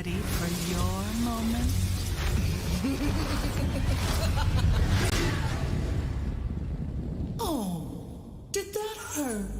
ready for your moment? Oh, did that hurt?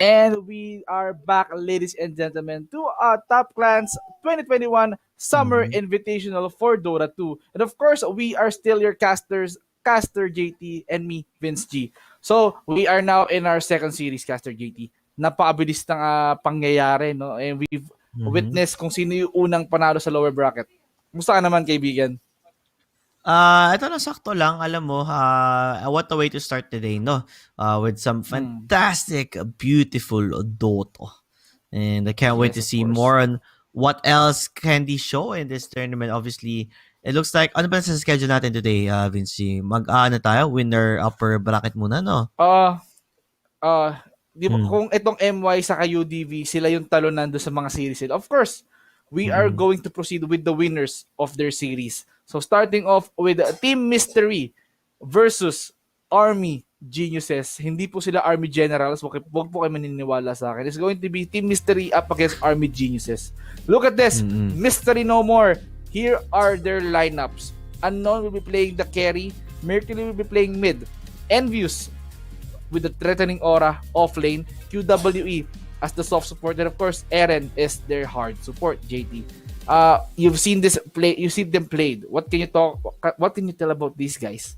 And we are back, ladies and gentlemen, to Top Clans 2021 Summer Mhm. Invitational for Dota 2. And of course, we are still your Caster JT, and me, Vince G. So, we are now in our second series, Caster JT. Napakabilis ng pangyayari, no? And we've Mhm. witnessed kung sino yung unang panalo sa lower bracket. Musta ka naman, kaibigan? Ito na sakto lang, alam mo, what a way to start the day, no? With some Hmm. fantastic, beautiful Dota. And I can't wait Yes, to of see course. more on what else can they show in this tournament. Obviously, it looks like, ano ba sa schedule natin today, Vinci? Ano tayo? Winner upper bracket muna, no? Ah, di ba, Hmm. kung itong MY sa UDV, sila yung talo nando sa mga series nila. Of course, we are Mm-mm. going to proceed with the winners of their series. So starting off with Team Mystery versus Army Geniuses. Hindi po sila Army Generals. Huwag po kayo maniniwala sa akin. It's going to be Team Mystery up against Army Geniuses. Look at this. Mm-mm. Mystery no more. Here are their lineups. Unknown will be playing the carry. Mercury will be playing mid. Envious with the threatening aura off lane, QWE as the soft support, and of course Eren is their hard support. JT, you've seen this play, you see them played. What can you tell about these guys?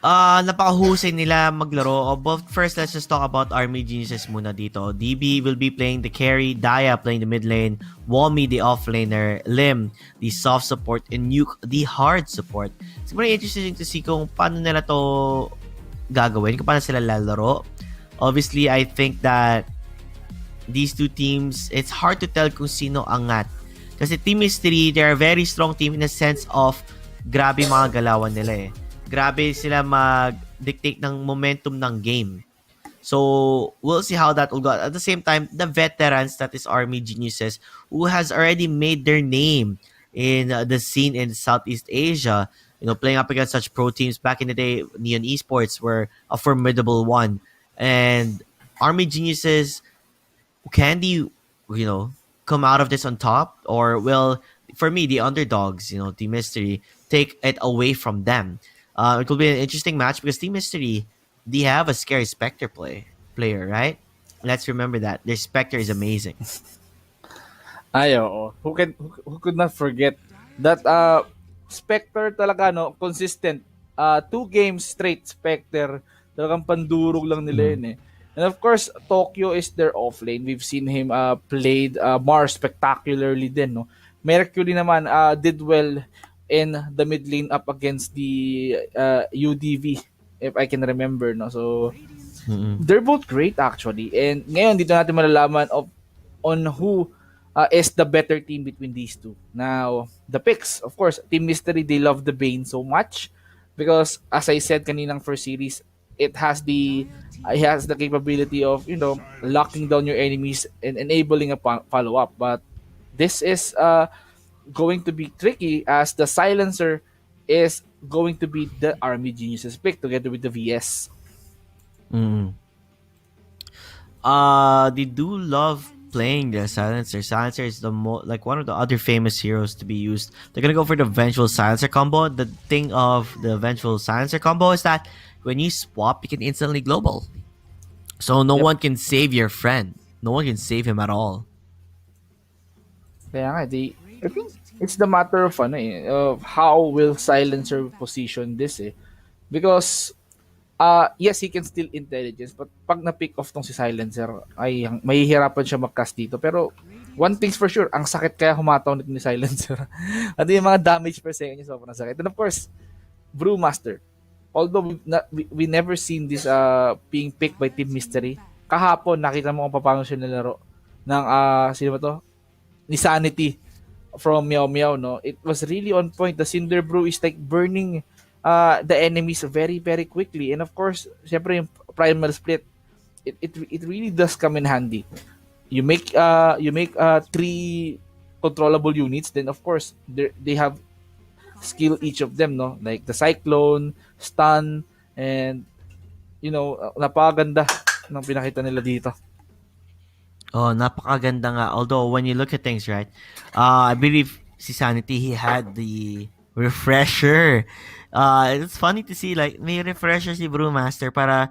Napakahusay nila maglaro. But first, let's just talk about Army Geniuses muna dito. DB will be playing the carry, Daya playing the mid lane, Wami the off laner, Lim the soft support, and Nuke the hard support. It's very interesting to see kung paano nila to gagawin, kung paano sila lalaro. Obviously, I think that these two teams, it's hard to tell kung sino angat. Kasi Team Mystery, they're a very strong team in the sense of grabe mga galawan nila eh. Grabe sila mag-dictate ng momentum ng game. So, we'll see how that will go. At the same time, the veterans, that is Army Geniuses, who has already made their name in the scene in Southeast Asia, playing up against such pro teams back in the day, Neon Esports were a formidable one. And Army Geniuses, can they, come out of this on top? Or will, for me, the underdogs, Team Mystery, take it away from them? It will be an interesting match because Team Mystery, they have a scary Spectre player, right? Let's remember that. Their Spectre is amazing. Ay, oo. Who could not forget that Spectre talaga, no, consistent. Two games straight Spectre. Talagang pandurog lang nila Mm. yun eh. And of course, Tokyo is their offlane. We've seen him played more spectacularly din, no. Mercury naman did well in the mid lane up against the UDV, if I can remember, no. So Mm-mm. they're both great actually. And ngayon dito natin malalaman on who is the better team between these two. Now, the picks, of course, Team Mystery, they love the Bane so much because as I said kaninang first series, it has the capability of, locking down your enemies and enabling a follow up. But this is going to be tricky as the silencer is going to be the Army Geniuses pick together with the VS. Mm. They do love playing the silencer. Silencer is like one of the other famous heroes to be used. They're gonna go for the vengeful silencer combo. The thing of the vengeful silencer combo is that when you swap, you can instantly global. So no Yep. one can save your friend. No one can save him at all. Kaya nga, I think it's the matter of of how will Silencer position this eh. Because yes, he can steal intelligence, but pag na-pick off tong si Silencer, ay mahihirapan siya mag-cast dito. Pero one thing's for sure, ang sakit kaya humataw nito ni Silencer. At yung mga damage per second niya sobrang sakit. And of course, Brewmaster. Although we never seen this being picked by Team Mystery, kahapon nakita mo kung paano siya nilaro ng sino ba to? Ni Sanity from Meow Meow, no? It was really on point. The Cinder Brew is like burning the enemies very, very quickly. And of course, syempre yung Primal Split, it really does come in handy. You make three controllable units, then of course, they have skill each of them, no? Like the Cyclone, Stun, and napakaganda ng pinakita nila dito. Oh, napakaganda nga. Although, when you look at things, right, I believe si Sanity, he had the refresher. It's funny to see, like, may refresher si Brewmaster para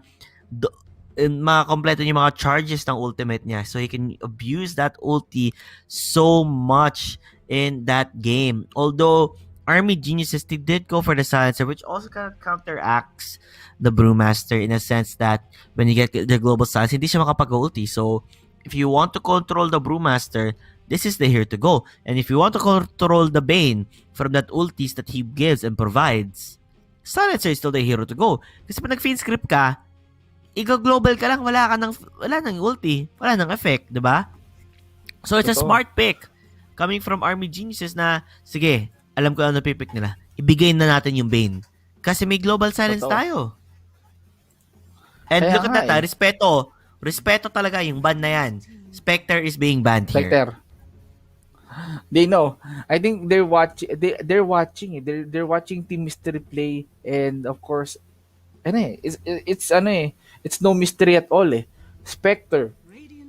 makakompleto yung mga charges ng ultimate niya. So, he can abuse that ulti so much in that game. Although, Army Geniuses, they did go for the silencer, which also kind of counteracts the Brewmaster in a sense that when you get the global silence, hindi siya makapag-ulti. So, if you want to control the Brewmaster, this is the here to go. And if you want to control the Bane from that ultis that he gives and provides, Silencer is still the hero to go. Kasi pag nag-feed script ka, i-global ka lang, wala nang ulti, wala nang effect, di ba? So it's a Totoo. smart pick coming from Army Geniuses na, sige, alam ko ano pipick nila. Ibigay na natin yung Bane. Kasi may global silence Totoo. tayo. And Kaya look at nga that, eh. Respeto talaga yung ban na yan. Spectre is being banned here. Spectre. They know. I think they're watching. They're watching. They're watching Team Mystery play, and of course, it's no mystery at all eh. Spectre.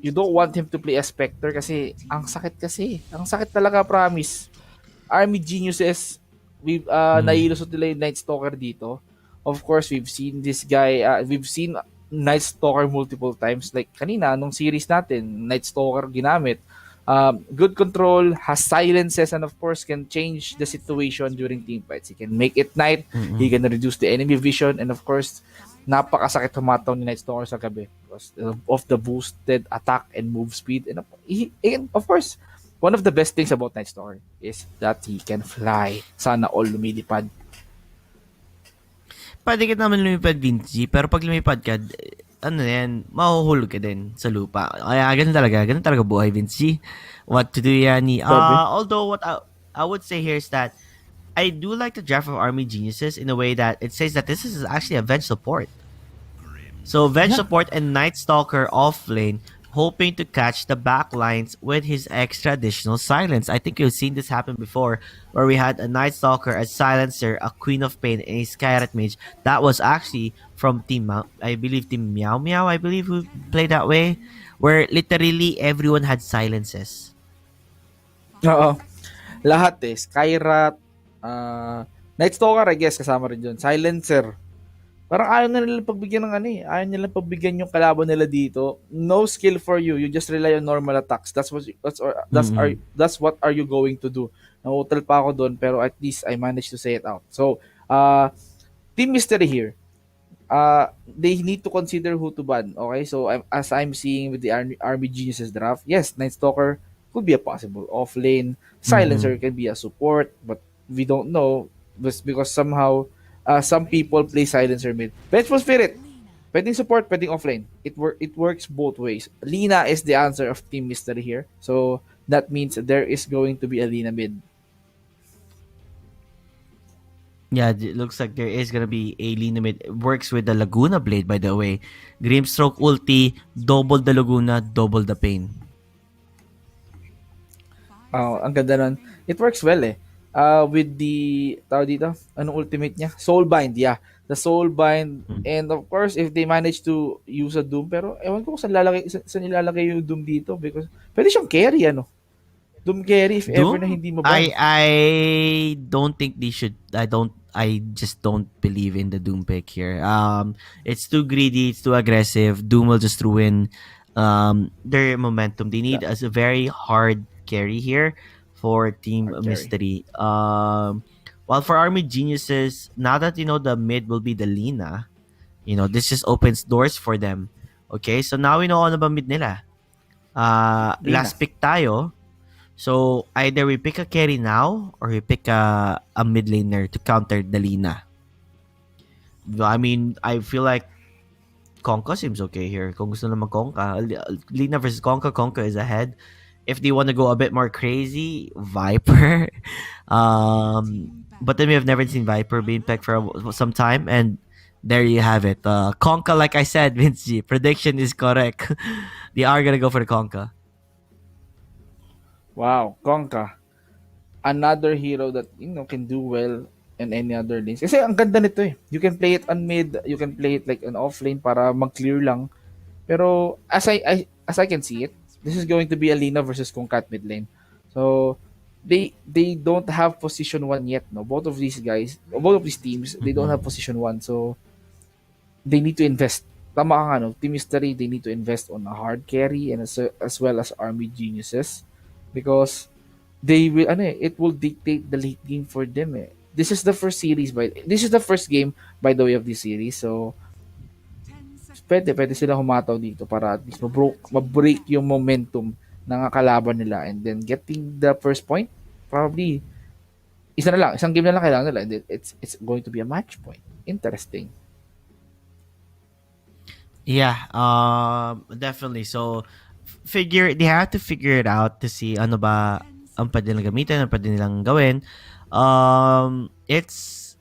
You don't want him to play as Spectre kasi ang sakit kasi. Ang sakit talaga, promise. Army Geniuses, we've nailusot nila yung Night Stalker dito. Of course, we've seen this guy. We've seen Night Stalker multiple times. Like kanina, nung series natin, Night Stalker ginamit. Good control, has silences, and of course can change the situation during team fights. He can make it night, he can reduce the enemy vision, and of course, napakasakit humataw ni Night Stalker sa gabi because of the boosted attack and move speed. And of course, one of the best things about Night Stalker is that he can fly. Sana all lumilipad. Pwede ka naman lumipad, Vinci, pero pag lumipad ka, mahuhulog ka din sa lupa. Kaya ganun talaga buhay, Vinci. What to do yan? Although what I would say here is that I do like the draft of Army Geniuses in a way that it says that this is actually a Venge support. So Venge support and Night Stalker off lane hoping to catch the backlines with his extra additional silence. I think you've seen this happen before, where we had a Night Stalker, a Silencer, a Queen of Pain, and a Skyrat Mage. That was actually from I believe Team Meow Meow, I believe, who played that way, where literally everyone had silences. Oo. Lahat eh. Skyrat, Night Stalker, I guess, kasama rin dyan. Silencer. Parang ayaw na nila pagbigyan ng ano eh. Ayaw nila pagbigyan yung kalaban nila dito. No skill for you. You just rely on normal attacks. Mm-mm. That's what are you going to do. Nauutal pa ako doon pero at least I managed to say it out. So, uh, Team Mystery here. They need to consider who to ban. Okay, so as I'm seeing with the Army Geniuses draft, yes, Night Stalker could be a possible off lane. Silencer Mm-mm. can be a support, but we don't know just because somehow some people play Silencer mid. Vengeful Spirit, pwedeng support, pwedeng offlane. It works both ways. Lina is the answer of Team Mystery here, so that means there is going to be a Lina mid. Yeah, it looks like there is gonna be a Linamid. It works with the Laguna Blade, by the way. Grimstroke ulti, double the Laguna, double the pain. Ang ganda nun. It works well eh. With the, tawag dito, anong ultimate niya? Soulbind, yeah. The Soulbind. Mm. And of course, if they manage to use a Doom, pero ewan ko kung saan ilalagay yung Doom dito because pwede siyang carry, ano? Doom carry if ever na Doom? hindi maban. I don't think they should. I just don't believe in the Doom pick here. It's too greedy. It's too aggressive. Doom will just ruin their momentum. They need a very hard carry here for Team Hard carry. Mystery. While for Army Geniuses, now that you know the mid will be the Lina, this just opens doors for them. Okay, so now we know ano ba mid nila. Lina. Last pick tayo. So either we pick a carry now or we pick a mid laner to counter the Lina. I mean, I feel like Conka seems okay here. Kung gusto naman Conka, Lina versus Conka, Conka is ahead. If they want to go a bit more crazy, Viper. But then we have never seen Viper being picked for some time, and there you have it. Conka, like I said, Vince G, prediction is correct. They are gonna go for the Conka. Wow, Konka. Another hero that, can do well in any other lanes. Kasi ang ganda nito eh. You can play it on mid, you can play it like an off lane para mag-clear lang. Pero as I can see it, this is going to be a Lina versus Kongkat mid lane. So they don't have position 1 yet, no. Both of these teams, they don't Mhm. have position 1. So they need to invest. Tama ka nga, no? Team Mystery, they need to invest on a hard carry and as well as Army Geniuses because it will dictate the late game for them eh. This is the first game by the way of this series. So pwede sila humataw dito para at least ma-break yung momentum ng kalaban nila and then getting the first point probably isang game na lang kailangan nila and then it's going to be a match point. Interesting. Yeah, definitely. So, they have to figure it out to see ano ba ang pwede nilang gamitin, ano pwede nilang gawin. It's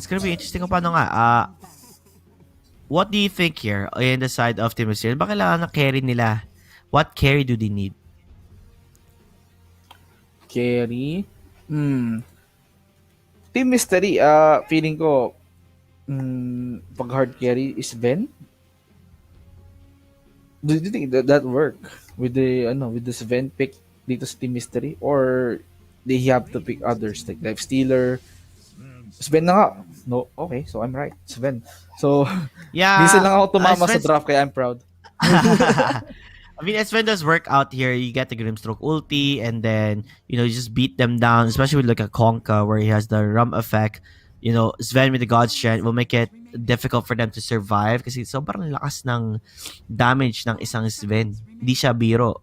gonna be interesting kung paano nga. What do you think here in the side of Team Mystery? Ba kailangan na carry nila? What carry do they need? Carry. Team Mystery, feeling ko pag hard carry is Ben. Do you think that work with the Sven pick dito sa Team Mystery or they have to pick others like Life Stealer? Sven na nga. No, okay, so I'm right. Sven. So, Yeah, minsan lang ako tumama sa Sven's- draft kaya I'm proud. I mean, Sven does work out here. You get the Grimstroke ulti, and then you just beat them down, especially with like a Conka where he has the Rum effect. Sven with the God Strength will make it difficult for them to survive kasi sobrang lakas ng damage ng isang Sven. Hindi siya biro.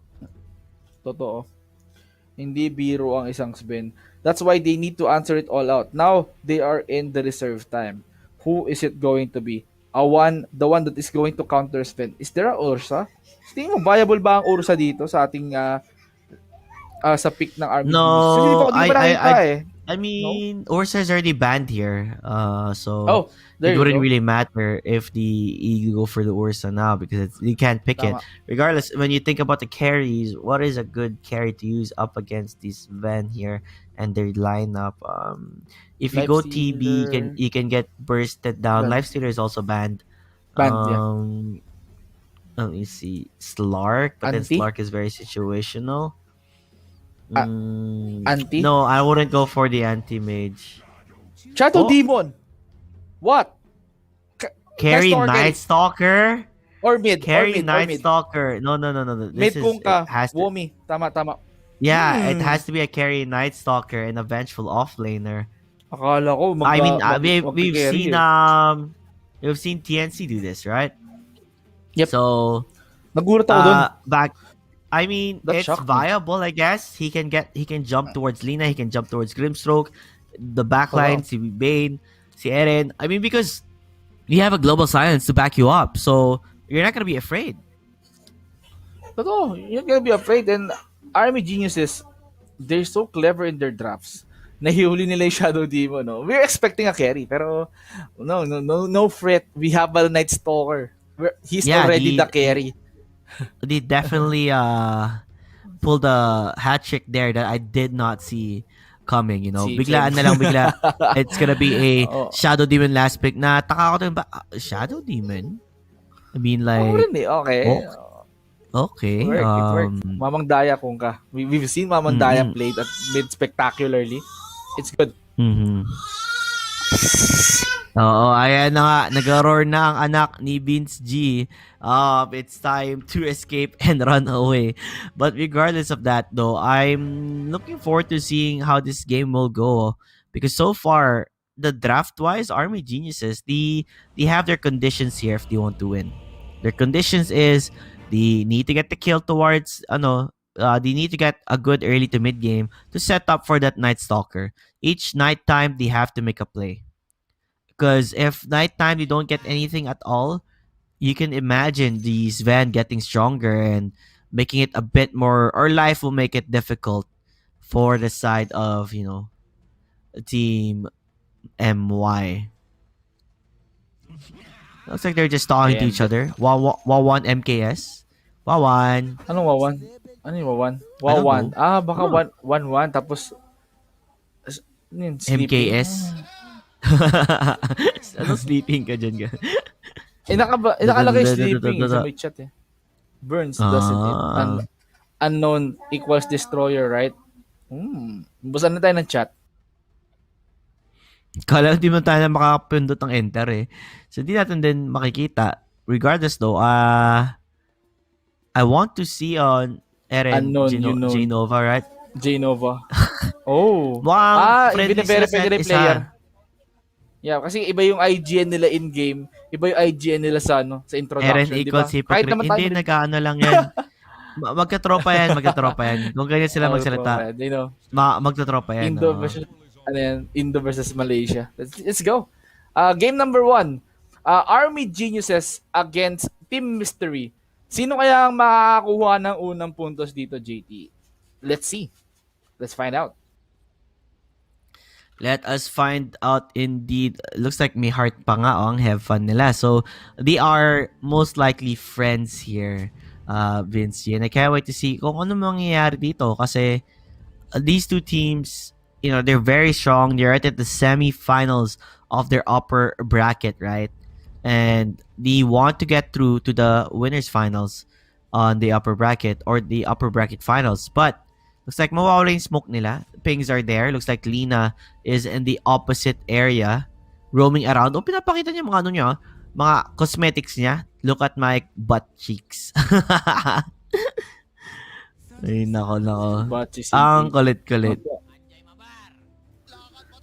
Totoo. Hindi biro ang isang Sven. That's why they need to answer it all out. Now, they are in the reserve time. Who is it going to be? The one that is going to counter Sven. Is there a Ursa? Tingin mo, viable ba ang Ursa dito sa ating sa pick ng RBG? No, Kasi di pa nakita eh. I No? mean, Ursa is already banned here. So Oh, it there you wouldn't go. really matter if you go for the Ursa now because you can't pick it. Tama. Regardless, when you think about the carries, what is a good carry to use up against this Van here and their lineup? If you Life go TB, Stealer. you can get bursted down. Band. Lifestealer is also banned. Band, yeah. Um, Let me see. Slark, but then Anti. Slark is very situational. A- Anti. No, I wouldn't go for the anti-mage. Shadow Oh, Demon. What? Ka- nice carry Stalker Night carry. Stalker? Or mid. Or Carry mid. Or Night mid. Stalker. No, no, no, no, no. Mid kung It ka. has to, Womi. Tama, tama. yeah, it Hmm. has to be a carry Night Stalker and a vengeful offlaner. Akala ko I mean, magka-carry eh. we've seen TNC do this, right? Yep. So, Nagulat ako dun. back I mean, That it's shocked me. viable, I guess. He can jump towards Lina, he can jump towards Grimstroke, the Oh, backline, wow. si Bane, si Eren. I mean, because you have a global silence to back you up, so you're not gonna be afraid. Totoo. You're gonna be afraid. And Army Geniuses, they're so clever in their drafts. Nahihuli nila yung Shadow Demon, no? We're expecting a carry, pero no fret. We have a Night Stalker. He's Yeah, already the carry. they definitely pulled a hat trick there that I did not see coming, you know. Si Chen. Biglaan na lang bigla. It's gonna be a Oo. Shadow Demon last pick na taka ko din ba Shadow Demon? I mean Oo like rin eh. Okay. oh, okay. It worked. Mamang Daya kung ka. We've seen Mamang Daya Mm-mm. played at mid spectacularly. It's good. Mhm. Oo, ayan na nga. Nag-roar na ang anak ni Vince G. It's time to escape and run away. But regardless of that, though, I'm looking forward to seeing how this game will go. Because so far, the draft-wise, Army Geniuses, they have their conditions here if they want to win. Their conditions is they need to get the kill towards, they need to get a good early to mid game to set up for that Night Stalker. Each night time, they have to make a play. Because if nighttime you don't get anything at all, you can imagine these Van getting stronger and making it a bit more, or life will make it difficult for the side of, Team MY. Looks like they're just talking to each And other. Wawan MKS. Wawan. anong wawan? Ano yung wawan? I don't Wawan. know. Ah, baka Oh, 1-1 tapos ano yun, sleeping. MKS. Ano sleeping ka dyan? Nakalagay sleeping sa may chat eh. Burns, doesn't it? Ah. Unknown equals destroyer, right? Busan na tayo ng chat. Kala di man tayo na makakapindot ng enter eh. So, di natin din makikita. Regardless though, I want to see on Eren Unknown, you know. Genova, right? J-Nova. Oh. Mukhang friendly sila Bine-verify sa nila yung isa. player. Yeah, kasi iba yung IGN nila in-game, iba yung IGN nila sa sa introduction, Eren di ba? equals Kahit hypocrite. naman tayo, Hindi, nag-ano lang yan. Magkatropa yan. Kung ganyan sila magsalita, you know, magtatropa yan. Indo versus Indo versus Malaysia. Let's go. Game number 1. Army Geniuses against Team Mystery. Sino kaya ang makakakuha ng unang puntos dito, JT? Let's see. Let's find out. Let us find out indeed. Looks like may heart pa nga ang have fun nila. So, they are most likely friends here, Vince. And I can't wait to see kung ano mangyayari dito kasi these two teams, they're very strong. They're right at the semi-finals of their upper bracket, right? And they want to get through to the winners finals on the upper bracket or the upper bracket finals. But looks like mawawala yung smoke nila. Pings are there. Looks like Lina is in the opposite area, roaming around. O, pinapakita niya mga niya, mga cosmetics niya. Look at my butt cheeks. Ay, nako. Ang kulit-kulit.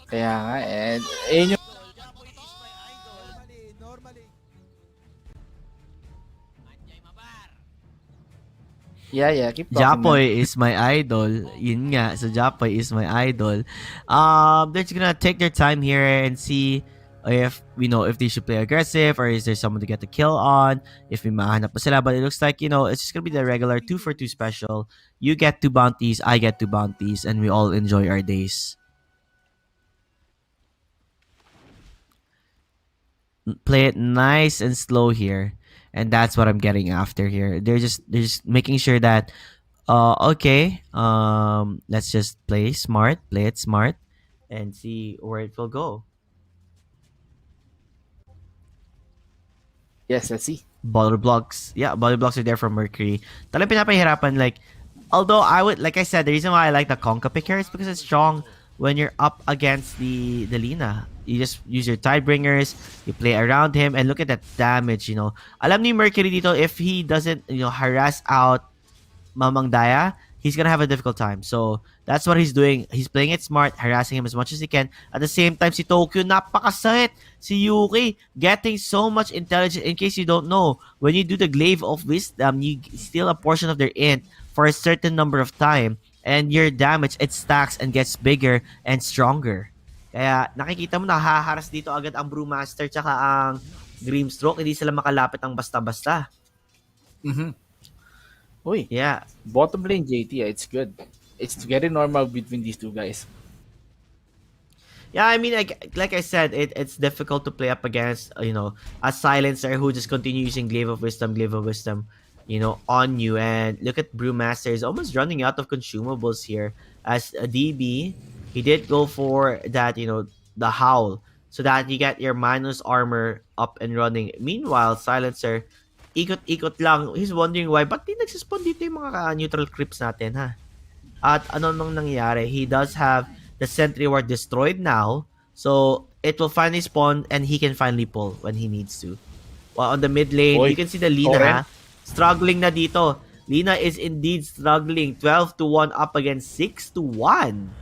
Kaya nga, and yun yung keep talking. Japoy is my idol. Yun nga, so Japoy is my idol. They're just gonna take their time here and see if if they should play aggressive or is there someone to get the kill on, if may mahanap pa sila. But it looks like, it's just gonna be the regular 2-for-2 special. You get 2 bounties, I get 2 bounties, and we all enjoy our days. Play it nice and slow here. And that's what I'm getting after here. They're just making sure that okay, let's just play it smart and see where it will go. Yes, let's see. Baller blocks. Yeah, baller blocks are there from Mercury. Talagang pinapahirapan, like, although I would, like I said, the reason why I like the Conka pick here is because it's strong when you're up against the Lina. You just use your Tidebringers, you play around him, and look at that damage, Alam ni Mercury dito, if he doesn't, harass out Mamang Daya, he's gonna have a difficult time. So that's what he's doing. He's playing it smart, harassing him as much as he can. At the same time, si Tokyo, napakasahit. Si Yuki, getting so much intelligence. In case you don't know, when you do the Glaive of Wisdom, you steal a portion of their int for a certain number of time. And your damage, it stacks and gets bigger and stronger. Kaya nakikita mo, nahaharas dito agad ang Brewmaster tsaka ang Grimstroke. Hindi sila makalapit ang basta-basta. Mm-hmm. Uy, Yeah. bottom lane JT, it's good. It's very normal between these two guys. Yeah, I mean, like I said, it's difficult to play up against, a silencer who just continue using Glaive of Wisdom, on you. And look at Brewmaster is almost running out of consumables here. As a DB, he did go for that, the Howl, so that you get your minus armor up and running. Meanwhile, Silencer, ikot-ikot lang. He's wondering why, ba't di nagsispawn dito yung mga neutral creeps natin, ha? At ano nung nangyari? He does have the Sentry Ward destroyed now. So, it will finally spawn and he can finally pull when he needs to. While on the mid lane, Oy, you can see the Lina, Oren. struggling na dito. Lina is indeed struggling. 12-1 up against 6-1.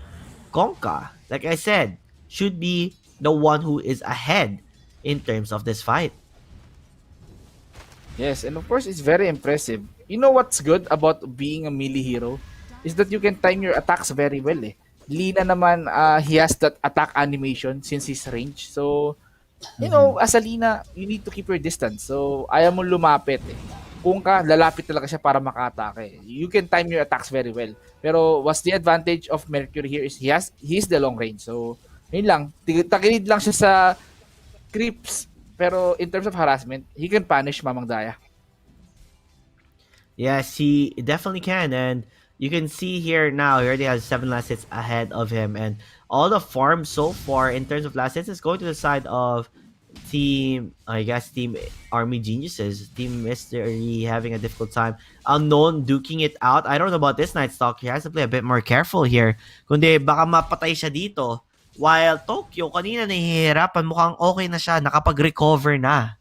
Conka, like I said, should be the one who is ahead in terms of this fight. Yes, and of course, it's very impressive. You know what's good about being a melee hero? Is that you can time your attacks very well eh. Lina naman, he has that attack animation since his range. So, as a Lina, you need to keep your distance. So, ayaw mo lumapit eh. Kung ka, lalapit talaga siya para maka-atake. You can time your attacks very well. Pero what's the advantage of Mercury here is he's the long range. So, yun lang. Takilid lang siya sa creeps. Pero in terms of harassment, he can punish Mamang Daya. Yes, he definitely can. And you can see here now, he already has 7 last hits ahead of him. And all the farm so far in terms of last hits is going to the side of Team Army Geniuses. Team Mystery having a difficult time. Unknown duking it out. I don't know about this Night Stalker. He has to play a bit more careful here. Kundi baka mapatay siya dito. While Tokyo, kanina nahihirapan, mukhang okay na siya. Nakapag-recover na.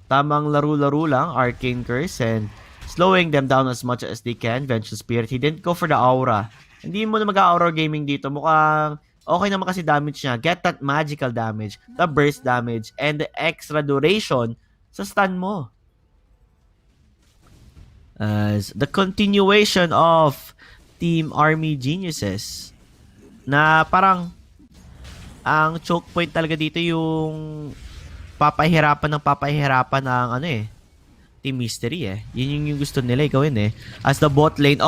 Tamang laro-laro lang, Arcane Curse, and slowing them down as much as they can. Vengeful Spirit, he didn't go for the aura. Hindi mo na mag-aura gaming dito. Mukhang okay naman kasi damage niya. Get that magical damage, the burst damage, and the extra duration sa stun mo. As the continuation of Team Army Geniuses, na parang ang choke point talaga dito yung papahirapan ng Team Mystery eh. Yun yung gusto nila gawin eh. As the bot lane,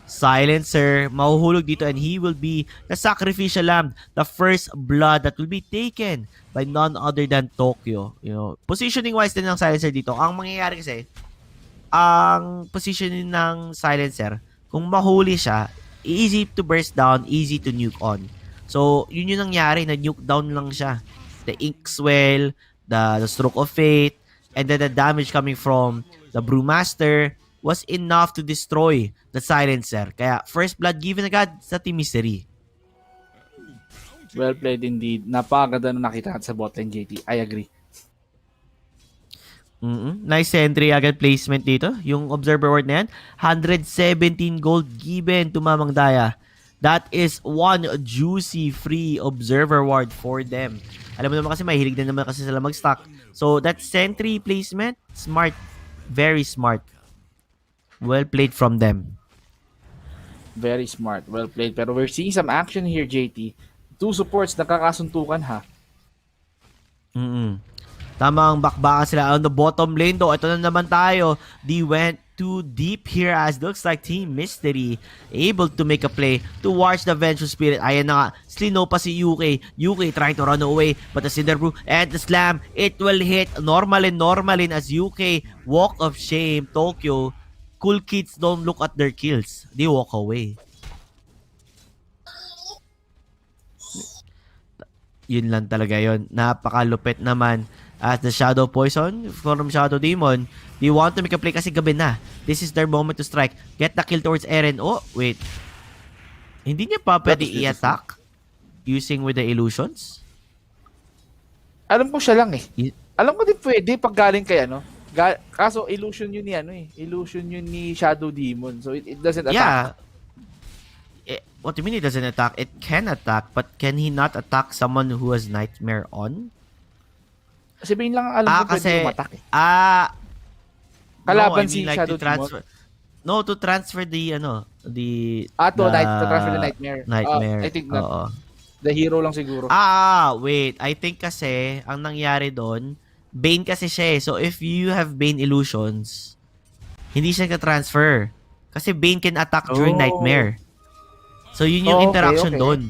Silencer, mahuhulog dito and he will be the sacrificial lamb. The first blood that will be taken by none other than Tokyo. Positioning wise din ng Silencer dito. Ang mangyayari kasi, ang positioning ng Silencer, kung mahuli siya, easy to burst down, easy to nuke on. So, yun yung nangyari, na nuke down lang siya. The Inkswell, the Stroke of Fate, and then the damage coming from the Brewmaster was enough to destroy the Silencer. Kaya, first blood given agad sa Team Mystery. Well played indeed. Napakaganda na nakita sa botlane JT. I agree. Nice entry agad placement dito. Yung Observer Ward na yan, 117 gold given to Mamang Daya. That is one juicy free Observer Ward for them. Alam mo naman kasi mahilig na naman kasi sila mag-stock. So that sentry placement, smart. Very smart. Well played from them. Very smart. Well played. Pero we're seeing some action here, JT. Two supports nakakasuntukan ha. Tamang bakbaka sila on the bottom lane though. Ito na naman tayo. They went too deep here as looks like Team Mystery able to make a play towards the Vengeful Spirit. Ayan na nga, slino pa si UK. UK trying to run away, but the Cinder Brew and the Slam, it will hit Normalin as UK walk of shame. Tokyo, cool kids don't look at their kills. They walk away. Yun lang talaga yun. Napakalupit naman as the Shadow Poison from Shadow Demon. They want to make a play kasi gabi na. This is their moment to strike. Get the kill towards Eren. Oh, wait. Hindi niya pa pwede i-attack using with the illusions? Alam ko siya lang eh. Alam ko din pwede pag galing kay ano. Kaso illusion yun ni ano eh. Illusion yun ni Shadow Demon. So it doesn't attack. Yeah. What do you mean it doesn't attack? It can attack, but can he not attack someone who has Nightmare on? Sabihin lang alam ko pwede umatak eh. no, Kalaban I mean si like Shadow to transfer. Demon. No, to transfer the to transfer the Nightmare. Nightmare. I think not. The hero lang siguro. Wait. I think kasi ang nangyari doon, Bane kasi siya eh. So if you have Bane illusions, hindi siya ka-transfer. Kasi Bane can attack during Nightmare. So yun yung interaction doon.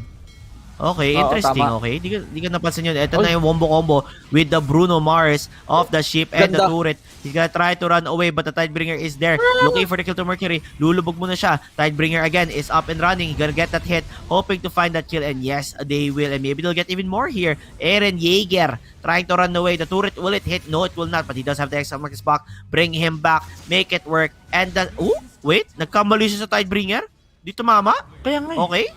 Okay, interesting. Tama. Okay, di ka napansin yun. Ito na yung wombo combo with the Bruno Mars of the ship and the turret. He's gonna try to run away, but the Tidebringer is there, looking for the kill to Mercury. Lulubog muna siya. Tidebringer again is up and running. He's gonna get that hit, hoping to find that kill, and yes, they will, and maybe they'll get even more here. Eren Jaeger trying to run away. The turret, will it hit? No, it will not, but he does have the extra Marcus back. Bring him back, make it work, and the... wait, nagkamali siya sa Tidebringer? Dito mama? Kaya nga. Okay.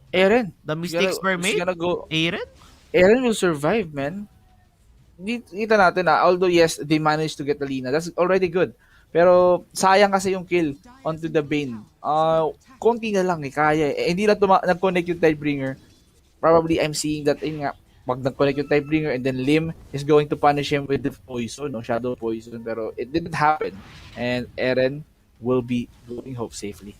Eren. The mistakes were made. Eren will survive, man. Kita natin although yes, they managed to get the Lina. That's already good. Pero sayang kasi yung kill onto the Bane. Konti na lang kaya eh. Hindi na nag-connect yung Tidebringer. Probably I'm seeing that pag nag-connect yung Tidebringer and then Lim is going to punish him with the poison, Shadow Poison. Pero it didn't happen. And Eren will be going home safely.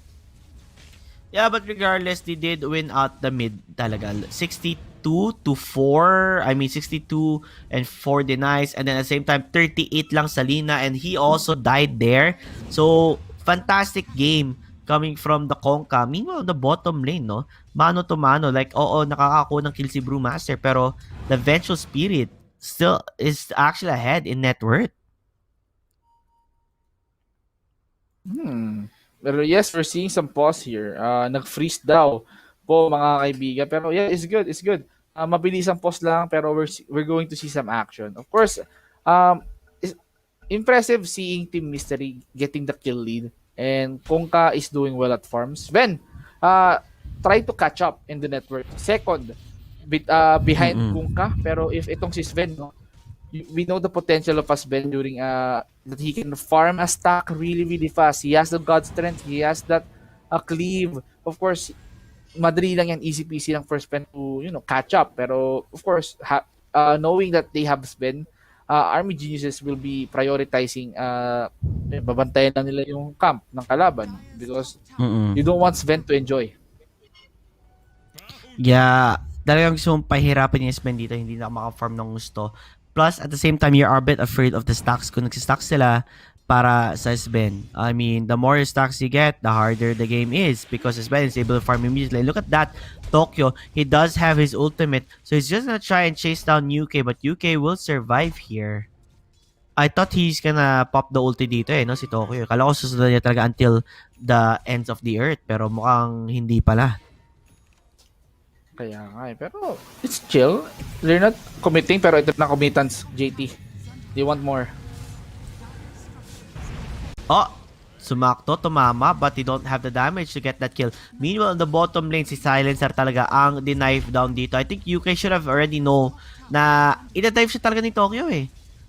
Yeah, but regardless, they did win out the mid talaga. 62-4. I mean, 62 and 4 denies. And then at the same time, 38 lang sa Lina. And he also died there. So, fantastic game coming from the Conca. Meanwhile, the bottom lane, mano to mano. Like, nakakakuha ng kill si Brewmaster. Pero the Vengeful Spirit still is actually ahead in net worth. Pero yes, we're seeing some pause here. Nag-freeze daw po mga kaibigan. Pero yeah, it's good. Mabilis ang pause lang pero we're going to see some action. Of course, it's impressive seeing Team Mystery getting the kill lead. And Conca is doing well at farms. Sven, try to catch up in the network. Second, behind Conca. Pero if itong si Sven, we know the potential of Sven during that he can farm a stack really fast. He has the god strength. He has that cleave. Of course, madali lang yan, easy peasy lang for Sven to catch up. Pero of course, knowing that they have Sven, Army Geniuses will be prioritizing babantayan na nila yung camp ng kalaban because you don't want Sven to enjoy. Yeah, talagang gusto mong pahirapan yung Sven dito, hindi na maka-farm ng gusto. Plus, at the same time, you're a bit afraid of the stacks. Kung nagsistacks sila para sa Sven. I mean, the more stacks you get, the harder the game is because Sven is able to farm immediately. Look at that, Tokyo. He does have his ultimate. So he's just gonna try and chase down UK, but UK will survive here. I thought he's gonna pop the ulti dito si Tokyo. Kala ko susunod niya talaga until the ends of the earth. Pero mukhang hindi pala. Kaya nga pero it's chill. They're not committing pero ito na committance, JT. They want more. Sumakto, tumama, but they don't have the damage to get that kill. Meanwhile, on the bottom lane, si Silencer talaga ang knife down dito. I think UK should have already know na ina-dive siya talaga ni Tokyo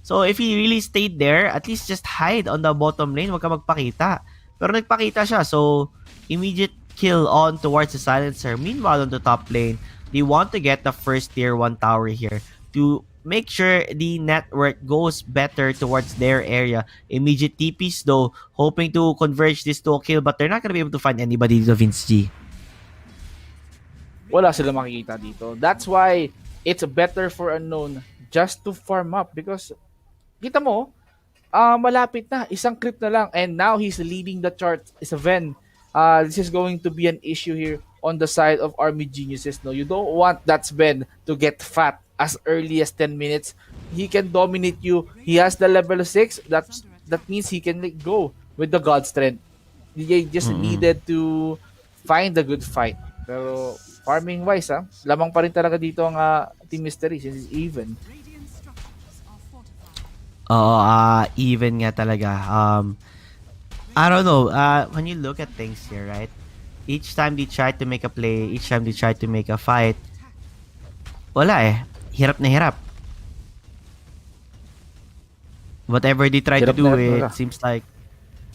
So if he really stayed there, at least just hide on the bottom lane, wag ka magpakita. Pero nagpakita siya, so immediate kill on towards the Silencer. Meanwhile, on the top lane, they want to get the first tier 1 tower here to make sure the network goes better towards their area. Immediate TPs though, hoping to converge this to a kill, but they're not gonna be able to find anybody dito, Vince G. Wala sila makikita dito. That's why it's better for Unknown just to farm up because kita mo, malapit na. Isang creep na lang. And now he's leading the chart. Sven. This is going to be an issue here on the side of Army Geniuses. No, you don't want that Sven to get fat as early as 10 minutes. He can dominate you. He has the level 6. That means he can like, go with the God Strength. He just needed to find a good fight. Pero farming wise, lamang pa rin talaga dito ang Team Mystery since it's even. Oo, even nga talaga. I don't know. When you look at things here, right? Each time they try to make a play, each time they try to make a fight, wala eh. Hirap na hirap. Whatever they try Hirap to do, na hirap it seems like,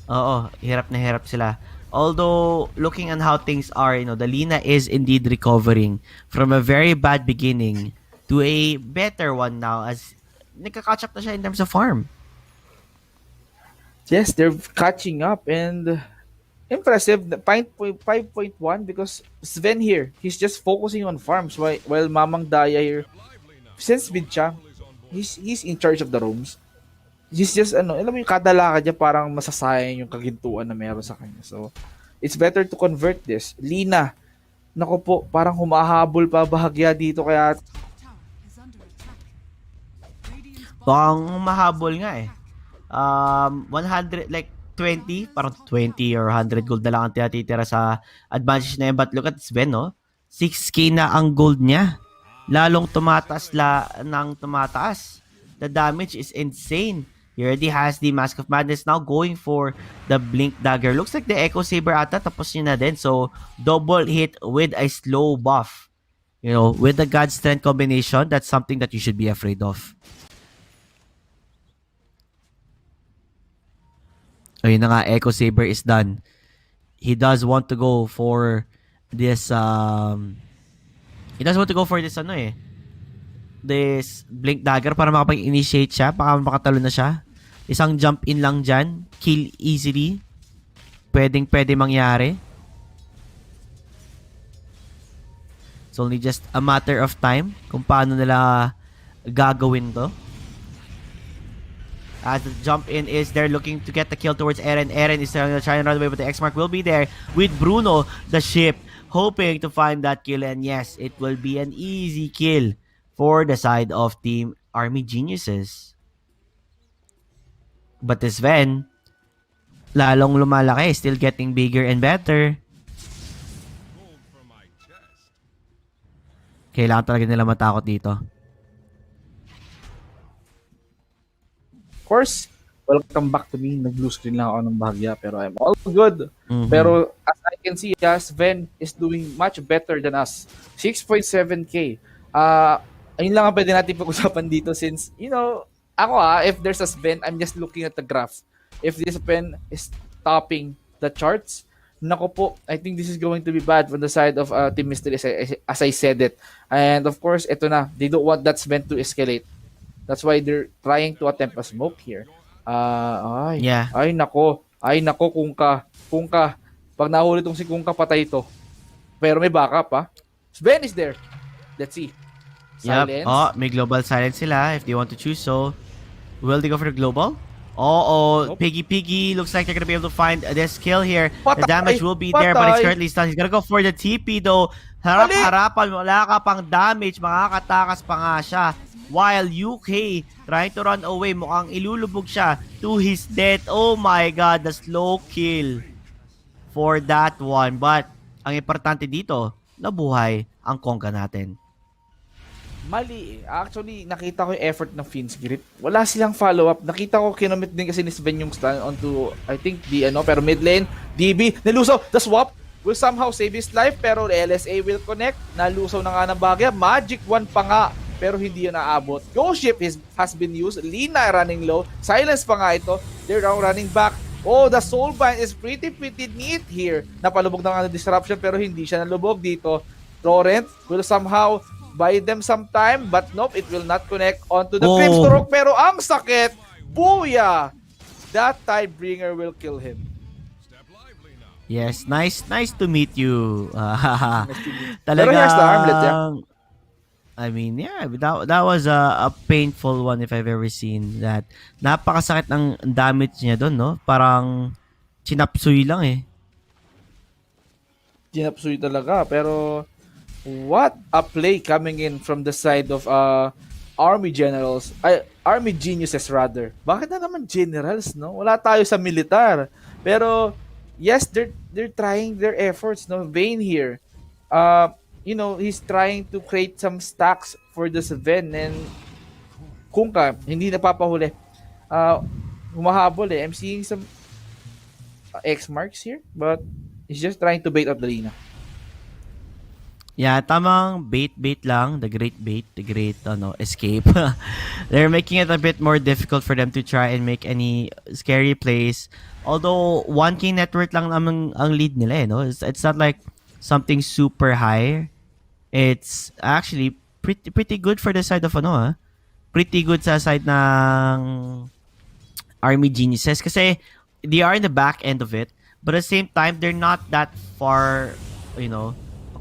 oo, hirap na hirap sila. Although, looking on how things are, the Lina is indeed recovering from a very bad beginning to a better one now as nagka-catch up na siya in terms of farm. Yes, they're catching up and impressive. 5.1 because Sven here, he's just focusing on farms while Mamang Daya here, since mid siya, he's in charge of the roams. He's just alam mo yung kada lakad niya parang masasayang yung kagintuan na meron sa kanya. So, it's better to convert this. Lina, nako po, parang humahabol pa bahagya dito kaya Bang mahabol nga eh. 100 like 20, parang 20 or 100 gold na lang ang tinatitira sa advantage na yan. But look at Sven, no? 6k na ang gold niya. Lalong tumataas ng tumataas. The damage is insane. He already has the Mask of Madness now going for the Blink Dagger. Looks like the Echo Saber ata tapos niya na din. So, double hit with a slow buff. With the God Strength combination, that's something that you should be afraid of. Ayun na nga, Echo Saber is done. He does want to go for this, this Blink Dagger para makapag-initiate siya, baka makatalo na siya. Isang jump in lang dyan, kill easily. Pwede mangyari. It's only just a matter of time kung paano nila gagawin to. As the jump in is there, looking to get the kill towards Eren. Eren is trying to run away, but the X-Mark will be there with Bruno, the ship, hoping to find that kill. And yes, it will be an easy kill for the side of Team Army Geniuses. But this Sven, lalong lumalaki, still getting bigger and better. Kailangan talaga nila matakot dito. course, welcome back to me. Nag-blue screen lang ako ng bahagya pero I'm all good. Pero as I can see, Sven is doing much better than us. 6.7k. Ayun lang ang pwede natin pag-usapan dito since, ako if there's a Sven, I'm just looking at the graph. If this Sven is topping the charts, nako po, I think this is going to be bad from the side of Team Mystery as I said it. And of course, ito na. They don't want that Sven to escalate. That's why they're trying to attempt a smoke here. Ay nako, Kungka. Pag nahuli tong si Kungka, patay ito. Pero may backup, Sven is there. Let's see. Silence. Yep. May global silence sila if they want to choose so. Will they go for the global? Nope. Piggy. Looks like they're gonna be able to find this kill here. The damage will be there, but it's currently stunned. He's gonna go for the TP though. Harap-harapan, wala ka pang damage. Makakatakas pa nga siya. While UK trying to run away, mukhang ilulubog siya to his death. Oh my god, the slow kill for that one. But ang importante dito, nabuhay ang Kongka natin. Mali. Actually, nakita ko yung effort ng Finn's Grip. Wala silang follow-up. Nakita ko kinomit din kasi ni Sven yung stun onto, I think, pero mid lane, DB, nalusaw, the swap will somehow save his life, pero LSA will connect. Nalusaw na nga ng bagay. Magic 1 pa nga, pero hindi yun naabot. Ghost Ship has been used. Lina running low. Silence pa nga ito. They're now running back. Oh, the Soulbind is pretty neat here. Napalubog na nga ng disruption, pero hindi siya nalubog dito. Torrent will somehow buy them some time, but nope, it will not connect onto the Crimstorok. Pero ang sakit, booyah! That Tidebringer will kill him. Yes, nice to meet you. Pero here's the armlet, I mean, yeah, that was a painful one if I've ever seen that. Napakasakit ng damage niya doon, no? Parang chinapsuy lang eh. Ginapsuy talaga. Pero what a play coming in from the side of Army Generals. Ay, Army Geniuses rather. Bakit na naman Generals, no? Wala tayo sa militar. Pero yes, they're trying their efforts, no? Vayne here. He's trying to create some stacks for the Seven and Kunkka, hindi napapahuli. Humahabol eh. I'm seeing some X marks here, but he's just trying to bait out the Lina. Yeah, tamang bait lang, the great escape. They're making it a bit more difficult for them to try and make any scary plays. Although 1K net worth lang naman ang lead nila, no? It's not like something super high. It's actually pretty good for the side of pretty good sa side ng Army Geniuses kasi they are in the back end of it, but at the same time they're not that far,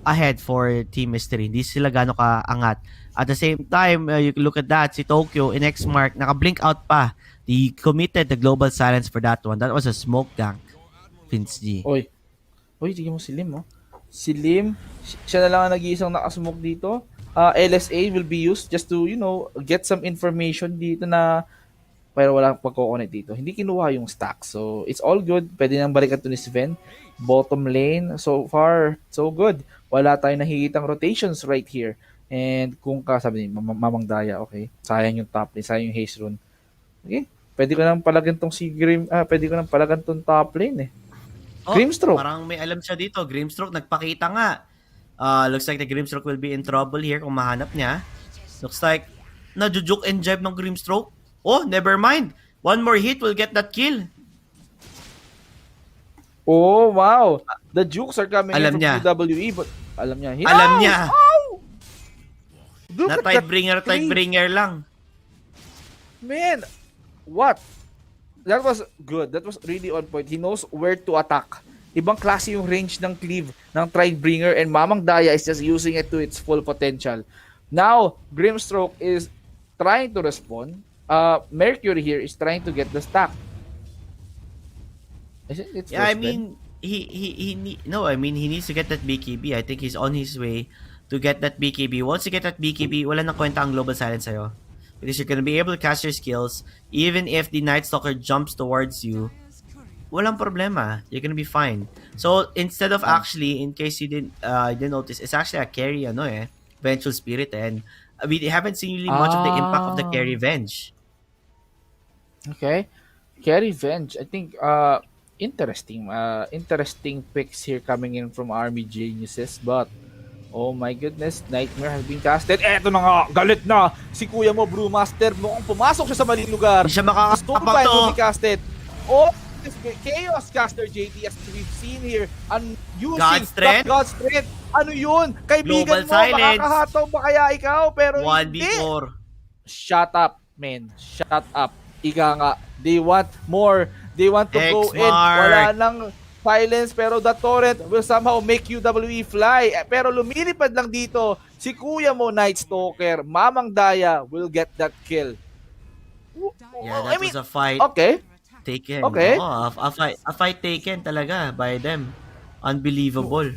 ahead for Team Mystery. Hindi sila gano'ng kaangat. At the same time, you look at that, si Tokyo in X Mark, naka-blink out pa. They committed the global silence for that one. That was a smoke gank, Vince G. Oy, tignan mo si Lim, oh. Si Lim, siya na lang ang nag-iisang nakasmoke dito. LSA will be used just to, get some information dito na pero walang pagkoconnect dito. Hindi kinuha yung stack. So, it's all good. Pwede nang balikan to ni Sven. Bottom lane, so far, so good. Wala tayong nakikitang rotations right here. And kung sabi ni Mamang Daya, okay, sayang yung top lane, sayang yung haste rune. Okay, pwede ko nang palagan tong pwede ko nang palagan tong top lane eh. Grimstroke. Parang may alam siya dito. Grimstroke, nagpakita nga. Looks like the Grimstroke will be in trouble here kung mahanap niya. Looks like najujuk and jive ng Grimstroke. Oh, never mind. One more hit will get that kill. Oh, wow. The jukes are coming Alam in from niya. WWE, but alam niya. Alam niya. Oh! Look Na at that Tidebringer lang. Man, what? That was good. That was really on point. He knows where to attack. Ibang klase yung range ng cleave ng Tidebringer and Mamang Daya is just using it to its full potential. Now, Grimstroke is trying to respond. Mercury here is trying to get the stack. It's Yeah, I mean, he needs to get that BKB. I think he's on his way to get that BKB. Once you get that BKB, wala nang kwenta ang global silence sa'yo. Because you're gonna be able to cast your skills, even if the Night Stalker jumps towards you, walang problema. You're gonna be fine. So, instead of actually, in case you didn't notice, it's actually a carry, Vengeful Spirit, and we haven't seen really much of the impact of the carry Venge. Okay. Carry Venge. I think, interesting picks here coming in from Army Geniuses, but oh my goodness, Nightmare has been casted. Eto na nga, galit na si kuya mo, Brewmaster. Mukhang pumasok siya sa maling lugar. Hindi siya makakapag Stone to. will be casted. Oh, this Chaos Caster JT as we've seen here. Using God's Strength. Ano yun? Kaibigan Global mo, silence. makakahataw ba kaya ikaw? Pero 1v4. Shut up, man. Shut up. Ika nga, they want more. They want to go in. Wala nang silence, pero the torrent will somehow make UWE fly. Pero lumilipad lang dito si kuya mo, Night Stalker. Mamang Daya will get that kill. Yeah, that was a fight Okay. taken. Okay. Oh, a fight taken talaga by them. Unbelievable.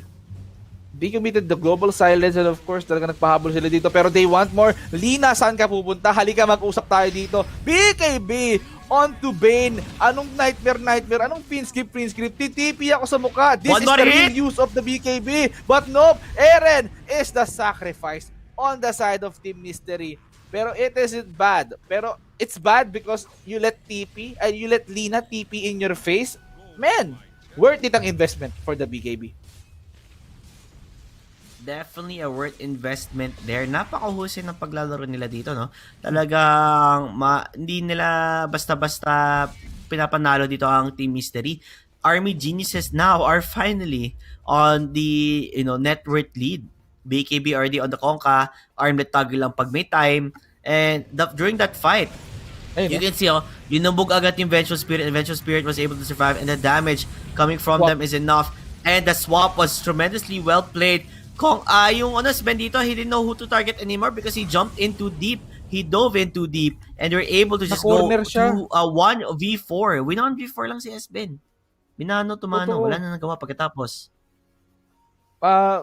They committed the global silence and of course talaga nagpahabol sila dito pero they want more. Lina, saan ka pupunta? Halika, mag-usap tayo dito. BKB on to Bane. Anong nightmare? Anong pin script? TTP ako sa mukha. This is the real use of the BKB. But nope, Eren is the sacrifice on the side of Team Mystery. Pero it isn't bad. Pero it's bad because you let Lina TP in your face. Man, worth it ang investment for the BKB. Definitely a worth investment there. Napakahusay ng paglalaro nila dito, no? Talagang hindi nila basta-basta pinapanalo dito ang Team Mystery. Army Geniuses now are finally on the net worth lead. BKB already on the Conca. Armlet toggle lang pag may time. And during that fight, you can see, yunubog agad yung Vengeful Spirit, and Vengeful Spirit was able to survive, and the damage coming from them is enough. And the swap was tremendously well played Kong, yung ano, Sven dito, he didn't know who to target anymore because he jumped in too deep. He dove in too deep and they were able to just go Na-corner siya. to 1v4. Win on v4 lang si Sven. Minano, tumano. Wala Totoo. na nagawa pagkatapos.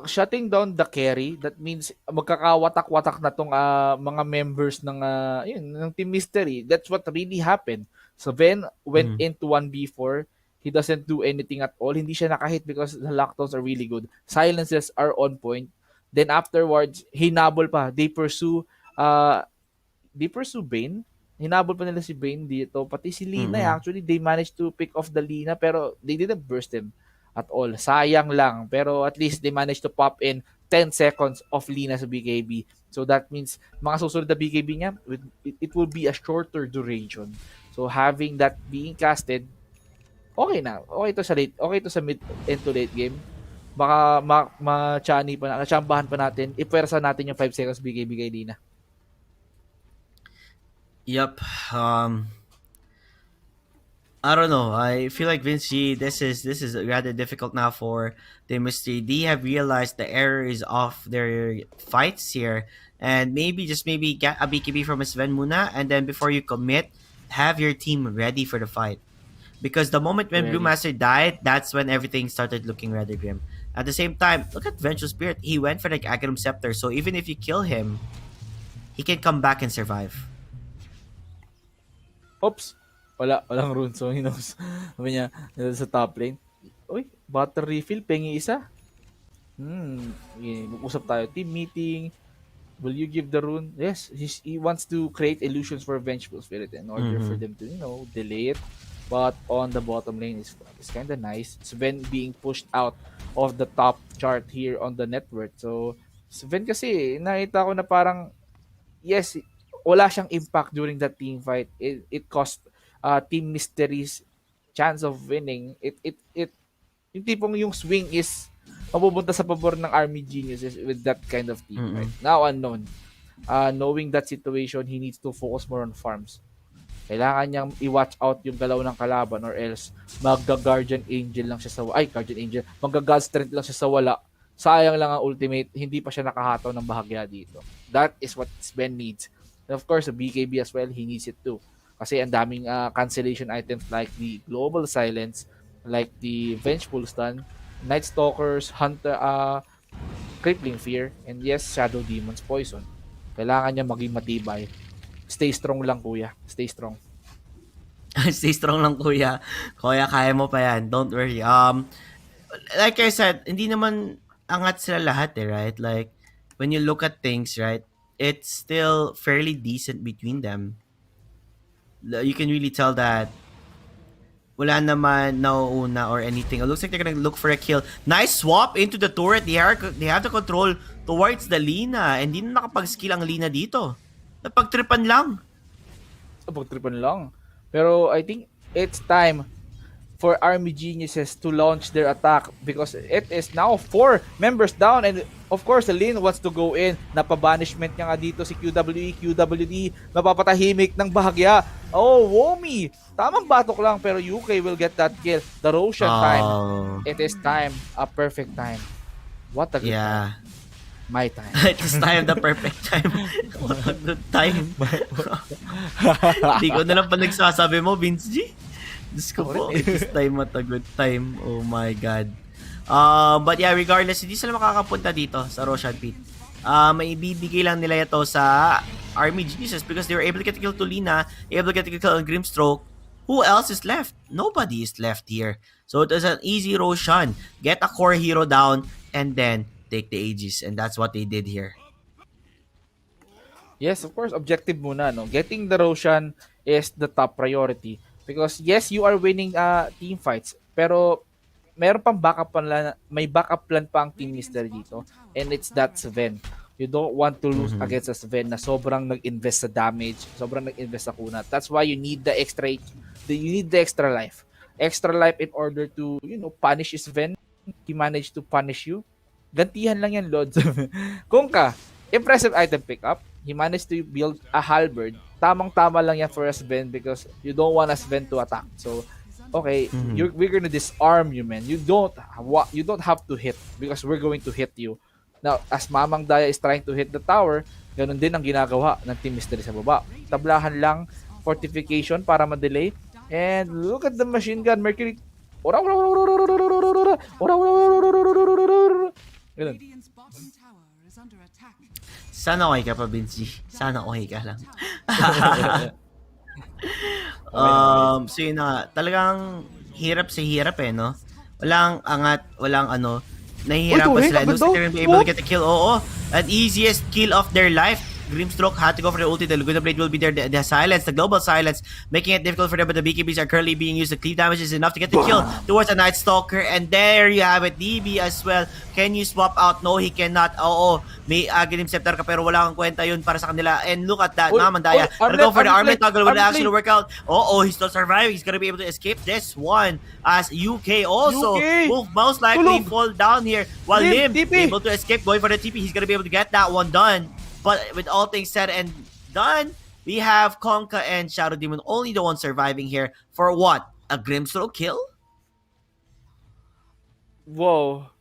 Shutting down the carry, that means magkakawatak-watak na tong mga members ng ng Team Mystery. That's what really happened. So Ven went Mhm. into 1v4. He doesn't do anything at all. Hindi siya nakahit because the lockdowns are really good. Silences are on point. Then afterwards, hinabol pa. They pursue Bane. Hinabol pa nila si Bane dito. Pati si Lina, Mhm. actually, they managed to pick off the Lina pero they didn't burst him at all. Sayang lang. Pero at least they managed to pop in 10 seconds of Lina sa BKB. So that means mga susunod na BKB niya, it will be a shorter duration. So having that being casted, okay na. Okay to sa mid and to late game. Baka ma-chani pa na, chambahan pa natin. Ipwersa natin yung 5 seconds BKB kay Lina. Yep. I don't know. I feel like Vinci, this is rather difficult now for the mystery. They have realized the errors of their fights here, and maybe get a BKB from Sven Muna, and then before you commit, have your team ready for the fight. Because the moment when Ready. Brewmaster died, that's when everything started looking rather grim. At the same time, look at Vengeful Spirit. He went for like Aghanim Scepter, so even if you kill him, he can come back and survive. Oops. Walang rune, so he knows. Sabi niya, sa top lane. Uy, butter refill, pengi isa. Mag-usap tayo. Team meeting. Will you give the rune? Yes, he wants to create illusions for Vengeful Spirit in order for Mm-hmm. them to, delay it. But on the bottom lane is kind of nice. Sven being pushed out of the top chart here on the network. So, Sven kasi, nakita ko na parang yes, wala siyang impact during that team fight. It cost Team Mystery's chance of winning. It yung tipong yung swing is mapupunta sa pabor ng Army Geniuses with that kind of team fight. Mm-hmm. Now unknown. Knowing that situation, he needs to focus more on farms. Kailangan niyang i-watch out yung galaw ng kalaban or else magga-Guardian Angel lang siya sa Guardian Angel. Magga-God Strength lang siya sa wala. Sayang lang ang ultimate, hindi pa siya nakahataw ng bahagya dito. That is what Sven needs. And of course, the BKB as well, he needs it too. Kasi ang daming cancellation items like the Global Silence, like the Vengeful Stun, Night Stalkers, Hunter, Crippling Fear, and yes, Shadow Demon's Poison. Kailangan niya maging matibay. Stay strong lang, kuya. Stay strong. Stay strong lang, kuya. Kuya, kaya mo pa yan. Don't worry. Like I said, hindi naman angat sila lahat right? Like, when you look at things, right, it's still fairly decent between them. You can really tell that wala naman nauuna or anything. It looks like they're gonna look for a kill. Nice swap into the turret. They have the control towards the Lina. And hindi na nakapag-skill ang Lina dito. Napagtripan lang. Pagtripan lang. Pero I think it's time for Army Geniuses to launch their attack because it is now 4 members down and of course the Lin wants to go in. Napabanishment niya nga dito si QWD, mapapatahimik ng bahagya. Oh, Womi! Tamang batok lang pero UK will get that kill. The Roshan time. It is time. A perfect time. What a good time. My time. It is time, the perfect time. What a good time. Hindi ko na lang pa nagsasabi mo, Vince G. Diyos ko po, it is time at a good time. Oh my God. But yeah, regardless, hindi sila makakapunta dito sa Roshan Pit. May ibibigay lang nila ito sa Army Geniuses because they were able to get a kill to Lina, able to get a kill on Grimstroke. Who else is left? Nobody is left here. So it is an easy Roshan. Get a core hero down and then take the Aegis. And that's what they did here. Yes, of course, objective muna, no? Getting the Roshan is the top priority. Because yes, you are winning team fights, pero meron pang may backup plan pa ang Team Mystery dito. And it's that Sven. You don't want to lose against a Sven na sobrang nag-invest sa damage, sobrang nag-invest sa kunat. That's why you need the extra life. Extra life in order to, punish Sven. He managed to punish you. Gantihan lang yan, Lods. Kung impressive item pickup. He managed to build a halberd. Tamang-tama lang yan for a Sven because you don't want a Sven to attack. So, okay, we're gonna disarm you, man. You don't have to hit because we're going to hit you. Now, as Mamang Daya is trying to hit the tower, ganun din ang ginagawa ng Team Mystery sa baba. Tablahan lang, fortification para ma-delay. And look at the machine gun, Mercury. Ora, ora, ora, ora, ora, ora, ora, ora, ora, ora, ora, ora, ora, ora. Ganun. Sana okay ka pa, Vinci. Sana okay ka lang. So yun na nga. Talagang hirap sa hirap eh, no? Walang angat, walang ano. Nahihirapan sila. It looks like they're gonna be able to get the kill. Oo. An easiest kill of their life. Grimstroke had to go for the ulti. The Laguna Blade will be there. The silence, the global silence, making it difficult for them. But the BKBs are currently being used. The cleave damage is enough to get the kill towards a Night Stalker. And there you have it. DB as well. Can you swap out? No, he cannot. Oo. May Aghanim Scepter ka pero wala kang kwenta yun para sa kanila. And look at that. Mamandaya. Gonna go for the Armlet toggle. Will actually work out. Oo, he's still surviving. He's gonna be able to escape this one. As UK also will most likely fall down here. While Lim able to escape going for the TP. He's gonna be able to get that one done. But with all things said and done, we have Conka and Shadow Demon only the one surviving here for what? A Grimstroke kill? Wow.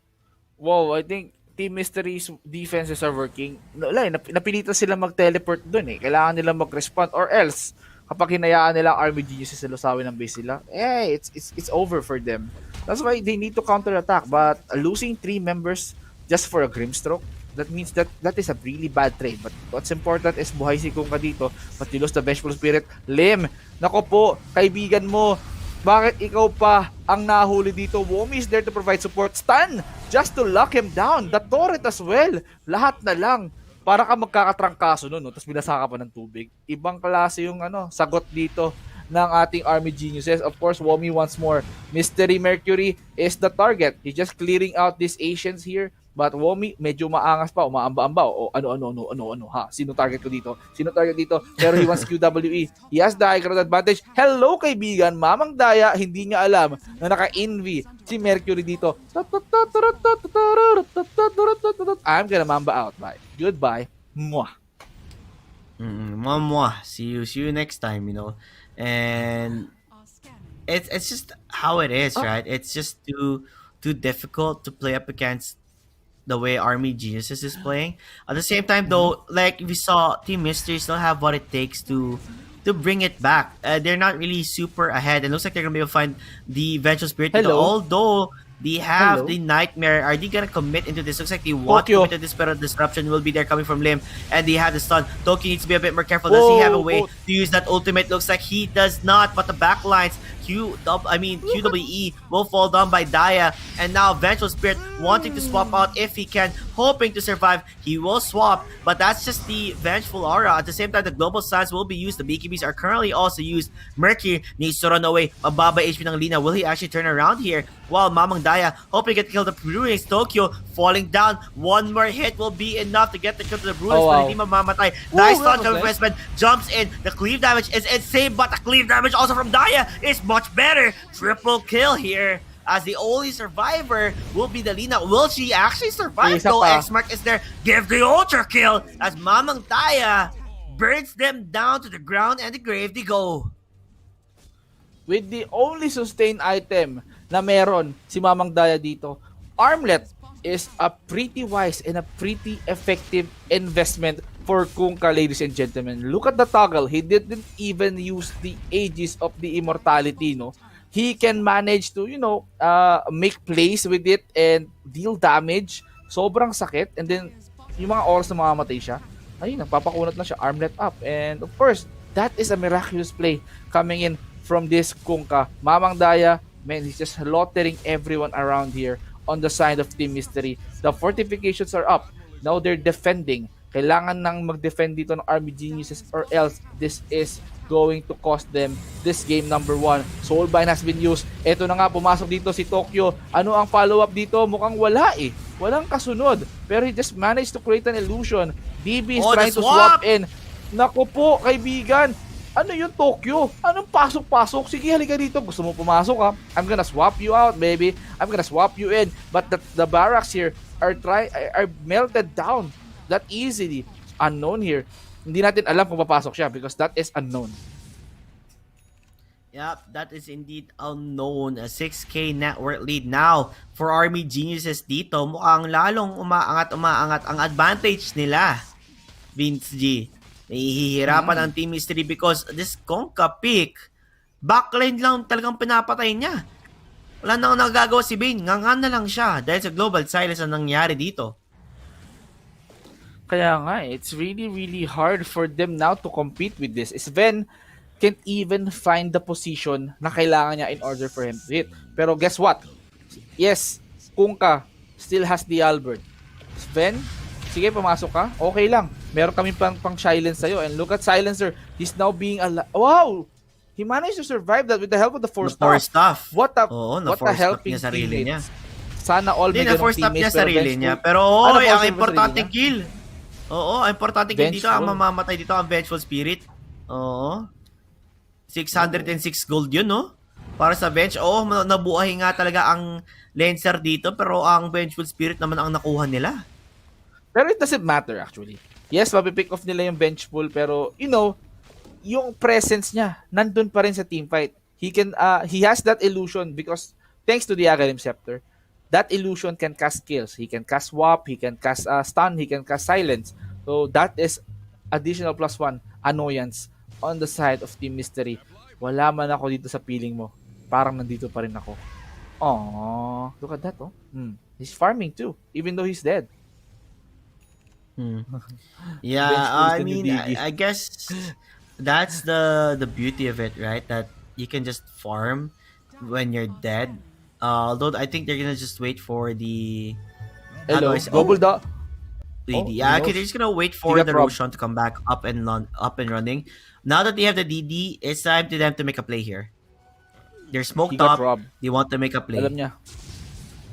Wow, I think Team Mystery's defenses are working. Napilitan sila mag-teleport dun eh. Kailangan nila mag-respond or else kapag hinayaan nila ang Army Geniuses sa lusawin ng base nila, it's over for them. That's why they need to counter-attack. But losing 3 members just for a Grimstroke, that means that is a really bad trade. But what's important is buhay si Kungka dito, but you lost the Vengeful Spirit. Lim, nako po, kaibigan mo, bakit ikaw pa ang nahuli dito? Womi is there to provide support. Stun, just to lock him down. The turret as well. Lahat na lang. Para ka magkakatrangkaso nun, no? Tapos binasa ka pa ng tubig. Ibang klase yung sagot dito ng ating Army Geniuses. Of course, Womi once more. Mystery Mercury is the target. He's just clearing out these Asians here. But Womi, medyo maangas pa, umaamba-amba. O ano, ha? Sino target ko dito? Pero he wants QWE. He has the high ground advantage. Hello, kaibigan. Mamang Daya, hindi niya alam na naka-envy si Mercury dito. I'm gonna mamba out. Bye. Goodbye. Mwah. Mwah. See you next time, you know. And it's just how it is, right? It's just too difficult to play up against the way Army Geniuses is playing. At the same time, though, like we saw, Team Mystery still have what it takes to bring it back. They're not really super ahead. It looks like they're gonna be able to find the Vengeful Spirit. Although they have the Nightmare. Are they gonna commit into this? Looks like they want to commit to this, but disruption will be there coming from Lim, and they have the stun. Tokyo needs to be a bit more careful. Does he have a way to use that ultimate? Looks like he does not, but the backlines, QWE will fall down by Daya, and now Vengeful Spirit wanting to swap out if he can, hoping to survive. He will swap, but that's just the Vengeful Aura. At the same time, the Global Silence will be used. The BKBs are currently also used. Mercury needs to run away. Mababa HP ng Lina. Will he actually turn around here? While Mamang Daya hoping to get killed. The Bruins, Tokyo falling down. One more hit will be enough to get the kill to the Bruins, but hindi mamamatay. Nice stun coming from Westman. Jumps in. The cleave damage is insane, but the cleave damage also from Daya is much better. Triple kill here. As the only survivor will be the Lina. Will she actually survive? No, X-Mark is there. Give the ultra kill as Mamang Daya burns them down to the ground and the grave they go. With the only sustain item na meron si Mamang Daya dito, Armlet is a pretty wise and a pretty effective investment for Kungka, ladies and gentlemen. Look at the toggle. He didn't even use the Aegis of the Immortality, no? He can manage to, make plays with it and deal damage. Sobrang sakit. And then, yung mga oras na mamamatay siya, ayun, nagpapakunat na siya, Armlet up. And of course, that is a miraculous play coming in from this Kungka. Mamang Daya, man, he's just slaughtering everyone around here on the side of Team Mystery. The fortifications are up. Now they're defending. Kailangan nang mag-defend dito ng Army Geniuses or else this is going to cost them this game number 1. Soulbind has been used. Ito na nga, pumasok dito si Tokyo. Ano ang follow-up dito? Mukhang wala eh. Walang kasunod. Pero he just managed to create an illusion. DB is trying to swap in. Naku po, kaibigan. Ano yung Tokyo? Anong pasok-pasok? Sige, halika dito. Gusto mo pumasok ha? I'm gonna swap you out, baby. I'm gonna swap you in. But the barracks here are melted down that easily. Unknown here. Hindi natin alam kung papasok siya because that is unknown. Yep, that is indeed unknown. A 6K net worth lead now for Army Geniuses dito. Mukhang lalong umaangat ang advantage nila, Vince G. Nahihirapan ang Team Mystery because this Conca pick, backline lang talagang pinapatay niya. Wala na akong nagagawa si Bane. Nganga na lang siya dahil sa global silence ang nangyari dito. Kaya nga, it's really, really hard for them now to compete with this. Sven can't even find the position na kailangan niya in order for him to hit. Pero guess what? Yes, Kunkka still has the Albert. Sven, sige, pumasok ka. Okay lang. Meron kami pang silence sa'yo. And look at Silencer. He's now being wow! He managed to survive that with the help of the 4-staff. What a helping niya sarili niya. Sana all may ganong teammates. Niya sarili niya. Pero ang importanteng kill. Oo, ang importanteng kill dito. Ang mamamatay dito ang Vengeful Spirit. Oo. 606 gold yun, no? Para sa bench. Oo, nabuhay nga talaga ang Lancer dito. Pero ang Vengeful Spirit naman ang nakuha nila. Pero it doesn't matter actually. Yes, mapipick off nila yung Vengeful. Pero, yung presence niya nandun pa rin sa teamfight. He has that illusion because thanks to the Agarim Scepter, that illusion can cast kills. He can cast swap, he can cast stun, he can cast silence. So that is additional +1 annoyance on the side of Team Mystery. Wala man ako dito sa feeling mo. Parang nandito pa rin ako. Aww, look at that, oh. He's farming too, even though he's dead. Yeah, I mean, I guess that's the beauty of it, right? That you can just farm when you're dead. Although I think they're gonna just wait for the yeah, okay, they're just gonna wait for the Roshan to come back up and running. Now that they have the DD, it's time to them to make a play here. They're smoked up. They want to make a play.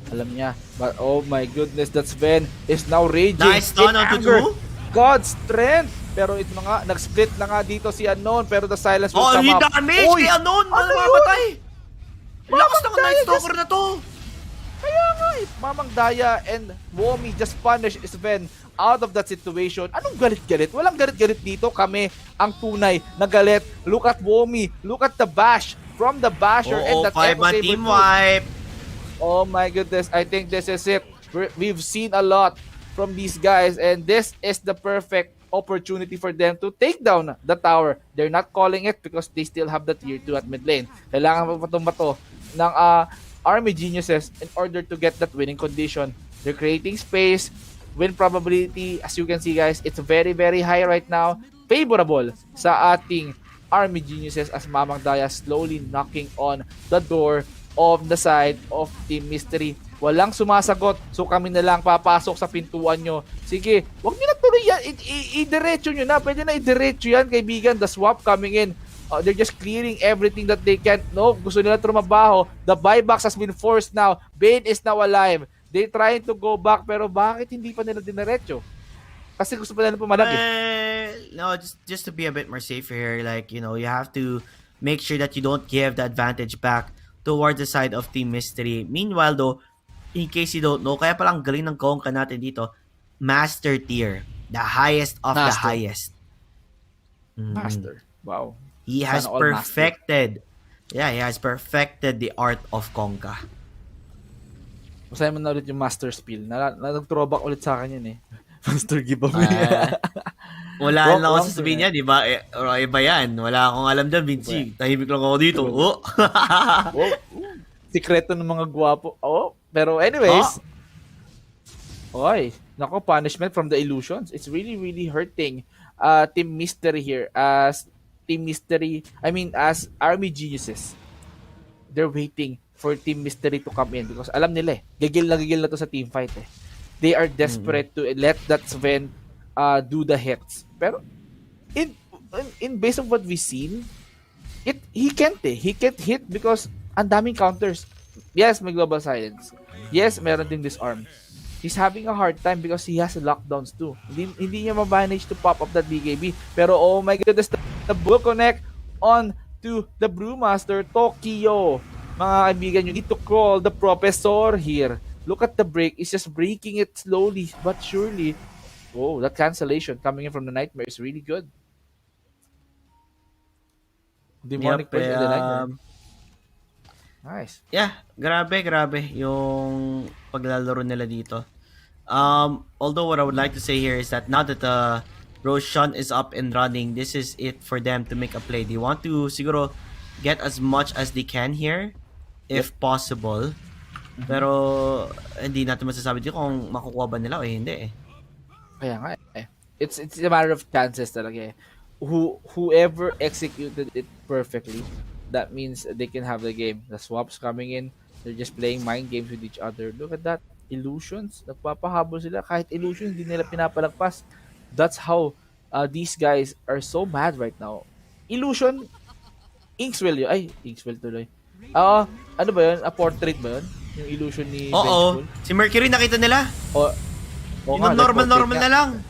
Alam niya. But oh my goodness, that Sven is now raging. Nice stun onto 2. God's strength. Pero ito nga, nag-split na nga dito si Unknown, pero the silence will come up. Oh, damage kay Unknown! Mamamatay! Lakas ng Night Stalker na to! Kaya nga Mamang Daya and Womi just punish Sven out of that situation. Anong galit-galit? Walang galit-galit dito. Kami ang tunay na galit. Look at Womi. Look at the bash from the basher and that 5-man team wipe. Oh my goodness, I think this is it. We've seen a lot from these guys and this is the perfect opportunity for them to take down the tower. They're not calling it because they still have the tier 2 at mid lane. Kailangan magpatumbato ng Army Geniuses in order to get that winning condition. They're creating space. Win probability, as you can see guys, it's very, very high right now. Favorable sa ating Army Geniuses as Mamang Daya slowly knocking on the door of the side of Team Mystery. Walang sumasagot. So kami na lang papasok sa pintuan nyo. Sige, wag nyo na tuloy yan. I-diretso nyo na. Pwede na i-diretso yan, kaibigan. The swap coming in. They're just clearing everything that they can. No, gusto nila trumabaho. The buybacks has been forced now. Bane is now alive. They're trying to go back, pero bakit hindi pa nila diniretso? Kasi gusto pa nila pumalagi. No, just to be a bit more safer here. Like, you have to make sure that you don't give the advantage back towards the side of Team Mystery. Meanwhile though, in case you don't know, kaya palang galing ng Conca natin dito, Master tier. The highest of the highest. Master. Wow. He has perfected. Yeah, he has perfected the art of Conca. Masaya mo na ulit yung Master Spill. Nag-throwback ulit sa akin yun eh. Master giveaway. Wala lang ako sasabihin niya, di ba? Iba yan. Wala akong alam dyan, Vinci. Tahimik lang ako dito. Oh. Sikreto ng mga gwapo. Pero anyways. Oy, nako, punishment from the illusions. It's really, really hurting Team Mystery here. As Army Geniuses. They're waiting for Team Mystery to come in because alam nila gigil na to sa team fight eh. They are desperate to let that Sven do the hits. Pero in based on what we've seen, he can't hit because ang daming counters. Yes, may global silence. Yes, meron din disarm. He's having a hard time because he has lockdowns too. Hindi niya ma-manage to pop up that BKB. Pero oh my goodness, the bull connect on to the Brewmaster Tokyo. Mga kaibigan, you need to call the professor here. Look at the break. It's just breaking it slowly but surely. Oh, that cancellation coming in from the Nightmare is really good. Demonic Purge, I like that. Nice. Yeah, grabe yung paglalaro nila dito. Although what I would like to say here is that now that the Roshan is up and running, this is it for them to make a play. They want to siguro get as much as they can here, if possible. Pero hindi natin masasabi dito kung makukuha ba nila o hindi eh. Kaya nga eh. It's a matter of chances talaga eh. Whoever executed it perfectly, that means they can have the game. The swaps coming in, they're just playing mind games with each other. Look at that. Illusions. Nagpapahabol sila. Kahit illusions, hindi nila pinapalagpas. That's how these guys are so mad right now. Illusion, Inkswell yun. Ay, Inkswell tuloy. Ano ba yun? A portrait ba yun? Yung illusion ni Oo. Vengeful? Si Mercury nakita nila. O Yung normal na lang.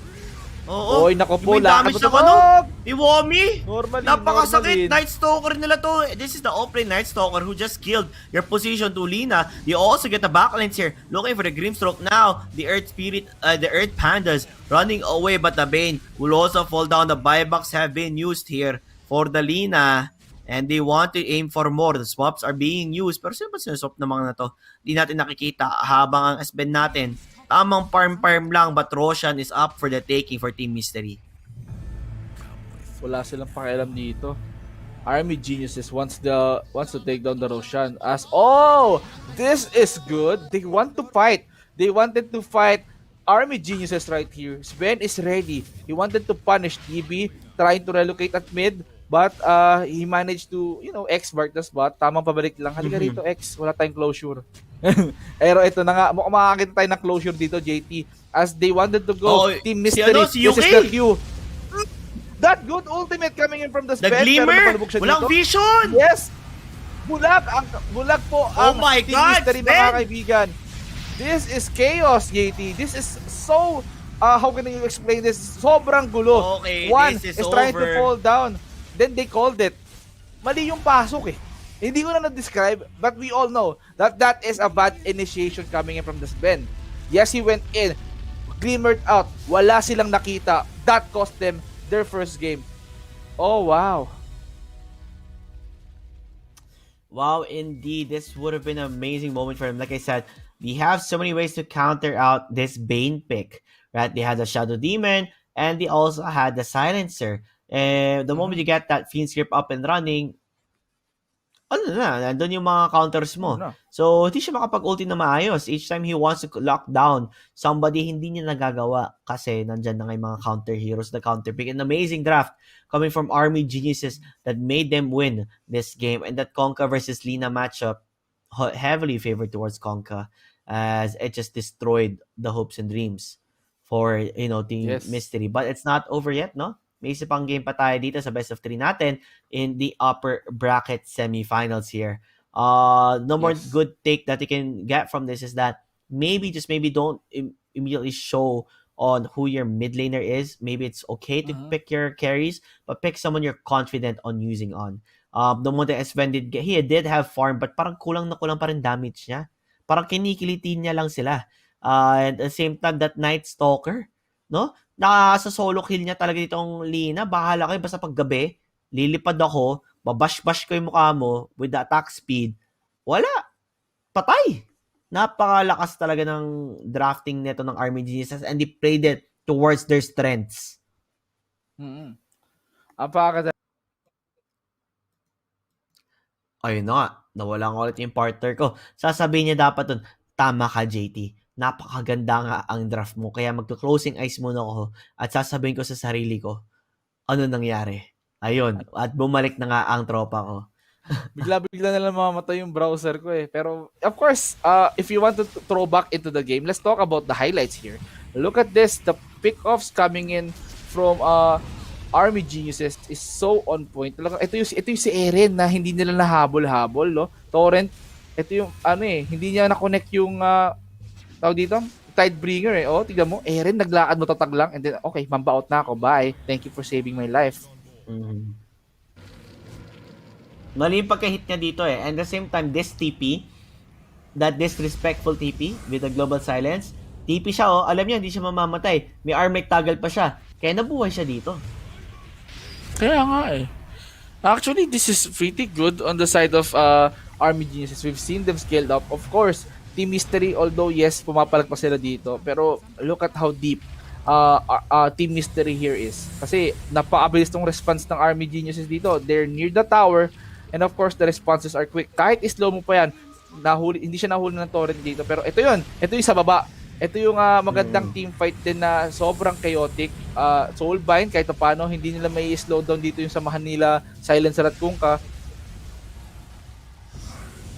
Oo. Oy, nako po, Yung may damage lakad ng ano? Iwami! Normally, Napakasakit! normally. Night Stalker nila to. This is the off-lane Night Stalker who just killed your position to Lina. You also get the backlines here. Looking for the Grimstroke now. The Earth Spirit, the Earth Pandas running away, but the Bane will also fall down. The buybacks have been used here for the Lina. And they want to aim for more. The swaps are being used. Pero sino ba sinuswap na mga na to? Di natin nakikita habang ang SBN natin. Tamang farm lang, but Roshan is up for the taking for Team Mystery. Wala silang pakialam dito. Army Geniuses wants to take down the Roshan as this is good. They want to fight. They wanted to fight Army Geniuses right here. Sven is ready. He wanted to punish TB, trying to relocate at mid, but he managed to, X-mark the spot. Tamang pabalik lang. Halika rito, X. Wala tayong closure. Pero ito na nga, mukhang makakita tayo ng closure dito, JT. As they wanted to go, Team Mystery, si this is UK. the Q. That good ultimate coming in from the The Sven. Glimmer! Walang dito. vision! Yes! Bulag po ang my Team God, Mystery, Sven! mga kaibigan. This is chaos, JT. This is so, how can you explain this? Sobrang gulo. Okay, One this is trying to over. fall down. Then they called it. Mali yung pasok eh. Hindi ko na na-describe, but we all know that that is a bad initiation coming in from the Sven. Yes, he went in, glimmered out, wala silang nakita. That cost them their first game. Oh, wow. Wow, indeed. This would have been an amazing moment for him. Like I said, we have so many ways to counter out this Bane pick, right? They had the Shadow Demon, and they also had the Silencer. And the moment you get that Fiend's Grip up and running, nandun yung mga counters mo. So, hindi siya makapag-ulti na maayos. Each time he wants to lock down somebody, hindi niya nagagawa kasi nandyan na nga yung mga counter heroes, the counter pick. An amazing draft coming from Army Geniuses that made them win this game. And that Conka versus Lina matchup, heavily favored towards Conka, as it just destroyed the hopes and dreams for, Team Mystery. But it's not over yet, no? May isa pang game pa tayo dito sa best of 3 natin in the upper bracket semifinals here. No more good take that you can get from this is that maybe don't immediately show on who your mid laner is. Maybe it's okay to pick your carries, but pick someone you're confident on using on. The one that Sven he did have farm, but parang kulang na kulang pa rin damage niya. Parang kinikilitin niya lang sila. And at the same time, that Night Stalker, no? Sa solo kill niya talaga ditong Lina. Bahala kayo, basta paggabi, lilipad ako, babash-bash ko yung mukha mo with the attack speed. Wala. Patay. Napakalakas talaga ng drafting nito ng Army Geniuses and they played it towards their strengths. Ayun na nga. Nawala nga ulit yung partner ko. Sasabihin niya dapat dun, tama ka, JT. Napakaganda nga ang draft mo. Kaya magto-closing eyes muna ako at sasabihin ko sa sarili ko, ano nangyari? Ayun. At bumalik na nga ang tropa ko. Bigla-bigla na lang mamamatay yung browser ko eh. Pero, of course, if you want to throw back into the game, let's talk about the highlights here. Look at this. The pick-offs coming in from Army Geniuses is so on point. Ito yung si Eren na hindi nila nahabol-habol, no? Torrent, ito yung, hindi niya na-connect yung tawag dito, Tidebringer eh. Tignan mo, Eren, naglakad mo tatag lang. And then, okay, mambaot na ako. Bye. Thank you for saving my life. Mali yung pagka-hit niya dito eh. And at the same time, this TP, that disrespectful TP with the Global Silence, TP siya alam niya, hindi siya mamamatay. May armor toggle pa siya. Kaya nabuhay siya dito. Kaya nga eh. Actually, this is pretty good on the side of Army Geniuses. We've seen them scaled up. Of course, Team Mystery, although yes, pumapalag pa sila dito. Pero look at how deep Team Mystery here is. Kasi napakabilis tong response ng Army Geniuses dito. They're near the tower. And of course, the responses are quick. Kahit slow mo pa yan, hindi siya nahuli ng torrent dito. Pero ito yun. Ito yung sa baba. Ito yung magandang team fight din na sobrang chaotic. Soulbind kahit paano hindi nila may slow down dito yung samahan nila Silencer at Kunkka.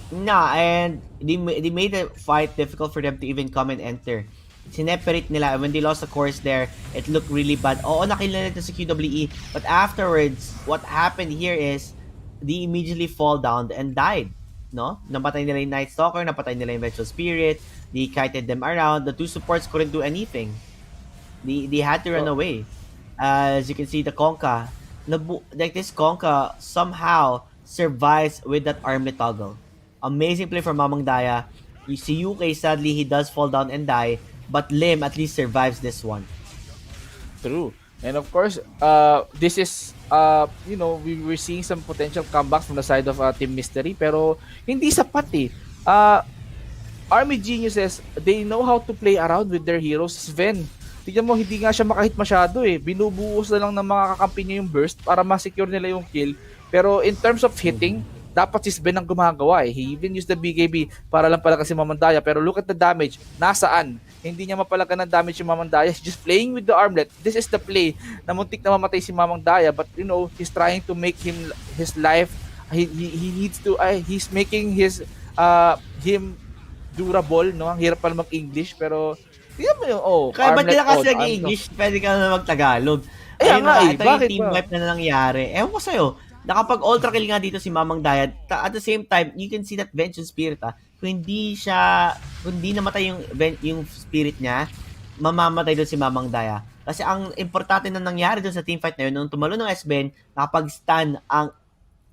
Nah, and they made the fight difficult for them to even come and enter. Sineperate nila, and when they lost the course there, it looked really bad. Oo, nakill na nito sa QWE, but afterwards, what happened here is, they immediately fall down and died. No? Napatay nila yung Night Stalker, napatay nila yung Vengeful Spirit, they kited them around, the two supports couldn't do anything. They had to run So, away. As you can see, the Konka, like this Konka somehow survives with that armlet toggle. Amazing play from Mamang Daya. You see UK, sadly, he does fall down and die, but Lim at least survives this one. true. And of course, this is, we were seeing some potential comebacks from the side of Team Mystery, pero hindi sapat eh. Army Geniuses, they know how to play around with their heroes. Sven, tignan mo, hindi nga siya makahit masyado eh. Binubuhos na lang ng mga kakampi niya yung burst para ma-secure nila yung kill. Pero in terms of hitting, dapat si Sven ang gumagawa eh. He even used the BKB para lang pala kasi Mamandaya. Pero look at the damage. Nasaan? Hindi niya mapalagan ng damage yung Mamandaya. He's just playing with the armlet. This is the play na muntik na mamatay si Mamandaya. But he's trying to make his life, he needs to, he's making him durable, no? Ang hirap pala mag-English, pero tingnan mo yung, Kaya ba't armlet nila kasi on, nag-English? Pwede ka na mag-Tagalog. Eh, Ayun nga na, eh, ito yung bakit team ba? wipe na nangyari. Ewan ko sa'yo, nakapag ultra kill nga dito si Mamang Dayad. At the same time, you can see that Vengeance Spirit, kung hindi namatay yung spirit niya, mamamatay doon si Mamang Daya. Kasi ang importante na nangyari doon sa team fight na yun, nung tumalo ng S-Ben, nakapag-stun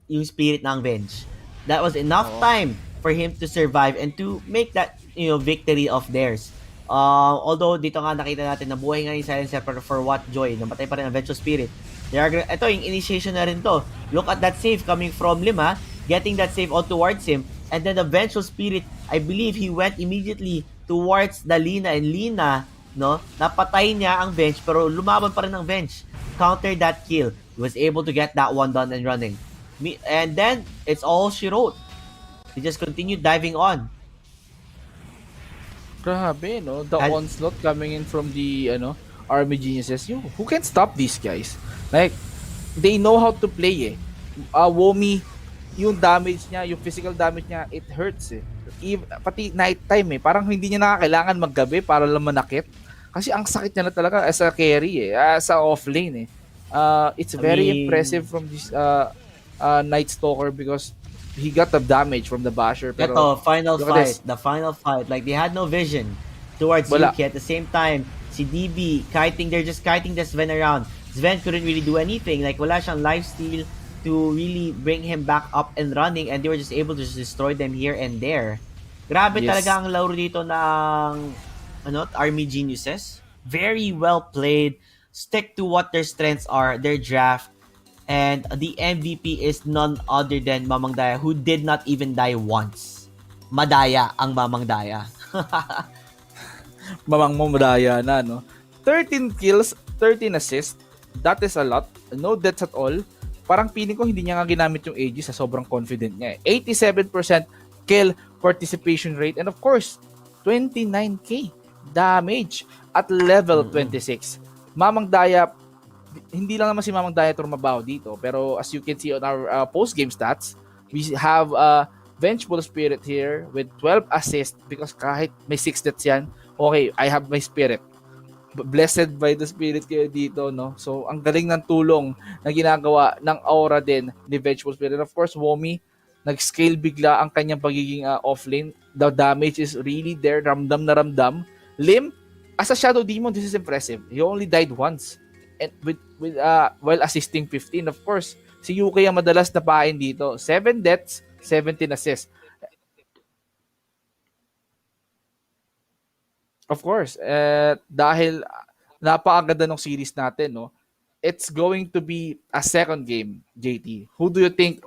yung spirit ng Venge. That was enough Oo. time for him to survive and to make that victory of theirs. Although dito nga nakita natin na buhay nga yung Silencer for what joy, namatay pa rin ang Vengeful Spirit. Ito yung initiation na rin to. Look at that save coming from Lima, getting that save all towards him, and then the Vengeful Spirit, I believe he went immediately towards the Lina, and Lina, no, napatay niya ang Venge pero lumaban pa rin ang Venge. Counter that kill. He was able to get that one done and running. And then, it's all she wrote. He just continued diving on. Grabe, no? The And, onslaught coming in from the, Army Geniuses. Who can stop these guys? Like, they know how to play, eh. Womi, yung damage niya, yung physical damage niya, it hurts, eh. Pati nighttime, eh. Parang hindi niya nakakailangan maggabi para lang manakit. Kasi ang sakit niya na talaga as a carry, eh. As a offlane, eh. It's I very mean, impressive from this Night Stalker because he got the damage from the basher. Pero ito, final look at fight. this. The final fight. Like, they had no vision towards Wala. Yuki. At the same time, si DB, they're just kiting the Sven around. Sven couldn't really do anything. Like, wala siyang lifesteal to really bring him back up and running, and they were just able to just destroy them here and there. Grabe Yes. talaga ang laro dito ng Army Geniuses. Very well played. Stick to what their strengths are, their draft. And the MVP is none other than Mamang Daya, who did not even die once. Madaya ang Mamang Daya. Mamang Mamraya na, no? 13 kills, 13 assists. That is a lot. No deaths at all. Parang feeling ko hindi niya nga ginamit yung AG sa sobrang confident niya. 87% kill participation rate. And of course, 29k damage at level 26. Mamang Daya, hindi lang naman si Mamang Daya tumabaw dito. Pero as you can see on our post-game stats, we have Vengeful Spirit here with 12 assists because kahit may 6 deaths yan, okay, I have my spirit. Blessed by the spirit kayo dito, no? So, ang galing ng tulong na ginagawa ng aura din ni Vengeful Spirit. And of course, Womi, nag-scale bigla ang kanyang pagiging offlane. The damage is really there. Ramdam na ramdam. Lim, as a Shadow Demon, this is impressive. He only died once. And while assisting 15, of course. Si Yuki ang madalas napain dito. 7 deaths, 17 assists. Of course, dahil napakaganda ng series natin, no? it's going to be a second game, JT. Who do you think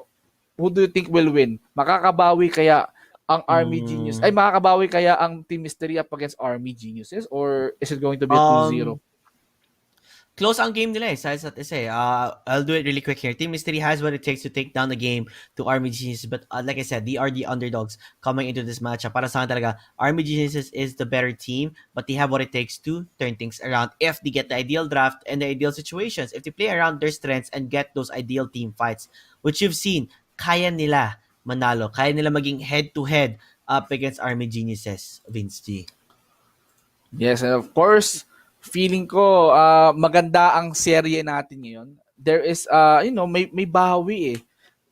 will win? Makakabawi kaya ang Army Genius? Ay, Mm, makakabawi kaya ang Team Mystery up against Army Geniuses? Or is it going to be a 2-0? um, Close ang game nila sa isa't isa eh. I'll do it really quick here. Team Mystery has what it takes to take down the game to Army Geniuses, but like I said, they are the underdogs coming into this matchup. Para sa akin talaga, Army Geniuses is the better team, but they have what it takes to turn things around if they get the ideal draft and the ideal situations. If they play around their strengths and get those ideal team fights, which you've seen, kaya nila manalo. Kaya nila maging head-to-head up against Army Geniuses, Vince G. Yes, and of course, feeling ko maganda ang serye natin ngayon. There is may bawi eh.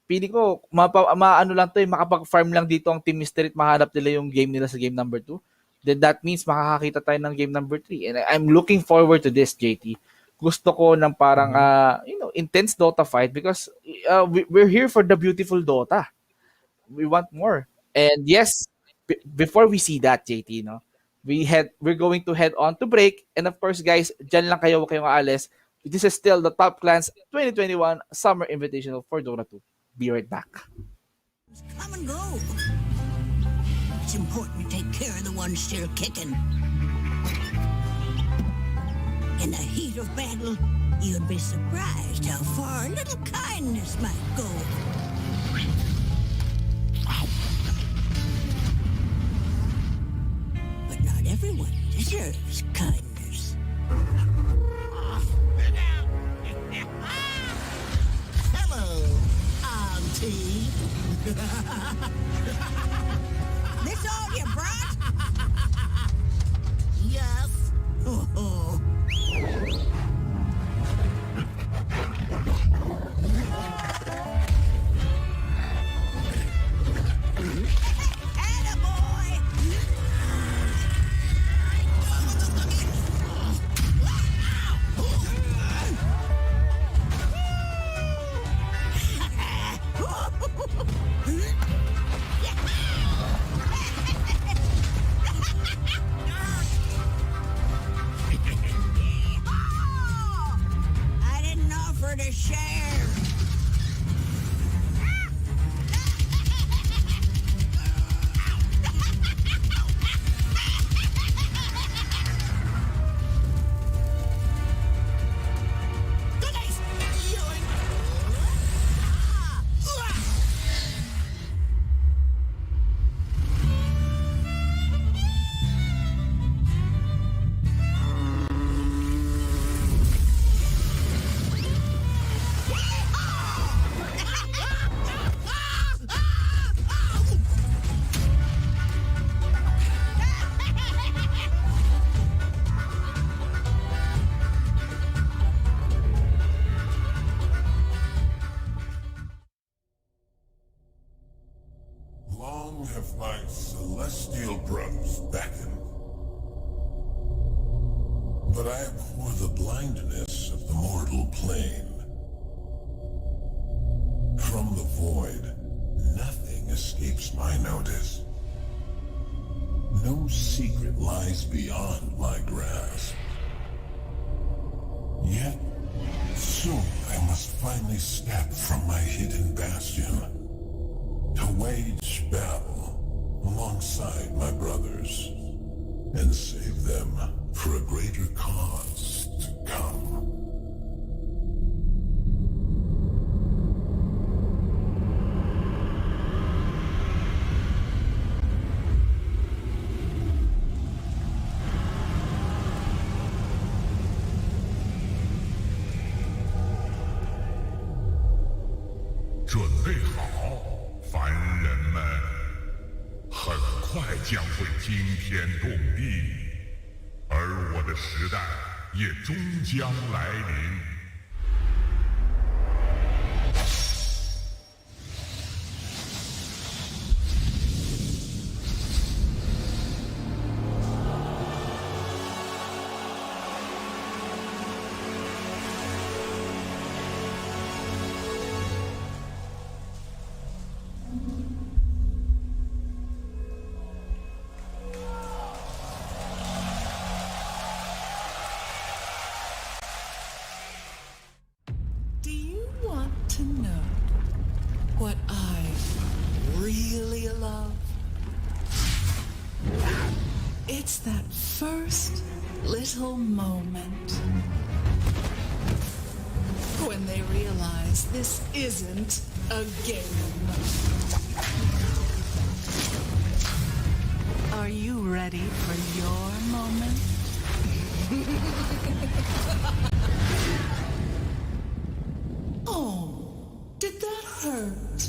Feeling ko maano lang 'to, makapag-farm lang dito ang Team Mystery at mahanap nila yung game nila sa game number 2. Then that means makakakita tayo ng game number 3. And I'm looking forward to this, JT. Gusto ko ng parang intense Dota fight because we're here for the beautiful Dota. We want more. And yes, before we see that, JT, no, we're going to head on to break. And of course, guys, dyan lang kayo, huwag kayong aalis. This is still the Top Clans 2021 Summer Invitational for Dota 2. Be right back. Come and go. It's important to take care of the ones still kicking. In the heat of battle, you'd be surprised how far a little kindness might go. But not everyone deserves kindness. Hello, Auntie. This all you brought? Yes. Oh. Attaboy! I didn't offer to share. Long have my celestial brothers beckoned, but I abhor the blindness of the mortal plane. From the void, nothing escapes my notice. No secret lies beyond my grasp. Yet, soon I must finally step from my hidden bastion to wage battle alongside my brothers and save them for a greater cause to come. It's that first little moment when they realize this isn't a game. Are you ready for your moment? Oh, did that hurt?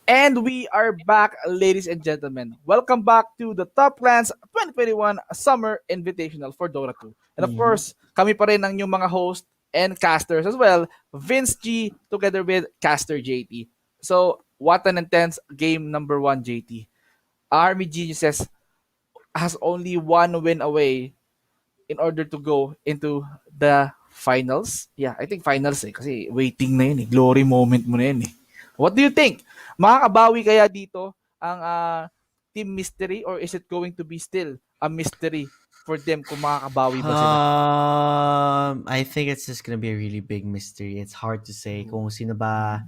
And we are back, ladies and gentlemen. Welcome back to the Top Clans 2021 Summer Invitational for Dota 2. And of Mhm. course, kami pa rin ang inyong mga host and casters as well, Vince G together with Caster JT. So, what an intense game number 1, JT. Army Geniuses has only one win away in order to go into the finals. Yeah, I think finals kasi waiting na yun Glory moment mo na yun What do you think? Makakabawi kaya dito ang Team Mystery or is it going to be still a mystery for them kung makakabawi ba sila? I think it's just gonna be a really big mystery. It's hard to say kung sino ba,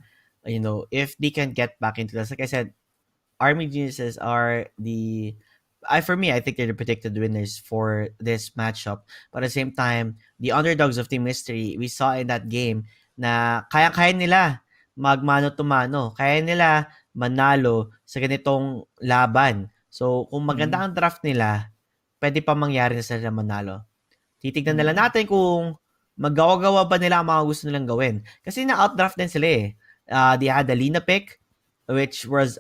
if they can get back into this. Like I said, Army Geniuses are for me, I think they're the predicted winners for this matchup. But at the same time, the underdogs of Team Mystery, we saw in that game na kaya-kaya nila magmano to mano. Kaya nila manalo sa ganitong laban. So, kung maganda ang draft nila, pwede pa mangyari na sila manalo. Titignan nila natin kung magawa-gawa ba nila ang mga gusto nilang gawin. Kasi na-outdraft din sila they had the Lina pick, which was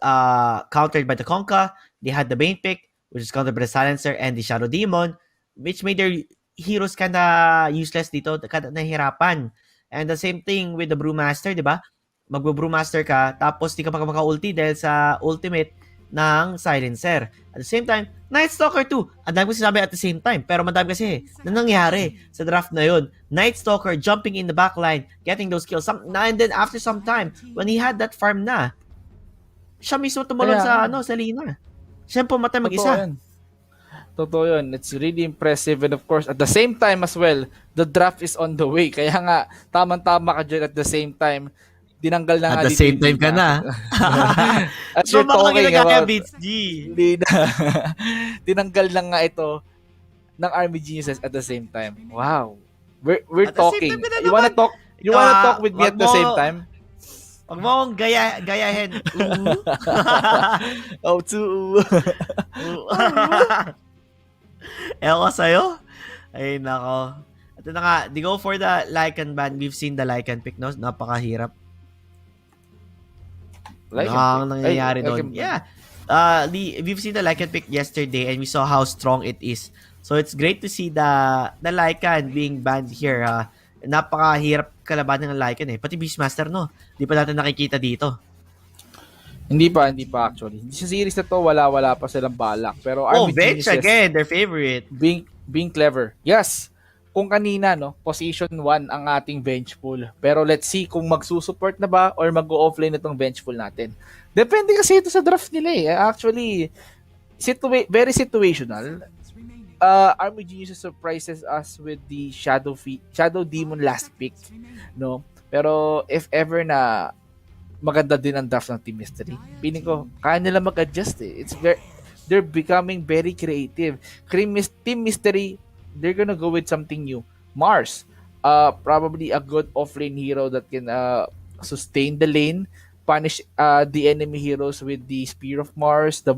countered by the Conka. They had the Bane pick, which is countered by the Silencer and the Shadow Demon, which made their heroes kinda useless dito, kinda nahihirapan. And the same thing with the Brewmaster, di ba? Magbo-Brewmaster ka, tapos di ka maka-ulti dahil sa ultimate ng Silencer. At the same time, Night Stalker 2. Ang dami ko sinabi at the same time. Pero madami kasi na nangyari sa draft na yun. Night Stalker jumping in the backline, getting those kills. And then after some time, when he had that farm na, siya mismo tumalon sa Lina. Siya pumatay mag-isa. Totoo yun. It's really impressive. And of course, at the same time as well, the draft is on the way. Kaya nga, tamang-tama ka dyan at the same time. Tinanggal na At nga the dito same yung time ka Dina. na. As you're So, baka talking ginagaya, about Beats G. hindi na. Tinanggal na nga ito ng Army Geniuses at the same time. Wow. We're At the same talking. time ka na You wanna naman. talk? You wanna talk with me at the same time? Wag mo akong gayahin. Ooh. Oh, too. Ewan ko sa'yo. Ay, nako. Ito na nga, di go for the Lycan ban. We've seen the Lycan pick, no? Napakahirap. Like Ang nangyayari Ay, doon. Yeah. We've seen the Lycan pick yesterday and we saw how strong it is. So it's great to see the Lycan being banned here. Napakahirap kalabanin ng Lycan eh. Pati Beastmaster, no? Di pa natin nakikita dito. Hindi pa actually. Sa series na to, wala pa silang balak. Pero Army Bench Geniuses, again, their favorite. being clever. Yes. Kung kanina, no, position 1 ang ating bench pool. Pero let's see kung magsusupport na ba or mag-offlane itong bench pool natin. Depende kasi ito sa draft nila eh. Actually, very situational. Army Geniuses surprises us with the Shadow Demon last pick, no? Pero if ever na maganda din ang draft ng Team Mystery, feeling ko kaya nila mag-adjust eh. They're becoming very creative. Team Mystery, they're gonna go with something new. Mars, probably a good offlane hero that can sustain the lane, punish the enemy heroes with the Spear of Mars, the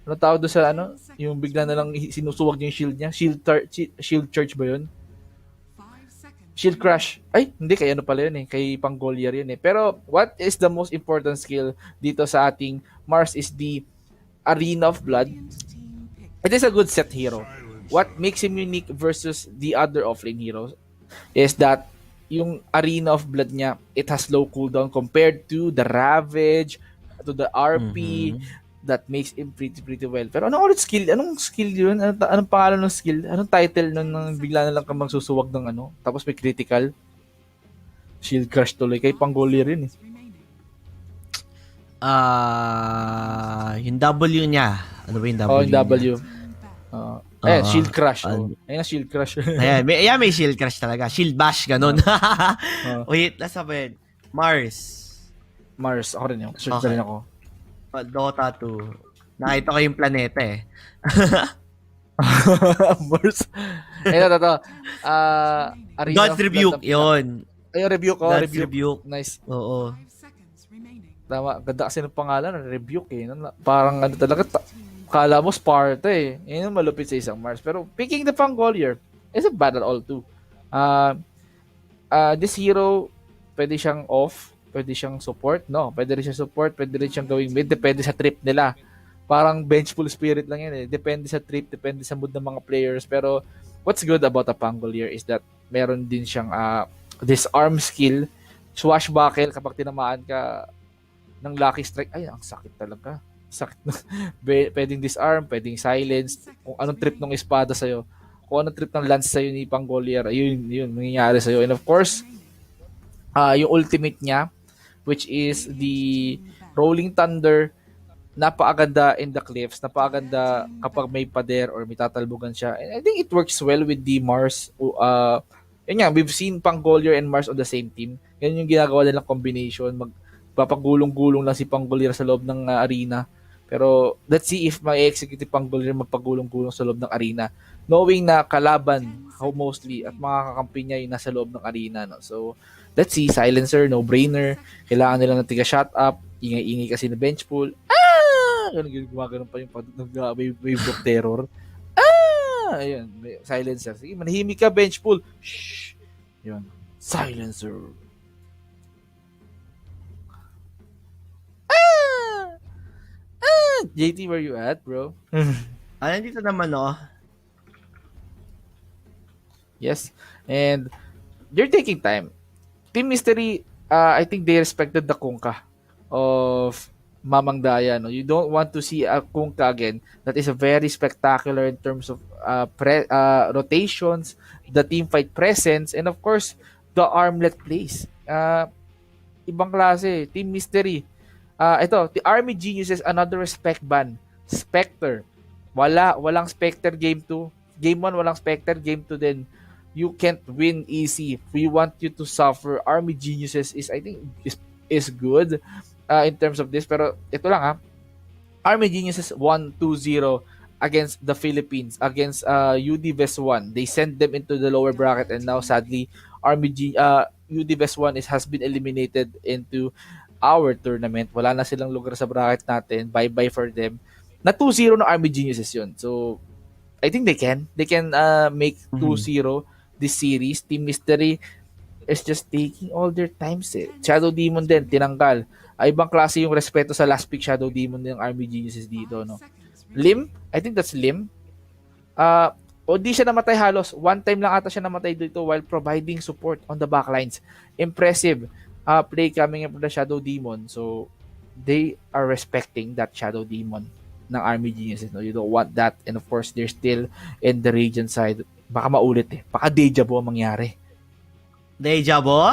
ano tawag doon sa ano, yung bigla na lang sinusuwag niya yung shield niya, shield charge ba yun? Shield crush. Ay, hindi, kay ano pala yun eh, kay Pangolier yun eh. Pero what is the most important skill dito sa ating Mars is the Arena of Blood. It is a good set hero. What makes him unique versus the other offlane heroes is that yung Arena of Blood niya, it has low cooldown compared to the Ravage, to the RP, that makes him pretty well. Pero anong skill? Anong skill yun? Anong pangalan ng skill? Anong title nun nang bigla na lang ka magsusuwag ng ano? Tapos may critical? Shield crush tuloy. Kay Pangolier yun eh. Yung W niya. Ano ba yung W Oh, yung niya? W. Ayan, shield crush. Ayan, shield crush. Ayan, may shield crush talaga. Shield bash, ganun. Wait, nasa ba yun? Mars. Ako rin yun. Search Okay. na rin ako. Dota 2. Nakita ko yung planeta eh. Mars. Ayun, ito. Arena God's of Rebuke, Blood. yun. Ayun, Rebuke. Oh, God's Rebuke. Rebuke. Nice. Oo. Tama. Ganda kasi ng pangalan. Rebuke eh. Parang ano talaga. Kala mo Sparta eh. Yun yung malupit sa isang Mars. Pero picking the Pangolier is a battle all too. This hero, pwede siyang off. Pwede siyang support. No, pwede rin siyang support. Pwede rin siyang gawing mid. Depende sa trip nila. Parang bench full spirit lang yan eh. Depende sa trip. Depende sa mood ng mga players. Pero what's good about a Pangolier is that meron din siyang disarm skill. Swashbuckle kapag tinamaan ka ng lucky strike. Ay, ang sakit talaga. Sakit na. Pwedeng disarm, pwedeng silence. Kung anong trip ng espada sa'yo. Kung anong trip ng lance sa'yo ni Pangolier. Yun, nangyayari sa'yo. And of course, yung ultimate niya, which is the Rolling Thunder, napakaganda in the cliffs, napakaganda kapag may pader or may tatalbugan siya. And I think it works well with the Mars. Yun nga, we've seen Pangolier and Mars on the same team. Yan yung ginagawa nilang combination. Magpapagulong-gulong lang si Pangolier sa loob ng arena. Pero let's see if may execute Pangolier magpagulong-gulong sa loob ng arena. Knowing na kalaban, how mostly, at mga kakampi niya yung nasa loob ng arena. No? So, let's see, silencer, no-brainer. Kailangan nila na tiga-shut up. Ingay-ingay kasi na bench pool. Gumagano'n pa yung wave of terror. Ayun, silencer. Sige, manahimik ka, bench pool. Shh! Yun, silencer. JT, where you at, bro? Nandito naman, oh. Yes. And they're taking time. Team Mystery, I think they respected the Kunkka of Mamang Daya. No? You don't want to see a Kunkka again that is a very spectacular in terms of rotations, the team fight presence, and of course, the armlet plays. Ibang klase. Team Mystery. Ito, the Army Geniuses, another respect ban. Spectre. Walang Spectre game 2. Game 1, walang Spectre. Game 2 din. you can't win easy. We want you to suffer. Army Geniuses is, I think, is good in terms of this. Pero ito lang ha, Army Geniuses 1-2-0 against the Philippines, against UD Vest 1. They sent them into the lower bracket, and now sadly, UD Vest 1 has been eliminated into our tournament. Wala na silang lugar sa bracket natin. Bye-bye for them. Na 2-0 ng Army Geniuses yun. So, I think they can. They can make 2-0 this series. Team Mystery is just taking all their times eh. Shadow Demon din, tinanggal. Ibang klase yung respeto sa last pick Shadow Demon ng Army Geniuses dito, no? Lim, I think that's Lim. O di siya namatay halos. One time lang ata siya namatay dito while providing support on the backlines. Impressive play coming in from the Shadow Demon. So, they are respecting that Shadow Demon ng Army Geniuses. No? You don't want that. And of course, they're still in the region side. Baka maulit eh. Baka deja vu ang mangyari. Deja vu?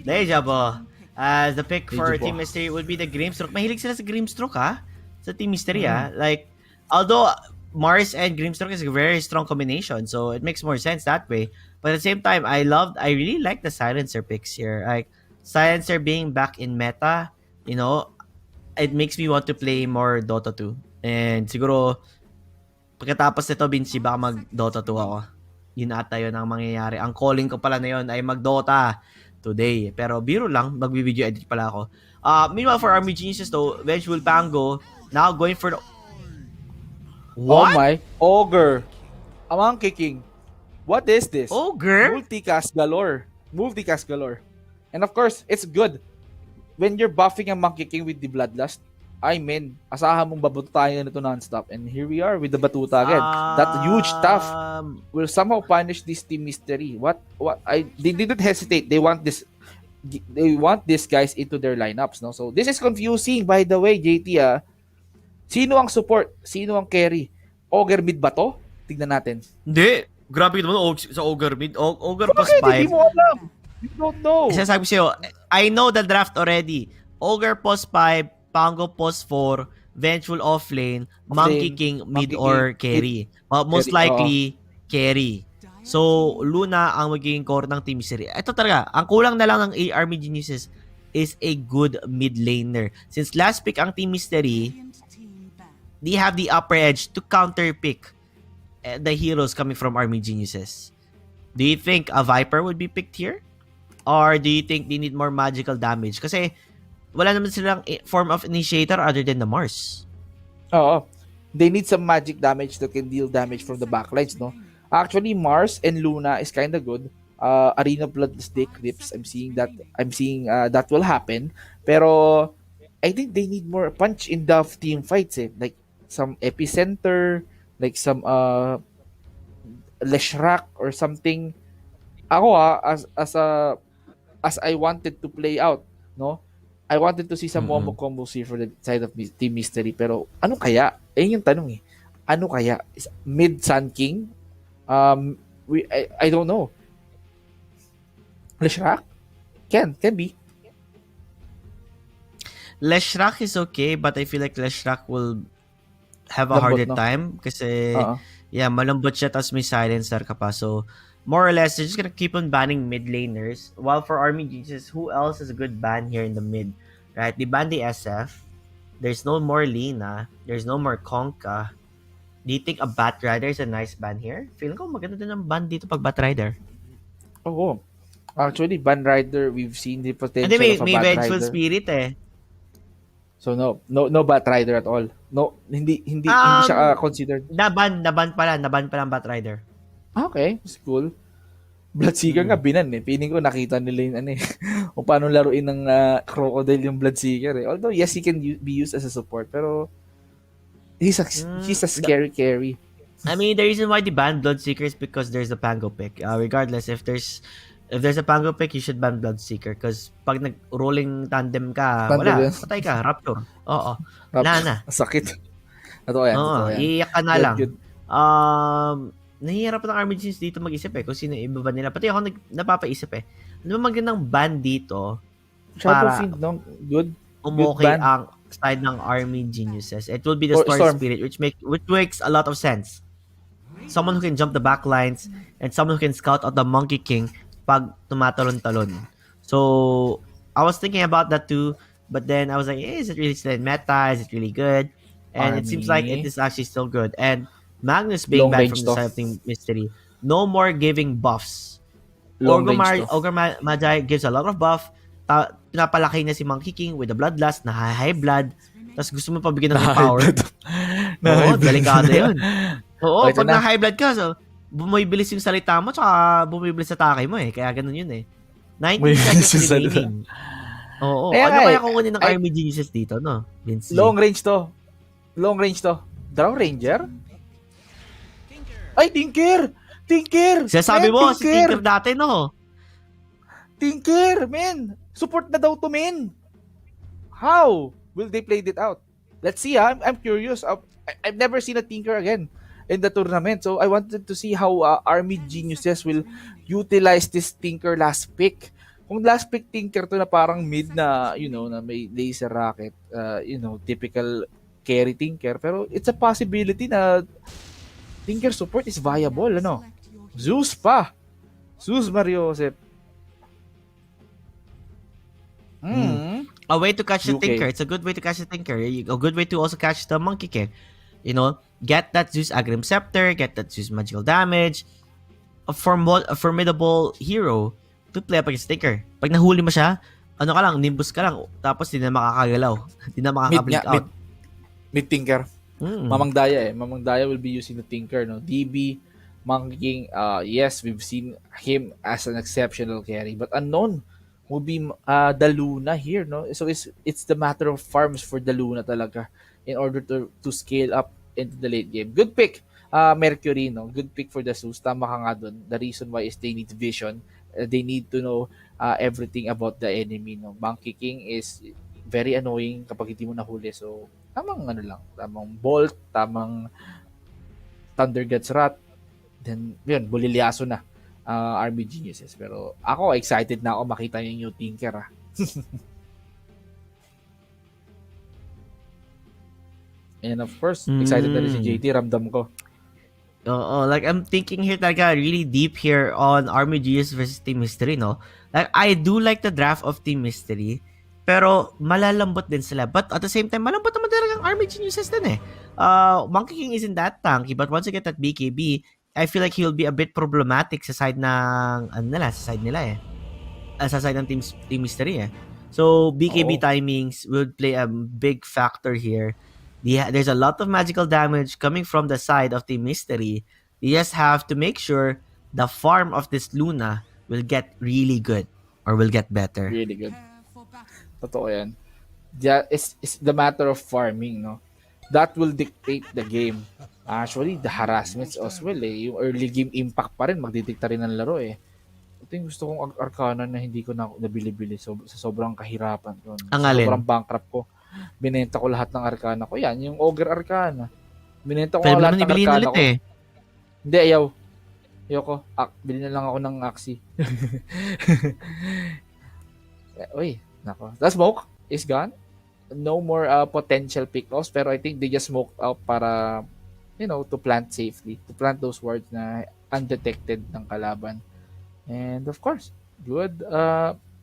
Deja vu. As the pick for Deja vu. Team Mystery would be the Grimstroke. Mahilig sila sa Grimstroke ha? Sa Team Mystery ha? Like, although Mars and Grimstroke is a very strong combination, so it makes more sense that way. But at the same time, I really like the Silencer picks here. Like, Silencer being back in meta, you know, it makes me want to play more Dota 2. And siguro, pagkatapos nito, Vinci, baka mag-Dota 2 ako. Yun ata yun ang mangyayari. Ang calling ko pala na yun ay mag-Dota today. Pero biro lang, mag-video edit pala ako. Meanwhile, for Army Geniuses though, Vengeful Pango, now going for the... Oh What? my. Ogre. A Monkey King. What is this? Ogre? Multicast galore. Multicast galore. And of course, it's good. When you're buffing a Monkey King with the Bloodlust, I mean, asahan mong babutayan nito non-stop. And here we are with the Batuta again. That huge tough will somehow punish this Team Mystery. They didn't hesitate. They want these guys into their lineups, no? So this is confusing, by the way, JT. Sino ang support? Sino ang carry? Ogre mid ba to? Tignan natin. Hindi. Grabe naman sa Ogre mid. Ogre plus Bakit? Hindi 5. mo alam. You don't know. Sasabi sa'yo, I know the draft already. Ogre post 5, Pango post 4, Vengeful offlane, Monkey King mid or carry. Most likely, carry. So, Luna ang magiging core ng Team Mystery. Ito talaga, ang kulang na lang ng Army Geniuses is a good mid laner. Since last pick ang Team Mystery, they have the upper edge to counter pick the heroes coming from Army Geniuses. Do you think a Viper would be picked here? Or do you think they need more magical damage? Kasi wala naman silang form of initiator other than the Mars. Oo. They need some magic damage that can deal damage from the backlines, no? Actually, Mars and Luna is kind of good. Arena Bloodless Eclipse, I'm seeing that will happen. Pero I think they need more punch in the team fights eh. Like some epicenter, like some Leshrak or something. Ako as I wanted to play out, no? I wanted to see some Momo combos here for the side of Team Mystery. Pero ano kaya? Ayun yung tanong eh. Ano kaya? Is mid Sun King? I don't know. Leshrak? Can be. Leshrak is okay, but I feel like Leshrak will have a harder time kasi malambot siya tas may silencer ka pa. So, more or less, they're just gonna keep on banning mid laners. While for Army Geniuses, who else is a good ban here in the mid? Right? They ban the SF. There's no more Lina. There's no more Conka. Do you think a Batrider is a nice ban here? Feeling ko maganda din ang ban dito pag Batrider. Oo. Actually, Ban Rider, we've seen the potential And then of a may Bat Vengeful Rider. Spirit eh. So no Bat Rider at all. No, hindi siya considered. Naban pala ang Batrider. Okay, that's cool. Bloodseeker nga binan eh. Piling ko nakita nila yung kung paano laruin ng Crocodile yung Bloodseeker eh. Although yes, he can be used as a support, pero he's a scary carry. I mean, the reason why they ban Bloodseeker is because there's a Pango pick. Regardless, if there's a Pango pick, you should ban Bloodseeker because pag nag-rolling tandem ka, wala, patay ka, rapture. Oo. Na. Sakit. Totoo yan. Iiyak ka na lang. Good. Nahihirap ng Army Geniuses dito mag-isip kung sino iba nila. Pati ako napapaisip Ano ba magandang ban dito Shadow Fiend, no? Good. umokay ban. ang side ng Army Geniuses? It will be the Or Storm Storm. Spirit which makes a lot of sense. someone who can jump the back lines, and someone who can scout out the Monkey King pag tumatalon-talon. So, I was thinking about that too, but then I was like, is it really still in meta? Is it really good? And it seems like it Army. is actually still good. And Magnus being Long back range from the to. side of Team Mystery, no more giving buffs. Long range to. Magi gives a lot of buff. Pinapalaki niya si Monkey King with the Bloodlust na high blood. Tapos gusto mo pabigyan ng power. Oo, delikado yun. Oo, pag na-high blood ka, so, bumibilis yung salita mo, tsaka bumibilis sa atake mo eh. Kaya ganun yun eh. 19 seconds remaining. Oo. Kaya Ano nga kaya eh, kukunin ng Army Geniuses dito, no? Vince? Long range to. Long range to. Draw Ranger? Ay, Tinker! Tinker! Sabi Man, mo, si Tinker dati, no? Tinker, man! Support na daw to, man! How will they play it out? Let's see, I'm curious. I've never seen a Tinker again in the tournament. So I wanted to see how Army Geniuses will utilize this Tinker last pick. Kung last pick Tinker to na parang mid na, na may laser rocket, typical carry Tinker. Pero it's a possibility na Tinker support is viable, ano? Zeus pa! Zeus Mario Joseph. A way to catch the UK. Tinker. It's a good way to catch the Tinker. A good way to also catch the Monkey King. Get that Zeus Agrim Scepter, get that Zeus Magical Damage. A formidable hero to play up against Tinker. Pag nahuli mo siya, ano ka lang, Nimbus ka lang, tapos di na makakagalaw. Di na makaka-blink out. Mid Tinker. Mamang Daya eh. Mamang Daya will be using the Tinker, no? DB, Monkey King, yes, we've seen him as an exceptional carry, but unknown will be the Luna here, no? So it's the matter of farms for the Luna talaga in order to scale up into the late game. Good pick, Mercury, no? Good pick for the Zeus. Tama ka nga dun. The reason why is they need vision. They need to know everything about the enemy, no? Monkey King is very annoying kapag hindi mo nahuli. So, tamang Bolt, tamang Thunder Guts Rat, then, yun, Bulilyaso na. Army Geniuses. Pero ako, excited na ako makita yung new Tinker. And of course, excited na rin si JT. Ramdam ko. Like I'm thinking here talaga really deep here on Army Genius versus Team Mystery, no? Like I do like the draft of Team Mystery, pero malalambot din sila. But at the same time, malambot naman talaga ang Army Geniuses din eh. Monkey King isn't that tanky, but once you get that BKB, I feel like he'll be a bit problematic sa side ng sa side nila eh. Sa side ng Team Mystery eh. So BKB timings will play a big factor here. There's a lot of magical damage coming from the side of Team Mystery. You just have to make sure the farm of this Luna will get really good or will get better. Really good. Totoo yan. Yeah, it's the matter of farming, no? That will dictate the game. Actually, the harassments as well eh. Yung early game impact pa rin, magdidikta rin ng laro eh. Ito yung gusto kong Arcana na hindi ko na nabili-bili sa sobrang kahirapan ko. Sobrang bankrupt ko. Binenta ko lahat ng Arcana ko. Yan, yung Ogre Arcana. Binenta ko lahat ng Arcana ko. Eh. Hindi, ayaw. Ayoko. Bili na lang ako ng Axie. Uy, nako. The smoke is gone. No more potential pick-offs, pero I think they just smoked out para to plant safely, to plant those wards na undetected ng kalaban. And of course, good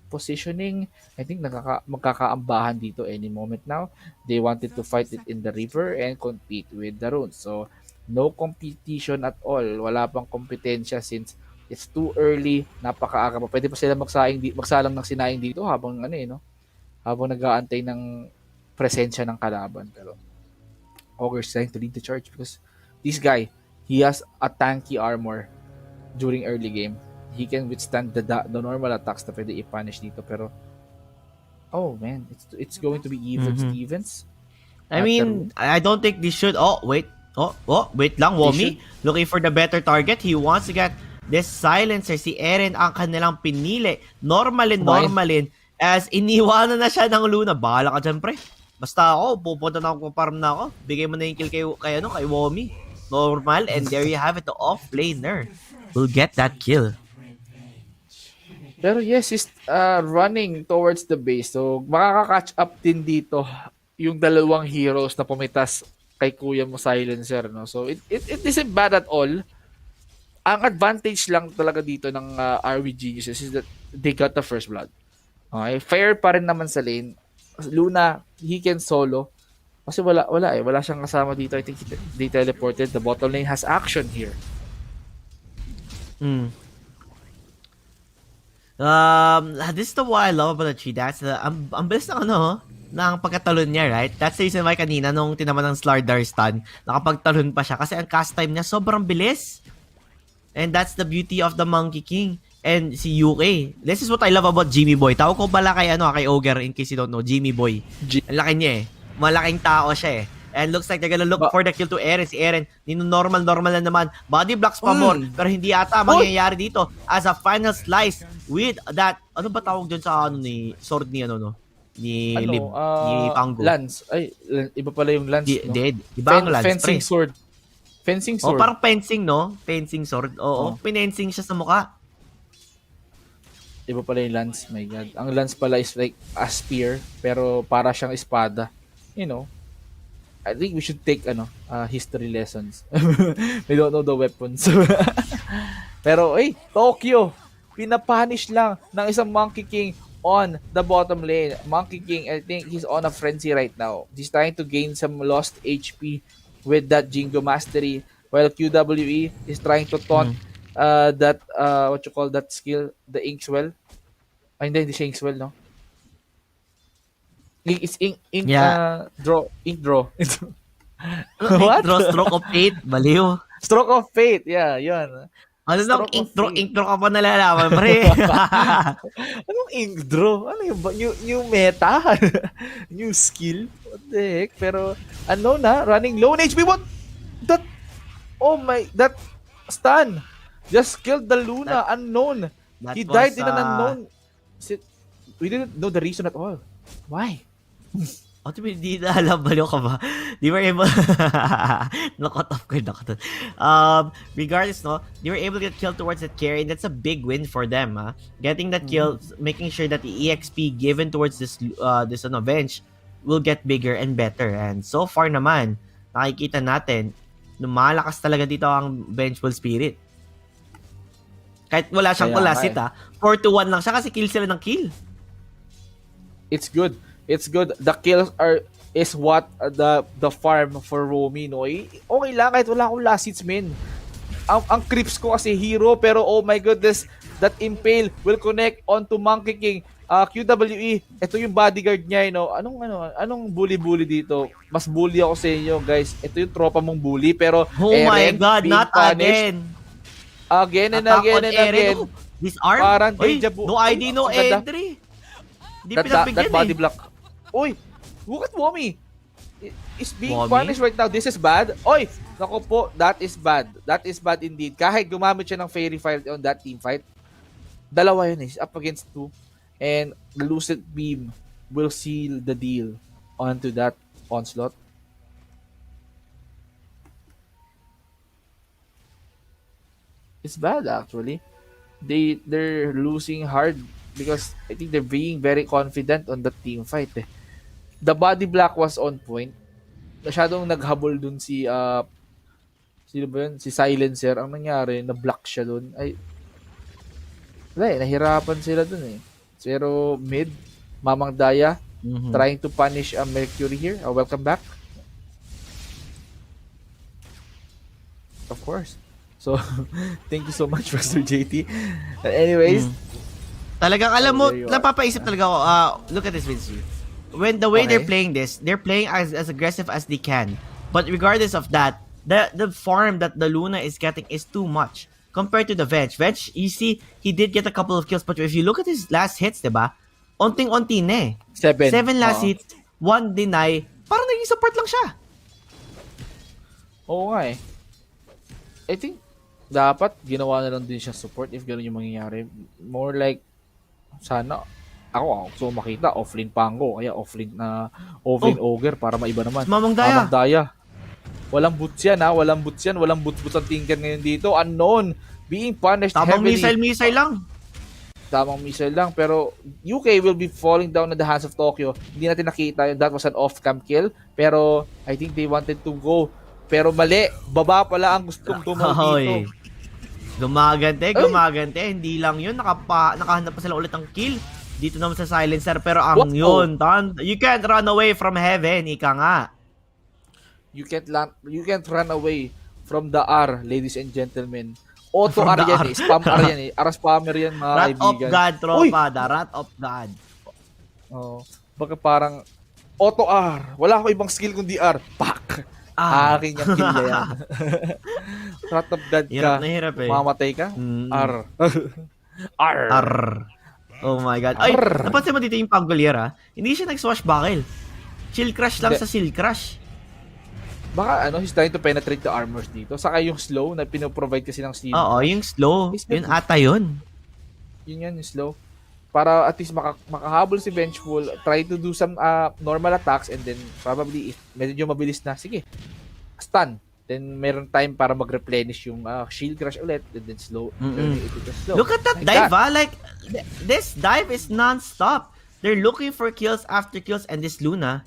positioning. I think magkakaambahan dito any moment now. They wanted to fight it in the river and compete with the runes. So, no competition at all. Wala pang kompetensya since it's too early. Napakaaga pa. Pwede pa sila magsalang ng sinayang dito habang habang nag-aantay ng presensya ng kalaban. Pero Ogre's trying to lead the charge because this guy, he has a tanky armor during early game. He can withstand the normal attacks na pwede i-punish dito. Pero, oh man, it's going to be Stevens. I mean, I don't think this should... Oh, wait. Wait lang, Womi. Looking for the better target. He wants to get this silencer. Si Eren ang kanilang pinili. Normalin. As iniwanan na siya ng Luna. Bahala ka dyan, pre. Basta ako, pupunta na ako, parang na ako. Bigay mo na yung kill kay Womi. Normal, and there you have it. The off-laner will get that kill. Pero yes, he's running towards the base. So, makaka-catch up din dito yung dalawang heroes na pumitas kay kuya mo silencer, no? So, it isn't bad at all. Ang advantage lang talaga dito ng RV Geniuses is that they got the first blood. Okay, fair pa rin naman sa lane. Luna, he can solo. Kasi wala siyang kasama dito. I think they teleported. The bottom lane has action here. This is the what I love about the tree. That's ang bilis ng ng pagkatalon niya, right? That's the reason why kanina nung tinaman ng Slardar stun, nakapagtalon pa siya kasi ang cast time niya sobrang bilis. And that's the beauty of the Monkey King. And si UK. This is what I love about Jimmy Boy. Tawag ko pala kay Ogre in case you don't know, Jimmy Boy. Ang laki niya eh. Malaking tao siya eh. And looks like they're gonna look for the kill to Eren. Si Eren, normal na naman. Body blocks pa more. Pero hindi ata mangyayari dito. As a final slice with that, ano ba tawag dyan sa ni sword ni ni Lib, ni Pango? Lance. Ay, iba pala yung lance, no? Iba ang lance. Fencing sword. Fencing sword. Parang fencing, no? Fencing sword. Pinensing siya sa mukha. Iba pala yung lance, my god. Ang lance pala is like a spear, pero para siyang espada. You know, I think we should take history lessons. We don't know the weapons. Pero Tokyo, pinapunish lang ng isang Monkey King on the bottom lane. Monkey King, I think he's on a frenzy right now. He's trying to gain some lost HP with that Jingo Mastery, while QWE is trying to taunt that what you call that skill, the Inkswell. Ay, hindi siya Inkswell, no? It's ink draw. What? Stroke of Fate? Baliw. Stroke of Fate, yeah, yun. Ano nang ink draw ka pa nalalaman, pre? Anong ink draw? Ano yung new meta? New skill? What the heck? Pero, running low on HP. What? That, that stun just killed the Luna, unknown. He died in an unknown. We didn't know the reason at all. Why? Di na alam, baliw ka ba? They were able nakot off ko. Regardless, they were able to get killed towards that carry, and that's a big win for them. Getting that kill, making sure that the EXP given towards this bench will get bigger and better. And so far naman, nakikita natin, lumalakas talaga dito ang Vengeful Spirit. Kahit wala siyang kulasit 4-1 lang siya kasi kill sila ng kill. It's good. It's good. The kills is what the farm for Romy, no? Okay lang kahit wala akong last hits, man. Ang creeps ko kasi hero, pero oh my goodness, that impale will connect onto Monkey King. QWE, ito yung bodyguard niya, anong bully dito? Mas bully ako sa inyo, guys. Ito yung tropa mong bully, pero my god, not again. Again and again. This arm? Parang deja vu. No ID, no entry. That body block. Look at Womi. Is being punished right now. This is bad. Nako po, that is bad. That is bad indeed. Kahit gumamit siya ng Fairy Fire on that team fight, dalawa yun up against 2. And the Lucid Beam will seal the deal onto that onslaught. It's bad actually. They're losing hard because I think they're being very confident on the team fight. The body block was on point. Masyadong naghabol dun si sino ba yun? Si Silencer. Ang nangyari, na-block siya dun. Nahirapan sila dun eh. Pero mid, Mamang Daya trying to punish Mercury here. Welcome back. Of course. So, thank you so much, Mr. JT. Anyways, talagang alam mo, napapaisip talaga ako, look at this, Vinci. When the way they're playing this, they're playing as aggressive as they can. But regardless of that, the farm that the Luna is getting is too much compared to the Venge. Venge, you see, he did get a couple of kills, but if you look at his last hits, diba? Onting-onti na eh. 7 last hits, 1 deny, parang naging support lang siya. Oo nga eh. I think, dapat ginawa na lang din siya support if gano'n yung mangyayari. More like, sana, ako gusto makita, offlane Pango, kaya offlane Ogre para maiba naman. Mamang Daya. Walang boots yan walang boots ang Tinker ngayon dito. Unknown, being punished heavily. Missile lang. Tamang missile lang, pero UK will be falling down in the hands of Tokyo. Hindi natin nakita, that was an off-cam kill, pero I think they wanted to go. Pero mali, baba pala ang gustong tumaw dito. Gumagante. Hindi lang yun. Nakahanap pa sila ulit ng kill. Dito naman sa silencer. Pero ang yun, you can't run away from heaven. Ika nga. You can't run away from the R, ladies and gentlemen. Auto From R the yan R. eh. Spam R yan eh. R spammer yan mga Wrath of kaibigan. God, Uy! tropa. The Wrath of God. Oh, baka parang auto R. Wala ako ibang skill kundi R. Pak! Akin yung kill na yan. Wrath of God ka. Hirap na hirap eh. Mamatay ka? R. R. R. Oh my God. Ay, Arr. napansin mo dito yung Pangolier Hindi siya nag-swashbuckle. Chill crush lang Hindi. sa seal crush. Baka he's trying to penetrate the armors dito. Saka yung slow na pinoprovide kasi ng Steel. Oo, yung slow. Is that- Yun ata yun. Yun yan, yung slow. Para at least makahabol si Vengeful, try to do some normal attacks and then probably if medyo mabilis na, sige, stun. Then meron time para mag-replenish yung shield crush ulit and then slow. Slow. Look at that dive, Like, this dive is non-stop. They're looking for kills after kills and this Luna,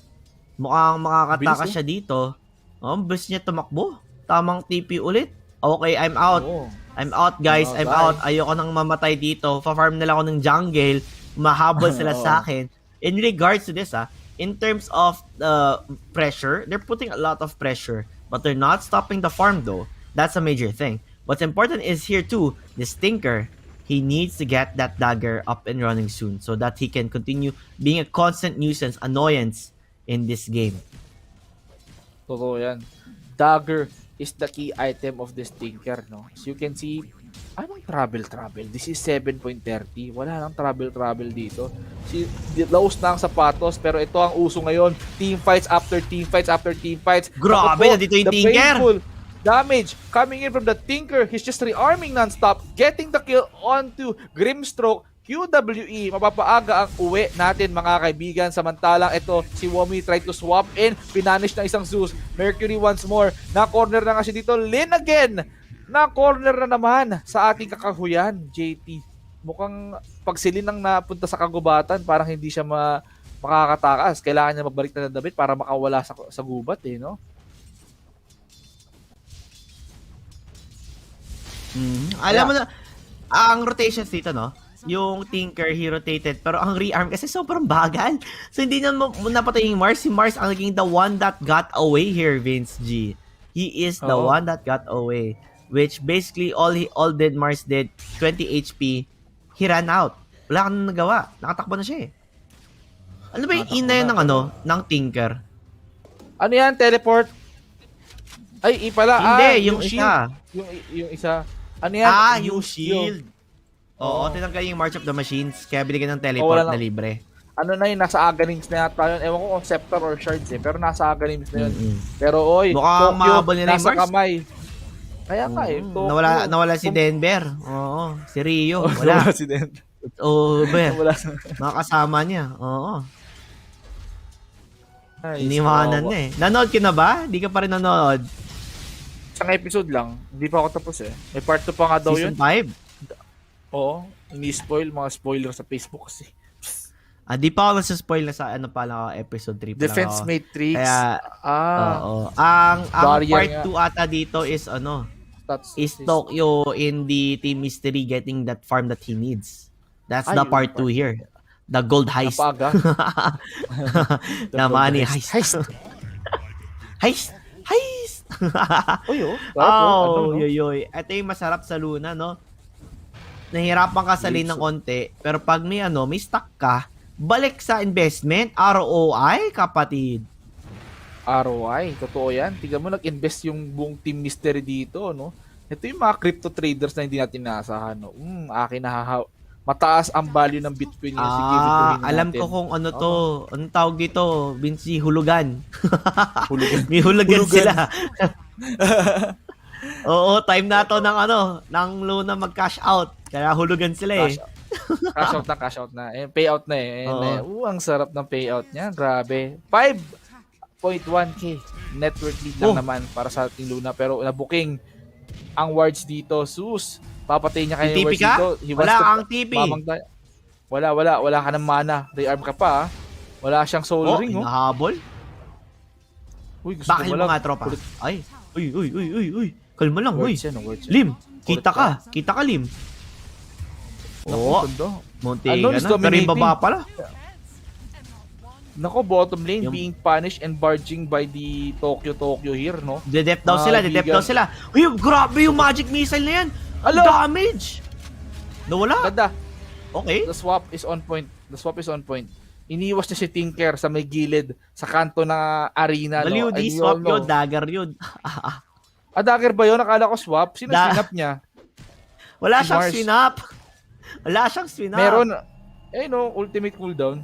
mukhang makakataka Bilis, siya dito. Bilis niya tumakbo. Tamang TP ulit. Okay, I'm out. Oo. I'm out, guys. I'm Bye. out. Ayoko nang mamatay dito. Pa-farm nila ako ng jungle. Mahabol sila sa akin. In regards to this, in terms of pressure, they're putting a lot of pressure. But they're not stopping the farm, though. That's a major thing. What's important is here, too, this Tinker, he needs to get that dagger up and running soon so that he can continue being a constant nuisance, annoyance in this game. Totoo yan. Dagger is the key item of this Tinker, no? As you can see, anong travel? This is 7.30. Wala nang travel dito. Laos na ang sapatos, pero ito ang uso ngayon. Team fights after team fights. Grabe, Ako po, nandito yung the Tinker. painful damage coming in from the Tinker. He's just rearming non-stop, getting the kill onto Grimstroke. QWE, mapapaaga ang uwi natin mga kaibigan. Samantalang ito, si Womi tried to swap in, pinanish ng isang Zeus. Mercury once more, na-corner na nga siya dito. Lin again, na-corner na naman sa ating kakahuyan, JT. Mukhang pag si Lin ang napunta sa kagubatan, parang hindi siya makakatakas. Kailangan niya magbalik na ng damit para makawala sa gubat no? Alam mo na, ang rotations dito, no? Yung Tinker, he rotated. Pero ang rearm kasi sobrang bagal. So, hindi na napatay yung Mars. Si Mars ang naging the one that got away here, Vince G. He is the one that got away. Which basically, all Mars did, 20 HP, he ran out. Wala kang nagawa. Nakatakbo na siya Ano ba yung ina yun ng Tinker? Ano yan? Teleport? Ay, pala. Hindi, yung shield. isa. Yung isa. Ano yan? Yung shield. Oo, tinanggal yung March of the Machines. Kaya binigyan ng teleport wala na na. libre. Ano na yun, nasa Aghanim's na yata yun. Ewan ko kung Scepter or Shards pero nasa Aghanim's na yun. Pero mukhang mahabol nila yung nasa Mars. kamay. Kaya nga Tokyo. Nawala si Denver. Oo, si Rio. Wala. Nawala si Denver. It's over. Wala. Mga kasama niya. Oo. Ay, Iniwanan na Nanood ka na ba? Hindi ka pa rin nanood. Isang episode lang. Hindi pa ako tapos May part 2 pa nga daw Season yun. 5? Oo. Ini-spoil. Mga spoiler sa Facebook kasi. Di pa ako nasa-spoil na sa episode 3 pa lang Defense ako. Matrix. Kaya, oo. Ang Barrier part nga. 2 ata dito is That's is Tokyo in the Team Mystery getting that farm that he needs. That's the yun part yung 2 here. The gold heist. Napaga. The money heist. Heist! Uy, Yoy. Ito yung masarap sa Luna, no? Nahirapan ka sa lane ng konti, pero pag may stock ka, balik sa investment, ROI, kapatid. ROI, totoo yan. Tignan mo, nag-invest yung buong Team Mystery dito, no? Ito yung mga crypto traders na hindi natin naasahan, no? Akin mataas ang value ng Bitcoin yung security alam natin. ko kung ano to. Anong tawag dito? Vinci, hulugan. Hulugan. May hulugan sila. Oo, time na to ng Luna mag-cash out. Kaya hulugan sila Cash out na. Payout na ang sarap ng payout niya. Grabe. 5.1k net worth lead lang naman para sa ating Luna. Pero na-booking ang wards dito. Sus, papatay niya kayo TP ka? Wala kang TP. Wala ka ng mana. Rearm ka pa. Wala siyang soul ring. Hinahabol? Uy, gusto Bakit mo nga, tropa? Kulit. Ay, uy. Kalma lang, uy. Words yan, words yan. Lim, kita ka, Lim. Oo, Ganda. munti Ano, ka is na. Pero yung dominating. baba pala. Nako, bottom lane Yung- being punished and barging by the Tokyo here, no? Dedep daw sila, dedep daw sila. Uy, grabe yung magic missile na yan. Alo! Damage. Nawala. Ganda. Okay. The swap is on point. Iniwas niya si Tinker sa may gilid, sa kanto na arena, Baliw, no? di And we swap all know. yun, dagger yun. Dagger ba yun? Nakala ko swap. Sino sinap niya? Wala Si siyang Mars. swinap. Wala siyang swinap. Meron. No, ultimate cooldown.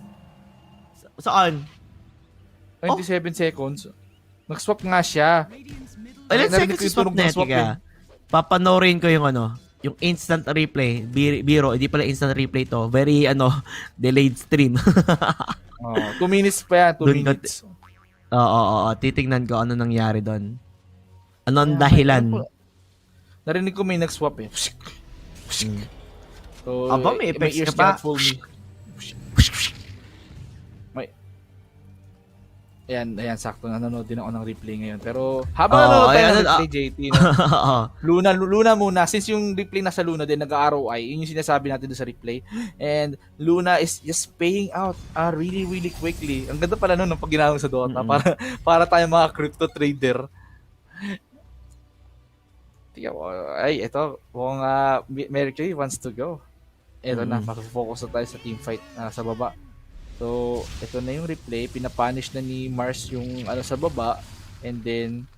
Saan? 27 seconds. Nag-swap nga siya. Ilan Narinig seconds ko yung swap tunog ng net swap, ka? Papanorin ko yung yung instant replay. Biro, hindi pala instant replay to. Very, delayed stream. 2 minutes pa yan, 2 Dun ka- minutes. Oo. Titignan ko ano nangyari doon. Ano ang dahilan? Narinig ko may nag-swap eh. So, Aba, may effects ears ka pa. cannot fool me. Ayan, sakto. Nanonood din ako ng replay ngayon. Pero, habang nanonood tayo ng replay, JT, no? Oo. Luna muna. Since yung replay nasa Luna din, nag-ROI, yun yung sinasabi natin doon sa replay. And Luna is just paying out really, really quickly. Ang ganda pala nun, pag ginawang sa Dota. Para tayo mga crypto trader. Tingnan mo. Ay, ito. Kung Mercury wants to go. Ito na, mag-focus na tayo sa teamfight sa baba. So, ito na yung replay. Pinapunish na ni Mars yung sa baba. And then,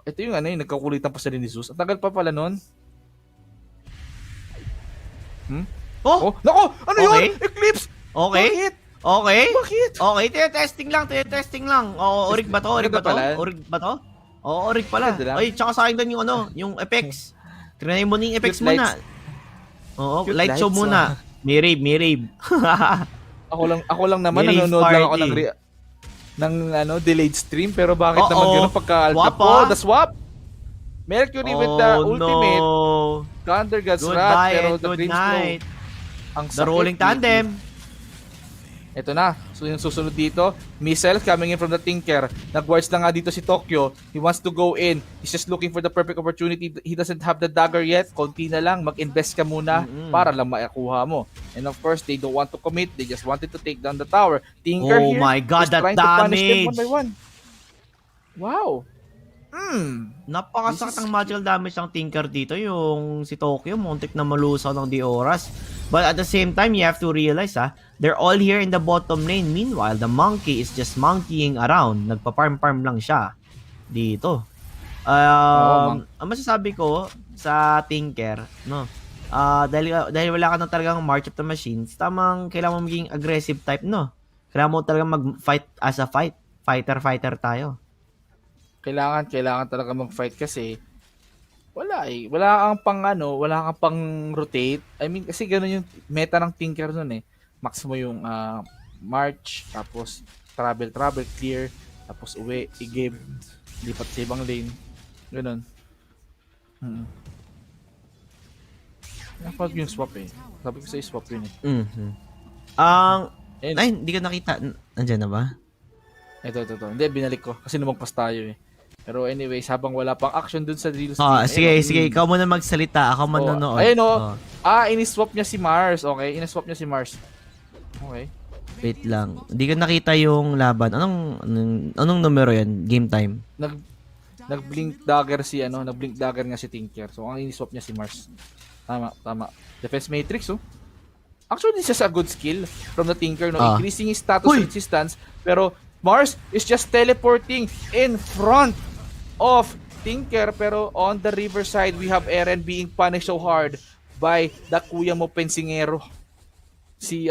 ito yung yung nagkakulitan pa sa ni Zeus. Ang tagal pa pala nun. Oh! Nako! Ano Okay. yun? Eclipse! Okay. Bakit? Okay. Bakit? Okay, testing lang. Oo, orig ba to? Maganda pala. Orig ba to? Oo, orig pala. Maganda lang. Ay, tsaka sa akin doon yung effects. Trinay mo na yung effects Cute muna. Oo, Cute light show lights, muna. May rave. Ako lang naman, Rave nanonood lang ako party. ng delayed stream. Pero bakit Oo. naman gano'n pagka-alta Swap, po? ah. The swap! Mercury with the ultimate. No. Thunder God's Good Wrath. night, Pero the good Dream night. Slow. Ang The sakit, rolling JT. tandem. Ito na. So yung susunod dito, missile coming in from the Tinker. Nag-wards na nga dito si Tokyo. He wants to go in. He's just looking for the perfect opportunity. He doesn't have the dagger yet. Konti na lang. Mag-invest ka muna para lang makuha mo. And of course, they don't want to commit. They just wanted to take down the tower. Tinker Oh here my God, is that trying to punish them damage. one by one. Wow. Napakasakit ang magical damage ng Tinker dito. Yung si Tokyo, muntik na malusaw ng di oras. But at the same time, you have to realize, they're all here in the bottom lane. Meanwhile, the monkey is just monkeying around. Nagpa-farm lang siya dito. Ang masasabi ko sa Tinker, no, dahil wala ka na talagang March of the Machines, tamang kailangan mo maging aggressive type, no? Kailangan mo talagang mag-fight as a fighter tayo. Kailangan talaga mag-fight kasi wala kang pang rotate. I mean, kasi gano'n yung meta ng Tinker nun eh. Max mo yung march, tapos travel, clear, tapos uwi, i-give, lipat sa ibang lane. Gano'n. Napag yung swap eh. Sabi ko sa swap yun eh. Ay, hindi ko nakita. Nandiyan na ba? Ito. Hindi, binalik ko. Kasi lumagpas tayo eh. Pero anyways, habang wala pang action dun sa Real Sige, ikaw muna magsalita. Ako manonood. Ayun o. Iniswap niya si Mars. Okay, iniswap niya si Mars. Okay. Wait lang. Hindi ko nakita yung laban. Anong numero yan? Game time? Nag-blink dagger nga si Tinker. So, ang iniswap niya si Mars. Tama. Defense Matrix, oh. Actually, this is a good skill from the Tinker, no? Increasing his status resistance. Pero, Mars is just teleporting in front of Tinker. Pero, on the riverside, we have Eren being punished so hard by the kuya mo pensingero. Si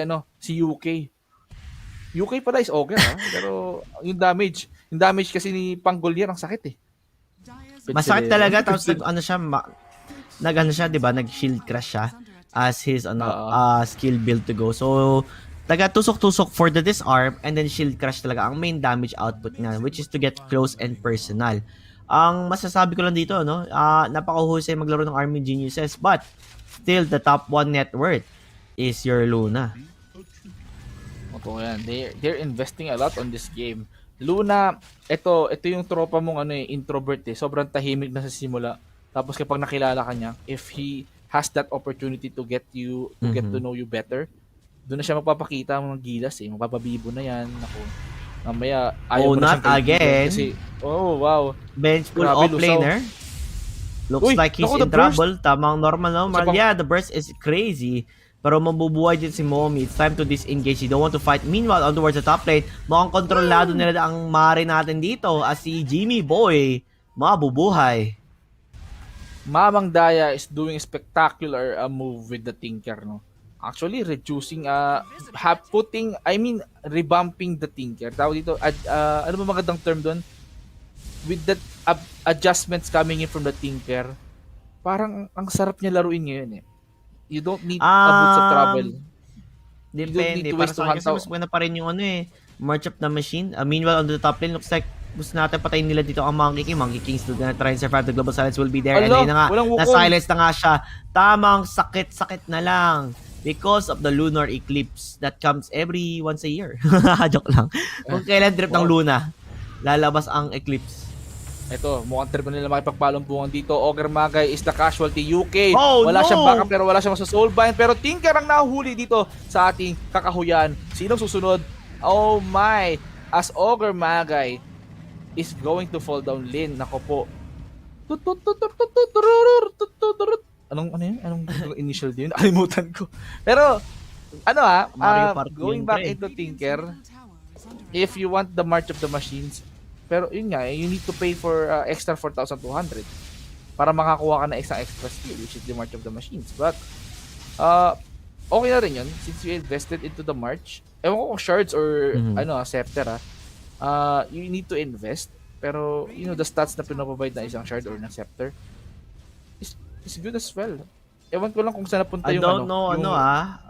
UK. UK pala is okay, ha? Pero, yung damage kasi ni Panggolier, ang sakit, eh. Masakit talaga. Tapos, di ba? Nag-shield crush siya as his skill build to go. So, tusok-tusok for the disarm and then shield crush talaga ang main damage output niya, which is to get close and personal. Ang masasabi ko lang dito, no, napakahusay maglaro ng Army Geniuses, but still the top 1 net worth is your Luna. Opo yan. They're investing a lot on this game. Luna, ito yung tropa mong introvert eh. Sobrang tahimik na sa simula. Tapos kapag nakilala ka niya, if he has that opportunity to get to know you better, doon na siya magpapakita ng gilas eh. Mapapabibo na yan. Naku. Mamaya, ayaw Oh, mo na not siyang kaibigan again. kasi, oh, wow. Bench full Grabe, offlaner. Looks Uy, like he's naku, in the burst. trouble. Tamang normal. Isa pang- Yeah, the burst is crazy. Pero mabubuhay din si Momi. It's time to disengage. You don't want to fight. Meanwhile, on towards the top lane, mukhang kontrolado nila ang mare natin dito as si Jimmy Boy mabubuhay. Mamang Daya is doing spectacular move with the Tinker, no? Actually, reducing, revamping the Tinker. Tawag dito, ano ba magandang term doon? With that adjustments coming in from the Tinker, parang ang sarap niya laruin ngayon eh. You don't need a boots of travel. You don't need Depende. to Para waste sa akin kasi mas maganda pa rin yung March of the Machine. Meanwhile, on the top lane, looks like gusto natin patayin nila dito ang Monkey King. Monkey King still gonna try and survive. The Global Silence will be there. And Ala, ayun na nga, walang wukong. na-silence na nga siya. Tamang sakit-sakit na lang. Because of the lunar eclipse that comes every once a year. Joke lang. Kung kailan trip ng Luna, lalabas ang eclipse. Ito, mukhang trip na nila makipagpalumpungan dito. Ogre Magay is the casualty. UK, Oh, wala no! siyang backup pero wala siyang soulbind. Pero Tinker ang nahuli dito sa ating kakahuyan. Sinong susunod? Oh my! As Ogre Magay is going to fall down lane. Nako po. Ano yun? Anong initial din? Nakalimutan ko. Pero, Mario Party going yun, back pre. into Tinker, if you want the March of the Machines, pero yun nga, you need to pay for extra 4,200 para makakuha ka na extra skill, which is the March of the Machines. But, okay na rin yun, since you invested into the March. Ewan ko kung shards or scepter you need to invest. Pero, the stats na pinaprovide na isang shard or ng scepter is good as well. Ewan ko lang kung saan napunta I yung don't know, yung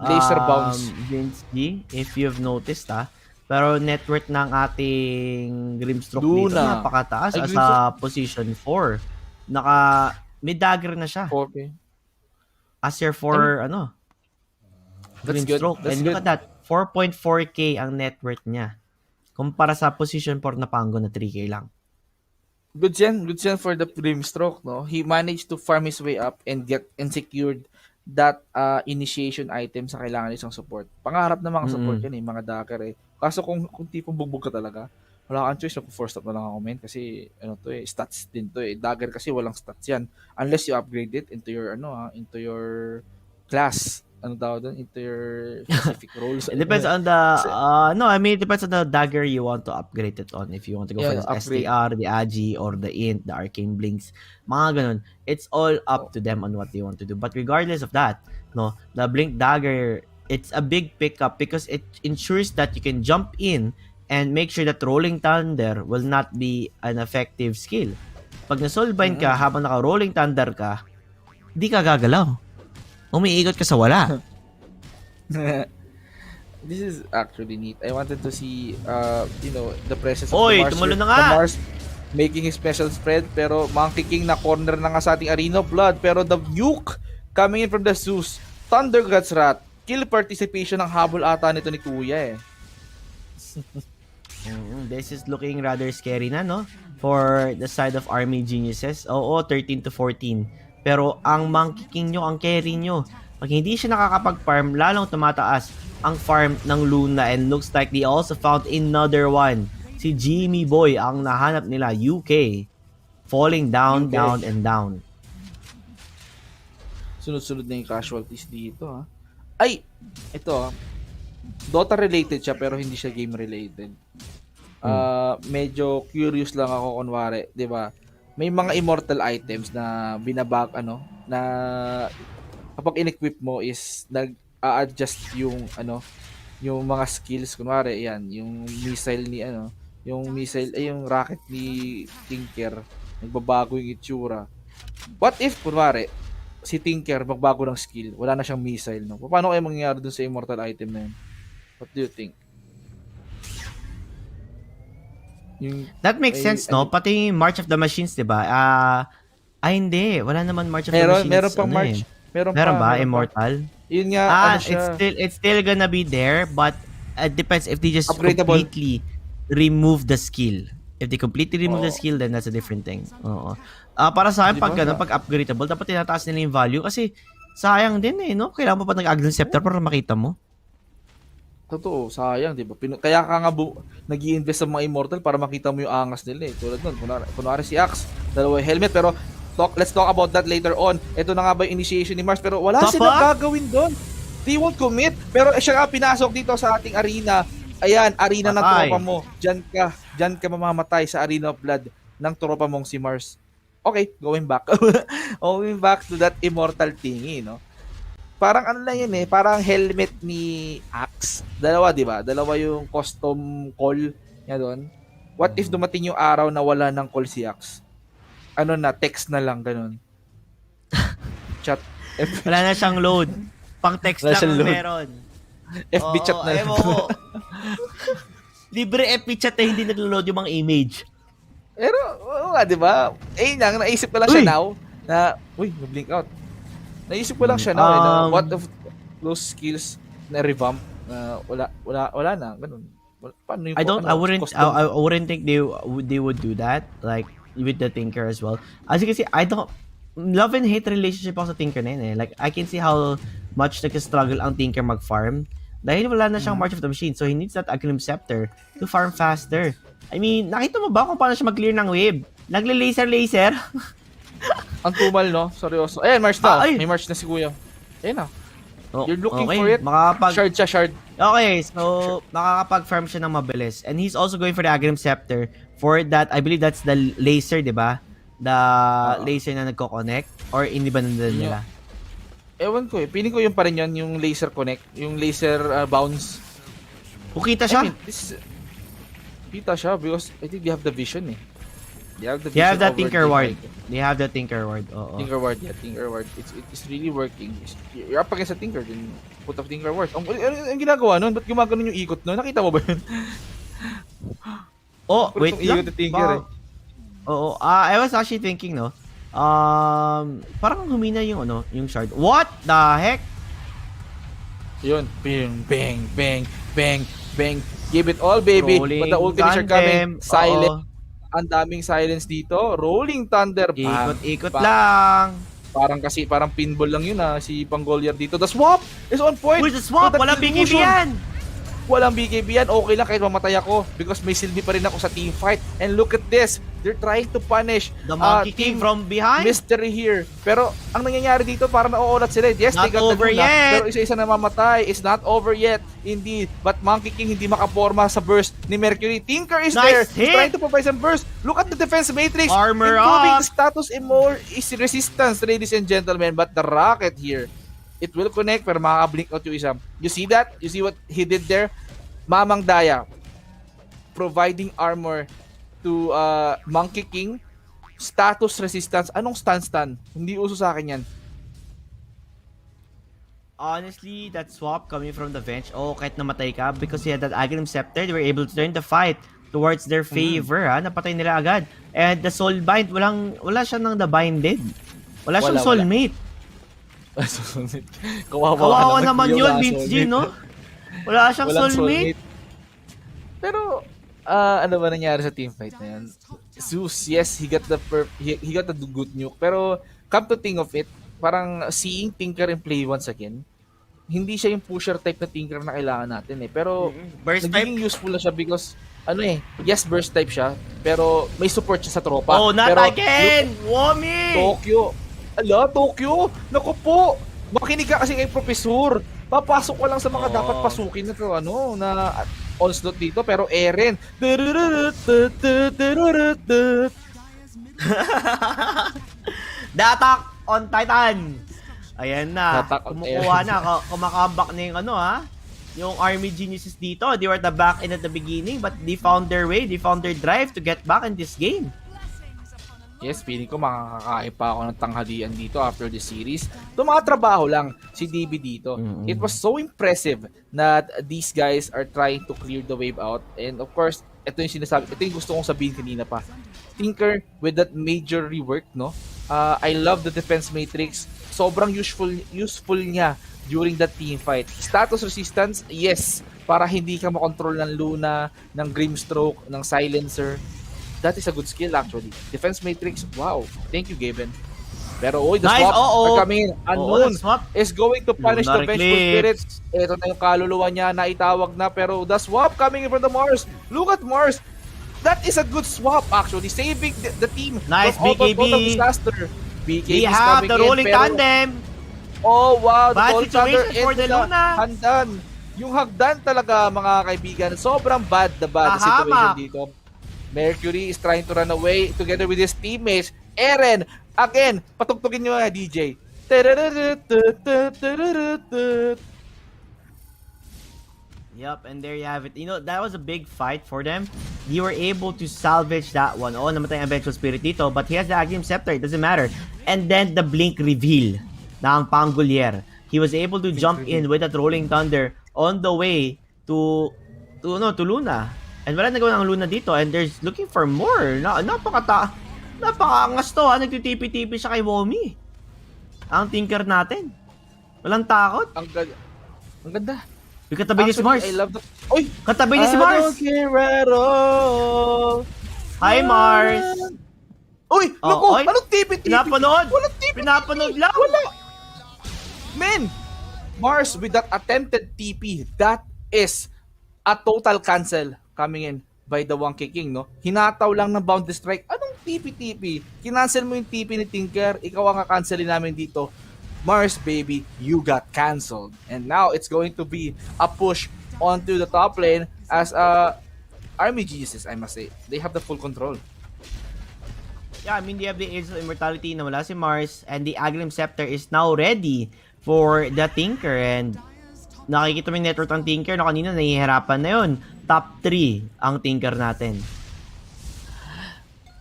laser bounce. Vince G, if you've noticed pero net worth ng ating Grimstroke dito Luna. napakataas Ay, sa position 4. May dagger na siya. Okay. As your for That's good. Grimstroke. That's And look good. at that, 4.4k ang net worth niya. Kumpara sa position 4 na Pango na 3k lang. Good yan for the Grimstroke, no? He managed to farm his way up and secured that initiation item sa kailangan isang support. Pangarap na mga support yan mga dagger eh. Kaso kung tipong bugbog ka talaga, wala kang choice, force stop na lang ako kasi stats din to eh. Dagger kasi walang stats yan unless you upgrade it into your into your class. Into your specific roles. It depends on the it depends on the dagger you want to upgrade it on. If you want to go for the upgrade. STR, the Agi, or the Int, the Arcane Blinks, mga ganun. It's all up to them on what they want to do. But regardless of that, the Blink Dagger, it's a big pickup because it ensures that you can jump in and make sure that Rolling Thunder will not be an effective skill. Pag na-soulbind ka habang naka-Rolling Thunder ka, di ka gagalaw. Umiikot ka sa wala. This is actually neat. I wanted to see the presence of Oy, the Mars. tumulo na nga! The Mars making his special spread pero Monkey King na corner na nga sa ating Arena of Blood pero the nuke coming in from the Zeus. Thunder Guts Rat. Kill participation ng habol ata nito ni Kuya eh. This is looking rather scary na, for the side of Army Geniuses. Oo, 13 to 14. Pero ang Monkey King nyo, ang carry nyo, pag hindi siya nakakapag-farm, lalong tumataas ang farm ng Luna and looks like they also found another one. Si Jimmy Boy ang nahanap nila, UK. Falling down, UK. down, and down. Sunod-sunod na yung casualties dito Ay! Ito Dota related siya pero hindi siya game related. Medyo curious lang ako kunwari, 'di ba? May mga immortal items na na kapag in-equip mo is nag-a-adjust yung yung mga skills kunwari, yan, yung missile ni yung rocket ni Tinker, nagbabago yung itsura. What if kunwari si Tinker magbago ng skill, wala na siyang missile, no? Paano kaya mangyayari dun sa immortal item na yun? What do you think? That makes sense, no? Pati March of the Machines, 'di ba? Hindi, wala naman March of the Machines. Meron pang March. Meron ba Immortal? Yun nga, it's still gonna be there, but it depends if they just Upgradable. completely remove the skill. If they completely remove the skill, then that's a different thing. Oo. Para sa akin, Di ba? pag upgradeable, dapat tinataas nila yung value kasi sayang din eh, no? Kailangan pa nag-Aghanim Scepter para makita mo. Totoo, sayang, di ba? Kaya ka nga nag-i-invest sa mga Immortal para makita mo yung angas nila eh. Tulad nun, kunwari si Axe, dalawa yung helmet, pero let's talk about that later on. Ito na nga ba yung initiation ni Mars, pero wala silang gagawin doon. They won't commit, pero siya nga pinasok dito sa ating arena. Ayan, arena ng tropa mo. Diyan ka mamamatay sa Arena of Blood ng tropa mong si Mars. Okay, going back. Going back to that immortal thingy, no? Parang ano lang yun eh, parang helmet ni Axe. Dalawa, di ba? Dalawa yung custom call niya doon. What if dumating yung araw na wala ng call si Axe? Ano na, text na lang, ganun. Chat. Wala na siyang load. Pang-text lang ang meron. FB chat na lang. Libre FB chat na hindi nag-load yung mga image. Pero, oo nga, di ba? Naisip ko lang siya now, na, na-blink out. Naisip ko lang siya now, na what of those skills na revamp, wala na, ganun. Paano yung, I wouldn't think they would do that, like, with the Tinker as well. As you can see, love and hate relationship ako sa Tinker na yun eh. Like, I can see how much nag-struggle ang Tinker mag-farm dahil wala na siyang March of the Machine, so he needs that Aghanim Scepter to farm faster. I mean, nakita mo ba kung paano siya mag-clear ng wave? Nagle-laser. Ang tumal, no? Seryoso. Ayan, March na. May March na si Kuya. Ayan na. You're looking for it. Shard siya, shard. Okay, so makakapag-farm siya ng mabilis. And he's also going for the Aghanim Scepter for that, I believe that's the laser, di ba? The laser na nagko-connect? Or hindi ba nandun nila? Ewan ko eh. Piling ko yung pa rin yan, yung laser connect. Yung laser bounce. Kukita siya? Kita siya because I think they have the vision eh. They have that Tinker Ward. They have the Tinker Ward. Oo. Tinker Ward, yeah. Tinker Ward. It's really working. You're up against a Tinker, then put up Tinker Ward. Ang ginagawa nun? Ba't gumagano yung ikot nun? Nakita mo ba yun? Wait lang. Ikot yung Tinker eh. Oo. I was actually thinking, no? Parang humina yung shard. What the heck? Yun. Bang, bang, bang, bang, bang. Give it all, baby. But the ultimate shard coming. Silent. Ang daming silence dito. Rolling Thunder. Ikot-ikot lang. Parang pinball lang yun si Panggoliar dito. The swap is on point. Where's the swap? Walang BKB yan. Walang BKB yan. Okay lang kahit mamatay ako because may silbi pa rin ako sa team fight. And look at this. They're trying to punish the Monkey King from behind. Mystery here. Pero ang nangyayari dito parang nauulat sila. Yes, not they got over the guna, yet. pero isa-isa namamatay. It's not over yet. Indeed. But Monkey King hindi makaporma sa burst ni Mercury. Tinker is there. He's trying to provide some burst. Look at the defense matrix. Armor improving up. The status is resistance, ladies and gentlemen. But the rocket here, it will connect pero makaka-blink out yung isa. You see that? You see what he did there? Mamang Daya providing armor to Monkey King. Status resistance. Anong stun? Hindi uso sa akin yan. Honestly, that swap coming from the bench, kahit namatay ka, because he had that Aghanim Scepter, they were able to turn the fight towards their favor, Napatay nila agad. And the Soul Bind, wala siya nang the binded. Wala siyang soulmate. Kawawa naman yun, Vince G, no? Wala siyang soulmate. Pero, ano ba nangyari sa team fight na yan? Zeus, yes, he got the good nuke. Pero, come to think of it, parang seeing Tinker in play once again, hindi siya yung pusher type na Tinker na kailangan natin eh. Pero, naging useful na siya because, yes, burst type siya, pero may support siya sa tropa. Oh, not pero, again! Wami! Tokyo! Naku po! Makinig ka kasi kay Professor. Papasok ko lang sa mga dapat pasukin na to, na onslaught dito, pero Eren. The Attack on Titan. Ayan na. Kumukuha na. Kumakambak na yung yung Army Geniuses dito. They were at the back end at the beginning, but they found their way. They found their drive to get back in this game. Yes, feeling ko makakakain pa ako ng tanghalian dito after the series. Ito mga trabaho lang si DB dito. It was so impressive that these guys are trying to clear the wave out. And of course, ito yung gusto kong sabihin kanina pa. Tinker with that major rework, no? I love the defense matrix. Sobrang useful niya during that team fight. Status resistance, yes, para hindi ka makontrol ng Luna, ng Grimstroke, ng Silencer. That is a good skill actually. Defense matrix, wow. Thank you, Gaben. Pero the Nice, swap are oo. coming in. Oo, Unknown the swap. is going to punish the Lunar vengeful Eclipse. spirits. Ito na yung kaluluwa niya na itawag na, pero the swap coming in from the Mars. Look at Mars. That is a good swap actually, saving the team Nice, from BKB. total disaster. BKB We is have coming the in, rolling pero, tandem. oh wow, the Bad rolling thunder situation for into the Luna. Hagdan. Yung Hagdan talaga mga kaibigan, sobrang bad the situation Tahamak. dito. Mercury is trying to run away together with his teammates. Eren, again, patugtugin nyo nga DJ. Yup, and there you have it. You know, that was a big fight for them. You were able to salvage that one. Oo, namatay ang Vengeful Spirit dito, but he has the Aghanim Scepter. It doesn't matter. And then the Blink reveal ng Pangolier. He was able to jump in with that Rolling Thunder on the way to Luna. And wala nagawa ng Luna dito, and there's looking for more. Napaka-angas to, ha? Nagtitipi-tipi siya kay Womi. Ang Tinker natin. Walang takot. Ang ganda. Yung katabi ni si Mars. I love the... Oy! Katabi ni si Mars. I don't care at all. Hi, Mars. Uy! Oh, Naku! oy. Anong tipi-tipi? Pinapanood. Walang tipi-tipi. Pinapanood lang. Wala. Man! Mars with that attempted TP, that is a total cancel coming in by the Wonky King, no? Hinataw lang ng boundary strike. Anong TP-TP? Kinancel mo yung TP ni Tinker, ikaw ang kakancelin namin dito. Mars, baby, you got cancelled. And now it's going to be a push onto the top lane as Army Geniuses, I must say. They have the full control. Yeah, I mean, they have the Age of Immortality na wala si Mars, and the Aghanim Scepter is now ready for the Tinker. And nakikita mo yung network ng Tinker na kanina nahihirapan na yun. Top 3 ang Tinker natin.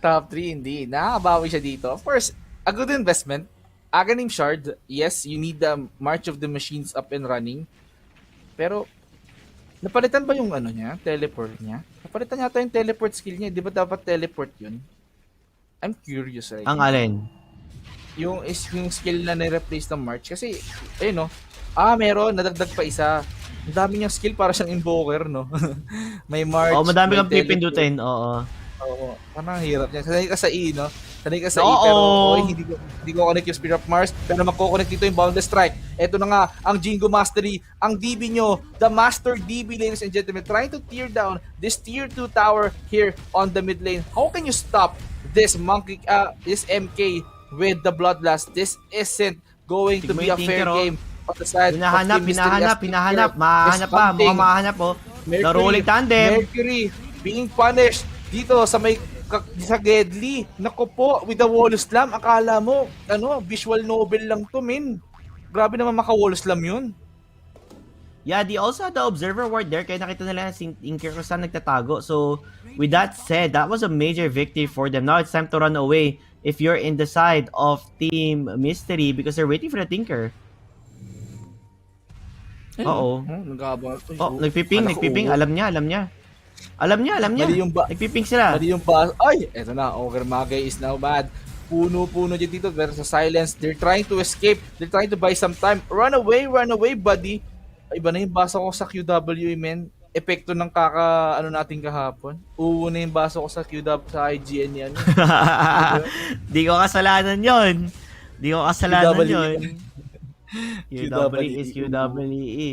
Top 3 indeed. Nakakabawi siya dito. Of course, a good investment. Aghanim Shard, yes, you need the March of the Machines up and running. Pero, napalitan ba yung teleport niya? Napalitan yata yung teleport skill niya. Di ba dapat teleport yun? I'm curious right Ang now. alin? Yung skill na ni-replace ng March. Kasi, ayun no. Meron, nadagdag pa isa. Ang dami niyang skill para siyang invoker, no? May March, Madami may kang teleport. pipindutin, oo. Oo, parang hirap niya. Sanay ka sa E, no? Sanay ka sa E, Oo. pero hindi ko connect yung Spirit of Mars, pero magko-connect dito yung Boundless Strike. Ito na nga, ang Jingo Mastery, ang DB nyo, the Master DB, ladies and gentlemen, trying to tear down this Tier 2 tower here on the mid lane. How can you stop this this MK with the Bloodlust? This isn't going to be a fair game on the side of Team Mystery. Hinahanap. Mahanap pa, mukhang mahanap po. The Rolling Tandem. Mercury being punished dito sa sa Gedli. Nako po, with the wall slam, akala mo, visual novel lang to, min. Grabe naman maka-wall slam yun. Yeah, they also had the Observer Ward there, kaya nakita nila si Tinker kung saan nagtatago. So, with that said, that was a major victory for them. Now it's time to run away if you're in the side of Team Mystery because they're waiting for the Tinker. Oo. Nagpiping. Alam niya. Mali yung Nagpiping sila. Mali yung Ay, eto na. Ogermagay is now bad. Puno-puno dyan dito. Pero sa silence, they're trying to escape. They're trying to buy some time. Run away, buddy. Iba na yung basa ko sa QWE, men. Epekto ng natin kahapon. Uwo na yung basa ko sa IGN yan. Di ko kasalanan yun. QWE is QWE.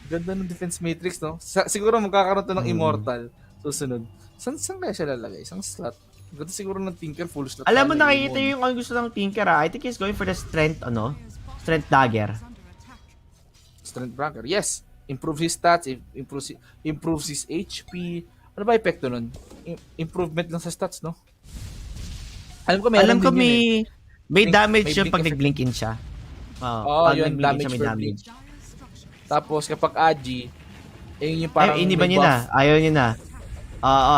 Ganda ng defense matrix, no? Siguro magkakaroon to ng immortal. Susunod. Saan kaya siya lalagay? Isang slot. Ganda siguro ng Tinker full slot. Alam mo, nakikita yung ang gusto ng Tinker, I think he's going for the strength, strength dagger. Strength dagger, yes. Improves his stats, improves his HP. Ano ba epekto nun? Improvement lang sa stats, no? Alam ko may damage may yun pag blink nag-blink in siya. Yun, damage may per damage. blink. Tapos kapag Agi, yung parang iniba niya na. Ayaw niya na.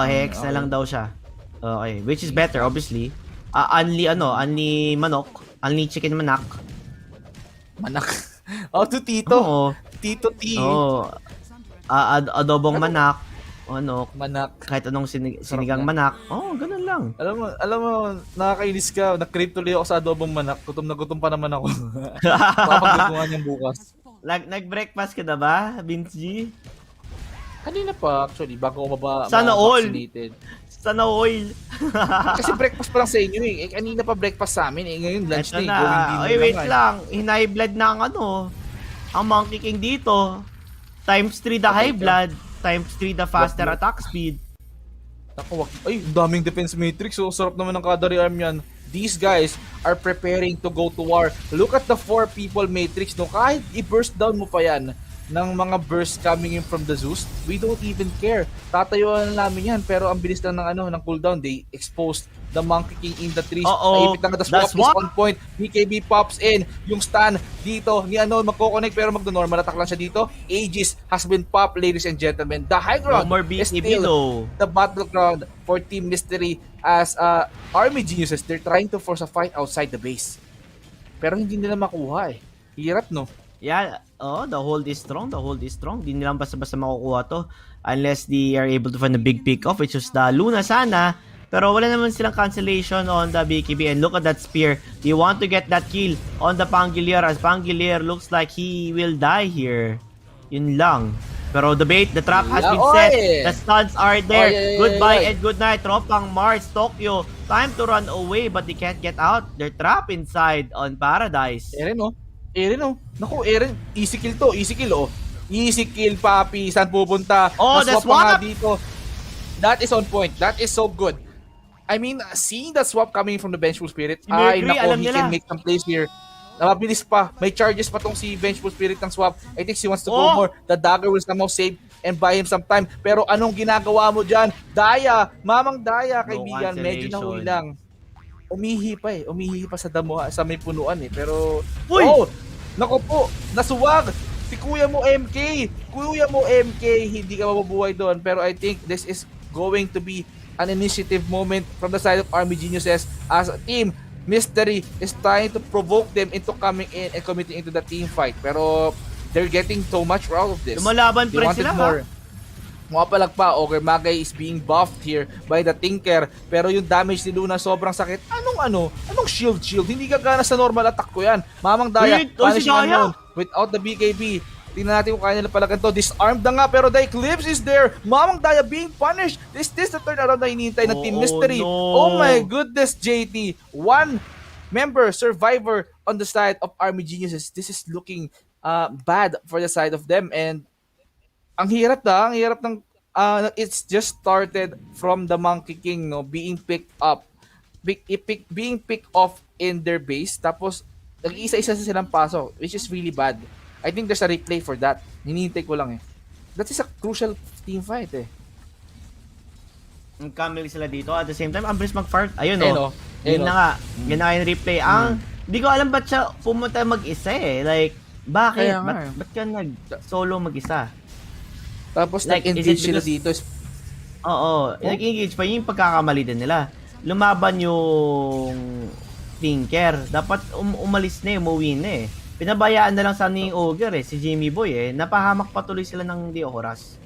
Hex na okay. lang daw siya. Okay, which is better obviously. Only manok, only chicken manak. Manak. To Tito. Oo. Tito T. Oo. Adobong manak. Ano, Manak. kahit anong sinigang na. manak. Ganun lang. Alam mo, nakakainis ka. Nakrave tuloy ako sa adobong manak. Gutom na gutom pa naman ako. Makapaglutuan niyang bukas. Nag-breakfast ka na ba, Vince G? Kanina pa, actually, bago ako Sana all. vaccinated. Sana oil. Kasi breakfast pa lang sa inyo eh. Kanina pa breakfast sa amin eh. Ngayon lunch Ito na eh. na. Going dinner Oy, wait eh. lang. High blood na ang Monkey King dito. Times 3 the high blood. Times 3 the faster attack speed. Naku, ay, daming defense matrix. So, sarap naman ng kada rearm yan. These guys are preparing to go to war. Look at the 4 people matrix. No? Kahit i-burst down mo pa yan ng mga bursts coming in from the Zeus, we don't even care. Tatayuan na namin yan. Pero ang bilis lang ng cooldown. They exposed the Monkey King in the trees. Naipit na the swap is on point. BKB pops in. Yung stun dito ni magkoconnect pero magno-normal attack lang siya dito. Aegis has been popped, ladies and gentlemen. The high ground is still the battleground for Team Mystery as Army Geniuses. They're trying to force a fight outside the base. Pero hindi nila makuha eh. Hirap no? Yeah, the hold is strong. The hold is strong. Di nilang basta-basta makukuha to unless they are able to find a big pick-off, which was the Luna sana. Pero wala naman silang cancellation on the BKB. And look at that spear. They want to get that kill on the Pangilier as Pangilier looks like he will die here. Yun lang. Pero the bait, the trap has been set. The stuns are there. Goodbye and good night. Tropang Mars, Tokyo. Time to run away but they can't get out. They're trapped inside on Paradise. Eren oh. Naku, Eren, easy kill to. Easy kill oh. Easy kill, papi. Saan pupunta? The swap nga swap! dito. That is on point. That is so good. I mean, seeing the swap coming from the Vengeful Spirit, he can make some plays here. Mabilis pa. May charges pa tong si Vengeful Spirit ng swap. I think he wants to go more. The dagger will somehow save and buy him some time. Pero anong ginagawa mo dyan? Daya! Mamang Daya, kaibigan. Medyo nahuwi lang. Umihi pa sa damo, sa may punuan eh. Pero, nako po, nasuwag. Si Kuya mo MK, hindi ka mabubuhay doon. Pero I think this is going to be an initiative moment from the side of Army Geniuses as a team. Mystery is trying to provoke them into coming in and committing into the team fight. Pero they're getting so much out of this. Lumalaban pa rin sila more. Mukapalag pa, Ogre Magay is being buffed here by the Tinker. Pero yung damage ni Luna sobrang sakit. Anong shield? Hindi gagana sa normal attack ko yan. Mamang Daya, punish unknown without the BKB. Tingnan natin kung kaya nila palagan to. Disarmed na nga pero the Eclipse is there. Mamang Daya being punished. Is this the turnaround na hinihintay ng Team Mystery? No. Oh my goodness, JT. One member, survivor on the side of Army Geniuses. This is looking bad for the side of them. And ang hirap ng it's just started from the Monkey King being picked up. Being picked off in their base. Tapos nag-iisa-isa silang pasok, which is really bad. I think there's a replay for that. Hinihintay ko lang eh. That is a crucial team fight eh. Ang kamali sila dito. At the same time, ang bilis mag-fart. Ayun Yun na nga. Yan na yung replay. Hindi ko alam ba't siya pumunta mag-isa eh. Like, bakit? Ba't ka nag-solo mag-isa? Tapos like, nag-engage sila dito. Nag-engage pa yung pagkakamali din nila. Lumaban yung Tinker. Dapat umalis na eh, umuwi na eh. Pinabayaan na lang sana yung Ogre si Jimmy Boy eh. Napahamak pa tuloy sila ng di oras.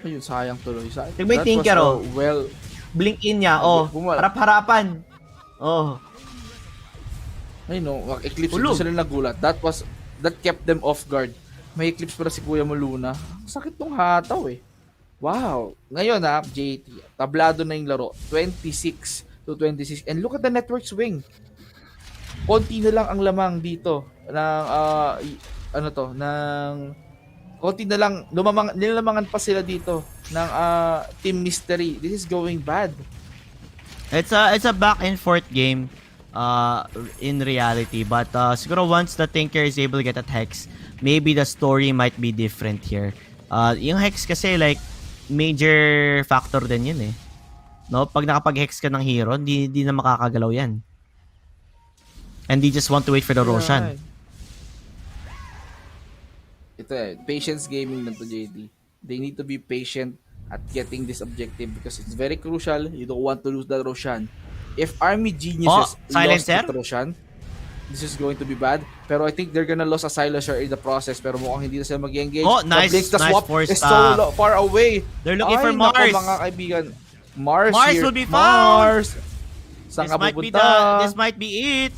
Ayun, sayang tuloy. Tigmay Tinker well, blink in niya, harap-harapan. Ayun Eclipse dito sila nagulat. That kept them off guard. May Eclipse para si Kuya mo Luna. Sakit tong hataw eh. Wow. Ngayon JT, tablado na yung laro. 26-26. And look at the network swing. Konti na lang ang lamang dito ng konti na lang nilamangan pa sila dito ng Team Mystery. This is going bad. It's a back and forth game in reality, but siguro once the Tinker is able to get that Hex, maybe the story might be different here. Yung Hex kasi like major factor din yun eh. No, pag nakapag-Hex ka ng hero, hindi na makakagalaw yan. And they just want to wait for the Roshan. Ito patience gaming na to, JD. They need to be patient at getting this objective because it's very crucial. You don't want to lose the Roshan. If Army Geniuses lost the Roshan, this is going to be bad. Pero I think they're gonna lose a Silasher in the process. Pero mukhang hindi na sila mag-engage. Oh, nice, The nice swap force is so staff. far away. They're looking for Nako, Mars. mga kaibigan. Mars Mars here. will be found. Mars. Saan This ka might be pupunta? this might be it.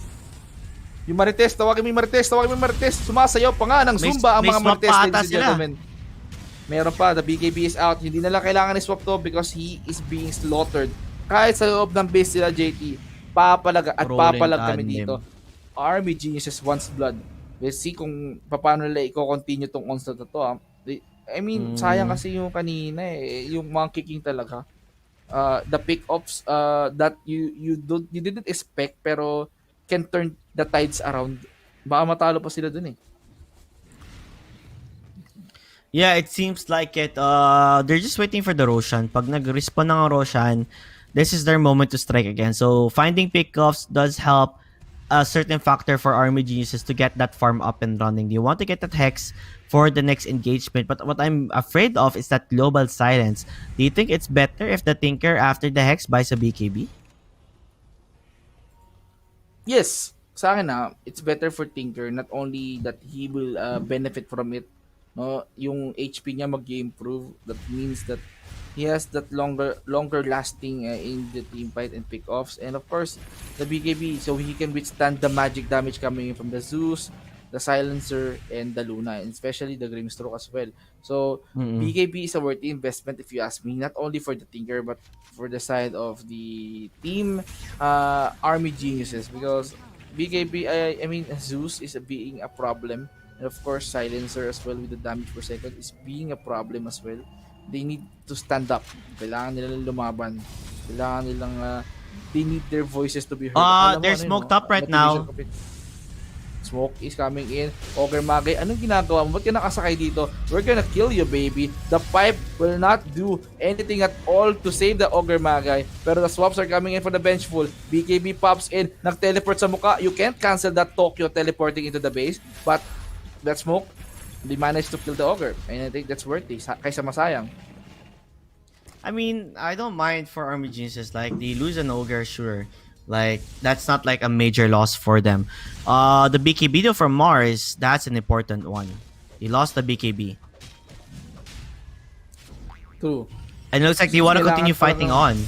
Yung Marites, tawagin mo yung Marites, tawagin mo yung Marites. Sumasayaw pa nga ng Zumba ang may mga swap Marites, pa ata ladies and sila. gentlemen. Meron pa, the BKB is out. Hindi na lang kailangan i-swap to because he is being slaughtered. Kahit sa loob ng base sila, JT, papalag at Rolling papalag kami tandem. dito. Army Geniuses wants blood. We'll see kung paano nila i-continue tong onslaught na to. I mean, sayang kasi yung kanina yung monkey king talaga. The pick-offs that you didn't expect pero can turn the tides around. Baka matalo pa sila dun eh. Yeah, it seems like it. They're just waiting for the Roshan. Pag nag-respawn ng Roshan, this is their moment to strike again. So, finding pickoffs does help a certain factor for Army Geniuses to get that farm up and running. They want to get that Hex for the next engagement. But what I'm afraid of is that global silence. Do you think it's better if the Tinker after the Hex buys a BKB? Yes, sa akin it's better for Tinker, not only that he will benefit from it, no, yung HP niya mag-improve. That means that he has that longer lasting in the team fight and pick-offs, and of course the BKB, so he can withstand the magic damage coming in from the Zeus, the Silencer, and the Luna, and especially the Grimstroke as well. So BKB is a worthy investment if you ask me, not only for the Tinker but for the side of the team Army Geniuses, because BKB, I mean Zeus is being a problem, and of course Silencer as well with the damage per second is being a problem as well. They need to stand up. Kailangan nilang lumaban. Kailangan nilang they need their voices to be heard. Alam mo, They're smoked up right now. Smoke is coming in. Ogre Magay, anong ginagawa mo? Ba't ka nakasakay dito? We're gonna kill you, baby. The pipe will not do anything at all to save the Ogre Magay. Pero the swaps are coming in for the benchful. BKB pops in. Nag-teleport sa mukha. You can't cancel that Tokyo teleporting into the base. But that smoke, they managed to kill the Ogre. And I think that's worthy. Kaysa masayang. I mean, I don't mind for Army Geniuses. Like, they lose an Ogre, sure. Like, that's not like a major loss for them. The BKB though from Mars, that's an important one. They lost the BKB. True. And it looks like they want to continue fighting on.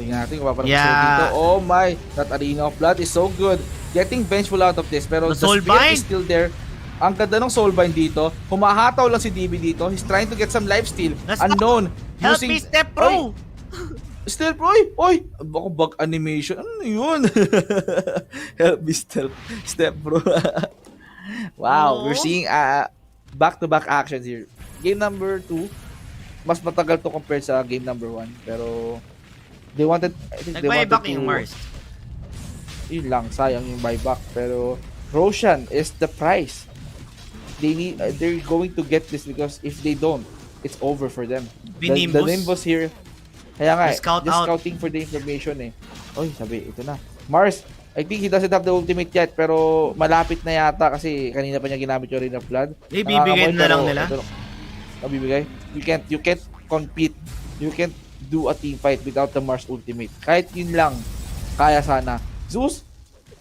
Tingnan natin kung papalag Yeah. dito. Oh my, that Arena of Blood is so good. Getting vengeful out of this, pero The the Soul spear Bind? is still there. Ang ganda ng Soulbind dito. Humahataw lang si DB dito. He's trying to get some lifesteal. Let's Unknown. Help me, Step Bro! Step Bro! Oy! Baka bug animation. Ano yun? Help me, Step Bro. Wow. We're seeing back-to-back actions here. Game number 2, mas matagal to compared sa game number 1. Pero they wanted, I think they wanted Nag-buyback to, yung Mars. yun lang, sayang yung buyback. Pero Roshan is the price. They're going to get this because if they don't, it's over for them. The Nimbus here, kaya nga, The scout just out. scouting for the information eh. Oy, sabi, ito na. Mars, I think he doesn't have the ultimate yet, pero malapit na yata kasi kanina pa niya ginamit yung Ring of Blood. Bibigay na lang nila. Bibigay? You can't compete. You can't do a team fight without the Mars ultimate. Kahit yun lang, kaya sana. Zeus,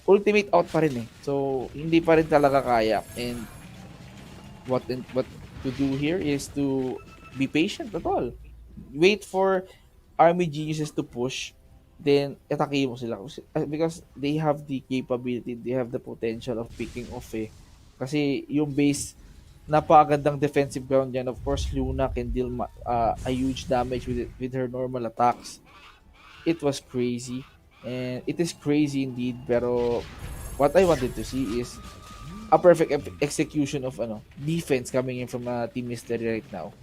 ultimate out pa rin eh. So, hindi pa rin talaga kaya. And what to do here is to be patient at all. Wait for Army Geniuses to push, then atake mo sila. Because they have the capability, they have the potential of picking off eh. Kasi yung base, napakagandang defensive ground yan. Of course, Luna can deal a huge damage with her normal attacks. It was crazy. And it is crazy indeed, pero what I wanted to see is a perfect execution of defense coming in from Team Mystery right now.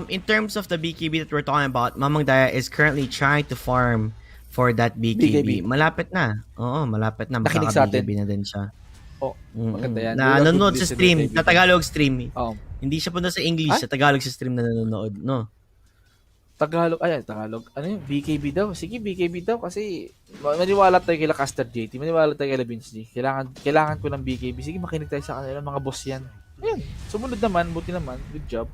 In terms of the BKB that we're talking about, Mamang Daya is currently trying to farm for that BKB. Malapit na. Oo, malapit na. Nakinig sa atin. BKB na din siya. Oh, maganda yan. Na nanonood sa stream, BKB. na Tagalog stream. Oh. Hindi siya punta sa English, sa Tagalog sa stream na nanonood, no? Tagalog. Ano yun? BKB daw. Sige, BKB daw kasi maniwala tayo kila Caster JT. Maniwala tayo kila Vince G. Kailangan ko ng BKB. Sige, makinig tayo sa kanila. Mga boss yan. Ayun. Sumunod naman. Buti naman. Good job.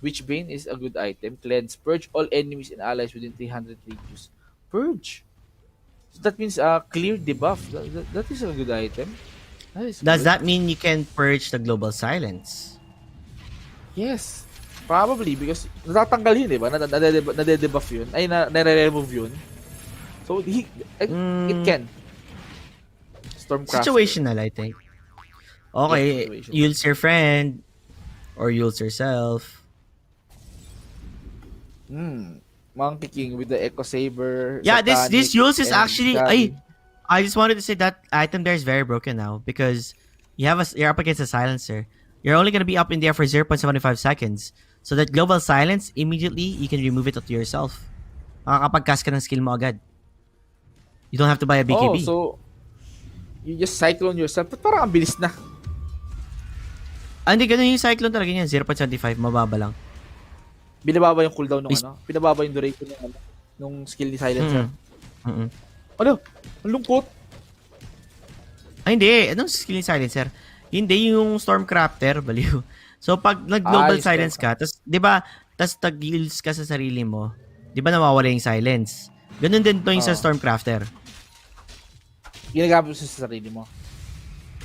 Witchbane is a good item. Cleanse. Purge all enemies and allies within 300 radius. Purge. So that means clear debuff. That is a good item. That is Does good. that mean you can purge the global silence? Yes. Probably because natatanggal yun, di ba? Nade-debuff yun. Ay, nare-remove yun. So, it can. Stormcraft. Situational, I think. Okay, Yeah, situational. use your friend or use yourself. Monkey King with the Echo Saber. Yeah, this Satanic, use is and actually Gabi. I just wanted to say that item there is very broken now because you're up against a silencer. You're only gonna be up in there for 0.75 seconds. So that global silence, immediately you can remove it to yourself. Makakapag-cast ka ng skill mo agad. You don't have to buy a BKB. Oh, so you just cyclone yourself. But parang ang bilis na. Hindi, ganun yung cyclone talaga niya. 0.75, mababa lang. Binababa yung cooldown ng Is- ano. Binababa yung duration ng ano. Nung skill ni Silencer. Mm-mm. Ano? Ang lungkot. Ay, hindi. Anong skill ni silencer? Hindi, yung Stormcrafter, baliw. So, pag nag-global yung silence ka, tas, di ba, tas tag-heals ka sa sarili mo, di ba nawawala yung silence? Ganun din to yung sa Oo. Stormcrafter. Ginagamit mo sa sarili mo.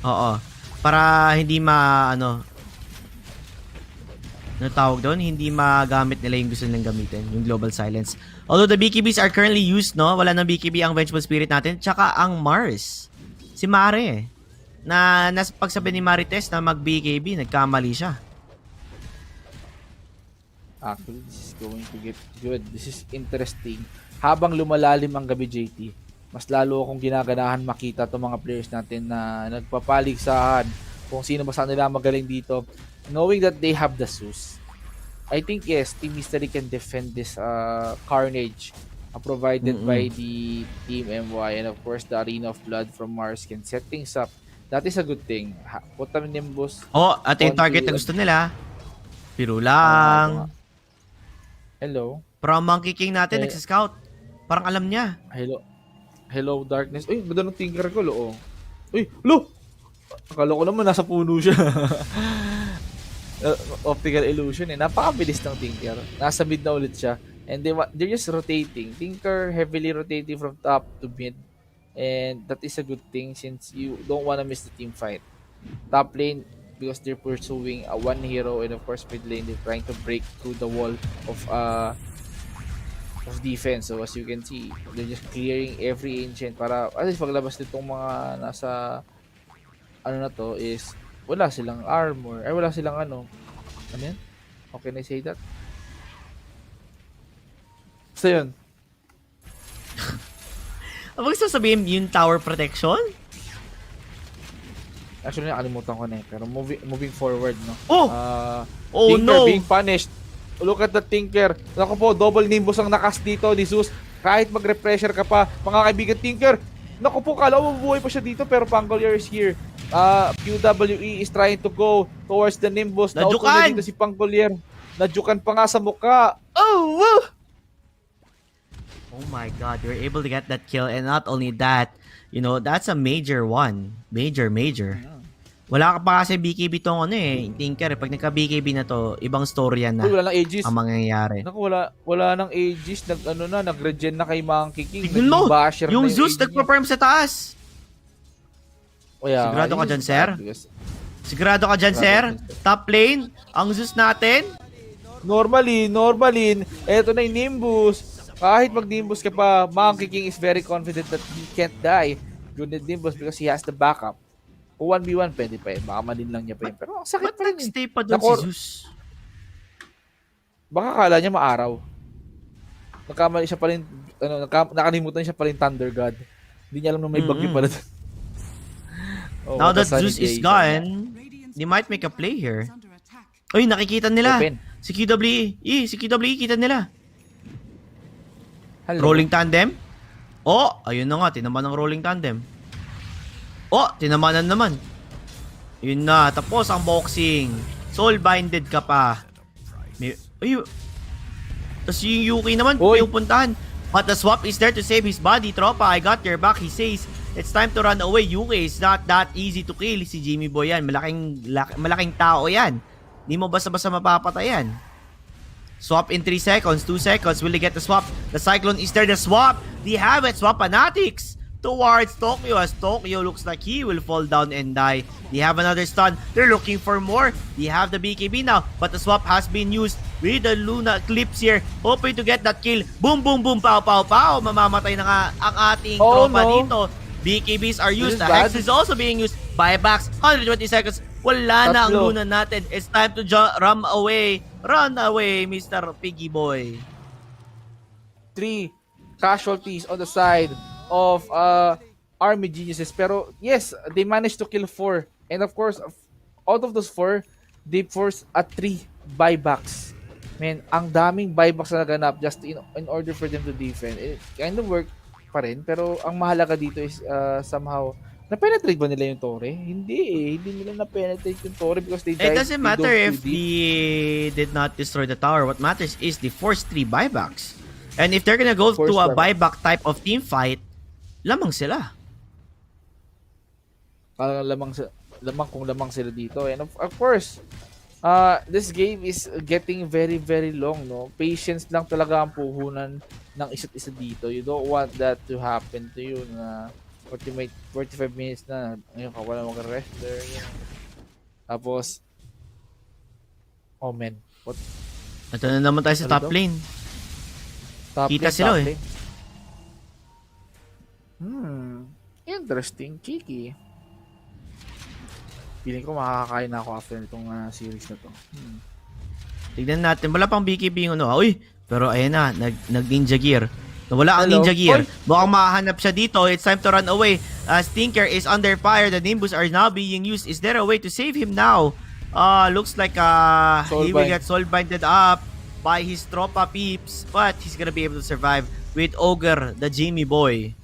Oo. Para hindi ano tawag doon? Hindi magamit nila yung gusto nilang gamitin, yung global silence. Although the BKBs are currently used, no? Wala nang BKB ang Vengeful Spirit natin. Tsaka ang Mars. Si Mare. Na pagsabi ni Marites na mag-BKB, nagkamali siya. Actually, this is going to get good. This is interesting. Habang lumalalim ang gabi, JT, mas lalo akong ginaganahan makita itong mga players natin na nagpapaligsahan kung sino ba sa nila magaling dito. Knowing that they have the Zeus, I think yes, Team Mystery can defend this Carnage provided by the Team MY, and of course the Arena of Blood from Mars can set things up. That is a good thing. Puta Nimbus. Oh, at yung target na gusto nila. Piro lang. Hello. Pero ang Monkey King natin, Eh. nagsiscout. Parang alam niya. Hello darkness. Uy, ganda ng tinker ko, lo. Uy, lo! Akala ko naman nasa puno siya. Optical illusion eh. Napakabilis ng tinker. Nasa mid na ulit siya. And they're just rotating. Tinker heavily rotating from top to mid. And that is a good thing since you don't want to miss the team fight. Top lane, because they're pursuing one hero, and of course mid lane, they're trying to break through the wall of defense. So as you can see, they're just clearing every ancient para at least paglabas nitong mga nasa ano na to is wala silang armor, ay wala silang ano yan? How can I say that? So yun. Ang gusto sabihin yung tower protection? Actually, nakalimutan ko na eh. Pero moving forward, no? Oh! Oh Tinker no! being punished. Look at the Tinker. Naku po, double Nimbus ang nakas dito ni Zeus. Kahit mag-repressure ka pa, mga kaibigan Tinker. Naku po, kala mo mabuhay pa siya dito, pero Pangolier is here. QWE is trying to go towards the Nimbus. Nadyukan! Naupo na dito si Pangolier. Nadyukan pa nga sa mukha. Oh! Woo! Oh my god, you're able to get that kill, and not only that, you know, that's a major one. Major. Wala ka pa kasi BKB tong ano eh, Tinker. Pag nagka-BKB na to, ibang story yan na Uy, wala nang Aegis. ang mangyayari. Naku, wala nang Aegis. Nag-regen na kay Monkey King. Tignan mo, Nag-basher yung na Zeus Aegis niya. nagpa-farm sa taas. Kaya, Sigurado ka yun, dyan, sir? because- Sigurado ka dyan, sir? Top lane, ang Zeus natin. Normally, eto na yung Nimbus. Kahit mag-Nimbus ka pa, Monkey King is very confident that he can't die during the Nimbus because he has the backup. Kung 1v1, pwede pa eh. Baka malin lang niya pa yun. Pero ang sakit Ba't pa rin eh. nagstay pa doon si Nako- Zeus? Baka kala niya maaraw. Nagkamali siya pa rin, nakalimutan siya pa rin Thunder God. Hindi niya alam na may bagyo pala doon. Oh, Now what a that Zeus is sanitation. gone, they might make a play here. Uy, nakikita nila. Open. Si QWE. Si QWE, kita nila. Hello. Rolling tandem. Oh, ayun na nga. Tinaman ng rolling tandem. Oh, tinamanan naman. Yun na. Tapos ang boxing. Soul-binded ka pa. Tapos yung Yuki naman, Oy. pinupuntahan. But the swap is there to save his body, tropa. I got your back, he says. It's time to run away. Yuki is not that easy to kill. Si Jimmy Boy yan. Malaking tao yan. Hindi mo basta-basta mapapatayan. Swap in 3 seconds, 2 seconds. Will they get the swap? The Cyclone is there. The swap. They have it. Swap Fanatics. towards Tokyo as Tokyo looks like he will fall down and die. They have another stun. They're looking for more. They have the BKB now, but the swap has been used with the Luna Eclipse here, hoping to get that kill. Boom, boom, boom, pow, pow, pow. Mamamatay na nga ang ating tropa dito. BKBs are used. The Hex is also being used. Buybacks, 120 seconds. Wala na ang Luna natin. It's time to run away. Run away, Mr. Piggy Boy. 3 casualties on the side of Army Geniuses. Pero yes, they managed to kill 4. And of course, out of those 4, they forced a 3 buybacks. Man, ang daming buybacks na naganap just in order for them to defend. It kind of work pa rin. Pero ang mahalaga dito is somehow, na-penetrate ba nila yung Torre? Hindi eh. Hindi nila na-penetrate yung Torre because they died. It doesn't matter if they did not destroy the tower. What matters is they forced 3 buybacks. And if they're gonna go to a buyback type of team fight, lamang sila. Lamang sila dito. And of course, this game is getting very, very long, no? Patience lang talaga ang puhunan ng isa't isa dito. You don't want that to happen to you na 45 minutes na ngayon ka wala mag-rest there. Tapos, oh man, what? Ito na naman tayo sa top lane. Kita sila eh. Interesting, cheeky. Feeling ko makakakain na ako after nitong series na to. Tignan natin, wala pang BKB yung ano. Uy, pero ayan na, nag-ninja gear. Nawala ang ninja gear. Mukhang makahanap siya dito. It's time to run away. Stinker is under fire. The Nimbus are now being used. Is there a way to save him now? Looks like he will get soul binded up by his tropa peeps, but he's gonna be able to survive with Ogre, the Jimmy boy.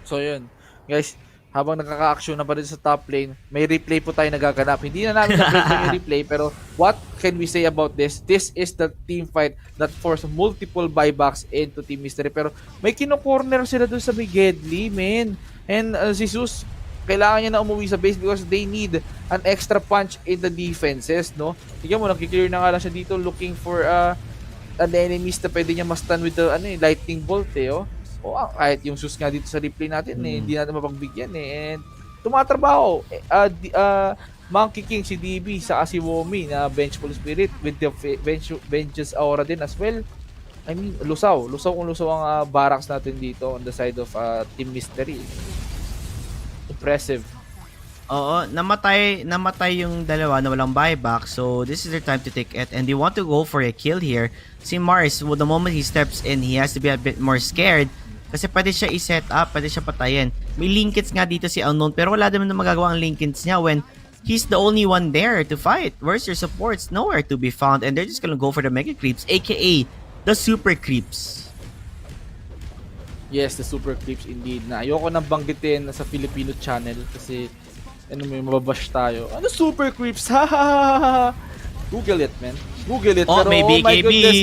So yun, guys, habang nakaka-action na pa rin sa top lane, may replay po tayo nagaganap. Hindi na namin na-break yung replay, pero what can we say about this? This is the team fight that forced multiple buybacks into Team Mystery. Pero may kino-corner sila dun sa may Gedli, man. And si Zeus, kailangan niya na umuwi sa base because they need an extra punch in the defenses, no? Tignan mo, nakiklear na nga lang siya dito looking for an enemies na pwede niya ma-stun with the lightning bolt, eh, oh. Kahit yung Zeus nga dito sa replay natin, hindi natin mapagbigyan, eh. And tumatrabaho. Monkey King, si DB, sa si Womi na Vengeful Spirit with the Vengeance Aura din as well. I mean, lusaw ang barracks natin dito on the side of Team Mystery. Impressive. Oo, namatay yung dalawa na walang buyback. So, this is their time to take it. And they want to go for a kill here. Si Mars, well, the moment he steps in, he has to be a bit more scared. Kasi pwede siya i-set up, pwede siya patayin. May Linkits nga dito si Unknown, pero wala naman na magagawa ang Linkits niya when he's the only one there to fight. Where's your supports? Nowhere to be found. And they're just gonna go for the Mega Creeps, aka the Super Creeps. Yes, the Super Creeps indeed. Na ayoko nang banggitin sa Filipino channel kasi may mababash tayo. Ano Super Creeps? Google it, man. Google it. Oh, pero, may BKB. My goodness,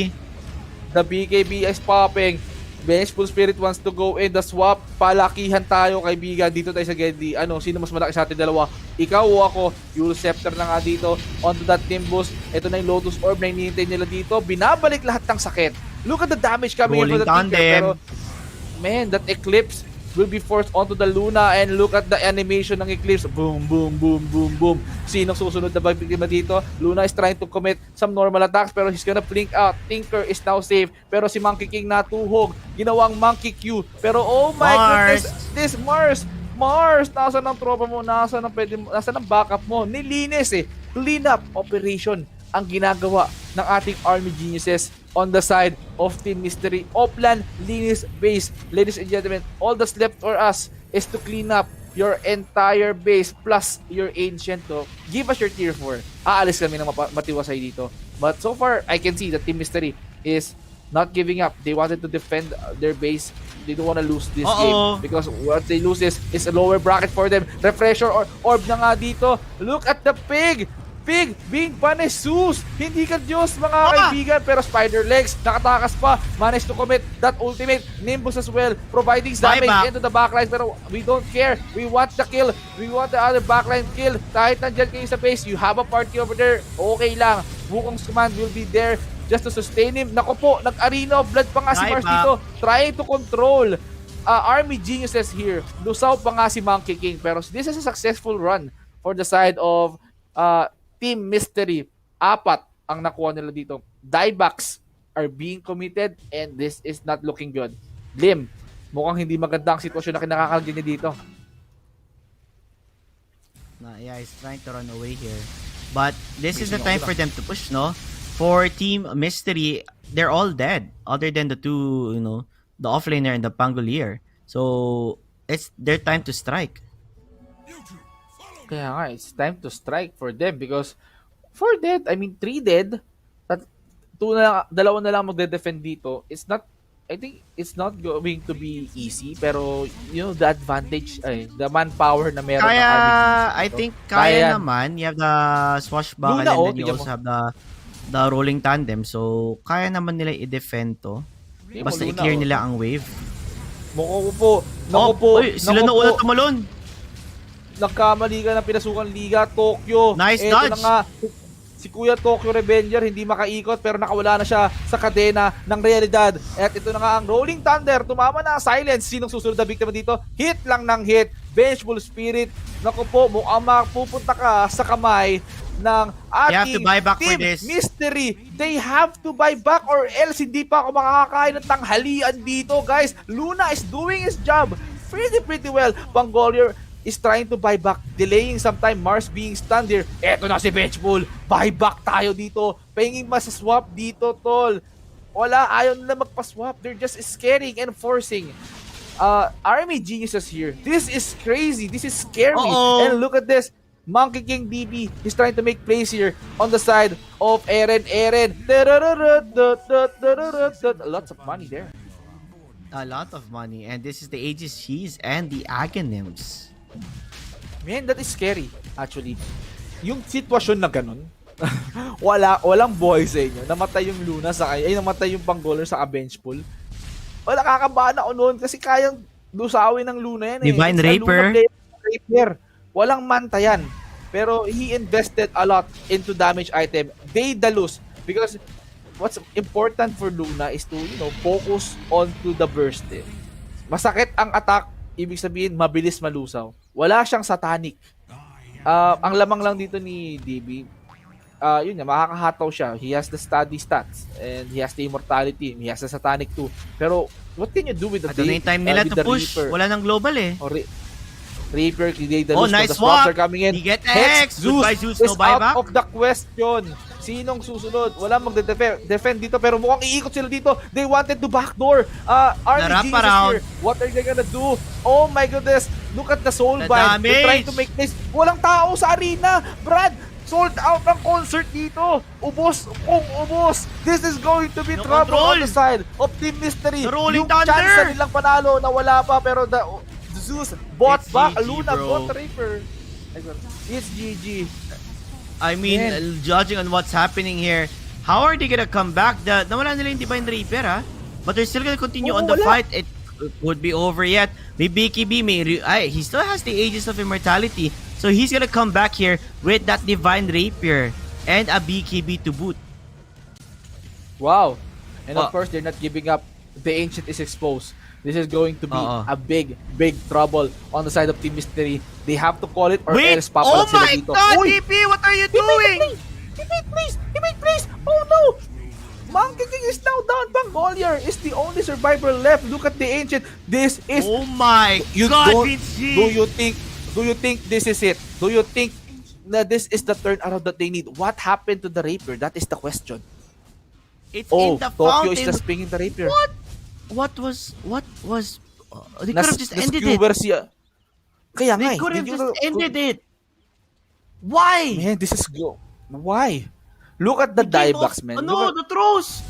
the BKB is popping. Vengeful Spirit wants to go in the swap. Palakihan tayo, kaibigan. Dito tayo sa Gedli. Sino mas malaki sa atin dalawa? Ikaw o ako? Yule Scepter na nga dito. Onto that Nimbus. Ito na yung Lotus Orb na hinihintay nila dito. Binabalik lahat ng sakit. Look at the damage coming in from the Tinker. Pero, man, that Eclipse will be forced onto the Luna and look at the animation ng Eclipse. Boom, boom, boom, boom, boom. Sinong susunod na biktima dito? Luna is trying to commit some normal attacks pero he's gonna blink out. Tinker is now safe pero si Monkey King natuhog. Ginawang Monkey Q. Pero oh my goodness, this Mars, nasa ng tropa mo? Nasa ng backup mo? Nilinis eh. Clean up operation ang ginagawa ng ating Army Geniuses on the side of Team Mystery. Oplan, linis base. Ladies and gentlemen, all that's left for us is to clean up your entire base plus your ancient. Give us your tier 4. Aalis kami ng matiwasay dito. But so far, I can see that Team Mystery is not giving up. They wanted to defend their base. They don't want to lose this game because what they lose is a lower bracket for them. Refresher or orb na nga dito. Look at the pig! Pig being punished. Zeus, hindi ka Diyos mga kaibigan, pero spider legs, nakatakas pa, managed to commit that ultimate. Nimbus as well, providing damage into the backline, pero we don't care. We want the kill. We want the other backline kill. Kahit nandyan kayo sa base, you have a party over there, okay lang. Wukong's command will be there just to sustain him. Nako po, nag-arena of blood pa nga si Mars dito, trying to control Army Geniuses here. Lusaw pa nga si Monkey King. Pero this is a successful run for the side of Team Mystery. 4 ang nakuha nila dito. Diebacks are being committed and this is not looking good. Lim, mukhang hindi maganda ang sitwasyon na kinakakalagyan niya dito. Yeah, he's trying to run away here. But this is the time for them to push, no? For Team Mystery, they're all dead. Other than the two, the offlaner and the Pangolier. So, it's their time to strike. Kaya nga, it's time to strike for them because 4 dead, 3 dead, at 2 na lang magde-defend dito. I think it's not going to be easy, pero the advantage, the manpower na meron ng Army. I think kaya naman. You have the swashbuckle and then you also have the rolling tandem. So, kaya naman nila i-defend to. Basta i-clear nila ang wave. Naku po. Sila na una tumalon. Nagkamali ka ng pinasukan liga, Tokyo. Nice Eto dodge. na nga, si Kuya Tokyo Revenger hindi makaikot pero nakawala na siya sa kadena ng realidad. At ito na nga ang Rolling Thunder. Tumama na ang silence. Sinong susunod na biktima dito? Hit lang ng hit. Vengeful Spirit. Naku po, mukhang mapupunta ka sa kamay ng ating Team Mystery. They have to buy back or else hindi pa ako makakakain ng tanghalian dito, guys. Luna is doing his job pretty well. Pangolier is trying to buy back, delaying sometime. Mars being stunned here. Eto na si Vengeful. Buy back tayo dito. Pahinging masaswap dito, tol. Wala, ayaw nila magpa-swap. They're just scaring and forcing. Army Geniuses here. This is crazy. This is scary. And look at this. Monkey King DB is trying to make plays here on the side of Eren. Lots of money there. A lot of money. And this is the Aegis Cheese and the Aghanim's. Man, that is scary, actually. Yung sitwasyon na ganun, walang buhay sa inyo. Namatay yung Luna namatay yung Pangolier sa Vengeful. Wala kakabahan ako noon kasi kayang lusawin ng Luna yan eh. Divine Raper. Walang manta yan. Pero he invested a lot into damage item. They lose because what's important for Luna is to, focus onto the burst eh. Masakit ang attack, ibig sabihin mabilis malusaw. Wala siyang satanic. Ang lamang lang dito ni DB, yun nga, makakahataw siya. He has the steady stats and he has the immortality. He has the satanic too. Pero what can you do with the time nila to push? Reaper? Wala nang global eh. Reaper, nice swap! Coming in. He get Hex! Goodbye Zeus, no buyback? Out of the question. Sinong susunod? Wala magde-defend dito pero mukhang iikot sila dito. They wanted to backdoor. Army Geniuses here. What are they gonna do? Oh my goodness. Look at the soulbind. They're trying to make this. Walang tao sa arena. Brad, sold out ang concert dito. Ubos. This is going to be trouble on the side of Team Mystery. Yung chance na nilang panalo na wala pa pero Zeus bought back. Luna bought Reaper. It's GG. Judging on what's happening here, how are they gonna come back? Nawala nila yung Divine Reaper, but they're still gonna continue on the fight. It would be over yet. May BKB, he still has the Aegis of Immortality, so he's gonna come back here with that Divine Rapier and a BKB to boot. Wow. And of course, they're not giving up. The Ancient is exposed. This is going to be a big trouble on the side of Team Mystery. They have to call it or else papalag sila dito. Oh my God, DP! What are you doing? He made please! Oh no! Monkey King is now down. Pangolier is the only survivor left. Look at the Ancient. This is... Oh my God, Vinci! Do you think this is it? Do you think na this is the turnaround that they need? What happened to the Rapier? That is the question. It's in the Tokyo fountain. is just pinging the Rapier. What was they could have just ended it. Kaya They could have just ended it. Why? Man, this is why? Look at the diebacks, man. The throws.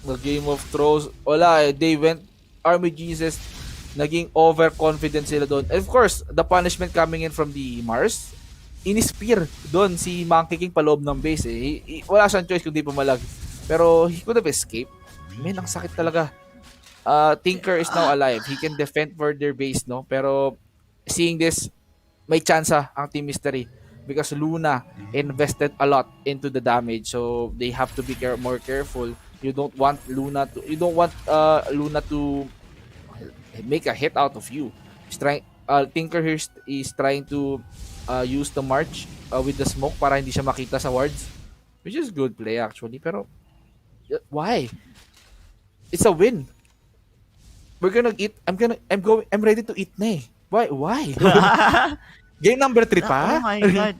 The Game of Throws. Wala eh. They went Army Geniuses. Naging overconfident sila doon. And of course, the punishment coming in from the Mars. In-spear doon si Monkey King paloob ng base eh. Wala siyang choice kundi pumalag. Pero he could have escaped. Man, ang sakit talaga. Tinker is now alive. He can defend for their base, no? Pero seeing this, may tsansa ang Team Mystery because Luna invested a lot into the damage. So they have to be more careful. You don't want Luna to make a hit out of you. He's trying, Tinker here is trying to use the march with the smoke para hindi siya makita sa wards, which is good play actually. Pero why? It's a win. We're gonna eat. I'm ready to eat na eh. Why? Game number 3 Oh pa? my God.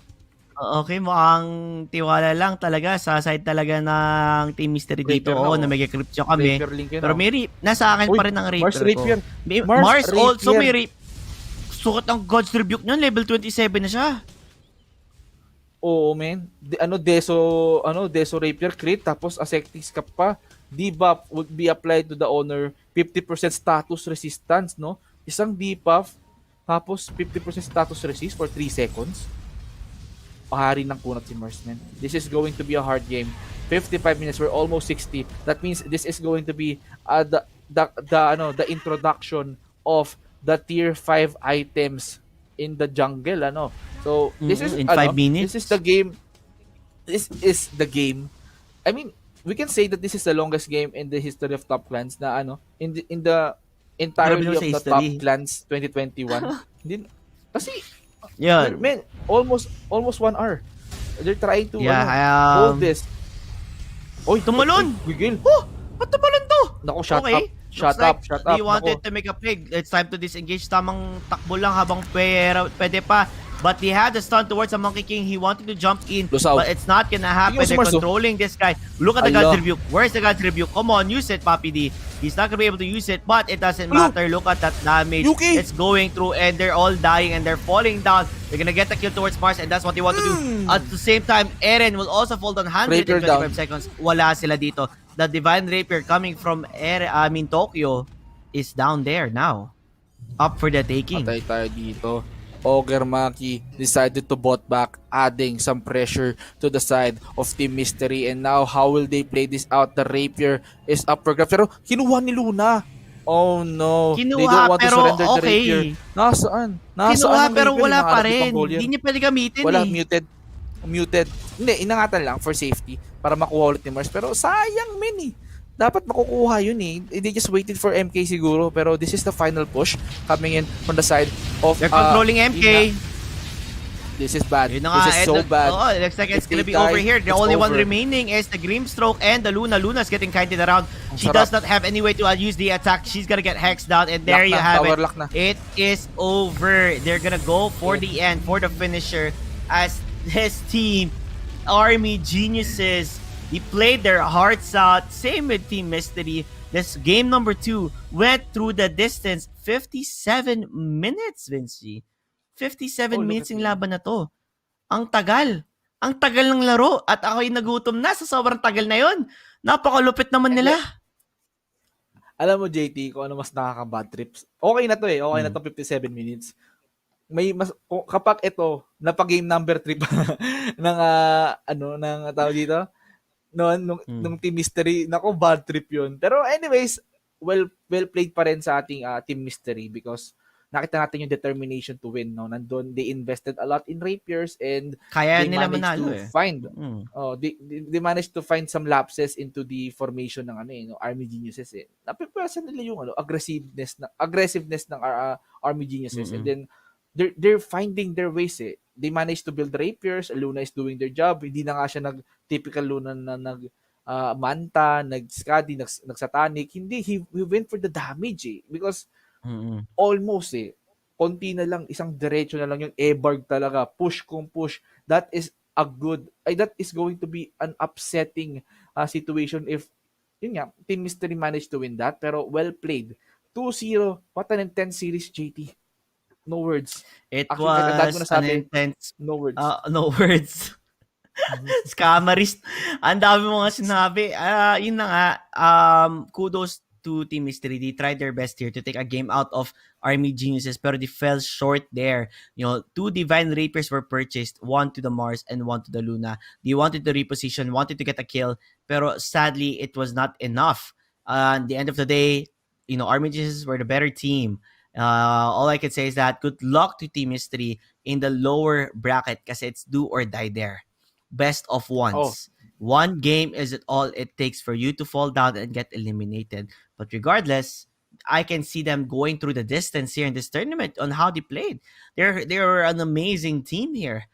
Okay, mukhang tiwala lang talaga sa side talaga ng Team Mystery dito. Rapier na, Oo, oh. na mega crypt siya kami. Rapier link yun, Pero oh. may nasa akin Uy, pa rin ang Mars Rapier ko. Rapier. Mars, Mars also Rapier. may Rapier. Sukat ang God's Rebuke niyan, level 27 na siya. Oo, man. Deso Rapier crit, tapos Asectics ka pa. Debuff would be applied to the owner. 50% status resistance, no? Isang debuff, tapos 50% status resist for 3 seconds. Pahari ng kunat si Mars, man. This is going to be a hard game. 55 minutes, we're almost 60. That means this is going to be the introduction of the tier 5 items in the jungle, ano. So, this is in 5 minutes. This is the game. This is the game. I mean, we can say that this is the longest game in the history of top clans na in the entirety Grabe of sa the history. top clans 2021. Hindi kasi Yun. man, almost 1 hour. They're trying to Yeah, hold this. Oy, tumalon! Gigil. Oh, ba't tumalon to? Nako, shut Okay. up. Shut up. They wanted to make a play. It's time to disengage. Tamang takbo lang habang pwede pa. But he had a stun towards the Monkey King. He wanted to jump in, Lusaw. but it's not gonna happen. Tingnan They're mo si Marzo. controlling this guy. Look at the Allah. God's Rebuke. Where's the God's Rebuke? Come on, use it, Papi D. He's not gonna be able to use it, but it doesn't Hello. matter. Look at that damage. Yuki. It's going through, and they're all dying, and they're falling down. They're gonna get the kill towards Mars, and that's what they want to do. At the same time, Eren will also fall down 125 Rapier down. seconds. Wala sila dito. The Divine Rapier coming from Tokyo is down there now. Up for the taking. Patay tayo dito. Ogre Maki decided to bot back, adding some pressure to the side of Team Mystery. And now, how will they play this out? The Rapier is up for grabs. Pero kinuha ni Luna. Oh no. Kinuha, They don't want pero to surrender the okay. Rapier. Nasaan? Kinuha ang pero Rapier? wala pa Hinahanap ni rin. Pangolian. Hindi niya pwede gamitin Wala, eh. muted. Hindi, inangatan lang for safety para makuha ulit ni Mars. Pero sayang, men eh. Dapat makukuha yun eh. They just waited for MK siguro. Pero this is the final push coming in from the side of... They're controlling MK. This is bad. Yun na nga, This is so bad. Oh, it looks like it's If gonna they be over die, here. The it's only one over. remaining is the Grimstroke and the Luna. Luna's getting kited around. Ang She sarap. does not have any way to use the attack. She's gonna get hexed down, and there Lock you na, have power it. lock na. It is over. They're gonna go for the end, for the finisher, as his team, Army Geniuses, they played their hearts out. Same with Team Mystery. This game number 2 went through the distance. 57 minutes, Vinci. 57 Oh, look minutes at yung me. laban na to. Ang tagal. Ang tagal ng laro. At ako'y nagutom na sa sobrang tagal na yon. Napakalupit naman nila. Alam mo, JT, kung ano mas nakaka-bad trips. Okay na to eh. Okay na to 57 minutes. Kapag ito, napag-game number 3 pa ng, ng tawag dito, nung Team Mystery, nako, bad trip yun. Pero anyways, well played pa rin sa ating Team Mystery because nakita natin yung determination to win. No? Nandun, they invested a lot in rapiers and Kaya they nila managed manalo to eh. find Mm. they managed to find some lapses into the formation ng Army Geniuses eh. Napipwersa nila yung aggressiveness ng Army Geniuses and then they're finding their ways eh. They managed to build rapiers, Luna is doing their job. Hindi na nga siya typical Luna na manta, nag-scuddy, nag-satanic. Hindi, he went for the damage eh. Because almost eh, konti na lang, isang diretso na lang yung E-Barg talaga. Push kung push. That is going to be an upsetting situation if, yun nga, Team Mystery managed to win that. Pero well played. 2-0. What an intense series, JT. No words. It Actually, ang dami ko was nasabi. an intense... No words. no words. Scammerist. Ang dami mo nga sinabi. Yun na nga. Kudos to Team Mystery. They tried their best here to take a game out of Army Geniuses, pero they fell short there. 2 Divine Rapiers were purchased, 1 to the Mars and 1 to the Luna. They wanted to reposition, wanted to get a kill, pero sadly, it was not enough. At the end of the day, Army Geniuses were the better team. All I can say is that good luck to Team Mystery in the lower bracket kasi it's do or die there. Best of ones. One game is all it takes for you to fall down and get eliminated. But regardless, I can see them going through the distance here in this tournament on how they played. They're an amazing team here.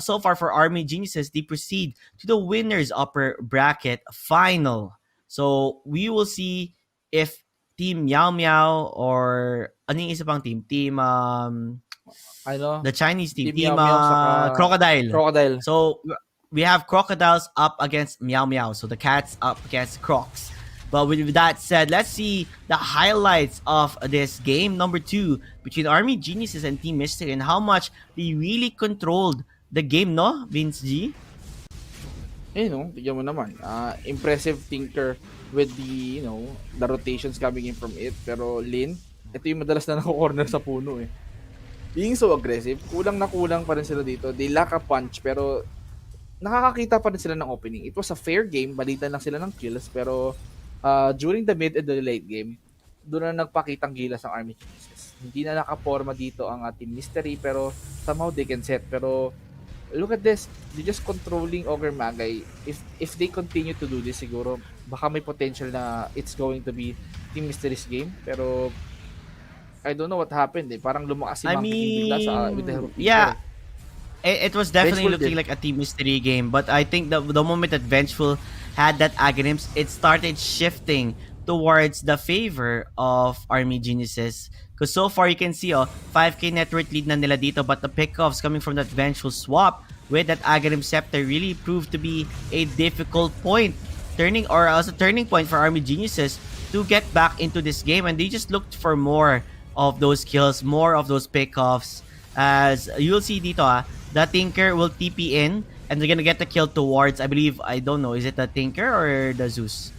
So far for Army Geniuses, they proceed to the winners upper bracket final. So we will see if Team Meow Meow or ano yung isa pang team? Ano? The Chinese team, Team Meow Meow saka Crocodile. Crocodile. So we have Crocodiles up against Meow Meow. So the cats up against Crocs. But with that said, let's see the highlights of this game number 2 between Army Geniuses and Team Mystery and how much they really controlled the game, no, Vince G? No, tignan mo naman. Impressive Tinker with the, the rotations coming in from it. Pero Lin, ito yung madalas na nako-corner sa puno eh. Being so aggressive, kulang na kulang pa rin sila dito. They lack a punch, pero nakakakita pa rin sila ng opening. It was a fair game, balitan lang sila ng kills, pero during the mid and the late game, doon na nagpakitang gilas ang Army Geniuses. Hindi na nakaporma dito ang Team Mystery, pero somehow they can set. Pero look at this, they're just controlling Ogre Magay. If they continue to do this, siguro baka may potential na it's going to be Team Mystery's game. Pero I don't know what happened eh. Parang lumakas si Monkey King bigla with the help of yeah. It was definitely Vengeful looking did. like a Team Mystery game, but I think the moment that Vengeful had that Aghanims, it started shifting towards the favor of Army Geniuses. Because so far you can see 5k net worth lead na nila dito, but the pickoffs coming from that Vengeful swap with that Aghanim Scepter really proved to be a difficult point. Turning point for Army Geniuses to get back into this game, and they just looked for more of those kills, more of those pickoffs. As you'll see dito, the Tinker will TP in, and they're gonna get the kill towards, I believe, I don't know, is it the Tinker or the Zeus?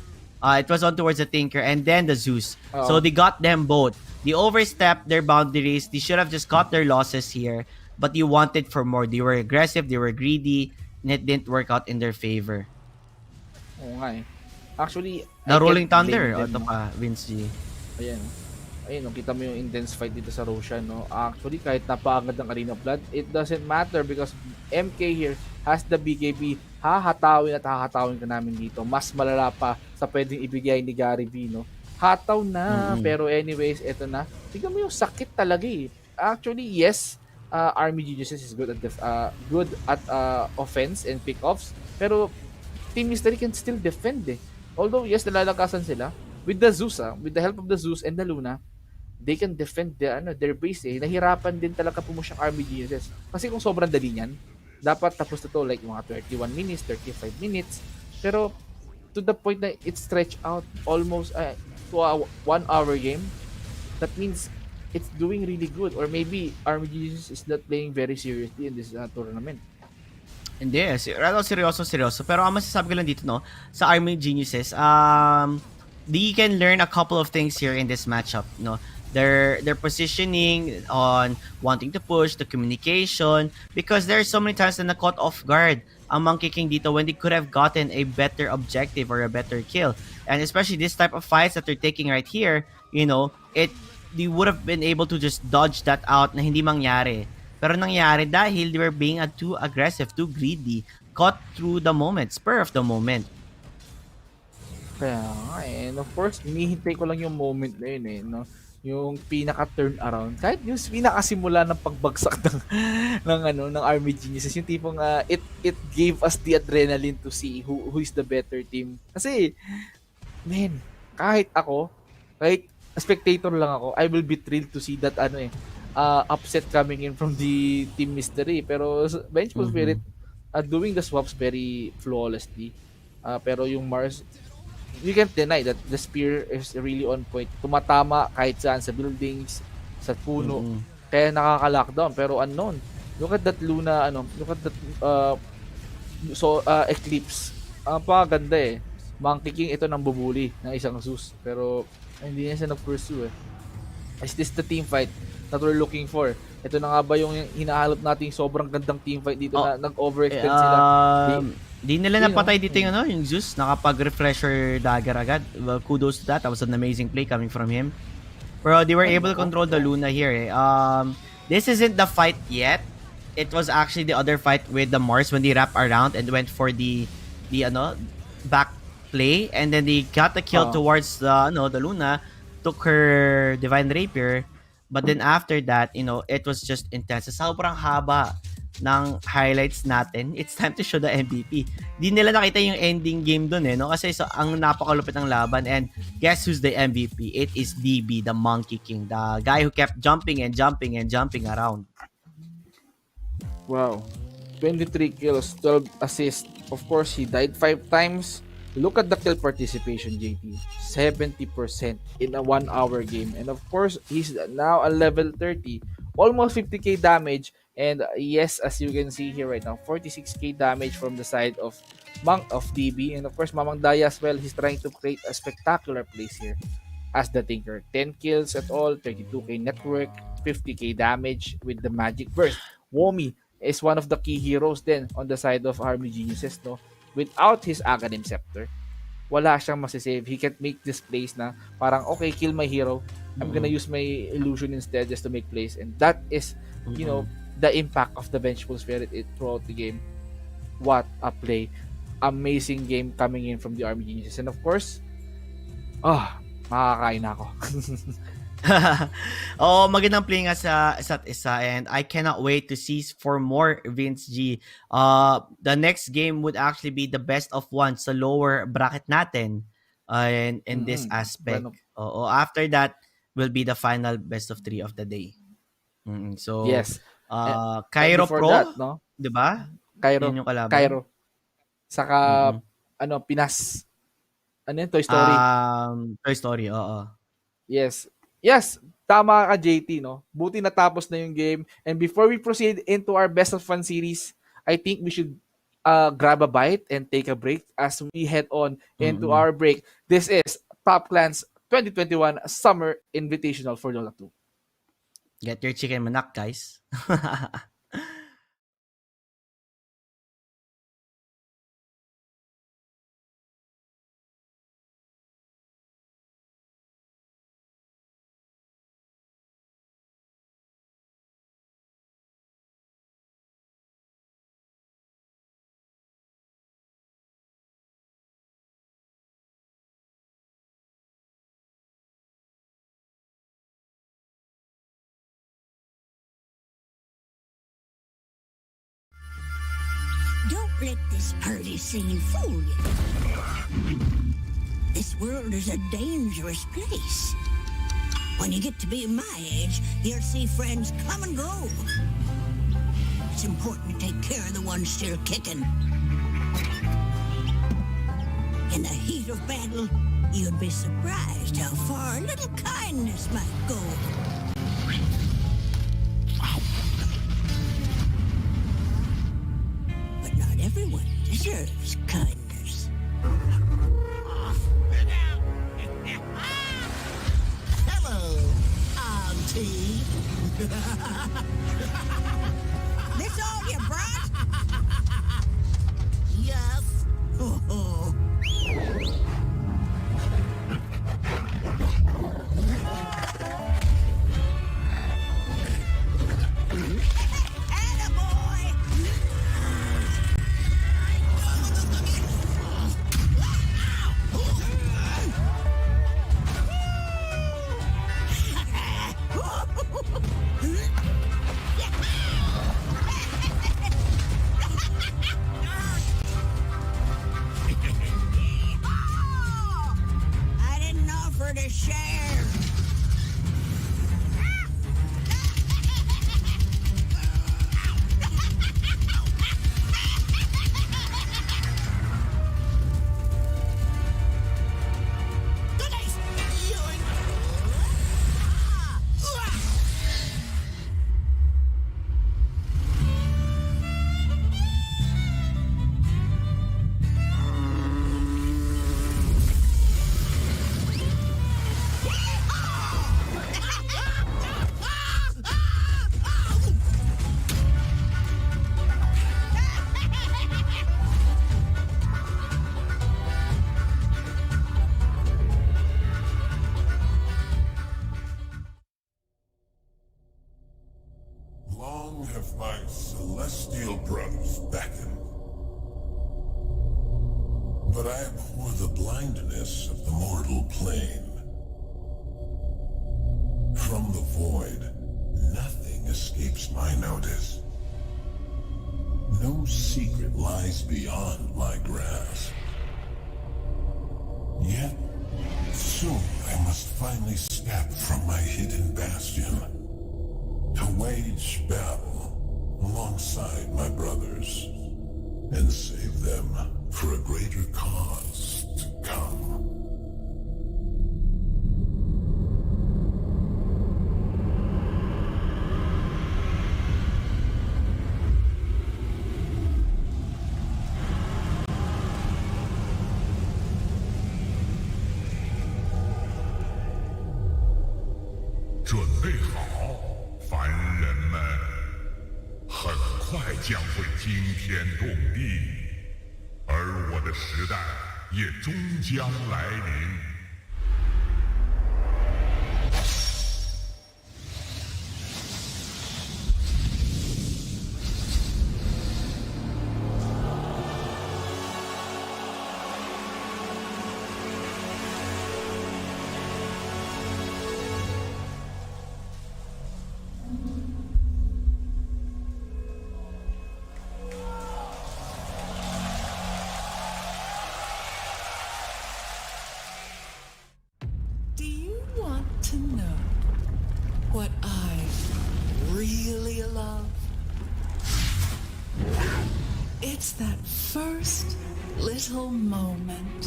It was on towards the Tinker and then the Zeus. Uh-oh. So they got them both. They overstepped their boundaries. They should have just got their losses here, but you wanted for more. They were aggressive, they were greedy, and it didn't work out in their favor. Oo nga eh. Actually, The I Rolling can't blame Thunder, them, ito no? pa, Vince G. Ayun, kita mo yung intense fight dito sa Roshan, no? Actually, kahit napaagad ng Arena Blood, it doesn't matter because MK here has the BKB. Hahatawin at hahatawin ka namin dito. Mas malala pa sa pwedeng ibigay ni Gary V, no? Hataw na, pero anyways, eto na. Tignan mo yung sakit talaga eh. Actually, yes, Army Geniuses is good at offense and pick-offs, pero Team Mystery can still defend eh. Although, yes, nalalakasan sila. With the Zeus, with the help of the Zeus and the Luna, they can defend their base eh. Nahirapan din talaga pumush ang Army Geniuses. Kasi kung sobrang dali niyan, dapat tapos na to like mga 31 minutes, 35 minutes. Pero to the point na it stretched out almost to a 1 hour game. That means it's doing really good. Or maybe Army Geniuses is not playing very seriously in this tournament. Hindi, seryoso. Pero ang masasabi ko lang dito, no, sa Army Geniuses, they can learn a couple of things here in this matchup, no. Their positioning on wanting to push, the communication, because there are so many times na caught off guard ang Monkey King dito when they could have gotten a better objective or a better kill. And especially this type of fights that they're taking right here, they would have been able to just dodge that out na hindi mangyari. Pero nangyari dahil they were being too aggressive, too greedy, caught through the moment, spur of the moment. Kaya nga eh. And of course, hinihintay ko lang yung moment na yun eh, no? Yung pinaka-turn around. Kahit yung pinakasimula ng pagbagsak ng Army Geniuses, yung tipong it gave us the adrenaline to see who is the better team. Kasi, man, kahit spectator lang ako, I will be thrilled to see that upset coming in from the Team Mystery. Pero Vengeful Spirit doing the swaps very flawlessly. Pero yung Mars, you can't deny that the spear is really on point. Tumatama kahit saan, sa buildings, sa puno. Kaya nakaka-lockdown. Pero unknown. Look at that Luna, look at that Eclipse. Ang paganda eh. Monkey King ito nang bubuli ng isang Zeus. Pero hindi niya siya nag-pursue eh. Is this the team fight that we're looking for? Ito na nga ba yung hinahalap nating sobrang gandang team fight dito na nag-overextend sila? Di nila napatay dito yung Zeus. Nakapag-refresher dagger agad. Well, kudos to that. That was an amazing play coming from him. Pero they were able to control the Luna here eh. This isn't the fight yet. It was actually the other fight with the Mars when they wrap around and went for the back play, and then they got the kill towards the Luna. took her Divine Rapier, but then after that, it was just intense. Sobrang haba ng highlights natin. It's time to show the MVP. Di nila nakita yung ending game dun no? Kasi ang napakalupit ng laban, and guess who's the MVP? It is DB, the Monkey King, the guy who kept jumping and jumping and jumping around. Wow. 23 kills, 12 assists. Of course, he died 5 times. Look at the kill participation, JP. 70% in a 1-hour game. And of course, he's now a level 30. Almost 50k damage. And yes, as you can see here right now, 46k damage from the side of DB. And of course, Mamang Daya as well. He's trying to create a spectacular place here as the Tinker. 10 kills at all, 32k network, 50k damage with the Magic Burst. Womi is one of the key heroes then on the side of Army Geniuses, no? Without his Aghanim Scepter, wala siyang masisave. He can't make this plays na parang, okay, kill my hero. I'm gonna use my illusion instead just to make plays. And that is, the impact of the Vengeful Spirit throughout the game. What a play. Amazing game coming in from the Army Geniuses. And of course, makakain na ako. Magandang play nga sa isa't isa, and I cannot wait to see for more Vince G. The next game would actually be the best of one sa lower bracket natin in this aspect. After that will be the final best of 3 of the day. So yes. Cairo Pro, that, no? 'di ba? Cairo. Saka Pinas. Ano yun? Toy Story. Toy Story, oo. Yes, tama ka, JT, no? Buti natapos na yung game. And before we proceed into our Best of Fun series, I think we should grab a bite and take a break as we head on into our break. This is Top Clans 2021 Summer Invitational for Dota 2. Get your chicken manak, guys. Don't let this party scene fool you. This world is a dangerous place. When you get to be my age, you'll see friends come and go. It's important to take care of the ones still kicking. In the heat of battle, you'd be surprised how far a little kindness might go. But not everyone deserves kindness. Hello, Auntie. This all you brought? Yes. Oh. I didn't offer to share. Long have my celestial brothers beckoned. But I abhor the blindness of the mortal plane. From the void, nothing escapes my notice. No secret lies beyond my grasp. Yet, soon I must finally step from my hidden bastion to wage battle alongside my brothers and save them for a greater cause to come. Do you want to know what I really love? It's that first little moment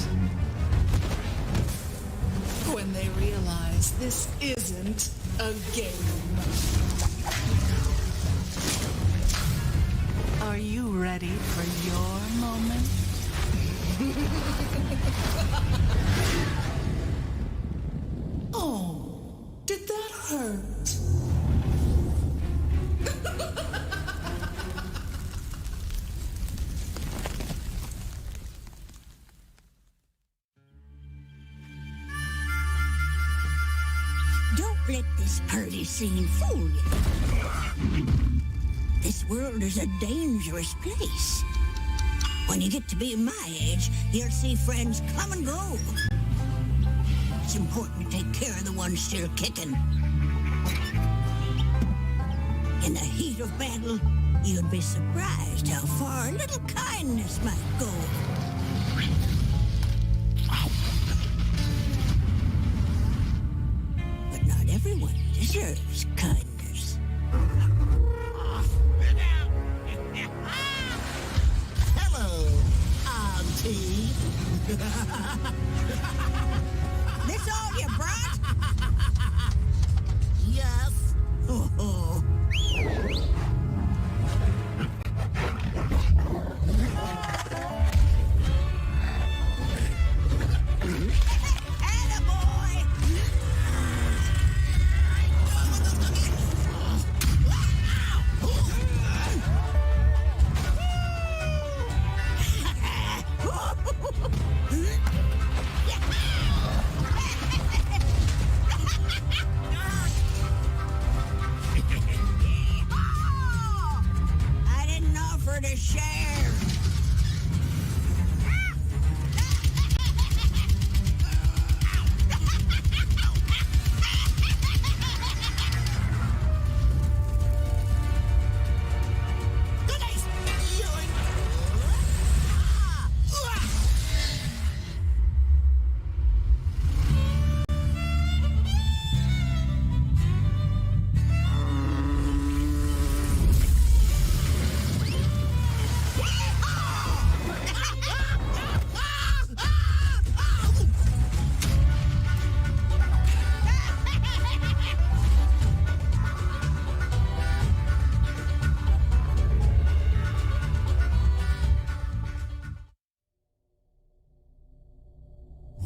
when they realize this isn't a game. Are you ready for your moment? Oh, did that hurt? Don't let this party scene fool you. This world is a dangerous place. When you get to be my age, you'll see friends come and go. It's important to take care of the ones still kicking. In the heat of battle, you'd be surprised how far a little kindness might go. But not everyone deserves kindness. Hello, Auntie. This all you brought? Yes. Oh. Attaboy! I didn't offer to share.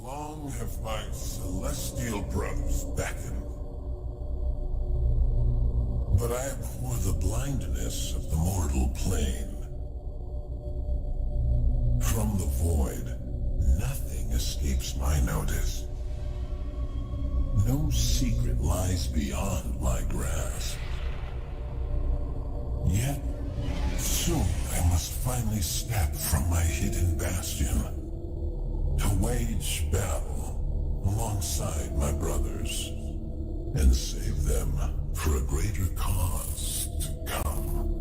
Long have my celestial brothers beckoned, but I abhor the blindness of the mortal plane. From the void, nothing escapes my notice. No secret lies beyond my grasp. Yet, soon I must finally step from my hidden bastion to wage battle alongside my brothers and save them for a greater cause to come.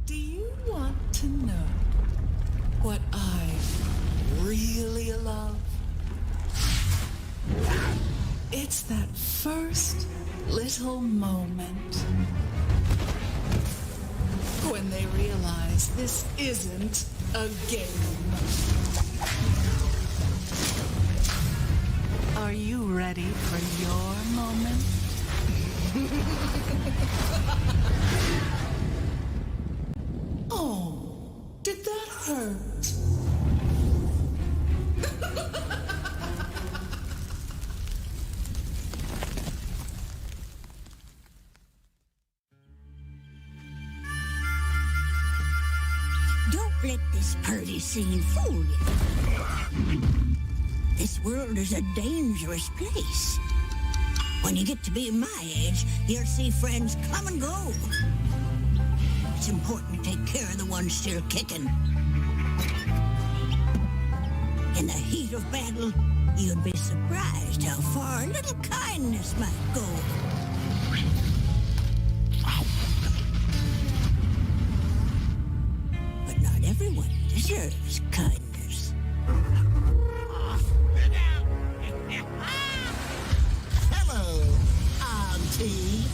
Do you want to know what I really love? It's that first little moment when they realize this isn't a game. Are you ready for your moment? Oh, did that hurt? Don't let this party scene fool you. This world is a dangerous place. When you get to be my age, you'll see friends come and go. It's important to take care of the ones still kicking. In the heat of battle, you'd be surprised how far a little kindness might go. But not everyone deserves kindness. Hello, Auntie.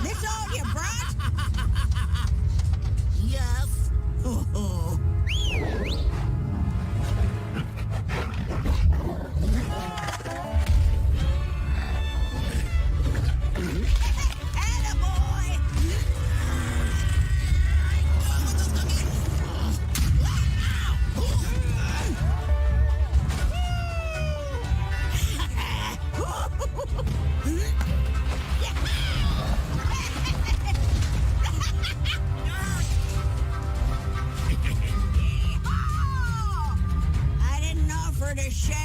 This all you brought? Yes. Oh. I didn't offer to share.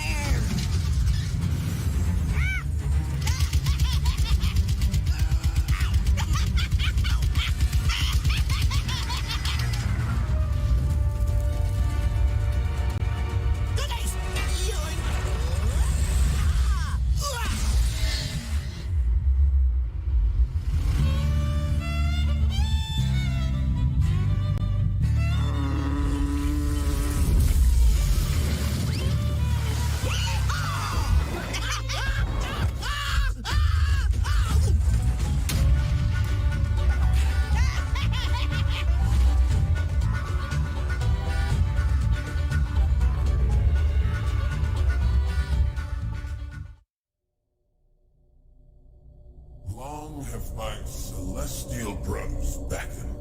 Long have my celestial brothers beckoned,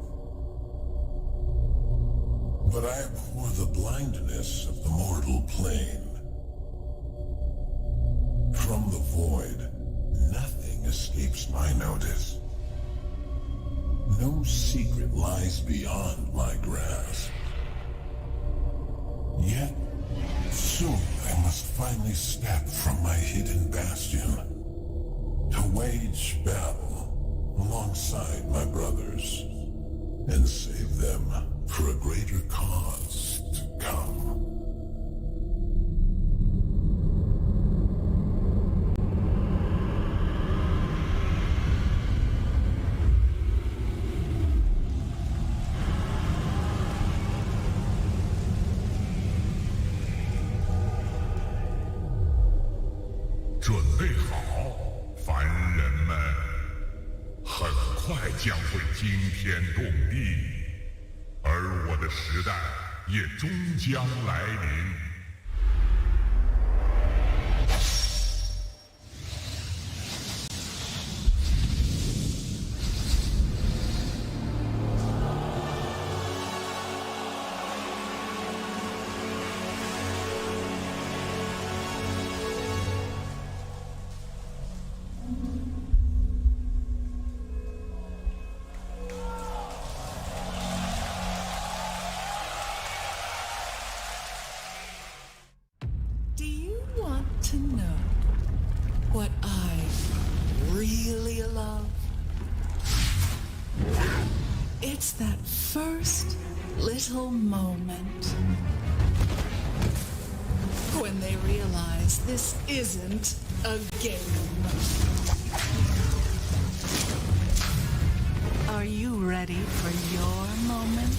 but I abhor the blindness of the mortal plane. From the void, nothing escapes my notice. No secret lies beyond my grasp. Yet, soon I must finally step from my hidden bastion to wage battle alongside my brothers and save them for a greater cause to come. 将会惊天动地，而我的时代也终将来临。Do you want to know what I really love? It's that first little moment when they realize this isn't a game. Are you ready for your moment?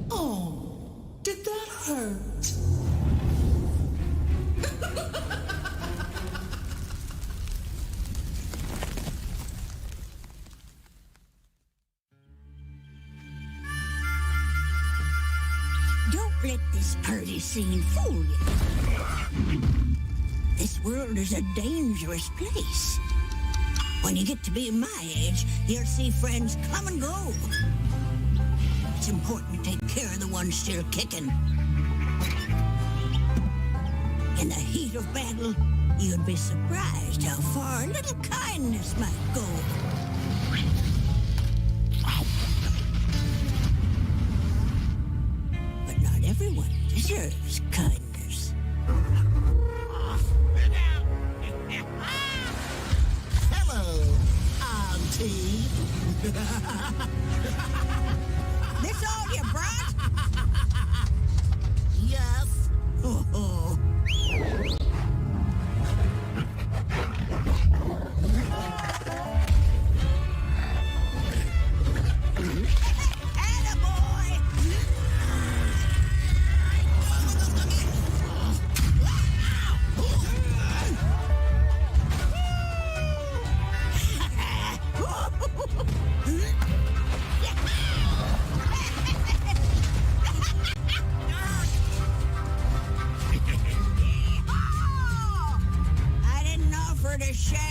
Oh, did that hurt? Don't let this party scene fool you. This world is a dangerous place. When you get to be my age, you'll see friends come and go. It's important to take care of the ones still kicking. In the heat of battle, you'd be surprised how far a little kindness might go. But not everyone deserves kindness. Hello, Auntie. This all you brought? Yes. Oh. I didn't offer to share.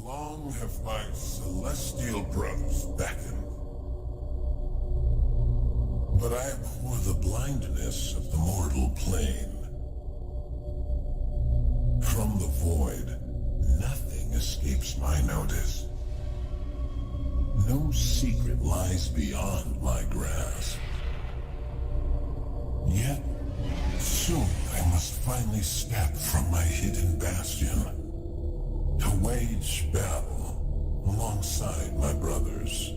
Long have my celestial brothers beckoned, but I abhor the blindness of the mortal plane. From the void, nothing escapes my notice. No secret lies beyond my grasp. Yet, soon I must finally step from my hidden bastion to wage battle alongside my brothers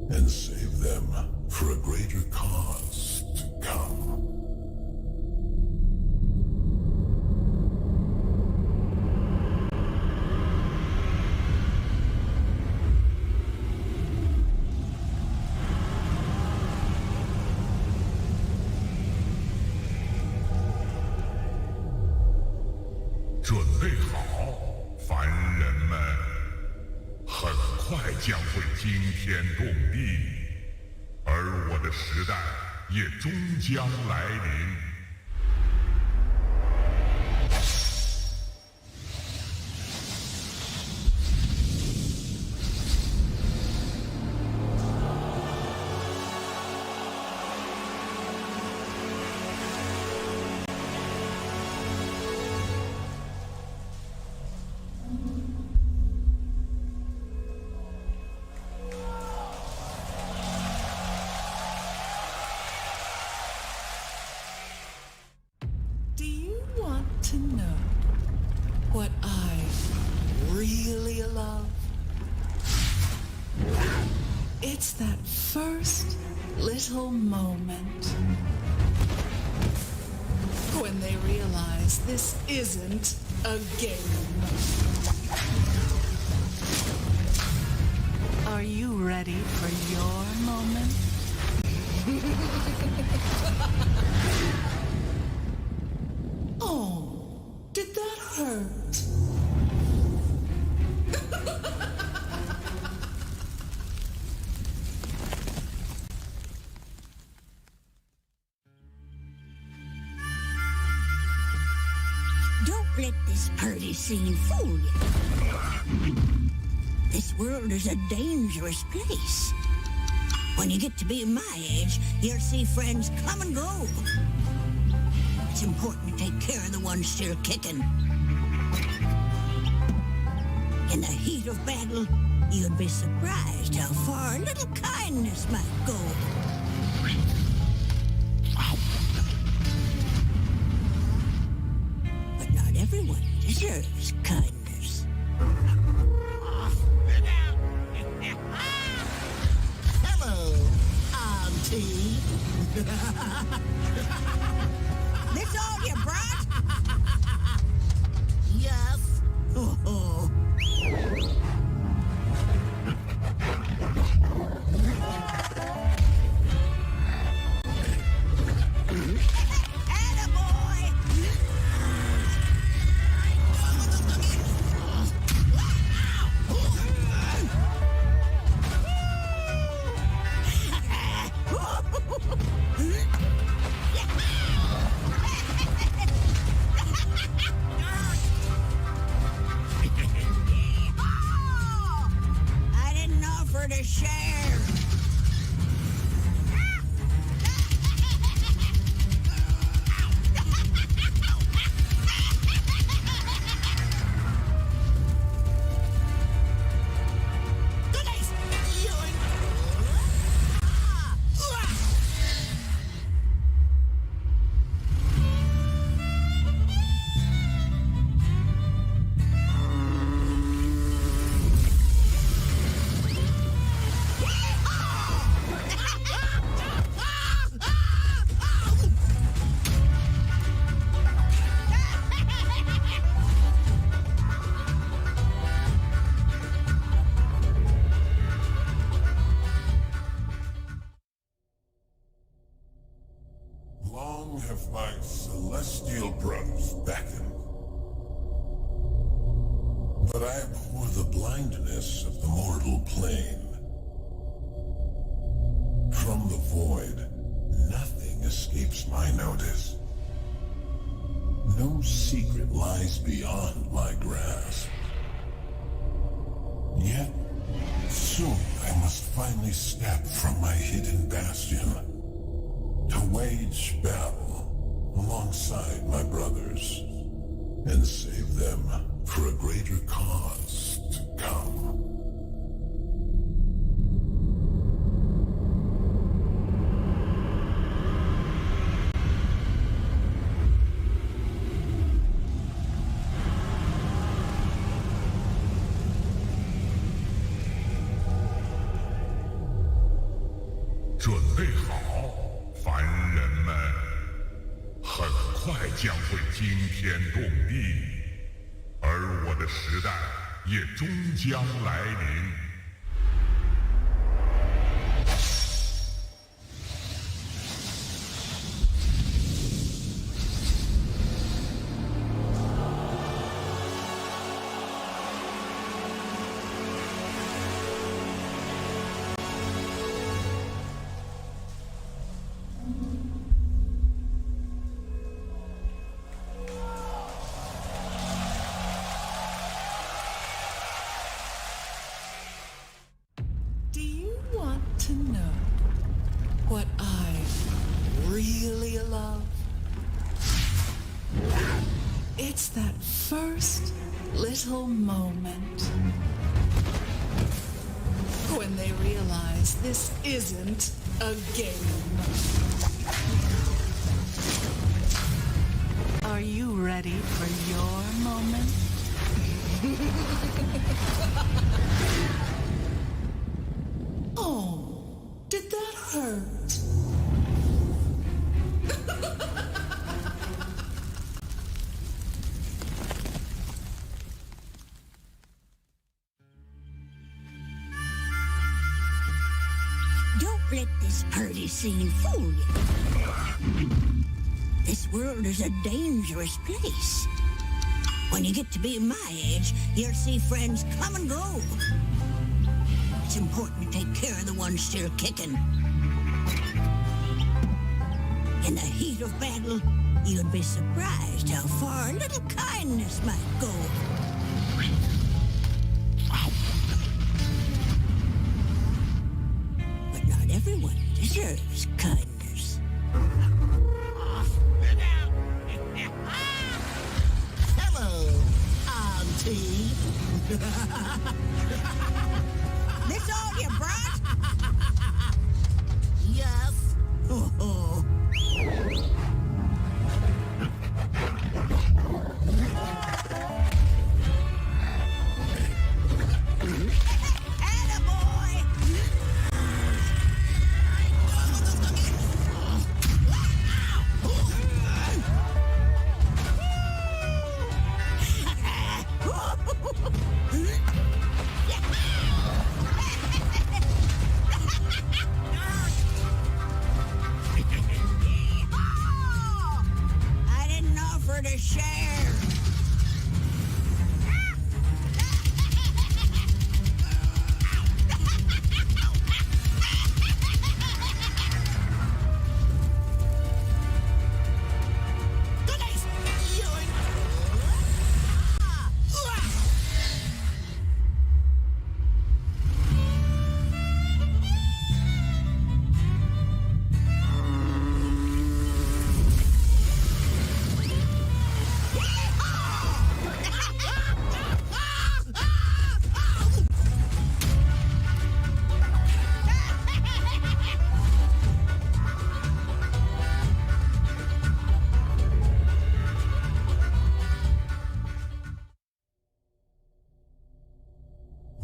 and save them for a greater cause to come.很快将会惊天动地，而我的时代也终将来临。to know what I really love? It's that first little moment when they realize this isn't a game. Are you ready for your moment? Oh, did that hurt? Don't let this party scene fool you. This world is a dangerous place. When you get to be my age, you'll see friends come and go. It's important to take care of the ones still kicking. In the heat of battle, you'd be surprised how far a little kindness might go. But not everyone deserves kindness. Hello, Auntie. This all you brought? Yes. Oh. I didn't offer to share. Long have my celestial brothers beckoned, but I abhor the blindness of the mortal plane. From the void, nothing escapes my notice. No secret lies beyond my grasp. Yet, soon I must finally step from my hidden bastion to wage battle alongside my brothers and save them for a greater cause to come. Do you want to know what I really love? It's that first little moment when they realize this isn't a game. Are you ready for moment? Oh, did that hurt? Don't let this party scene fool you. This world is a dangerous place. When you get to be my age, you'll see friends come and go. It's important to take care of the ones still kicking. In the heat of battle, you'd be surprised how far a little kindness might go. But not everyone deserves kindness. Hello, Auntie. This all you brought? Yes. Oh. I didn't offer to share.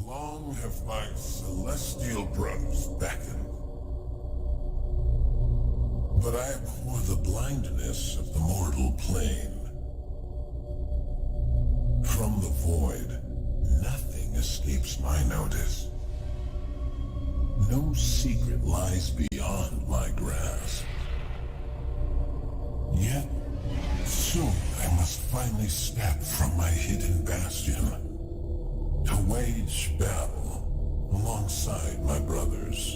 Long have my celestial brothers beckoned. But I abhor the blindness of the mortal plane. From the void, nothing escapes my notice. No secret lies beyond my grasp. Yet, soon I must finally step from my hidden bastion to wage battle alongside my brothers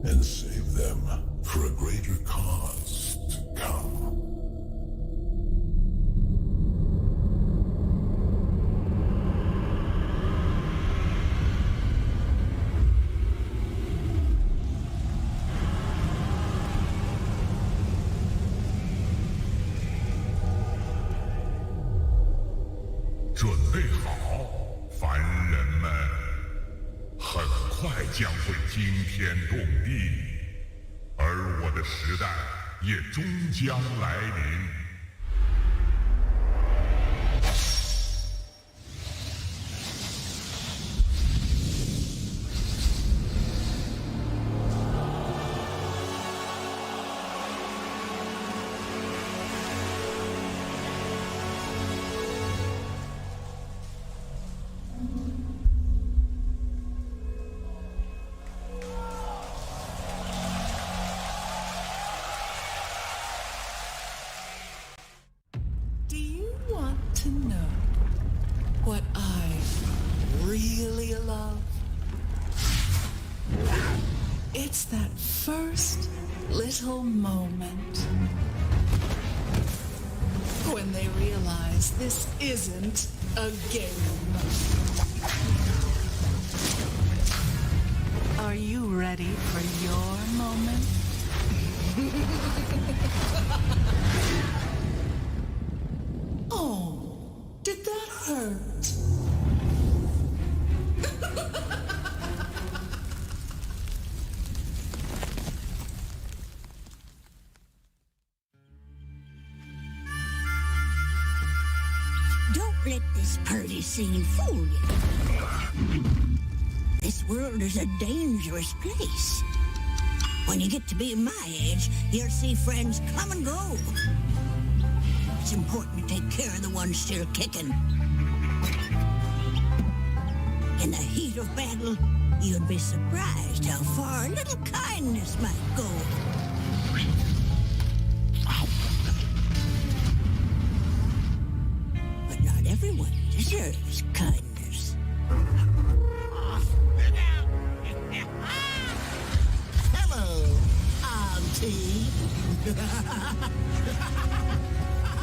and save them for a greater cause to come. Do you want to know what I really love? It's that first little moment when they realize this isn't a game. Are you ready for your moment? Oh, did that hurt? Don't let this party scene fool you. This world is a dangerous place. When you get to be my age, you'll see friends come and go. It's important to take care of the ones still kicking. In the heat of battle, you'd be surprised how far a little kindness might go. But not everyone deserves kindness. Hello, Auntie.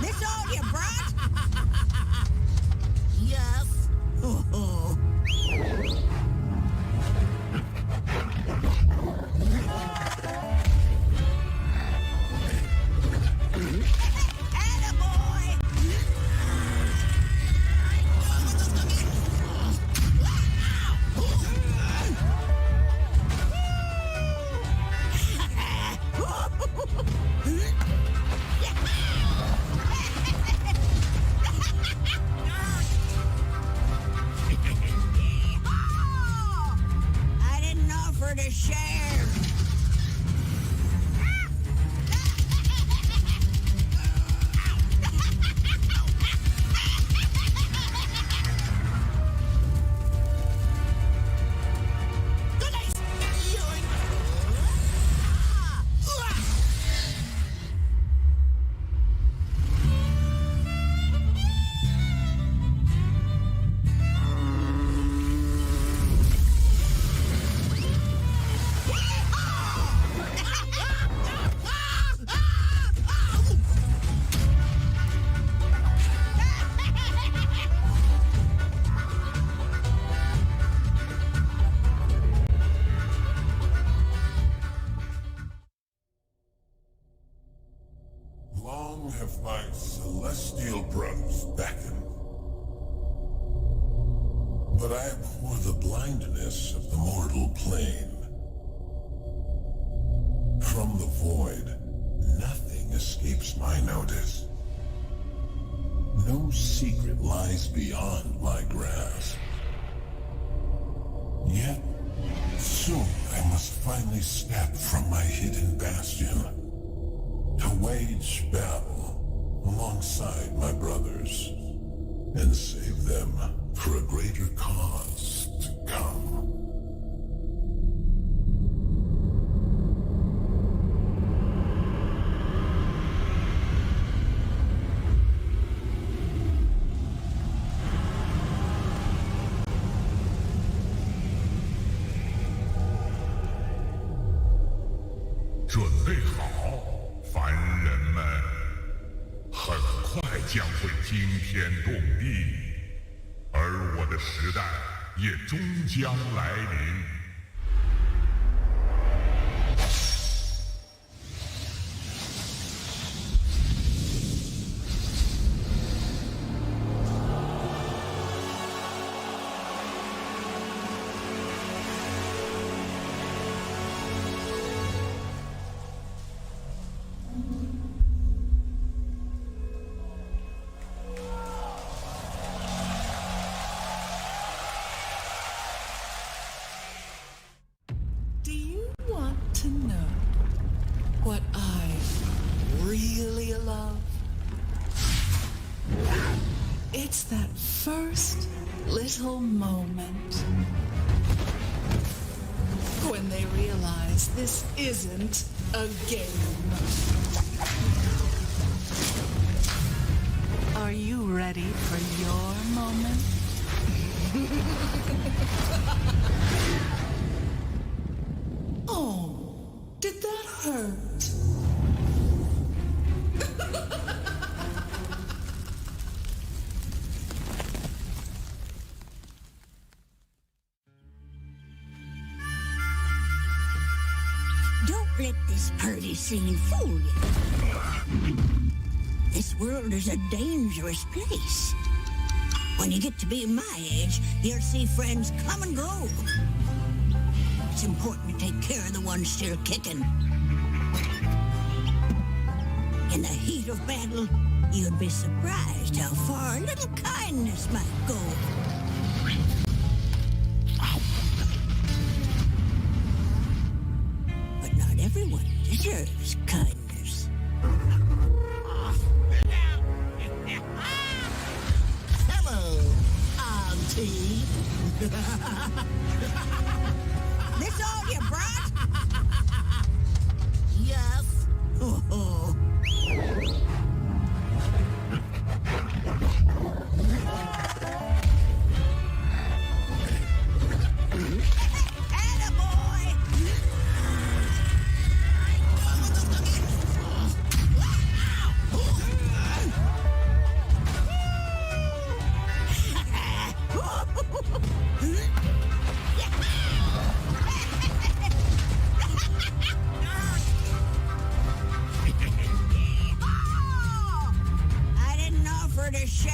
This all you brought? Yes. Oh. Attaboy! I didn't offer to share. Long have my celestial brothers beckoned, but I abhor the blindness of the mortal plane. From the void, nothing escapes my notice. No secret lies beyond my grasp. Yet, soon I must finally step from my hidden bastion to wage battle alongside my brothers and save them for a greater cause to come. Do you want to know what I really love? It's that first little moment when they realize this isn't a game. Are you ready for your moment? Oh, did that hurt? Don't let this party scene fool you. This world is a dangerous place. When you get to be my age, you'll see friends come and go. It's important to take care of the ones still kicking. In the heat of battle, you'd be surprised how far a little kindness might go. But not everyone deserves kindness. Hello, Auntie. This all you brought? Yes. Oh. I didn't offer to share.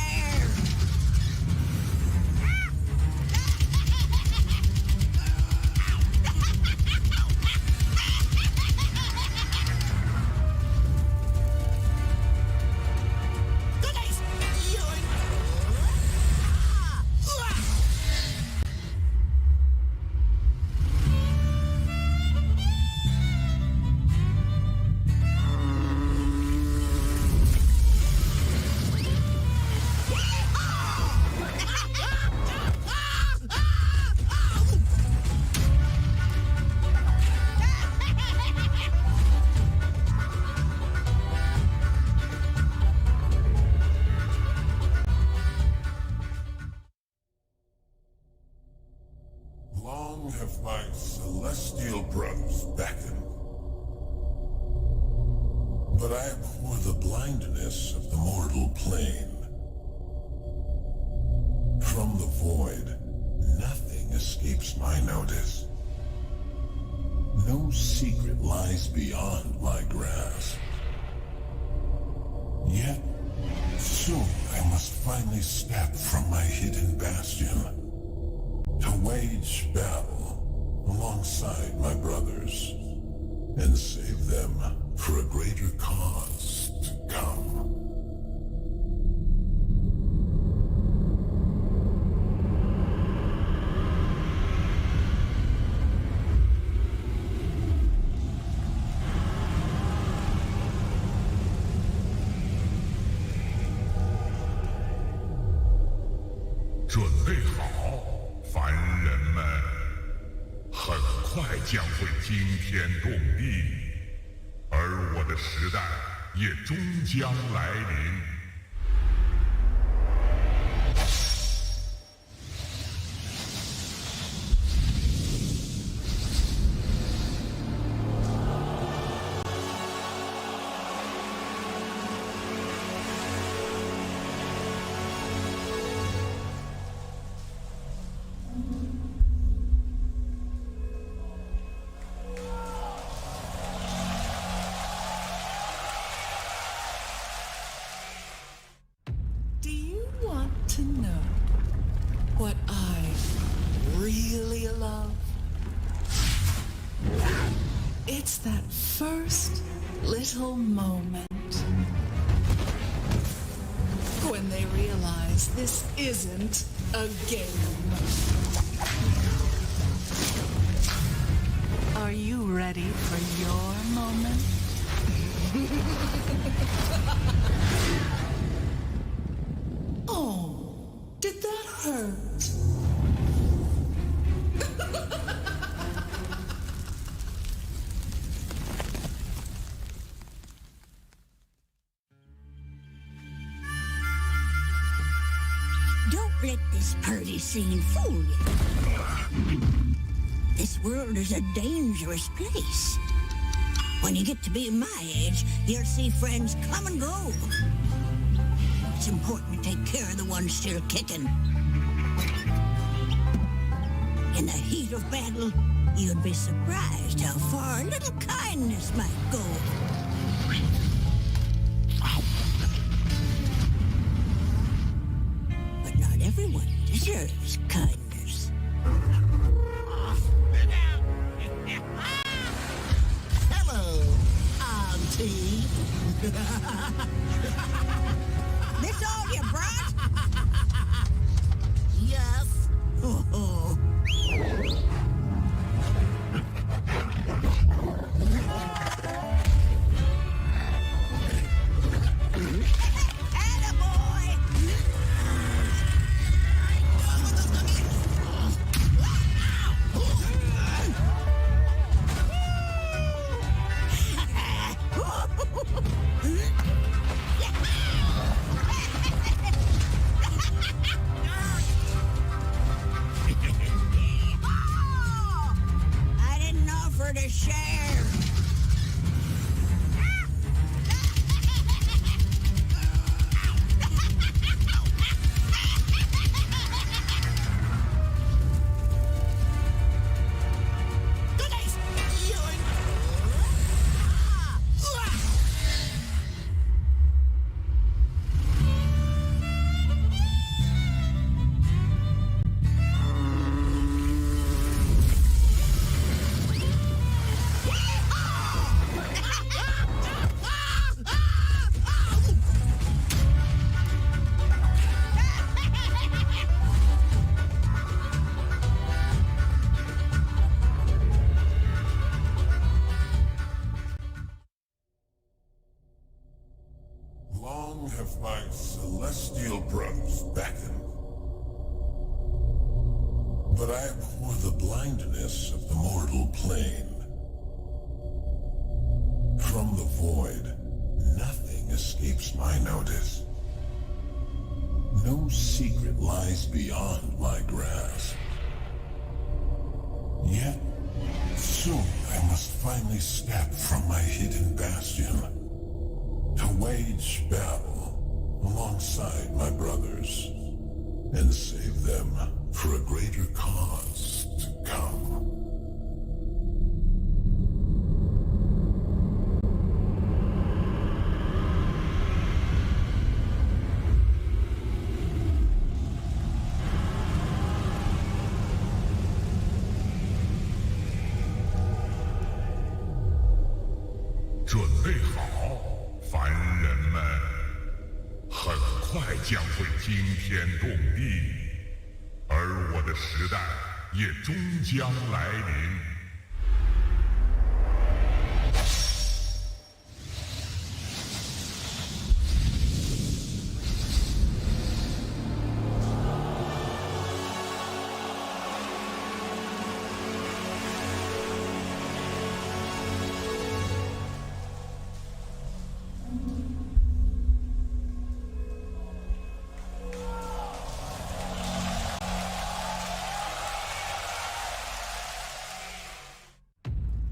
Long have my celestial brothers beckoned, but I abhor the blindness of the mortal plane. From the void, nothing escapes my notice. No secret lies beyond my grasp. Yet, soon I must finally step from my hidden bastion to wage battle alongside my brothers and save them for a greater cause to come. Do you want to know what I really love? It's that first little moment when they realize this isn't a game. Are you ready for your moment? Oh, did that hurt? Don't let this party scene fool you. This world is a dangerous place. When you get to be my age, you'll see friends come and go. It's important to take care of the ones still kicking. In the heat of battle, you'd be surprised how far a little kindness might go. But not everyone deserves kindness. Hello, Auntie. This all you brought? Yes. Oh. Attaboy! I didn't offer to share. Long have my celestial brothers beckoned, but I abhor the blindness of the mortal plane. From the void, nothing escapes my notice. No secret lies beyond my grasp. Yet, soon I must finally step from my hidden bastion to wage battle alongside my brothers and save them for a greater cause to come.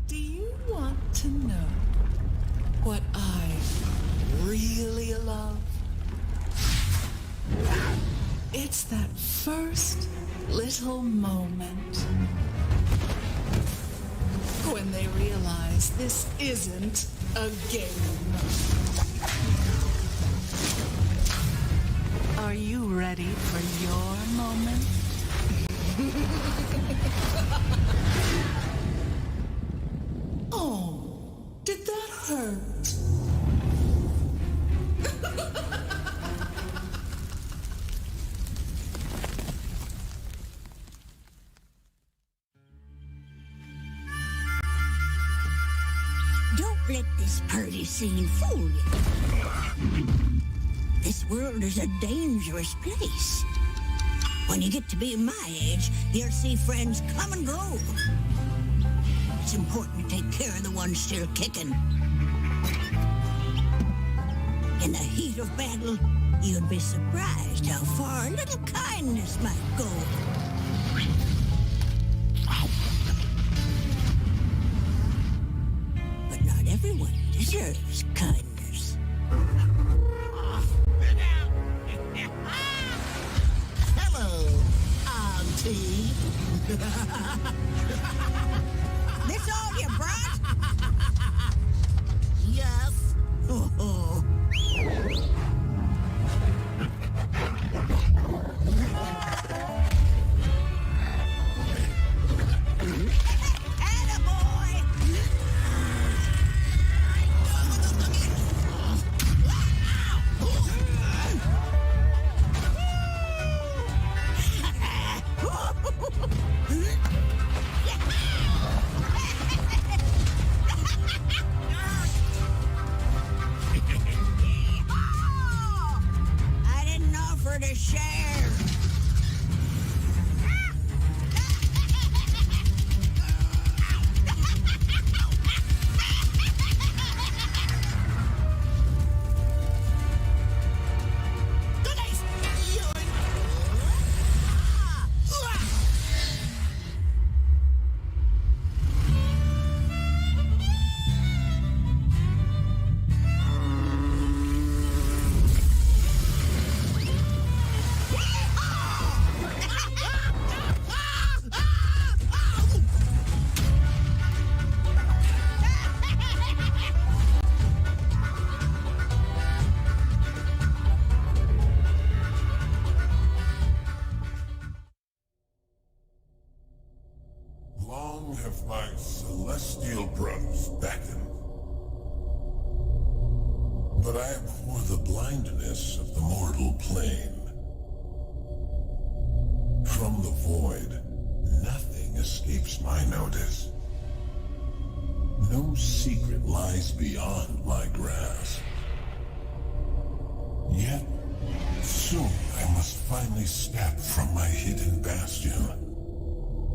Do you want to know what I really love? It's that first little moment when they realize this isn't a game. Are you ready for your moment? Oh, did that hurt? Don't let this party scene fool you. This world is a dangerous place. When you get to be my age, you'll see friends come and go. It's important to take care of the ones still kicking. In the heat of battle, you'd be surprised how far a little kindness might go. But not everyone deserves kindness. Hello, Auntie. This all you brought? Yes. Oh. Attaboy! share. Long have my celestial brothers beckoned, but I abhor the blindness of the mortal plane. From the void, nothing escapes my notice. No secret lies beyond my grasp. Yet, soon I must finally step from my hidden bastion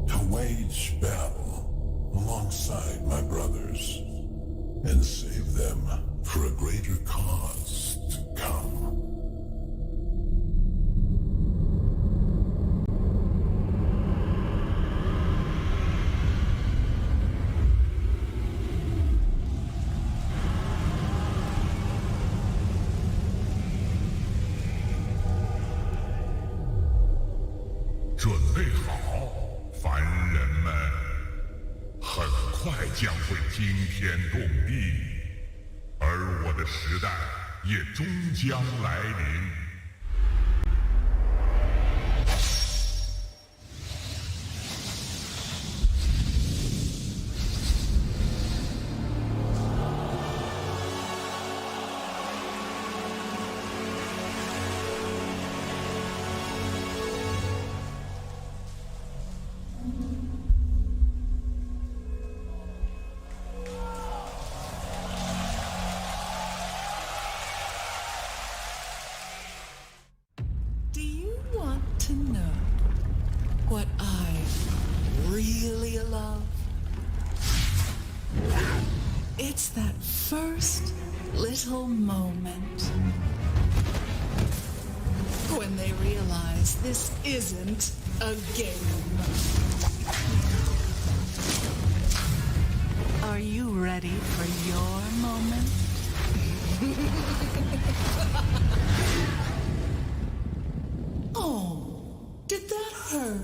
to wage battle alongside my brothers and save them for a greater cause to come. Do you want to know what I really love? It's that first little moment when they realize this isn't a game. Are you ready for your moment? Oh, did that hurt?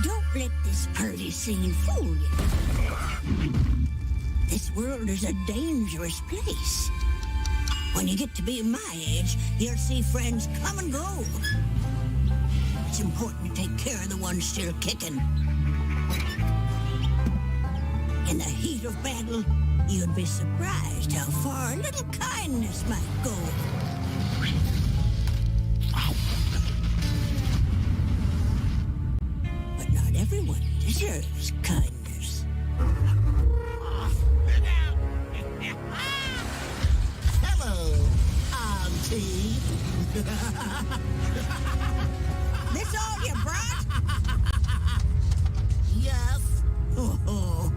Don't let this party scene fool you. This world is a dangerous place. When you get to be my age, you'll see friends come and go. It's important to take care of the ones still kicking. In the heat of battle, you'd be surprised how far a little kindness might go. But not everyone deserves kindness. Hello, Auntie. This all you brought? Yes. Oh.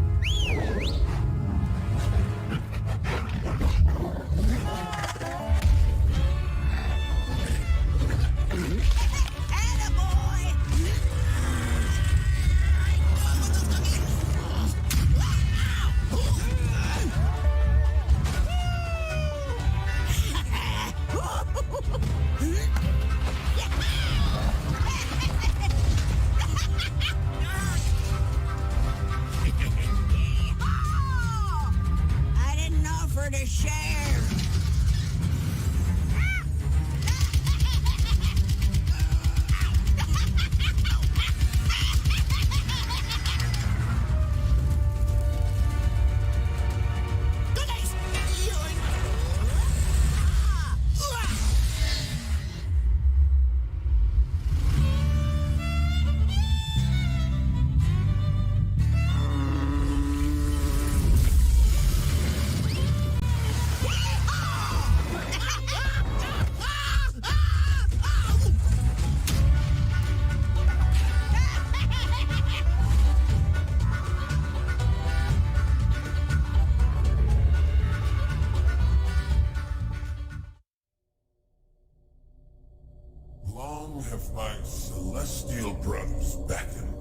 Long have my celestial brothers beckoned,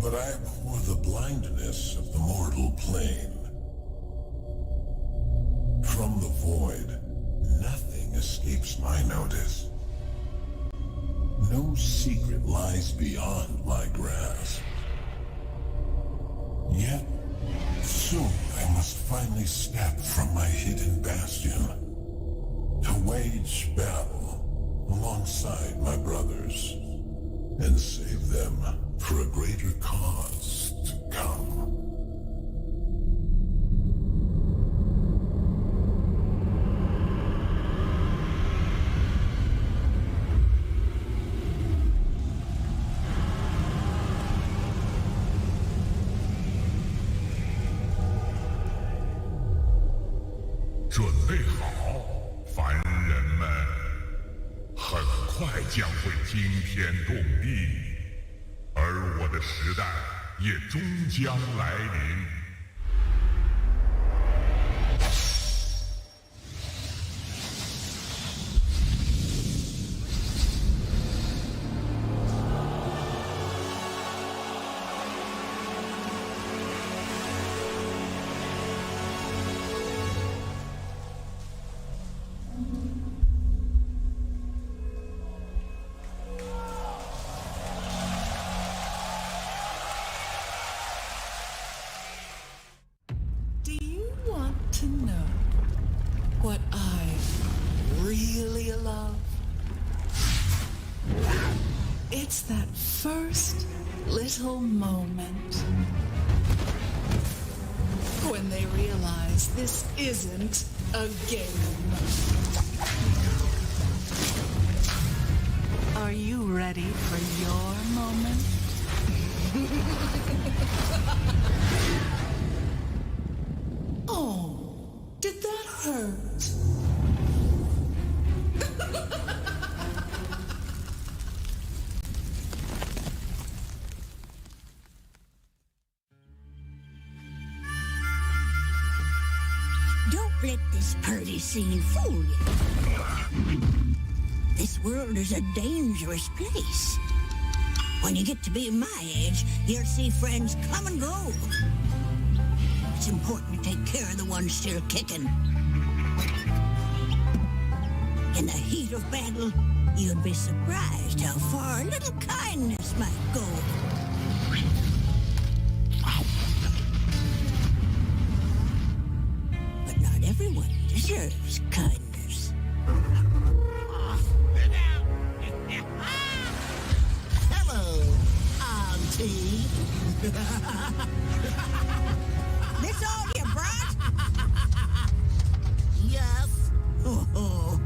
but I abhor the blindness of the mortal plane. From the void, nothing escapes my notice. No secret lies beyond my grasp. Yet, soon I must finally step from my hidden bastion to wage battle alongside my brothers and save them for a greater cause to come. Do you want to know what I really love? It's that first little moment when they realize this isn't a game. Are you ready for your moment? Oh, did that hurt? Don't let this party scene fool you. This world is a dangerous place. When you get to be my age, you'll see friends come and go. It's important to take care of the ones still kicking. In the heat of battle, you'd be surprised how far a little kindness might go. But not everyone deserves kindness. Hello, Auntie. This all you brought? Yes. Oh.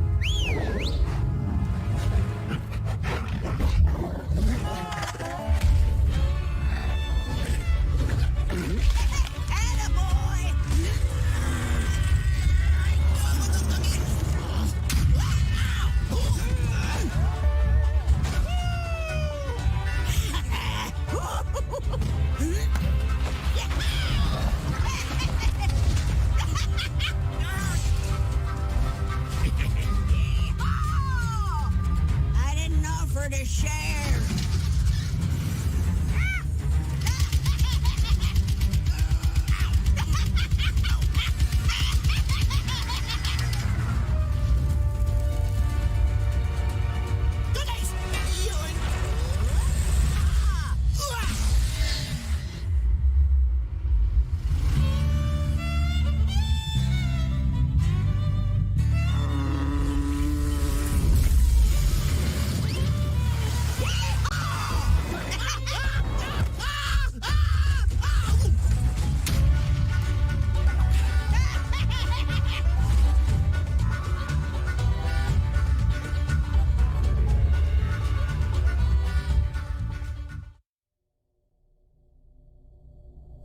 Attaboy! I didn't offer to share.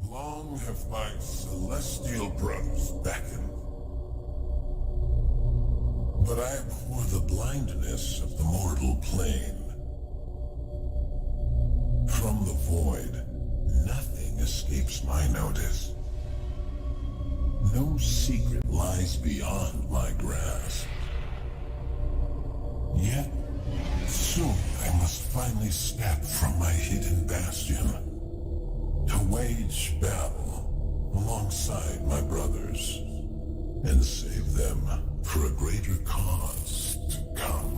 Long have my celestial brothers beckoned, but I abhor the blindness of the mortal plane. From the void, nothing escapes my notice. No secret lies beyond my grasp. finally step from my hidden bastion to wage battle alongside my brothers and save them for a greater cause to come.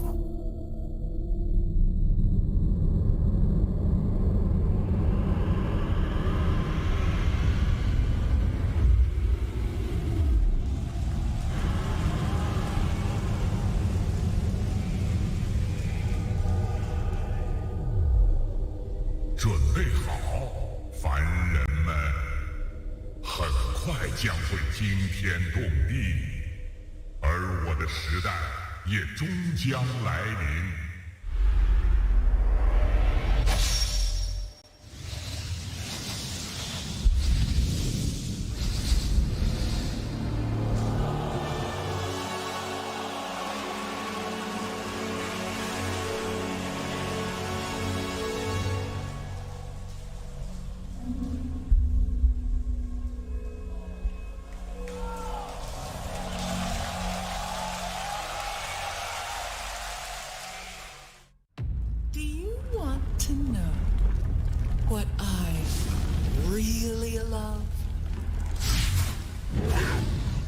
Do you want to know what I really love?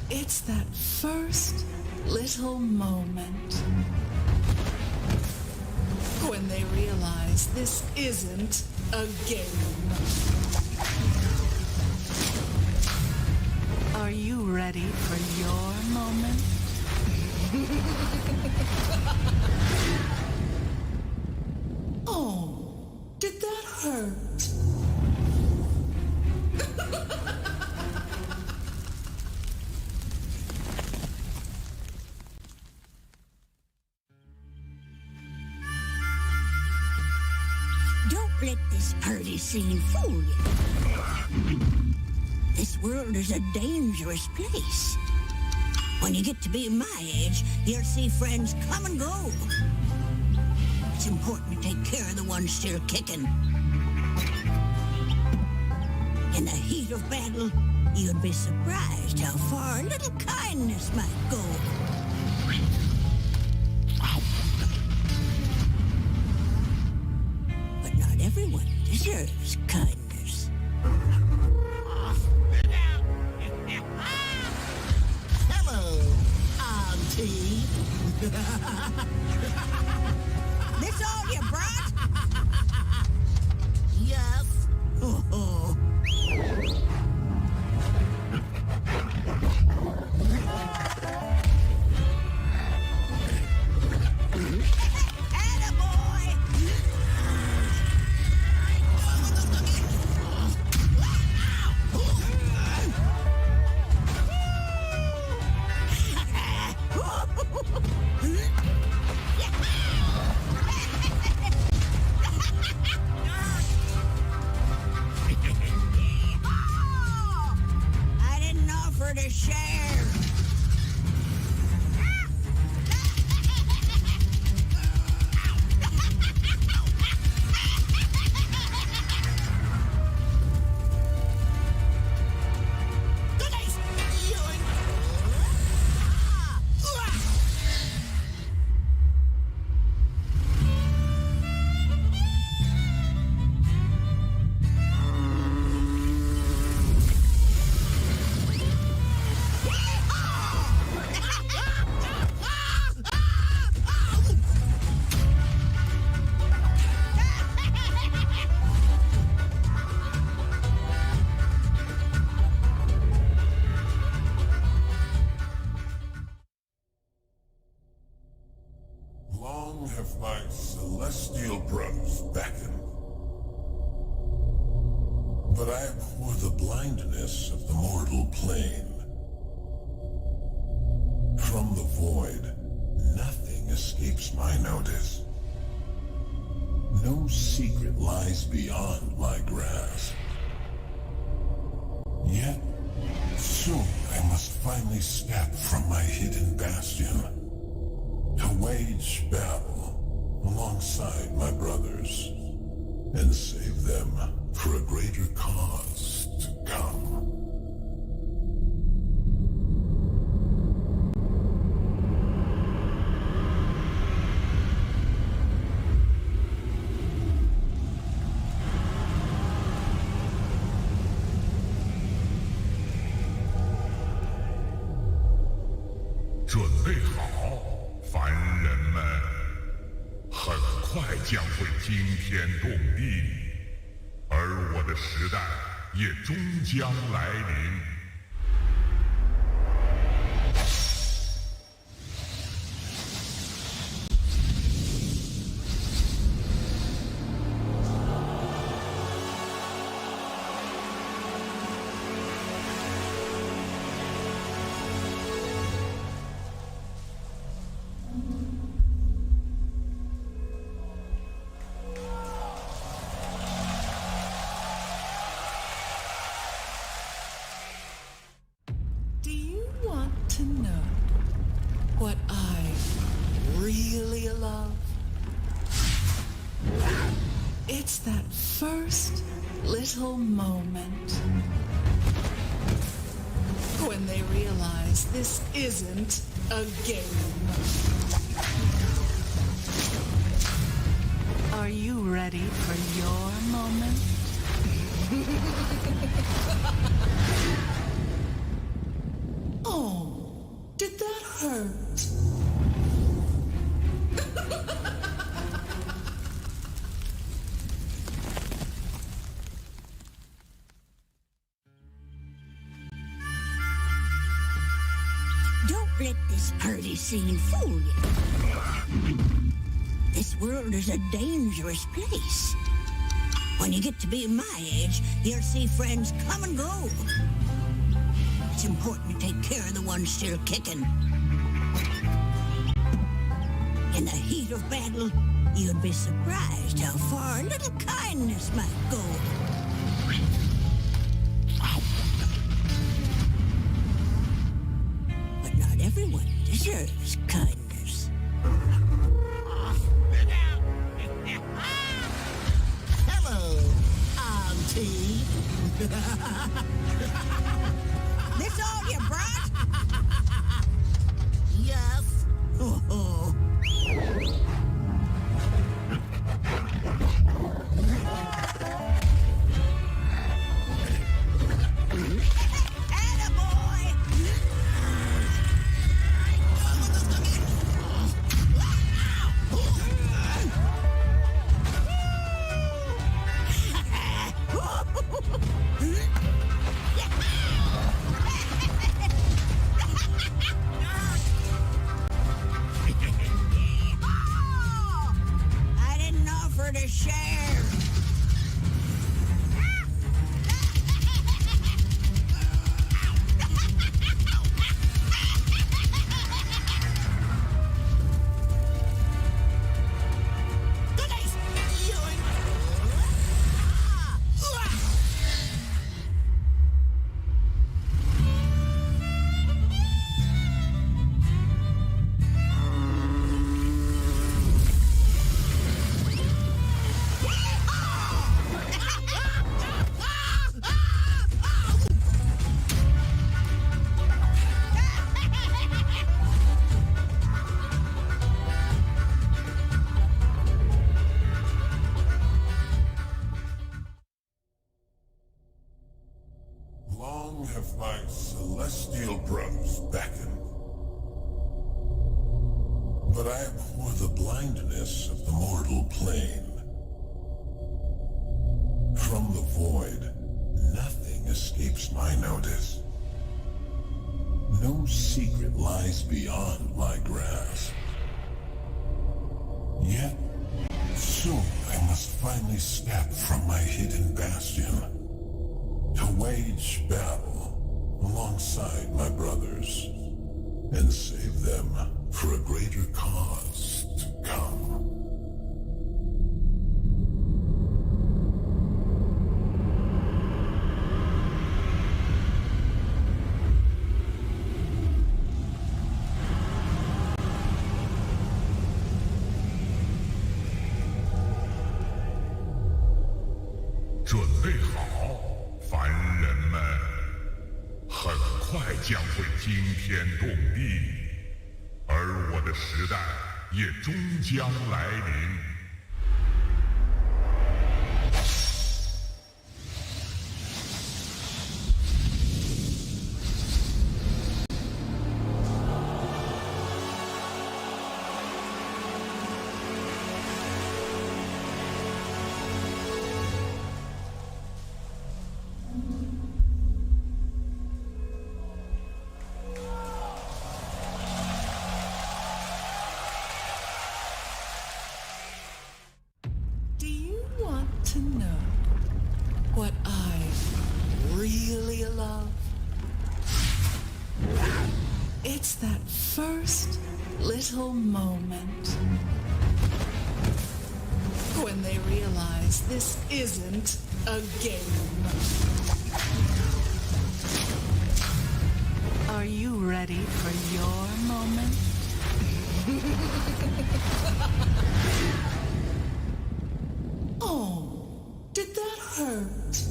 It's that first little moment when they realize this isn't a game. Are you ready for your moment? Oh, did that hurt? Don't let this party scene fool you. This world is a dangerous place. When you get to be my age, you'll see friends come and go. It's important to take care of the ones still kicking. In the heat of battle, you'd be surprised how far a little kindness might go. But not everyone deserves kindness. Hello, Auntie. This all you brought? Yes. Oh. Attaboy! I didn't offer to share. Long have my celestial brothers beckoned, but I abhor the blindness of the mortal plane. From the void, nothing escapes my notice. No secret lies beyond my grasp. Yet, soon I must finally step from my hidden bastion to wage battle alongside my brothers and save them for a greater cause to come. 凡人们，很快将会惊天动地，而我的时代也终将来临。Do you want to know what I really love? It's that first little moment when they realize this isn't a game. Are you ready for your moment? Oh, did that hurt? Don't let this party scene fool you. This world is a dangerous place. When you get to be my age, you'll see friends come and go. It's important to take care of the ones still kicking. In the heat of battle, you'd be surprised how far a little kindness might go. But not everyone deserves kindness. Hello, Auntie. This all you brought? Yes. Oh. Attaboy! I didn't offer to share. Long have my celestial brothers beckoned, but I abhor the blindness of the mortal plane. From the void, nothing escapes my notice. No secret lies beyond my grasp. Yet, soon I must finally step from my hidden bastion to wage battle alongside my brothers and save them for a greater cause to come.将会惊天动地，而我的时代也终将来临。to know what I really love? It's that first little moment when they realize this isn't a game. Are you ready for your moment? Oh, did that hurt?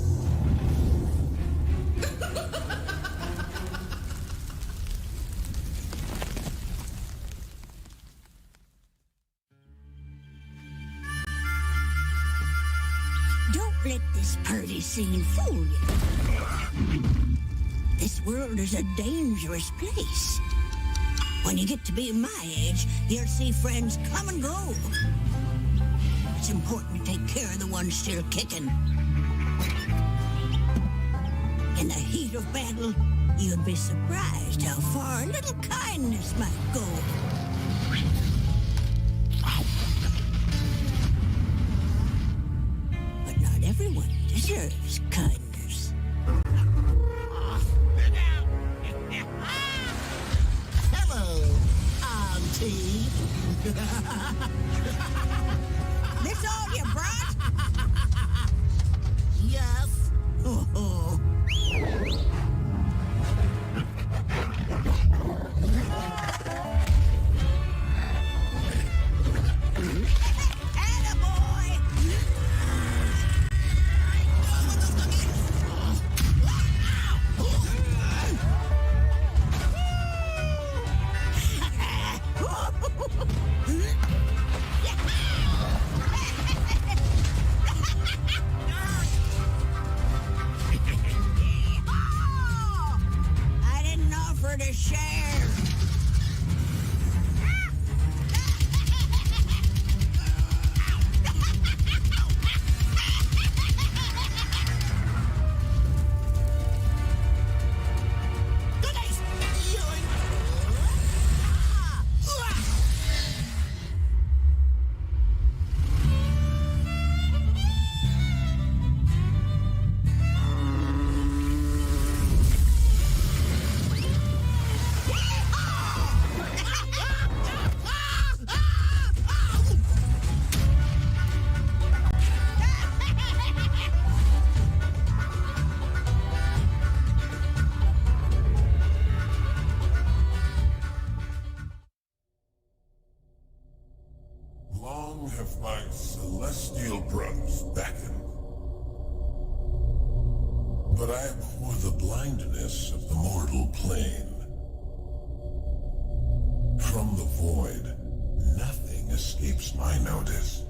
Don't let this party scene fool you. This world is a dangerous place. When you get to be my age, you'll see friends come and go. It's important to take care of the ones still kicking. In the heat of battle, you'd be surprised how far a little kindness might go. But not everyone deserves kindness. Hello, Auntie. This all you brought? Yes. Oh. I didn't offer to share. Long have my celestial brothers beckoned, but I abhor the blindness of the mortal plane. From the void, nothing escapes my notice.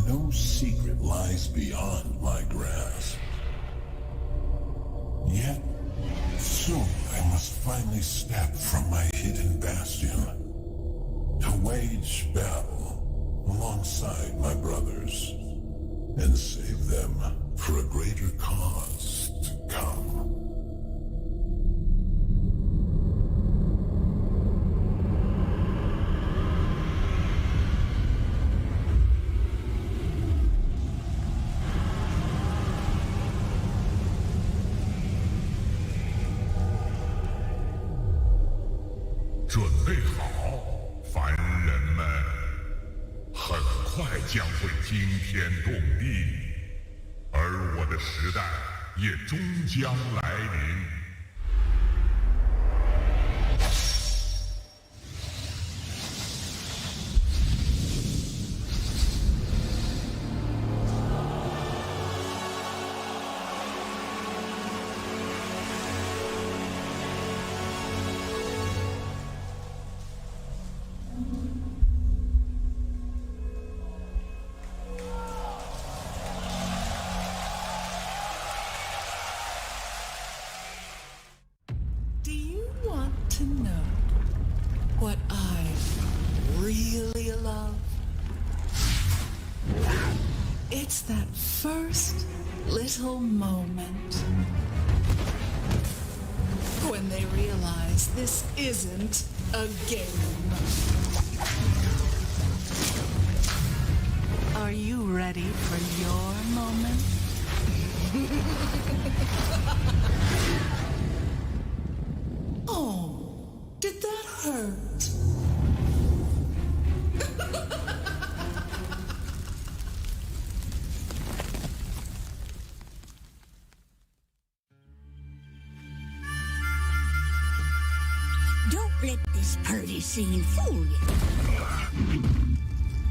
No secret lies beyond my grasp. Yet, soon I must finally step from my hidden bastion to wage battle alongside my brothers and save them for a greater cause to come. Prepare 将会惊天动地，而我的时代也终将来临。Do you want to know what I really love? It's that first little moment when they realize this isn't a game. Are you ready for your moment? Oh, did that hurt? Don't let this party scene fool you.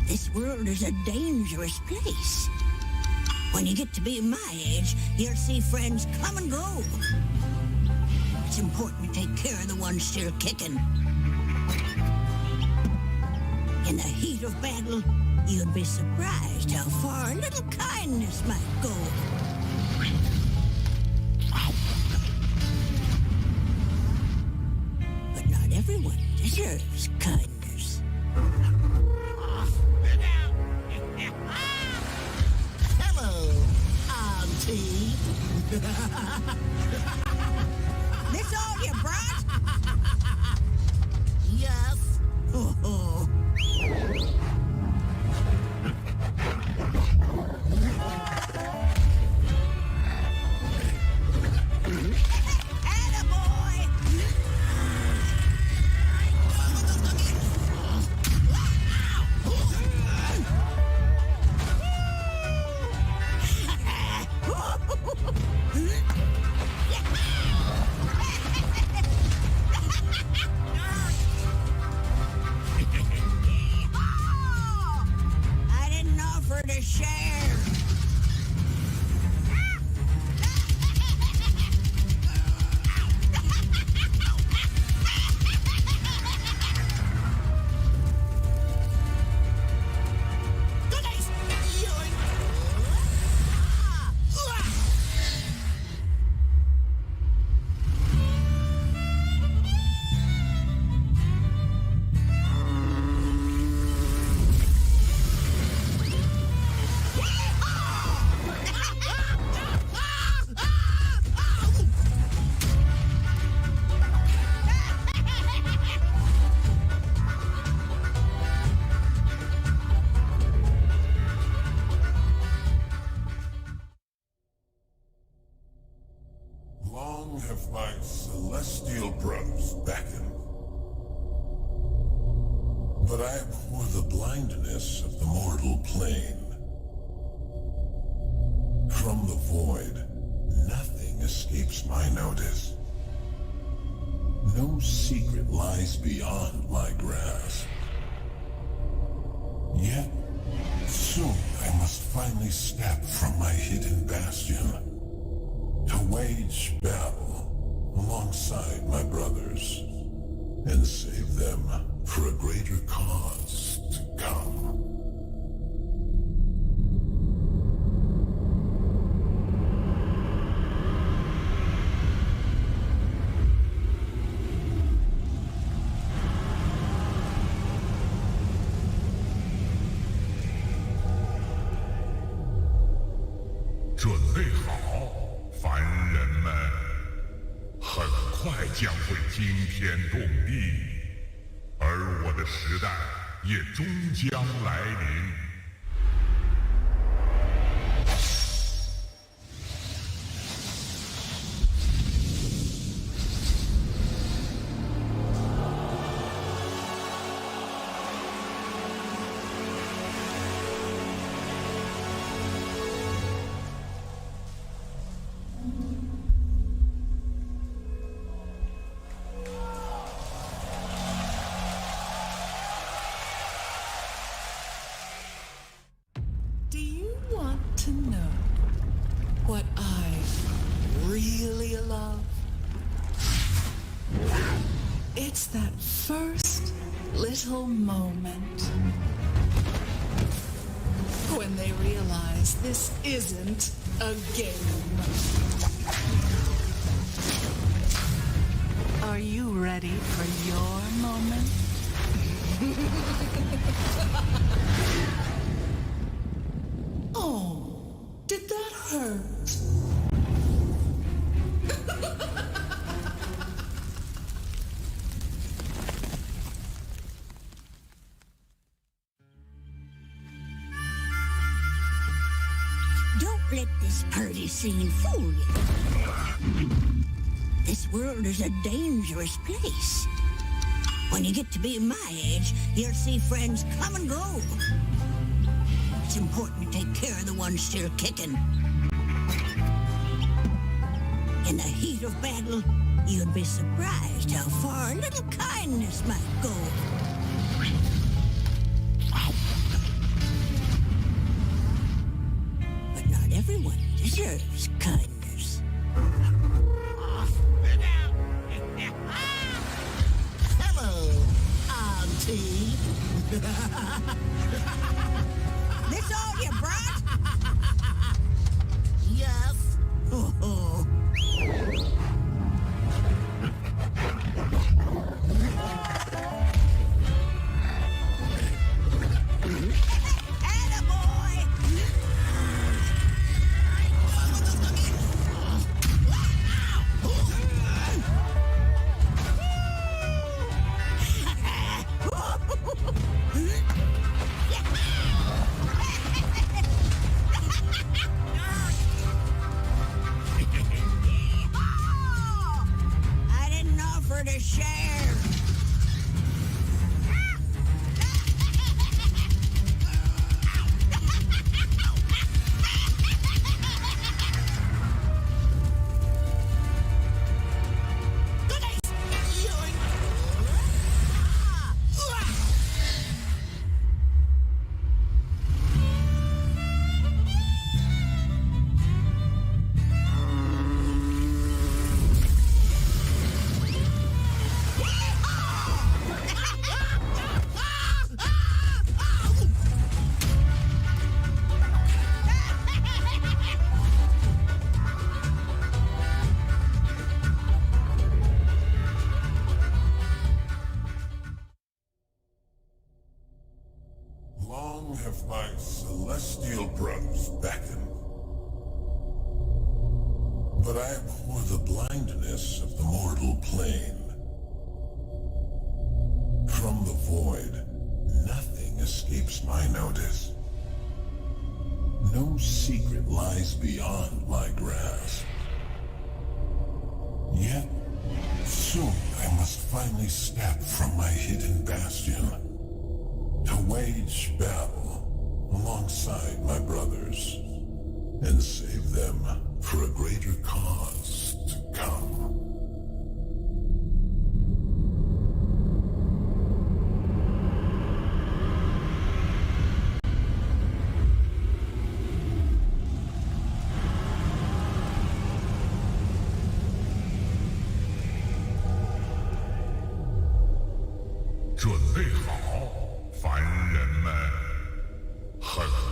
This world is a dangerous place. When you get to be my age, you'll see friends come and go. It's important to take care of the ones still kicking. In the heat of battle, you'd be surprised how far a little kindness might go. But not everyone deserves kindness. Hello, Auntie. This all you brought? Yes. Oh. I didn't offer to share. Long have my celestial brothers beckoned, but I abhor the blindness of the mortal plane. From the void, nothing escapes my notice. No secret lies beyond my grasp. Yet, soon I must finally step from my hidden bastion to wage battle alongside my brothers and save them for a greater cause to come. Prepare 将会惊天动地，而我的时代也终将来临。Do you want to know what I really love? It's that first little moment when they realize this isn't a game. Are you ready for your moment? Oh, did that hurt? let this party scene fool you. This world is a dangerous place. When you get to be my age, you'll see friends come and go. It's important to take care of the ones still kicking. In the heat of battle, you'd be surprised how far a little kindness might go. But not everyone deserves kindness. Hello, Auntie. This all you brought? Yes. Oh. I didn't offer to share. Long have my celestial brothers beckoned, but I abhor the blindness of the mortal plane. From the void, nothing escapes my notice. No secret lies beyond my grasp. Yet, soon I must finally step from my hidden bastion to wage battle alongside my brothers and save them for a greater cause to come.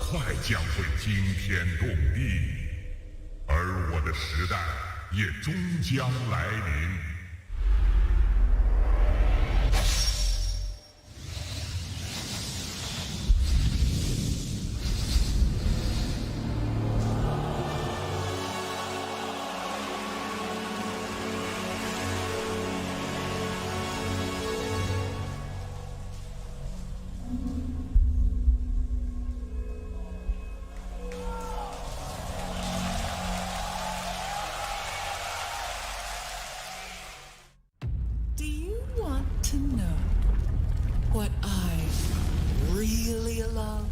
Prepare 将会惊天动地，而我的时代也终将来临。Do you want to know what I really love?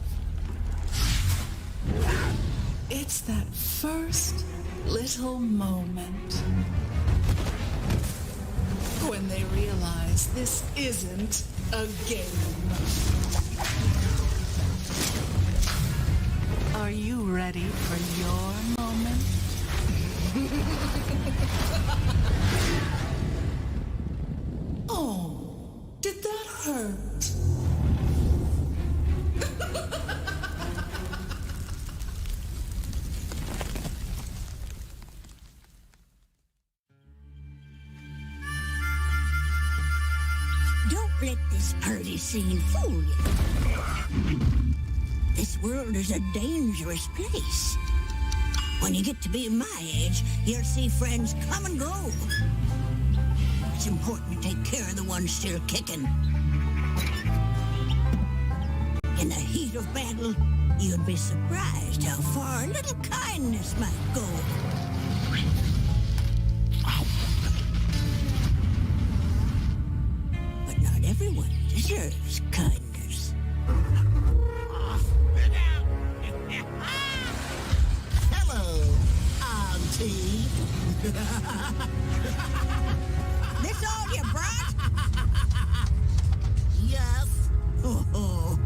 It's that first little moment when they realize this isn't a game. Are you ready for your moment? Oh, did that hurt? Don't let this party scene fool you. This world is a dangerous place. When you get to be my age, you'll see friends come and go. It's important to take care of the ones still kicking. In the heat of battle, you'd be surprised how far a little kindness might go. But not everyone deserves kindness. Hello, Auntie. This all you brought? Yes. Oh.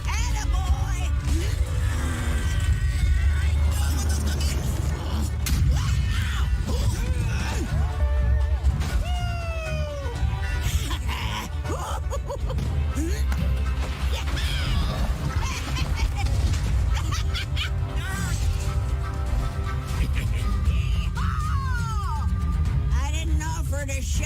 Attaboy! I didn't offer to share.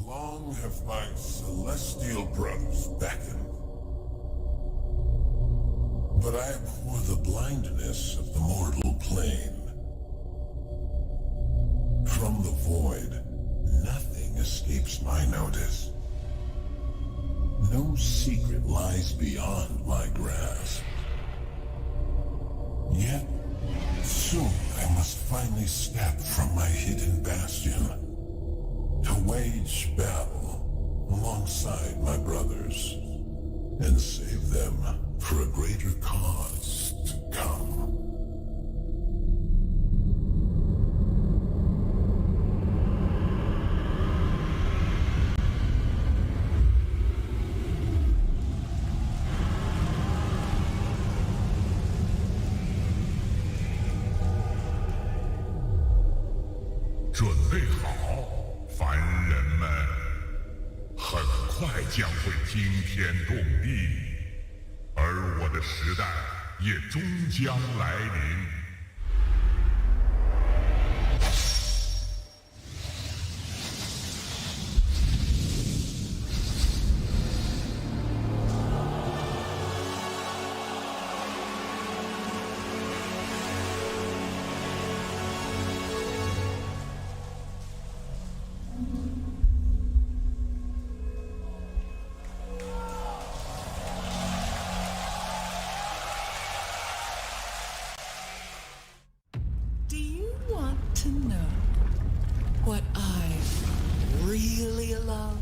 Long have my celestial brothers beckoned, but I abhor the blindness of the mortal plane. From the void, nothing escapes my notice. No secret lies beyond my grasp. Yet, soon I must finally step from my hidden bastion to wage battle alongside my brothers and save them for a greater cause to come. Prepare 将会惊天动地，而我的时代也终将来临。Do you want to know what I really love?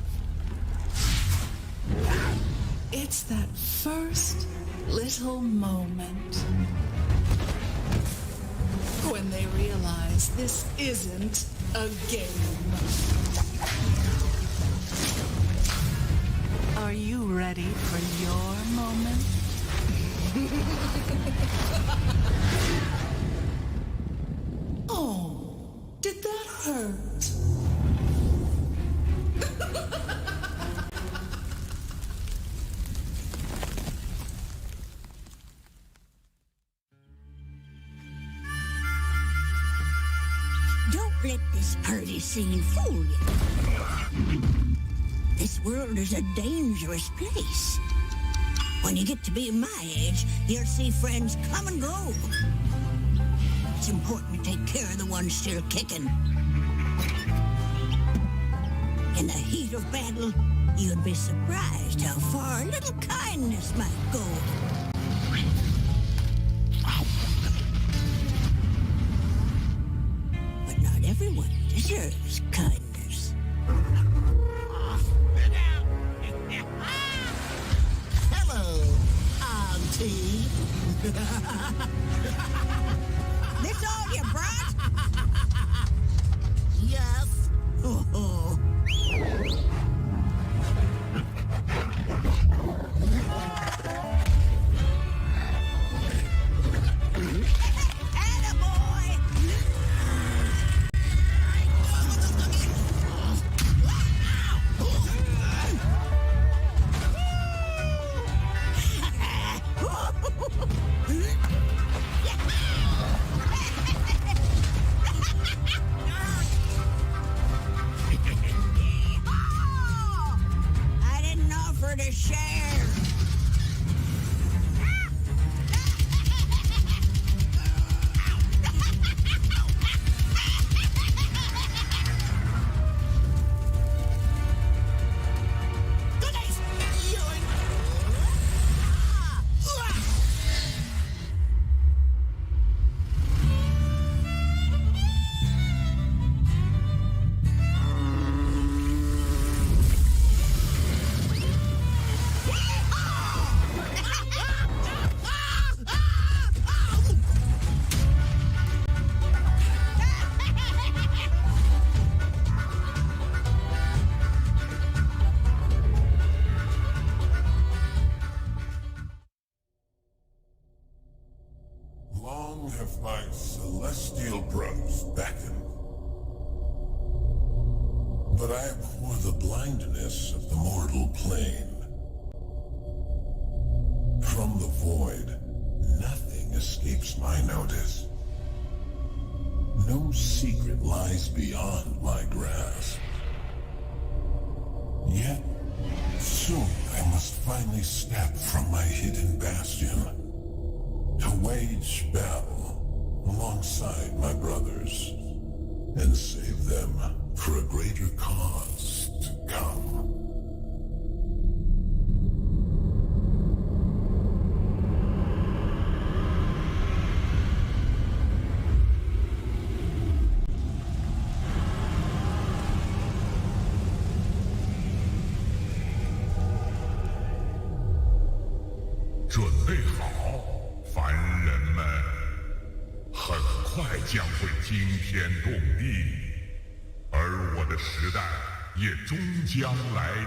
It's that first little moment when they realize this isn't a game. Are you ready for your moment? Oh, did that hurt? Don't let this party scene fool you. This world is a dangerous place. When you get to be my age, you'll see friends come and go. It's important to take care of the ones still kicking. In the heat of battle, you'd be surprised how far a little kindness might go. But not everyone deserves kindness. Hello, Auntie. you brat! Yes. Oh. Attaboy! I didn't offer to share. Long have my celestial brothers beckoned, but I abhor the blindness of the mortal plane. From the void, nothing escapes my notice. No secret lies beyond my grasp. Yet, soon I must finally step from my hidden bastion to wage battle alongside my brothers and save them for a greater cause to come. Prepare 将会惊天动地，而我的时代也终将来临。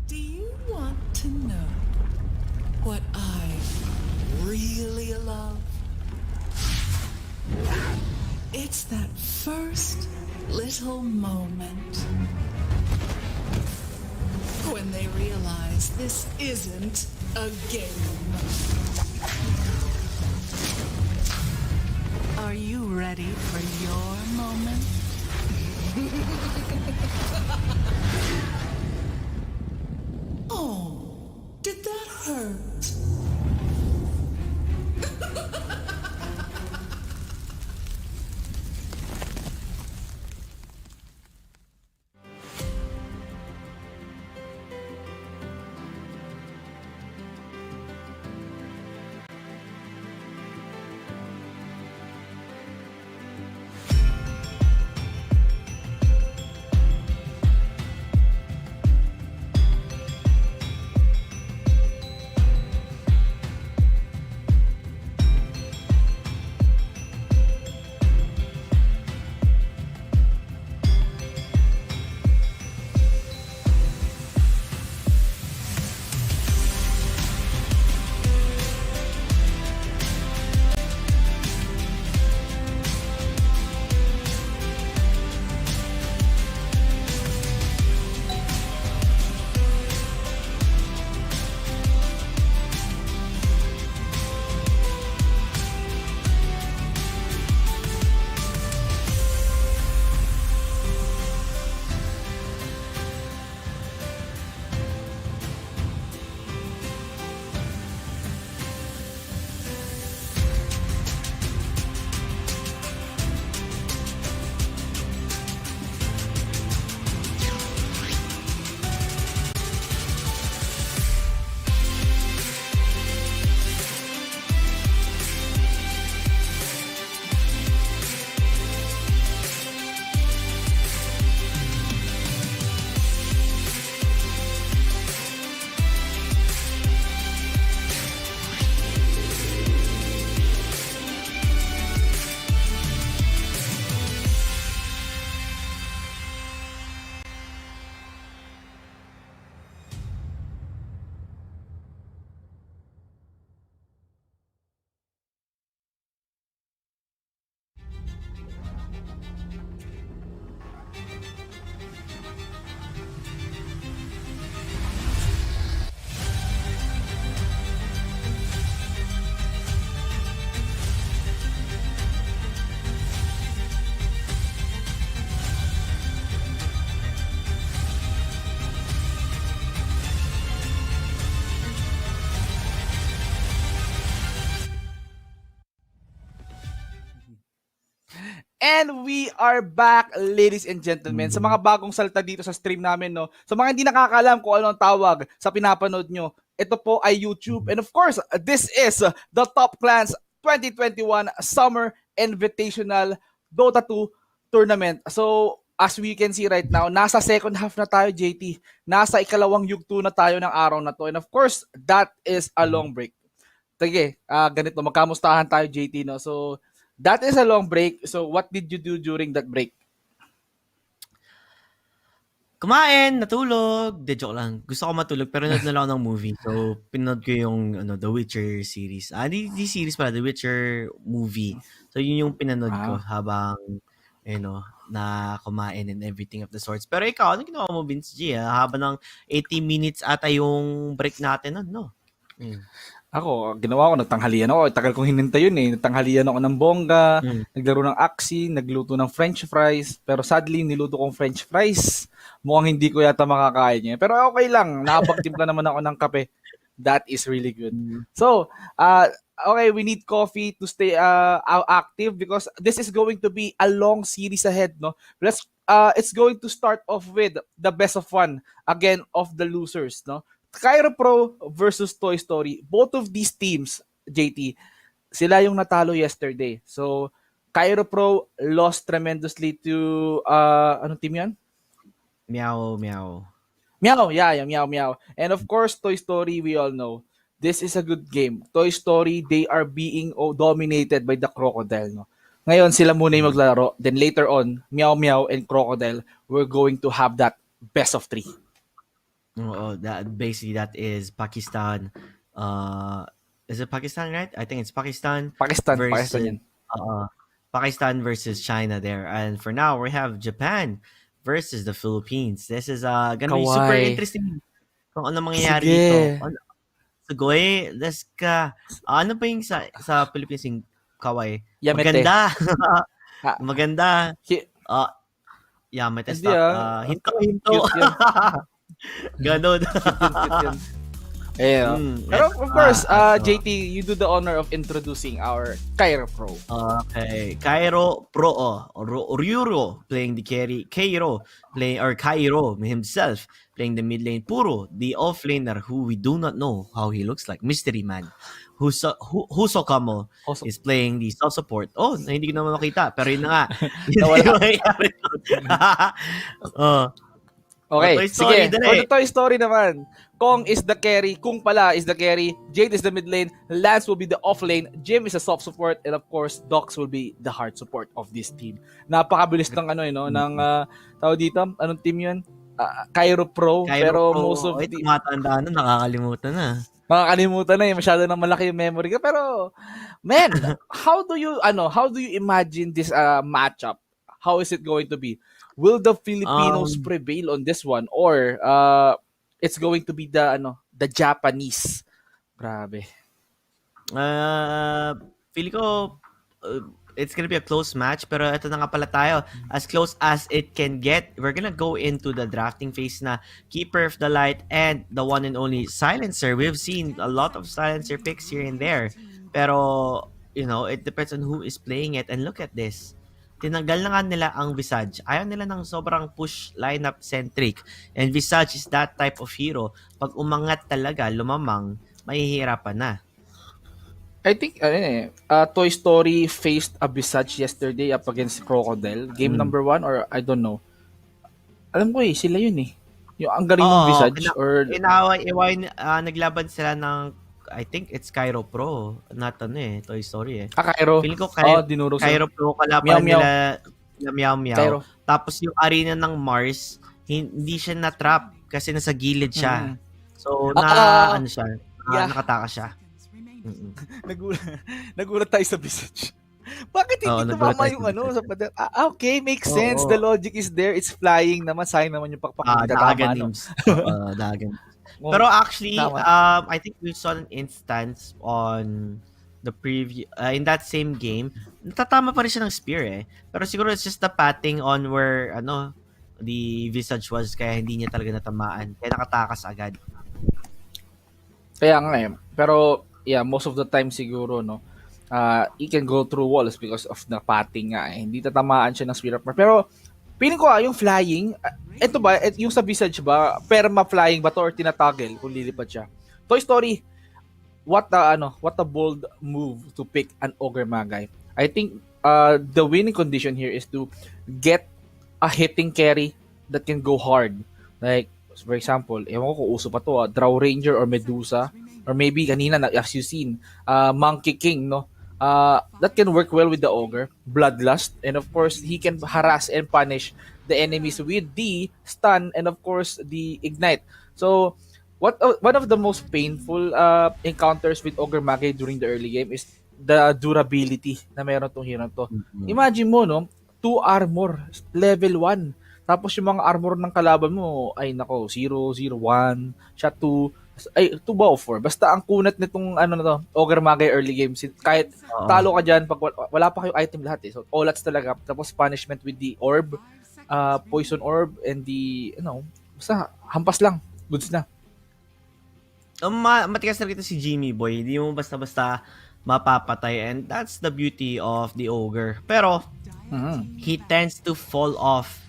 Do you want to know what I really love? It's that first little moment when they realize this isn't a game. Are you ready for your moment? Oh, did that hurt? And we are back, ladies and gentlemen. Sa mga bagong salta dito sa stream namin, no? Sa mga hindi nakakaalam kung ano ang tawag sa pinapanood nyo, ito po ay YouTube. And of course, this is the Top Clans 2021 Summer Invitational Dota 2 Tournament. So, as we can see right now, nasa second half na tayo, JT. Nasa ikalawang yugto na tayo ng araw na to. And of course, that is a long break. Sige, ganito, magkamustahan tayo, JT, no? So, that is a long break. So, what did you do during that break? Kumain, natulog. De, joke lang. Gusto ko matulog pero nanood na lang ako ng movie. So, pinanood ko yung The Witcher series. Di series pala, The Witcher movie. So, yun yung pinanood ko habang, na kumain and everything of the sorts. Pero ikaw, ano ginawa mo, Vince G? Haba ng 80 minutes ata yung break natin, no? Ako, ginawa ko, nagtanghalian ako. Tagal kong hinintay yun eh. Nagtanghalian ako ng bongga, naglaro ng Axie, nagluto ng French fries. Pero sadly, niluto kong French fries. Mukhang hindi ko yata makakain niya. Pero okay lang, nakapagtimpla naman ako ng kape. That is really good. So, okay, we need coffee to stay active because this is going to be a long series ahead, no? It's going to start off with the best of one, again, of the losers, no? Cairo Pro versus Toy Story. Both of these teams, JT, sila yung natalo yesterday. So, Cairo Pro lost tremendously to, anong team yan? Meow Meow. Meow, yeah, Meow Meow. And of course, Toy Story, we all know, this is a good game. Toy Story, they are being dominated by the Crocodile, no? Ngayon, sila muna yung maglalaro. Then later on, Meow Meow and Crocodile, we're going to have that best of 3. That is Pakistan. Is it Pakistan, right? I think it's Pakistan. Pakistan yan. Pakistan versus China there. And for now, we have Japan versus the Philippines. This is gonna be super interesting kung ano mangyayari dito. Sugoy, let's ka. Ano pa yung sa Philippines yung Kawai? Yamete. Maganda. Maganda. Yamete stop. Hinto. Ganon. Pero of course, JT, you do the honor of introducing our Cairo Pro. Okay, Cairo Pro. Ryuro playing the carry. Cairo himself playing the mid lane. Puro, the offlaner who we do not know how he looks like. Mystery man. Huso Kamo is playing the self support. Oh, hindi ko naman makita. Pero yun na nga. Okay, sige. Dali. For the Toy Story naman, Kong is the carry, Kung pala is the carry, Jade is the mid lane, Lance will be the off lane, Jim is a soft support, and of course, Dox will be the hard support of this team. Napakabilis ng ng tao dito, anong team yun? Cairo Pro, pero most of the... Matanda na, nakakalimutan na. Makakalimutan na masyado nang malaki yung memory ka, pero man, how do you imagine this matchup? How is it going to be? Will the Filipinos prevail on this one, or it's going to be the Japanese? Grabe. Feeling ko it's gonna be a close match, pero ito na nga pala tayo. As close as it can get, we're gonna go into the drafting phase na Keeper of the Light and the one and only Silencer. We've seen a lot of Silencer picks here and there, pero it depends on who is playing it. And look at this. Tinanggal na nga nila ang Visage. Ayaw nila ng sobrang push lineup centric. And Visage is that type of hero. Pag umangat talaga, lumamang, mahihirapan na. I think Toy Story faced a Visage yesterday up against Crocodile. Game number 1 or I don't know. Alam ko sila yun Yung ang galing ng Visage. Naglaban sila ng I think it's Cairo Pro, not Toy Story Cairo. Feeling ko Cairo Pro kalaban nila Meow Meow. Cairo. Tapos yung arena ng Mars, hindi siya na-trap kasi nasa gilid siya. So nakataka siya. Nagulat tayo sa Visage. Bakit hindi tumama yung sa pader? Okay, makes sense. The logic is there. It's flying naman. Sayang naman yung pakpak. Dagan. Pero actually, I think we saw an instance on the preview, in that same game, natatama pa rin siya ng spear Pero siguro it's just the patting on where, the Visage was, kaya hindi niya talaga natamaan. Kaya nakatakas agad. Kaya nga Pero, most of the time siguro, He can go through walls because of the pathing nga. Hindi tatamaan siya ng Sphere of Mars. Pero, feeling ko yung flying, ito ba, yung sa Visage ba, perma flying ba to or tinatoggle kung lilipad siya? Toy Story, what a bold move to pick an Ogre Magi. I think the winning condition here is to get a hitting carry that can go hard. Like, for example, ewan ko kung uso pa to, Draw Ranger or Medusa, or maybe kanina, as you seen, Monkey King, no? That can work well with the Ogre, Bloodlust, and of course, he can harass and punish the enemies with the stun and of course, the ignite. So, one of the most painful encounters with Ogre Magi during the early game is the durability na meron tong hero to. Mm-mm. Imagine mo, no? 2 armor, level 1. Tapos yung mga armor ng kalaban mo, ay nako, 0, 0, 1, siya 2, ay 2 ba o 4? Basta ang kunat nitong ano na to, Ogre Magi early game, kahit Oo. talo ka dyan, pag wala pa kayong item lahat eh. So, olats talaga. Tapos punishment with the orb, poison orb, and the, basta hampas lang. Goods na. Matigas na kita si Jimmy Boy. Hindi mo basta-basta mapapatay. And that's the beauty of the Ogre. Pero, he tends to fall off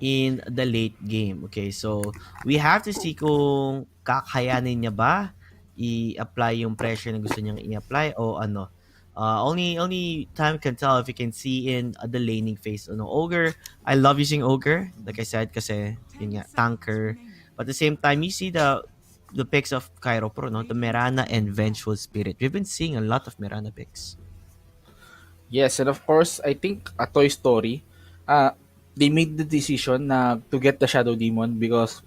in the late game. Okay, so we have to see kung kakayanin niya ba i-apply yung pressure na gusto niyang i-apply o ano. Only time can tell if you can see in the laning phase. Ogre, I love using Ogre, like I said, kasi yun nga, tanker. But at the same time, you see the picks of Cairo Pro, no? The Mirana and Vengeful Spirit. We've been seeing a lot of Mirana picks. Yes, and of course, I think a Toy Story, they made the decision na to get the Shadow Demon because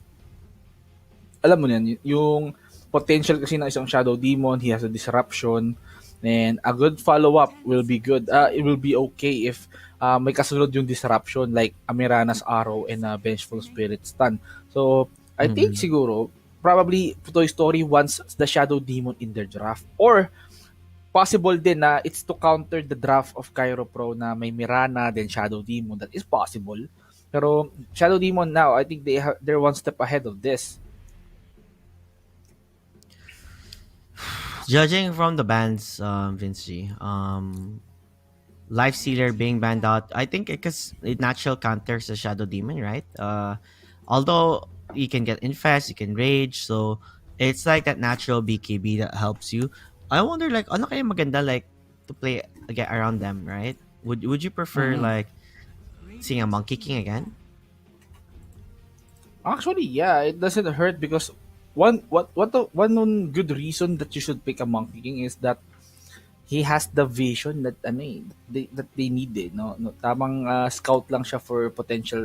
alam mo yan, yung potential kasi ng isang Shadow Demon, he has a disruption, and a good follow-up will be good. It will be okay if may kasunod yung disruption like Amirana's Arrow and Vengeful Spirit Stun. So, I think siguro, probably Toy Story wants the Shadow Demon in their draft. Or, possible din na it's to counter the draft of Cairo Pro na may Mirana, then Shadow Demon. That is possible. Pero, Shadow Demon now, I think they're one step ahead of this. Judging from the bans, Vince G, Life Stealer being banned out, I think because it natural counters the Shadow Demon, right? Although you can get Infest, you can Rage, so it's like that natural BKB that helps you. I wonder, like, ano kaya maganda, like, to play again around them, right? Would you prefer, like, seeing a Monkey King again? Actually, yeah, it doesn't hurt because one good reason that you should pick a Monkey King is that he has the vision that they need no tamang scout lang siya for potential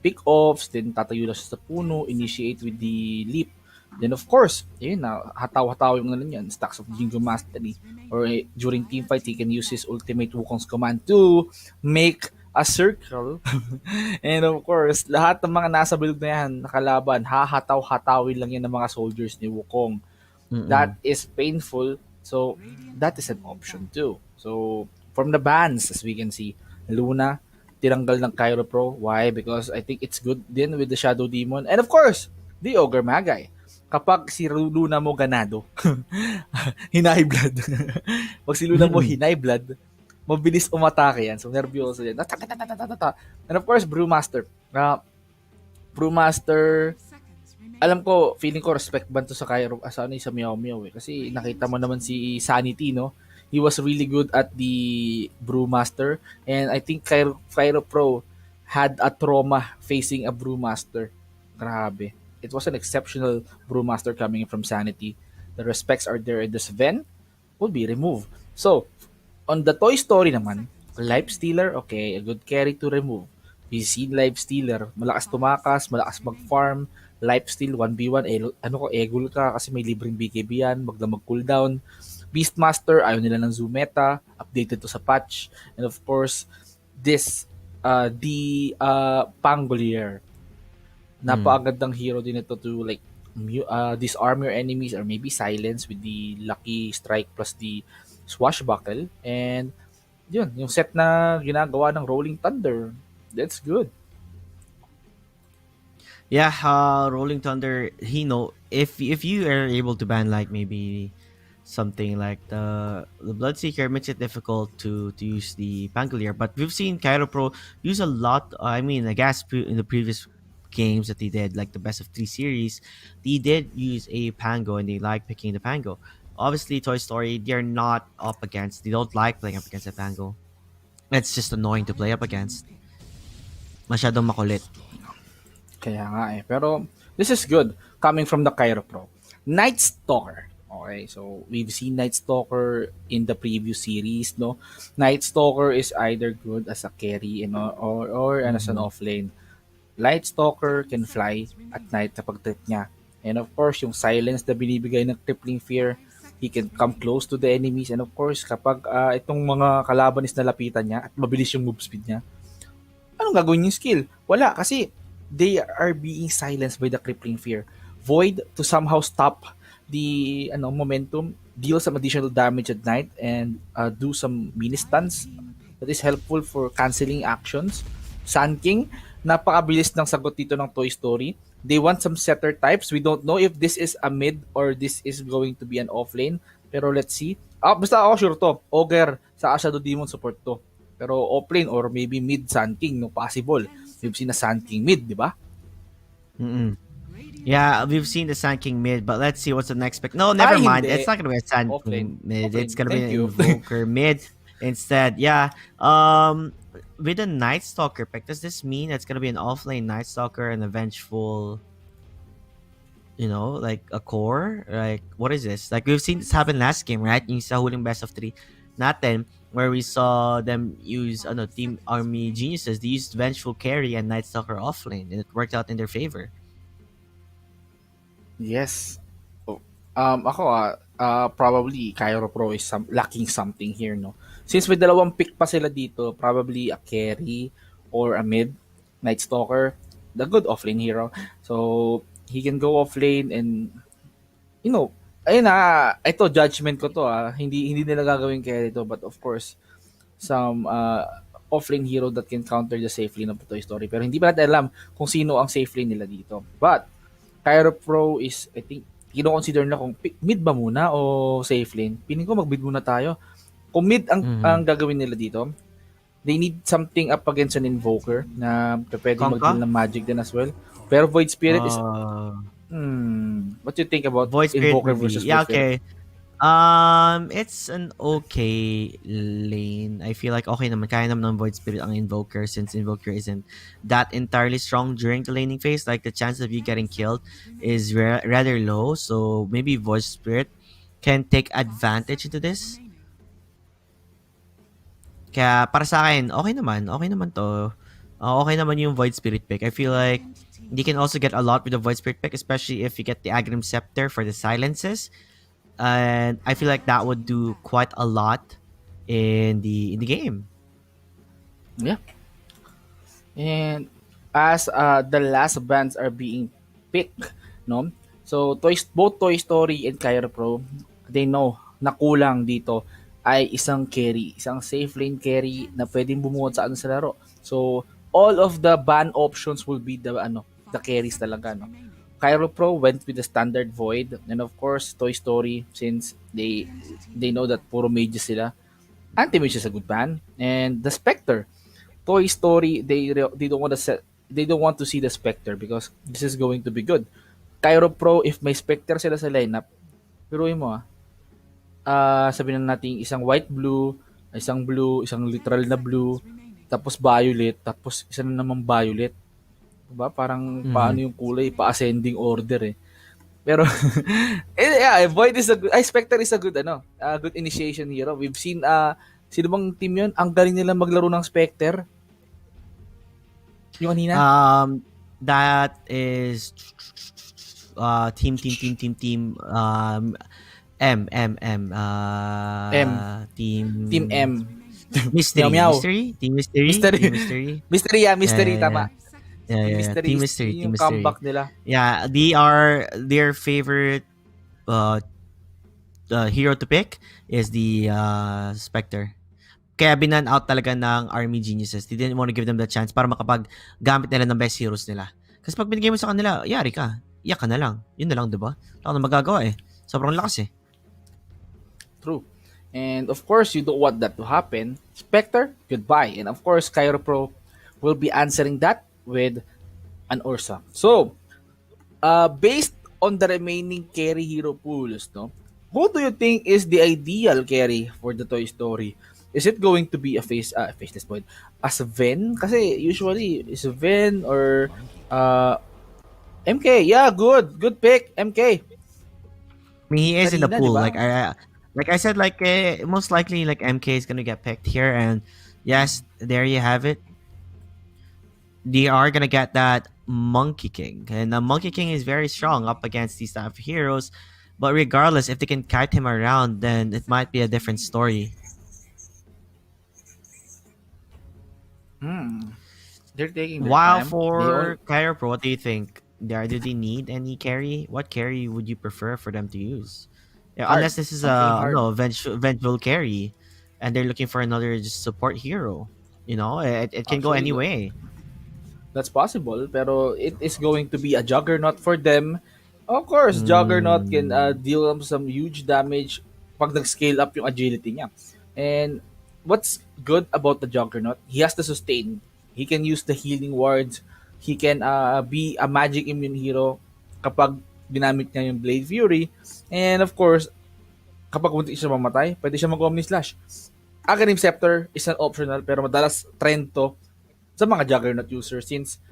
pick-offs, then tatayo lang siya sa puno, initiate with the leap. Then of course, yun na, hataw-hataw yung yan, stacks of Jingo Mastery. Or during team fight, he can use his ultimate Wukong's command to make a circle. And of course, lahat ng mga nasa bilog na yan, nakalaban, hahataw-hatawin lang yan ng mga soldiers ni Wukong. That is painful. So, that is an option too. So, from the bans, as we can see, Luna, tiranggal ng Cairo Pro. Why? Because I think it's good din with the Shadow Demon. And of course, the Ogre Magi. Kapag si Luna mo ganado, hinay blood. Pag si Luna mo hinay blood, mabilis umatake yan. So, nervyoso yan. And of course, Brewmaster. Brewmaster, alam ko, feeling ko respect ban to sa Cairo, sa Meow Meow eh. Kasi nakita mo naman si Sanity, no? He was really good at the Brewmaster, and I think Cairo Pro had a trauma facing a Brewmaster. Grabe. It was an exceptional Brewmaster coming from Sanity. The respects are there, and the Sven will be removed. So, on the Toy Story naman, Life Stealer, okay, a good carry to remove. We see Life Stealer, malakas tumakas, malakas mag-farm, Life Steal 1v1, egul ka kasi may libreng BKB yan, mag-cooldown. Beastmaster, ayaw nila ng Zoom meta, updated to sa patch. And of course, this, the Pangolier. Napakagandang hero din ito to like disarm your enemies or maybe silence with the Lucky Strike plus the Swashbuckle. And yun, yung set na ginagawa ng Rolling Thunder. That's good. Yeah, Rolling Thunder, if you are able to ban like maybe something like the Bloodseeker makes it difficult to use the Pangolier. But we've seen Cairo Pro use a lot. I mean, I guess in the previous games that they did, like the best of 3 series, they did use a Pango and they like picking the Pango. Obviously, Toy Story, they're not up against. They don't like playing up against a Pango. It's just annoying to play up against. Masyadong makulit. Kaya nga eh. Pero this is good coming from the Cairo Pro. Night Stalker. Okay, so we've seen Night Stalker in the previous series, no? Night Stalker is either good as a carry, or as an offlane. Light Stalker can fly at night kapag trip niya. And of course, yung silence na binibigay ng Crippling Fear, he can come close to the enemies. And of course, kapag itong mga kalaban is nalapitan niya at mabilis yung move speed niya, anong gagawin yung skill? Wala, kasi they are being silenced by the Crippling Fear. Void to somehow stop the momentum, deal some additional damage at night, and do some mini stunts that is helpful for canceling actions. Sun King, napakabilis ng sagot dito ng Toy Story. They want some setter types. We don't know if this is a mid or this is going to be an offlane. Pero let's see. Basta ako sure to. Ogre sa Shadow Demon support to. Pero offlane or maybe mid Sun King, no, possible. We've seen a Sun King mid, di ba? Yeah, we've seen the Sand King mid, but let's see what's the next pick. No, never mind. Hindi. It's not gonna be a Sand Offlane. King mid. Offlane. It's gonna be Thank an you. Invoker mid instead. Yeah. With a Night Stalker pick, does this mean it's gonna be an offlane Night Stalker and a vengeful, like a core? Like, what is this? Like, we've seen this happen last game, right? Yung sa huling best of 3 natin, where we saw them use Team Army Geniuses. They used Vengeful Carry and Night Stalker offlane, and it worked out in their favor. Yes. Oh, ako probably Cairo Pro is lacking something here, no? Since may dalawang pick pa sila dito, probably a carry or a mid Night Stalker, the good offlane hero. So he can go offlane and ayun ito judgment ko to hindi nila gagawin carry to, but of course some offlane hero that can counter the safe lane of the Toy Story. Pero hindi pa natin alam kung sino ang safe lane nila dito. But Cairo Pro is, I think, kino-consider na kung mid ba muna o safe lane. Piling ko mag-mid muna tayo. Kung mid ang gagawin nila dito, they need something up against an Invoker na pwede mag-deal ng magic din as well. Pero Void Spirit is... what do you think about Void Spirit Invoker versus yeah, Void Spirit? okay. It's an okay lane. I feel like okay naman, kaya naman ng Void Spirit ang Invoker, since Invoker isn't that entirely strong during the laning phase. Like, the chance of you getting killed is rather low, so maybe Void Spirit can take advantage into this. Kaya para sa akin, okay naman to. Okay naman yung Void Spirit pick. I feel like you can also get a lot with the Void Spirit pick, especially if you get the Aghanim Scepter for the silences. And I feel like that would do quite a lot in the game. Yeah. And as the last bands are being picked, no? So both Toy Story and Cairo Pro, they know na kulang dito ay isang carry, isang safe lane carry na pwedeng bumuhat sa laro. So all of the ban options will be the carries talaga, no? Cairo Pro went with the standard Void, and of course Toy Story, since they know that puro mages sila, anti-mage is a good ban. And the Spectre, Toy Story, they don't want to see the Spectre because this is going to be good. Cairo Pro, if may Spectre sila sa lineup, piruin mo sabihin na natin isang white blue, isang literal na blue, tapos violet, tapos isa na namang violet. Diba? Parang paano yung kulay, pa-ascending order eh. Pero yeah, Void is Spectre is a good good initiation hero. We've seen sino bang team yun? Ang galing nila maglaro ng Spectre. Yung kanina? That is team Team M. Mystery. Meow Meow. Mystery, Mystery, tama. Yeah. Mystery, Team Mystery. yung comeback nila. Yeah, they are their favorite hero to pick is the Spectre. Kaya binan out talaga ng Army Geniuses. They didn't want to give them the chance para makapag-gamit nila ng best heroes nila. Kasi pag binigay mo sa kanila, yari ka. Iyak ka na lang. Yun na lang, diba? Wala ka na magagawa eh. Sobrang lakas eh. True. And of course, you don't want that to happen. Spectre, goodbye. And of course, Cairo Pro will be answering that with an Ursa. So, based on the remaining carry hero pools, no, who do you think is the ideal carry for the Toy Story? Is it going to be a faceless point? As Ven? Kasi usually, is Ven or MK? Yeah, good pick, MK. I mean, he is in the Kanina, di pool. ba? Like I said, most likely like MK is gonna get picked here, and yes, there you have it. They are gonna get that Monkey King, and the Monkey King is very strong up against these type of heroes. But regardless, if they can kite him around, then it might be a different story. Hmm. They're taking their While time. They all for Kyro Pro, what do you think? Do they need any carry? What carry would you prefer for them to use? Yeah, hard. unless this is Something a hard. no eventual carry, and they're looking for another just support hero. It can go Actually, any way. that's possible, pero it is going to be a juggernaut for them. Of course, juggernaut can Mm, deal some huge damage pag nag-scale up yung agility niya. And what's good about the juggernaut, he has the sustain. He can use the healing wards. He can be a magic immune hero kapag ginamit niya yung Blade Fury. And of course, kapag muntik siya mamatay, pwede siya mag-Omni Slash. Aghanim Scepter is an optional pero madalas trend to sa mga Juggernaut users since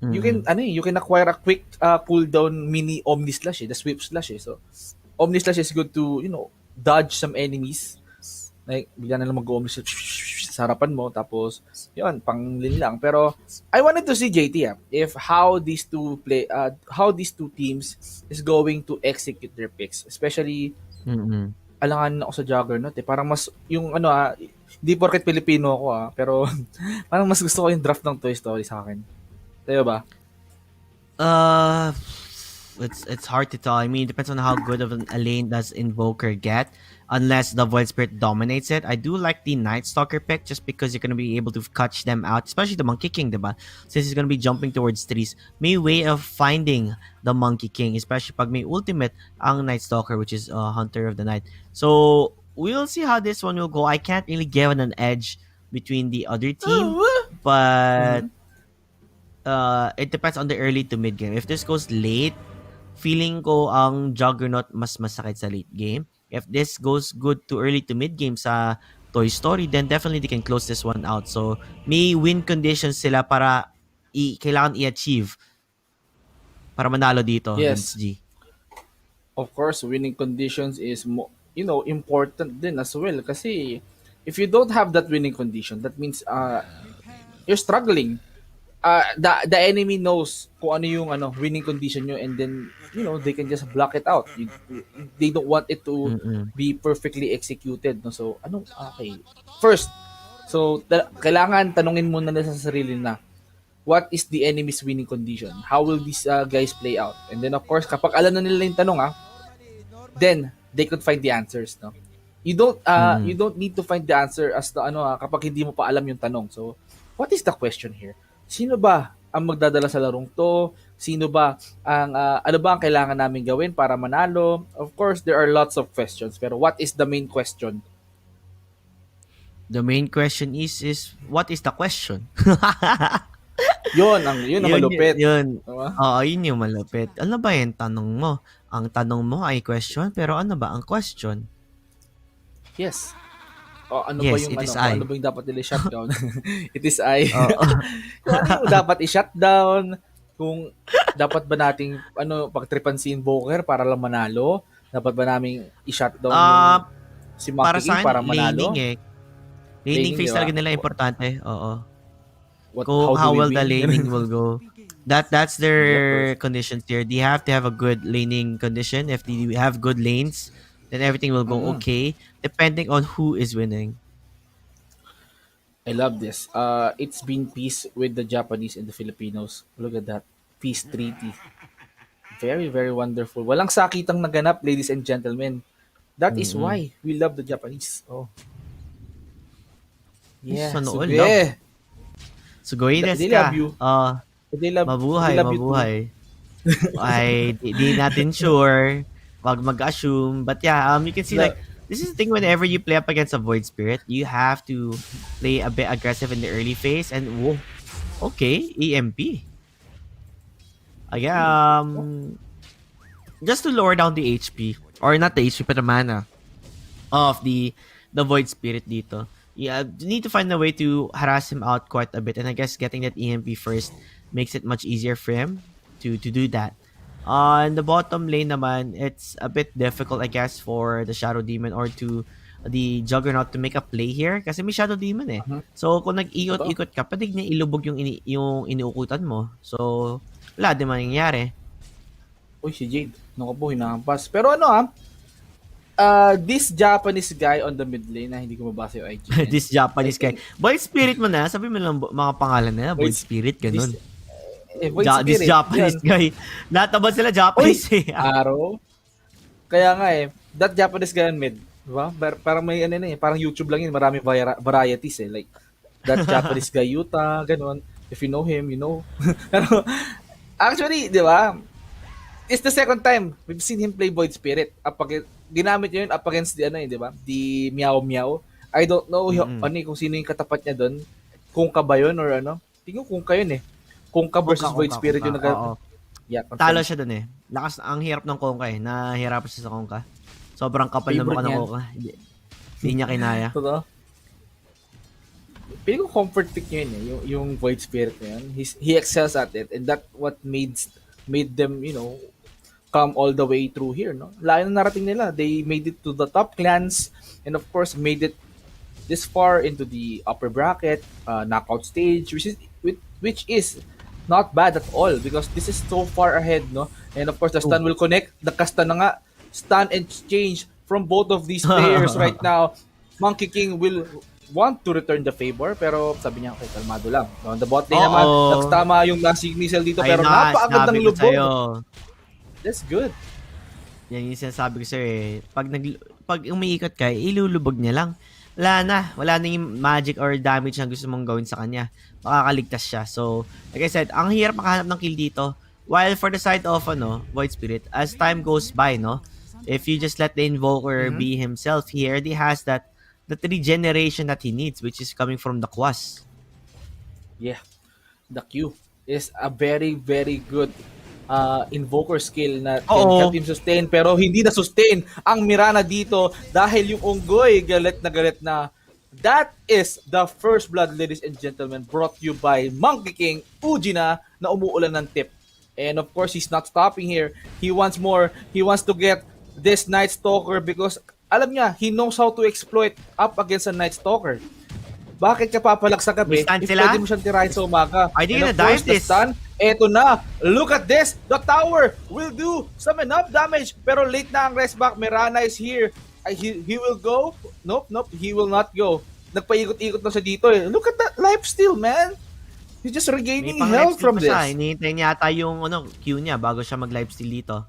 mm-mm. you can acquire a quick cooldown mini Omni Slash the sweep slash So Omni Slash is good to, dodge some enemies. Like bigla na lang mag-Omni Slash sa harapan mo tapos yun, panglin lang. Pero I wanted to see JT if how these two teams is going to execute their picks, especially Mm-mm. alanganin ako sa Juggernaut eh. Parang mas, yung hindi porket Pilipino ako pero parang mas gusto ko yung draft ng Toy Story sa akin. Tayo ba? Uh, it's hard to tell. I mean, it depends on how good of a lane does Invoker get. Unless the Void Spirit dominates it. I do like the Night Stalker pick just because you're gonna be able to catch them out, especially the Monkey King, diba? Since he's gonna be jumping towards trees. May way of finding the Monkey King, especially pag may ultimate ang Night Stalker, which is Hunter of the Night. So we'll see how this one will go. I can't really give it an edge between the other team, but Mhm. it depends on the early to mid game. If this goes late, feeling ko ang Juggernaut mas masakit sa late game. If this goes good to early to mid game sa Toy Story, then definitely they can close this one out. So, may win conditions sila para kailangan i-achieve para manalo dito, Vince Yes. G. Of course, winning conditions is important din as well kasi if you don't have that winning condition, that means you're struggling. The enemy knows kung ano yung winning condition nyo and then they can just block it out. They don't want it to Mm-mm. be perfectly executed, no. So okay, first, so kailangan tanungin muna nila sa sarili na what is the enemy's winning condition, how will these guys play out, and then of course kapag alam na nila yung tanong then they could find the answers, no. You Mm-mm. don't need to find the answer as the kapag hindi mo pa alam yung tanong. So what is the question here? Sino ba ang magdadala sa larong to? Sino ba ang ano ba ang kailangan namin gawin para manalo? Of course, there are lots of questions, pero what is the main question? The main question is what is the question? Yun ang malupit. Yun. Diba? Oo, yun yung malupit. Ano ba yung tanong mo? Ang tanong mo ay question, pero ano ba ang question? Yes. O ano ba Yes, yung it is kung I. ano ba yung dapat nila shutdown? It is I. Oo. Kung ano yung dapat i-shutdown, kung dapat ba nating pagtripan si Invoker para lang manalo, dapat ba naming i-shutdown yung Ah, si para Monkey King sa para akin, laning manalo? eh. Laning Laning, di phase ba? talaga nila importante. Oo. How Kung do how we well the win? laning will go. That's Yep. their conditions here. They have to have a good laning condition. If they have good lanes, then everything will go Mm. okay, depending on who is winning. I love this. It's been peace with the Japanese and the Filipinos. Look at that. Peace treaty. Very, very wonderful. Walang sakitang naganap, ladies and gentlemen. That is Mm-mm. why we love the Japanese. Oh, Ay, yeah. sana all love. Suge. Sugoi desu They love ka. you. They Mabuhay, love you too. mabuhay. Ay, di natin sure. Wag mag-assume. But yeah, you can see La- like This is the thing whenever you play up against a Void Spirit, you have to play a bit aggressive in the early phase and whoa, okay, EMP. Again, just to lower down the HP, or not the HP, but the mana of the Void Spirit dito. Yeah, you need to find a way to harass him out quite a bit, and I guess getting that EMP first makes it much easier for him to do that. On the bottom lane naman, it's a bit difficult, I guess, for the Shadow Demon or to the Juggernaut to make a play here kasi may Shadow Demon eh. So, kung nag-ikot-ikot ka, pwede niya ilubog yung iniukutan mo. So, wala din mangyayari. Uy, si Jade. Naku po, hinahampas. Pero this Japanese guy on the mid lane na hindi ko mabasa yung IG. This Japanese guy. Void Spirit mo na, sabi mo lang mga pangalan na, Void Spirit, ganun. This Japanese guy. Natabad sila Japanese eh. Araw. Kaya nga that Japanese guy on mid. Diba? Parang may parang YouTube lang yun. Maraming varieties eh. Like, that Japanese guy Yuta, ganun. If you know him, you know. Pero, actually, di ba? It's the second time we've seen him play Void Spirit. Ginamit niya yun up against the di ba? The Meow Meow. I don't know kung sino yung katapat niya doon. Kung ka ba yun or ano. Tingnan kung ka yun eh. Kung ka versus Void Spirit yung Yeah, talo siya doon eh. Lakas, ang hirap ng Kongka eh. Nahirapan siya sa Kongka. Sobrang kapal na mukha ng Kongka. Hindi niya kinaya. Totoo. Pero comfort pick niya yun eh. Yung Void Spirit na yun. He excels at it. And that what made them, come all the way through here, no? Layo na narating nila. They made it to the top clans and of course made it this far into the upper bracket, knockout stage, which is not bad at all because this is so far ahead, no? And of course, the stun will connect. The kasta na nga, stun exchange from both of these players right now. Monkey King will want to return the favor pero sabi niya, okay, kalmado lang. On the bot lane naman, nagtama yung Nasig Missile dito pero napakagandang lubog. That's good. Yan yung sinasabi ko sir eh. Pag umiikot ka, ilulubog niya lang. Wala na yung magic or damage na gusto mong gawin sa kanya. Makakaligtas siya. So, like I said, ang hirap makahanap ng kill dito. While for the side of Void Spirit, as time goes by, no, if you just let the Invoker be himself, he already has that regeneration that he needs, which is coming from the Quas. Yeah, the Q is a very, very good invoker skill na can help him sustain pero hindi na sustain ang Mirana dito dahil yung Unggoy galit na. That is the first blood, ladies and gentlemen, brought you by Monkey King Ujina na umuulan ng tip. And of course, he's not stopping here. He wants more. He wants to get this Night Stalker because alam niya, he knows how to exploit up against a Night Stalker. Bakit ka papalak sa gabi if pwede mo siyang tirahin sa umaga? Are they gonna dive this? Eto na. Look at this. The tower will do some enough damage. Pero late na ang rest back. Mirana is here. He will go. Nope. He will not go. Nagpaikot-ikot na siya dito eh. Look at that lifesteal, man. He's just regaining health from this. Hinihintay niya ata yung Q niya bago siya mag-lifesteal dito.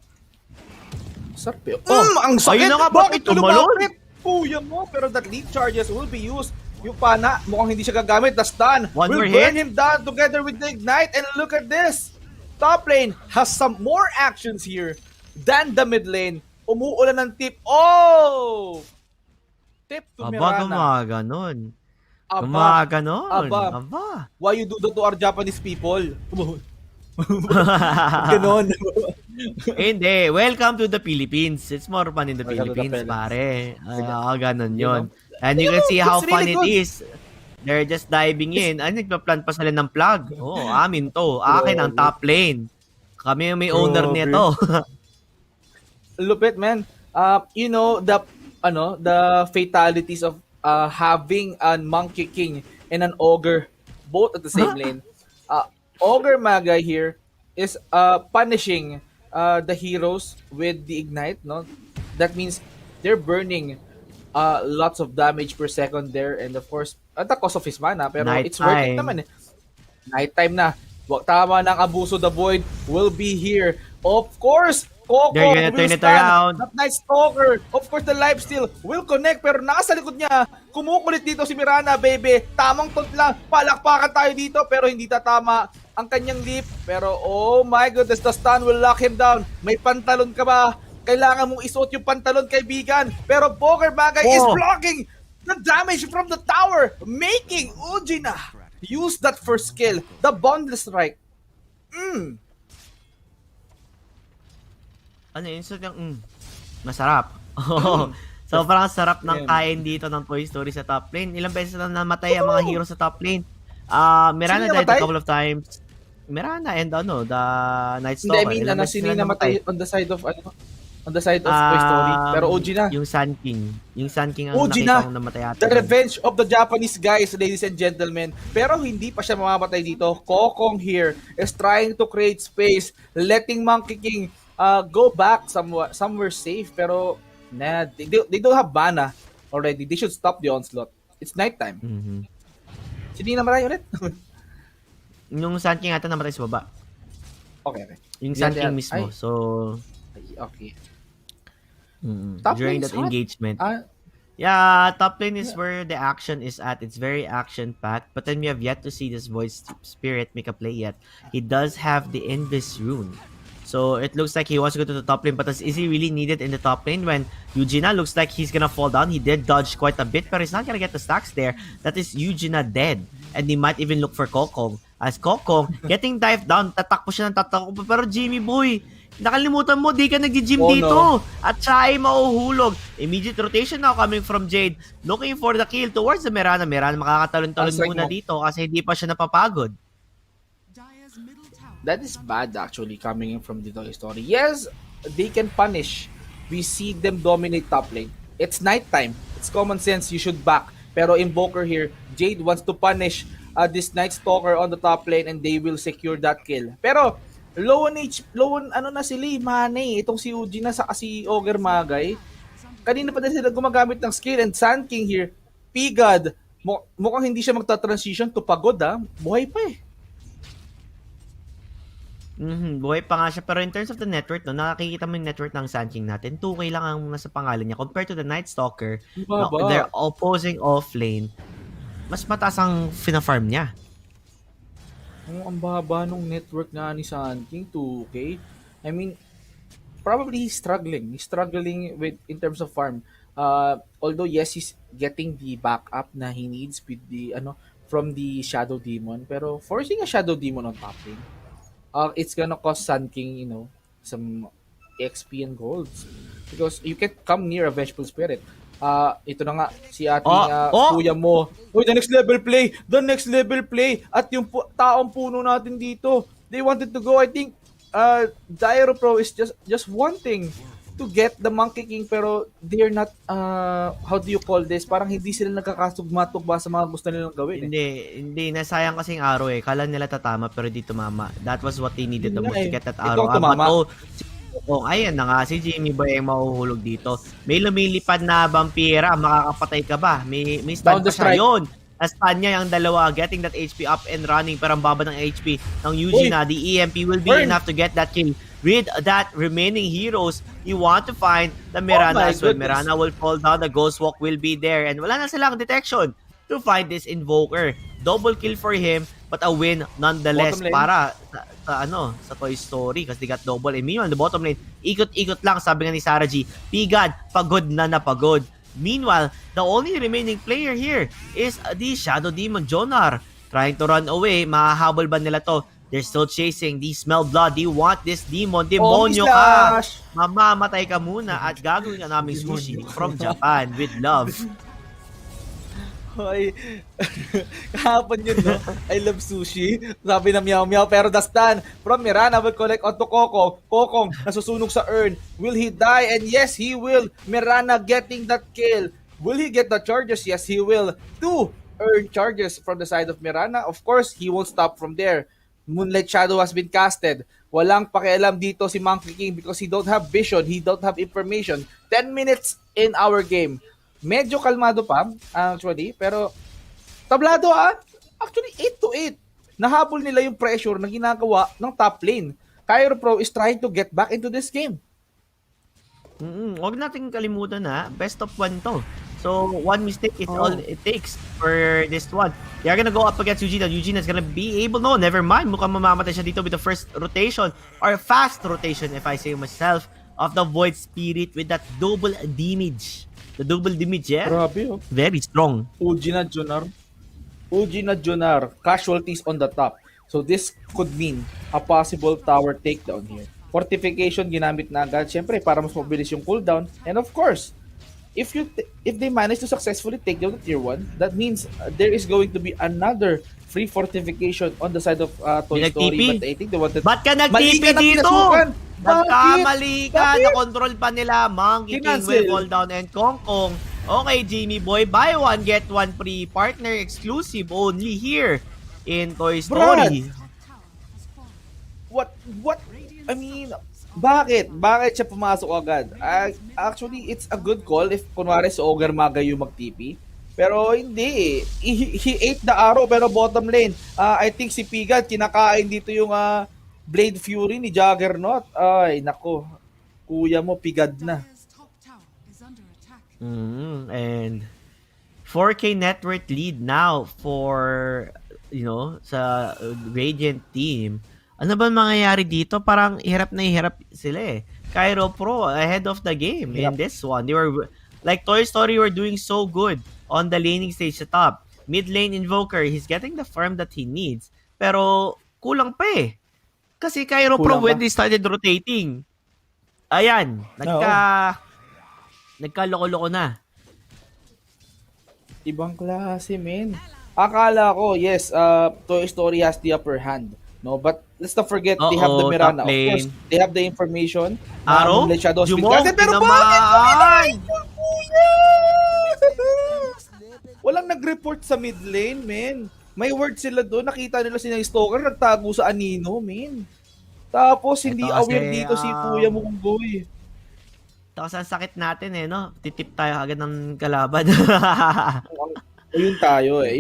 Sarap eh. Ang sakit. Ayun na nga, bakit tumalon? Puya mo. Pero that lead charges will be used. Yung pana, mukhang hindi siya gagamit. The stun will burn him down together with the ignite. And look at this. Top lane has some more actions here than the mid lane. Umuulan ng tip. Oh! Tip to Mirana. Gumaganon. Aba. Why you do that to our Japanese people? Ganon. Hindi. Welcome to the Philippines. It's more fun in the Philippines, pare. Ganon yun. And you can see how fun it is. They're just diving in. Nagpa-plant pa sila ng plug. Amin to. Akin ang top lane. Kami yung may owner nito. Lupit, man. The fatalities of having a Monkey King and an Ogre both at the same lane. Ogre Maga here is punishing the heroes with the ignite, no? That means they're burning lots of damage per second there, and of course at the cost of his mana, pero it's worth it naman eh. Nighttime na. Tama ng abuso, the Void will be here. Of course, Coco they're gonna will turn it stand. around. That Night Stalker. Of course, the lifesteal will connect, pero nasa likod niya. Kumukulit dito si Mirana, baby. Tamang tot lang. Palakpakan tayo dito, pero hindi tatama ang kanyang leap. Pero oh my goodness, the stun will lock him down. May pantalon ka ba? Kailangan mong isuot yung pantalon, kaibigan. Pero Poker Bagay is Oh. blocking the damage from the tower, making Ujina use that first skill, the Bondless Strike. Ano yun? So, masarap. Sobrang sarap ng Yeah. kain dito ng Toy Story sa top lane. Ilang beses na namatay ang mga hero sa top lane. Mirana Sino died a namatay? couple of times. Mirana and the Night Hindi, I Stalker. mean, Ilang beses sino sila namatay on the side of, on the side of Toy Story. Pero Ujina. Yung Sun King. Yung Sun King ang Ujina, nakita kong namatay ata. the revenge of the Japanese guys, ladies and gentlemen. Pero hindi pa siya mamamatay dito. Kokong here is trying to create space, letting Monkey King go back somewhere safe. Pero nah, they don't have mana already. They should stop the onslaught. It's nighttime. Mhm. Sino yung namatay ulit? Yung Sun King ata namatay sa baba. Okay. Yung Yan, Sun King yan. mismo. Ay. So, Okay. Top during lane is that hot. engagement. Ah, Yeah, top lane is where the action is at. It's very action-packed. But then we have yet to see this voice spirit make a play yet. He does have the Invis rune. So it looks like he wants to go to the top lane. But is he really needed in the top lane when Eugenia looks like he's gonna fall down? He did dodge quite a bit, but he's not gonna get the stacks there. That is Eugenia dead. And they might even look for Kokong. As Kokong, getting dived down, tatakbo siya ng tatakbo. Pero Jimmy boy, nakalimutan mo, di ka nag-gym Oh, dito. no. At siya ay mauhulog. Immediate rotation now coming from Jade. Looking for the kill towards the Mirana. Mirana makakatalon-talon Strike muna mo. dito kasi hindi pa siya napapagod. that is bad actually coming in from the Toy Story. Yes, they can punish. We see them dominate top lane. It's nighttime. It's common sense. You should back. Pero Invoker here, Jade wants to punish this Night Stalker on the top lane and they will secure that kill. Pero low on ano na sila, Mane. Itong si Uji na sa si Ogre Magay. Kanina pa din sila gumagamit ng skill and Sand King here. Pigad. Mukhang hindi siya magta-transition to pagod Buhay pa eh. Buhay pa nga siya. Pero in terms of the network, no, nakikita mo yung network ng Sun King natin. 2K lang ang nasa pangalan niya. Compared to the Night Stalker, na Baba. they're opposing offlane, mas mataas ang fina-farm niya. Ang baba nung network nga ni Sun King, 2K. I mean, probably he's struggling. He's struggling with in terms of farm. Although yes, he's getting the backup na he needs with the from the Shadow Demon. Pero forcing a Shadow Demon on top lane, it's gonna cost Sun King, some XP and golds. Because you can't come near a Vengeful Spirit. Ito na nga, si ating kuya mo. Uy, the next level play! The next level play! At yung taong puno natin dito, they wanted to go, I think, Dyro Pro is just wanting to get the Monkey King, pero they're not, how do you call this? Parang hindi sila nagkakasugma-tugma sa mga gusto nilang gawin. Hindi. Nasayang kasing araw eh. Kala nila tatama pero di tumama. That was what they needed the Yun most nga to eh. get that Ito arrow. ang tumama. Ayan na nga. Si Jimmy Boy ang mahuhulog dito. May lumilipad na vampira. Makakapatay ka ba? May Down stun the pa siya. strike. Yun. Na-stun niya yung dalawa. Getting that HP up and running. Pero ang baba ng HP ng Eugenia. The EMP will be Burn. enough to get that kill. With that remaining heroes, you want to find the Mirana my as well. goodness. Mirana will fall down. The Ghost Walk will be there. And wala na silang detection to find this Invoker. Double kill for him, but a win nonetheless Bottom lane. para sa Toy Story kasi they got double. And meanwhile, the bottom lane, ikot-ikot lang, sabi nga ni Sarah G, Pigad, pagod na napagod. Meanwhile, the only remaining player here is the Shadow Demon, Jonar. Trying to run away, mahahabol ba nila to? They're still chasing. They smell blood. They want this demon. Demonyo ka! Slash! Mamamatay ka muna at gagawin ka naming sushi from Japan with love. Hoy, kahapon yun, no? I love sushi. Sabi na Meow Meow. Pero the stun from Mirana will collect onto Kokong. Kokong, nasusunog sa urn. Will he die? And yes, he will. Mirana getting that kill. Will he get the charges? Yes, he will. 2 earn charges from the side of Mirana. Of course, he won't stop from there. Moonlight Shadow has been casted. Walang pakialam dito si Monkey King because he don't have vision, he don't have information. 10 minutes in our game. Medyo kalmado pa, actually, pero tablado Actually, 8-8. Nahabol nila yung pressure na ginagawa ng top lane. Cairo Pro is trying to get back into this game. Huwag nating kalimutan na, best of 1 to. So, one mistake is all it takes for this one. They are gonna go up against Eugenia. Eugenia is gonna be able, never mind. Mukhang mamamatay siya dito with the first rotation, or fast rotation if I say myself, of the Void Spirit with that double damage. The double damage, yeah? Grabe, oh. Very strong. Uji na Jonar, casualties on the top. So this could mean a possible tower takedown here. Fortification ginamit na agad, syempre para mas mabilis yung cooldown. And of course, if they manage to successfully take down the tier 1, that means there is going to be another free fortification on the side of Toy Story. Nag-TP? But I think they wanted... Ba't ka Mali nag-TP ka na dito? pinasukan! Nagkamali ka. Bakit? Na-control pa nila. Monkey King Kinancel. will fall down and Kong Kong. Okay, Jamie Boy. Buy one, get one free. Partner exclusive only here in Toy Story. What? I mean, bakit? Bakit siya pumasok agad? Actually, it's a good call if kunwari si Ogre Maga yung mag-TP. Pero hindi eh. He ate the arrow pero bottom lane. I think si Pigad kinakain dito yung Blade Fury ni Juggernaut. Ay, nako. Kuya mo, Pigad na. And 4K net worth lead now for, sa Radiant team. Ano ba mangyayari dito? Parang hirap na hirap sila eh. Cairo Pro ahead of the game in this one. They were, like Toy Story, were doing so good on the laning stage sa top. Mid lane Invoker, he's getting the farm that he needs. Pero kulang pa eh. Kasi Cairo Pro, when they started rotating, ayan, nagkaloko-loko na. Ibang klase, men. Akala ko, yes, Toy Story has the upper hand. No, but let's not forget they have the Mirana. Of course, they have the information. Arrow? Shadow Speed. Jumong, Pero tinamaan! Walang nag-report sa mid lane, men. May word sila doon. Nakita nila si Stalker nagtago sa Anino, men. Tapos, hindi Ito aware kasi, dito si Kuya Munggoy. Tapos ang sakit natin eh, no? Titip tayo agad ng kalaban. Yun tayo eh.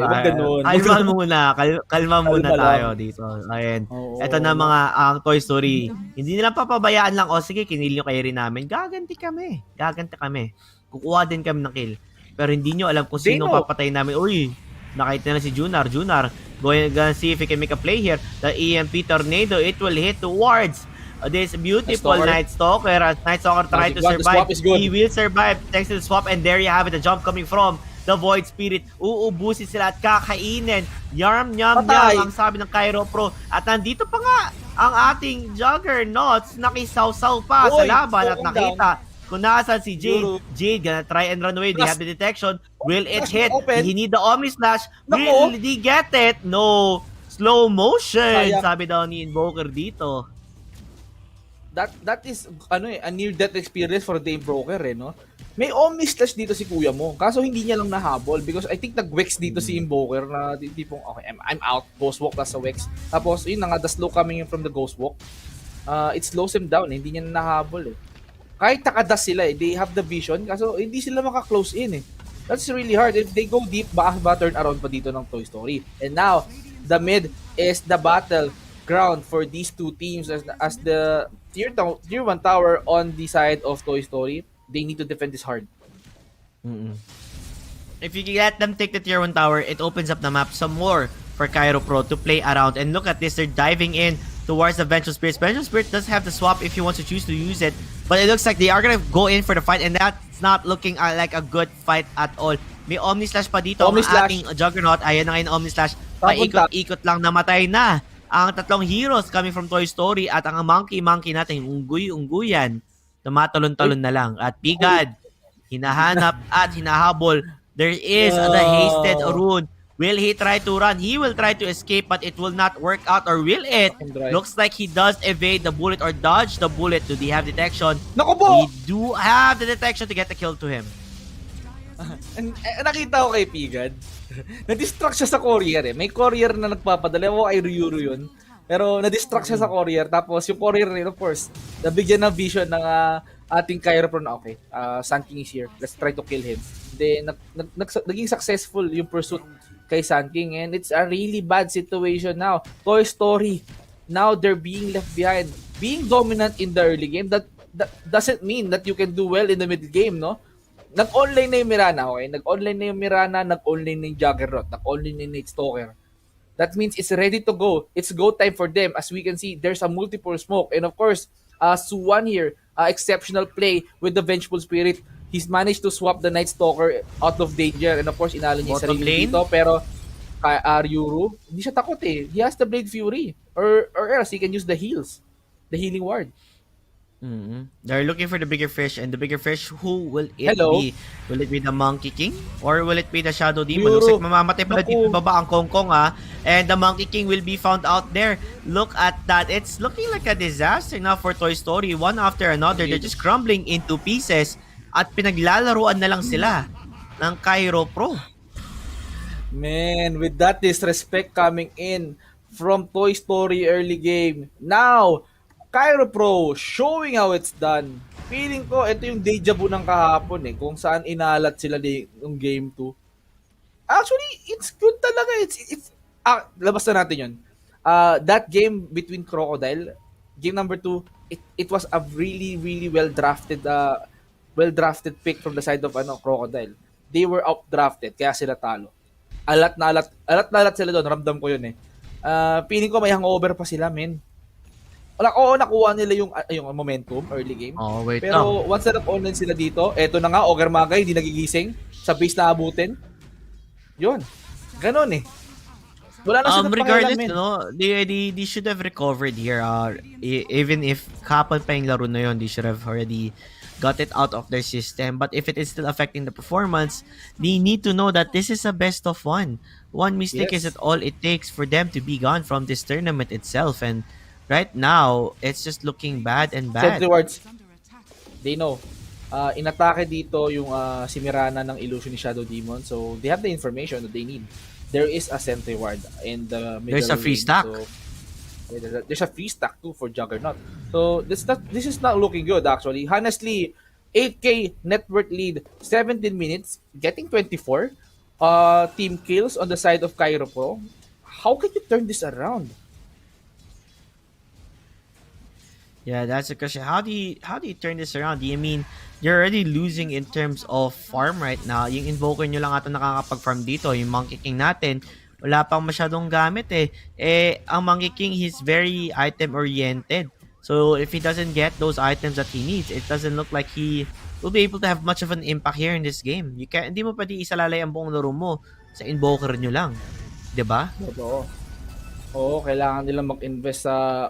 Wag ganun. Kalma muna Kalma tayo lang. dito. Ayan. Oo. Ito na mga ang Toy Story. Hindi nila papabayaan lang, sige, kinil nyo kayo rin namin. Gaganti kami. Kukuha din kami ng kill. Pero hindi nyo alam kung They sino know. papatay namin. Uy, nakita na si Junar. Gonna see if he can make a play here. The EMP Tornado, it will hit towards this beautiful Night Stalker. As Night Stalker try to The survive, swap is good. he will survive thanks to the swap. And there you have it, the jump coming from the Void Spirit. Uubusin sila at kakainin. Yum, Patay. ang sabi ng Cairo Pro. At nandito pa nga ang ating Juggernauts. Nakisaw-saw pa sa Oy, laban at going nakita kung nasaan si Jade. Euro. Jade gonna try and run away. They have the detection. Will it hit? Open. He need the Omni Slash. Nako. Will he get it? No. Slow motion. Sayang. Sabi daw ni Invoker dito. That is a near death experience for the Broker eh, no? May Omni Slash dito si Kuya mo. Kaso hindi niya lang nahabol because I think nag-Wex dito si Invoker na tipong okay, I'm out. Ghost Walk plus sa Wex. Tapos yun na nga, the slow coming in from the Ghost Walk. It slows him down. Hindi niya na nahabol eh. Kahit nakadas sila eh, they have the vision kaso hindi sila maka-close in eh. That's really hard. If they go deep, baka ba turn around pa dito ng Toy Story. And now, the mid is the battle ground for these two teams as the tier 1 tower on the side of Toy Story. They need to defend this hard. If you let them take the tier 1 tower, it opens up the map some more for Cairo Pro to play around. And look at this, they're diving in towards the Vengeful Spirit. Vengeful Spirit does have the swap if he wants to choose to use it. But it looks like they are gonna go in for the fight, and that's not looking like a good fight at all. May Omni Slash pa dito Omni ang Slash. ating Juggernaut. Ayan na ngayon Omni Slash. Papunta. Paikot-ikot lang, namatay na ang tatlong heroes coming from Toy Story at ang monkey natin, ungguyan, tumatalon-talon na lang. At Pigad, hinahanap at hinahabol. There is the hasted rune. Will he try to run? He will try to escape, but it will not work out. Or will it? Looks like he does evade the bullet or dodge the bullet. Do they have detection? Naku po! We do have the detection to get the kill to him. Nakita ko kay Pigad. Na-distract siya sa courier eh. May courier na nagpapadala. Ewan ko kay Ryuru yun. Pero na-distract siya sa courier. Tapos yung courier rin, of course, nabigyan ng vision ng ating Cairo Pro na okay. Sun King is here. Let's try to kill him. Then, naging successful yung pursuit kay Sun King. And it's a really bad situation now. Toy Story, now they're being left behind. Being dominant in the early game, that doesn't mean that you can do well in the middle game, no? Nag-online na yung Mirana, okay? Nag-online na yung Mirana, nag-online na yung Juggernaut, nag-online na yung Night Stalker. That means it's ready to go. It's go time for them. As we can see, there's a multiple smoke. And of course, Suwan here, exceptional play with the Vengeful Spirit. He's managed to swap the Night Stalker out of danger, and of course, inalo niya yung Bottom sarili lane? dito, pero Ryuru, hindi siya takot eh. He has the Blade Fury. Or else, he can use the heals. The healing ward. They're looking for the bigger fish, and the bigger fish, who will it Hello? be? Will it be the Monkey King? Or will it be the Shadow Demon? Looks Euro. like mamamatay pala dito Naku. baba ang Kong Kong, ah. And the Monkey King will be found out there. Look at that. It's looking like a disaster now for Toy Story. One after another, they're just crumbling into pieces. At pinaglalaruan na lang sila ng Cairo Pro. Man, with that disrespect coming in from Toy Story early game. Now, Cairo Pro showing how it's done. Feeling ko, ito yung deja vu ng kahapon eh. Kung saan inalat sila ng game 2. Actually, it's good talaga. Labas na natin yun. That game between Crocodile, game number 2, it was a really, really well-drafted pick from the side of Crocodile. They were outdrafted, kaya sila talo. Alat na alat sila doon. Ramdam ko yun eh. Feeling ko may hangover pa sila, men. Oo, nakuha nila yung momentum early game. Oh, wait Pero once na nag-online sila dito, eto na nga, Ogre Magay, hindi nagigising. Sa base na abutin. Yun. Ganon eh. Wala na silang Regardless, pakialam, men. they should have recovered here. Even if kapal pa yung laro na yun, they should have already got it out of their system. But if it is still affecting the performance, they need to know that this is a best of one. One mistake Yes. is all it takes for them to be gone from this tournament itself. And right now, it's just looking bad and bad. Sentry wards, they know. Inatake dito yung si Mirana ng illusion ni Shadow Demon. So, they have the information that they need. There is a sentry ward in the middle There's a free lane. stack. So, there's a free stack too for Juggernaut. So, this is not looking good actually. Honestly, 8k net worth lead, 17 minutes, getting 24 team kills on the side of Cairo Pro. How can you turn this around? Yeah, that's the question. How do you turn this around? Do you mean you're already losing in terms of farm right now? Yung Invoker nyo lang ata nakakapag-farm dito. Yung Monkey King natin, wala pang masyadong gamit eh. Ang Monkey King, he's very item-oriented. So, if he doesn't get those items that he needs, it doesn't look like he will be able to have much of an impact here in this game. Hindi mo pwede isalalay ang buong laro mo sa Invoker nyo lang. 'Di ba? Totoo. Oo, kailangan nilang mag-invest sa,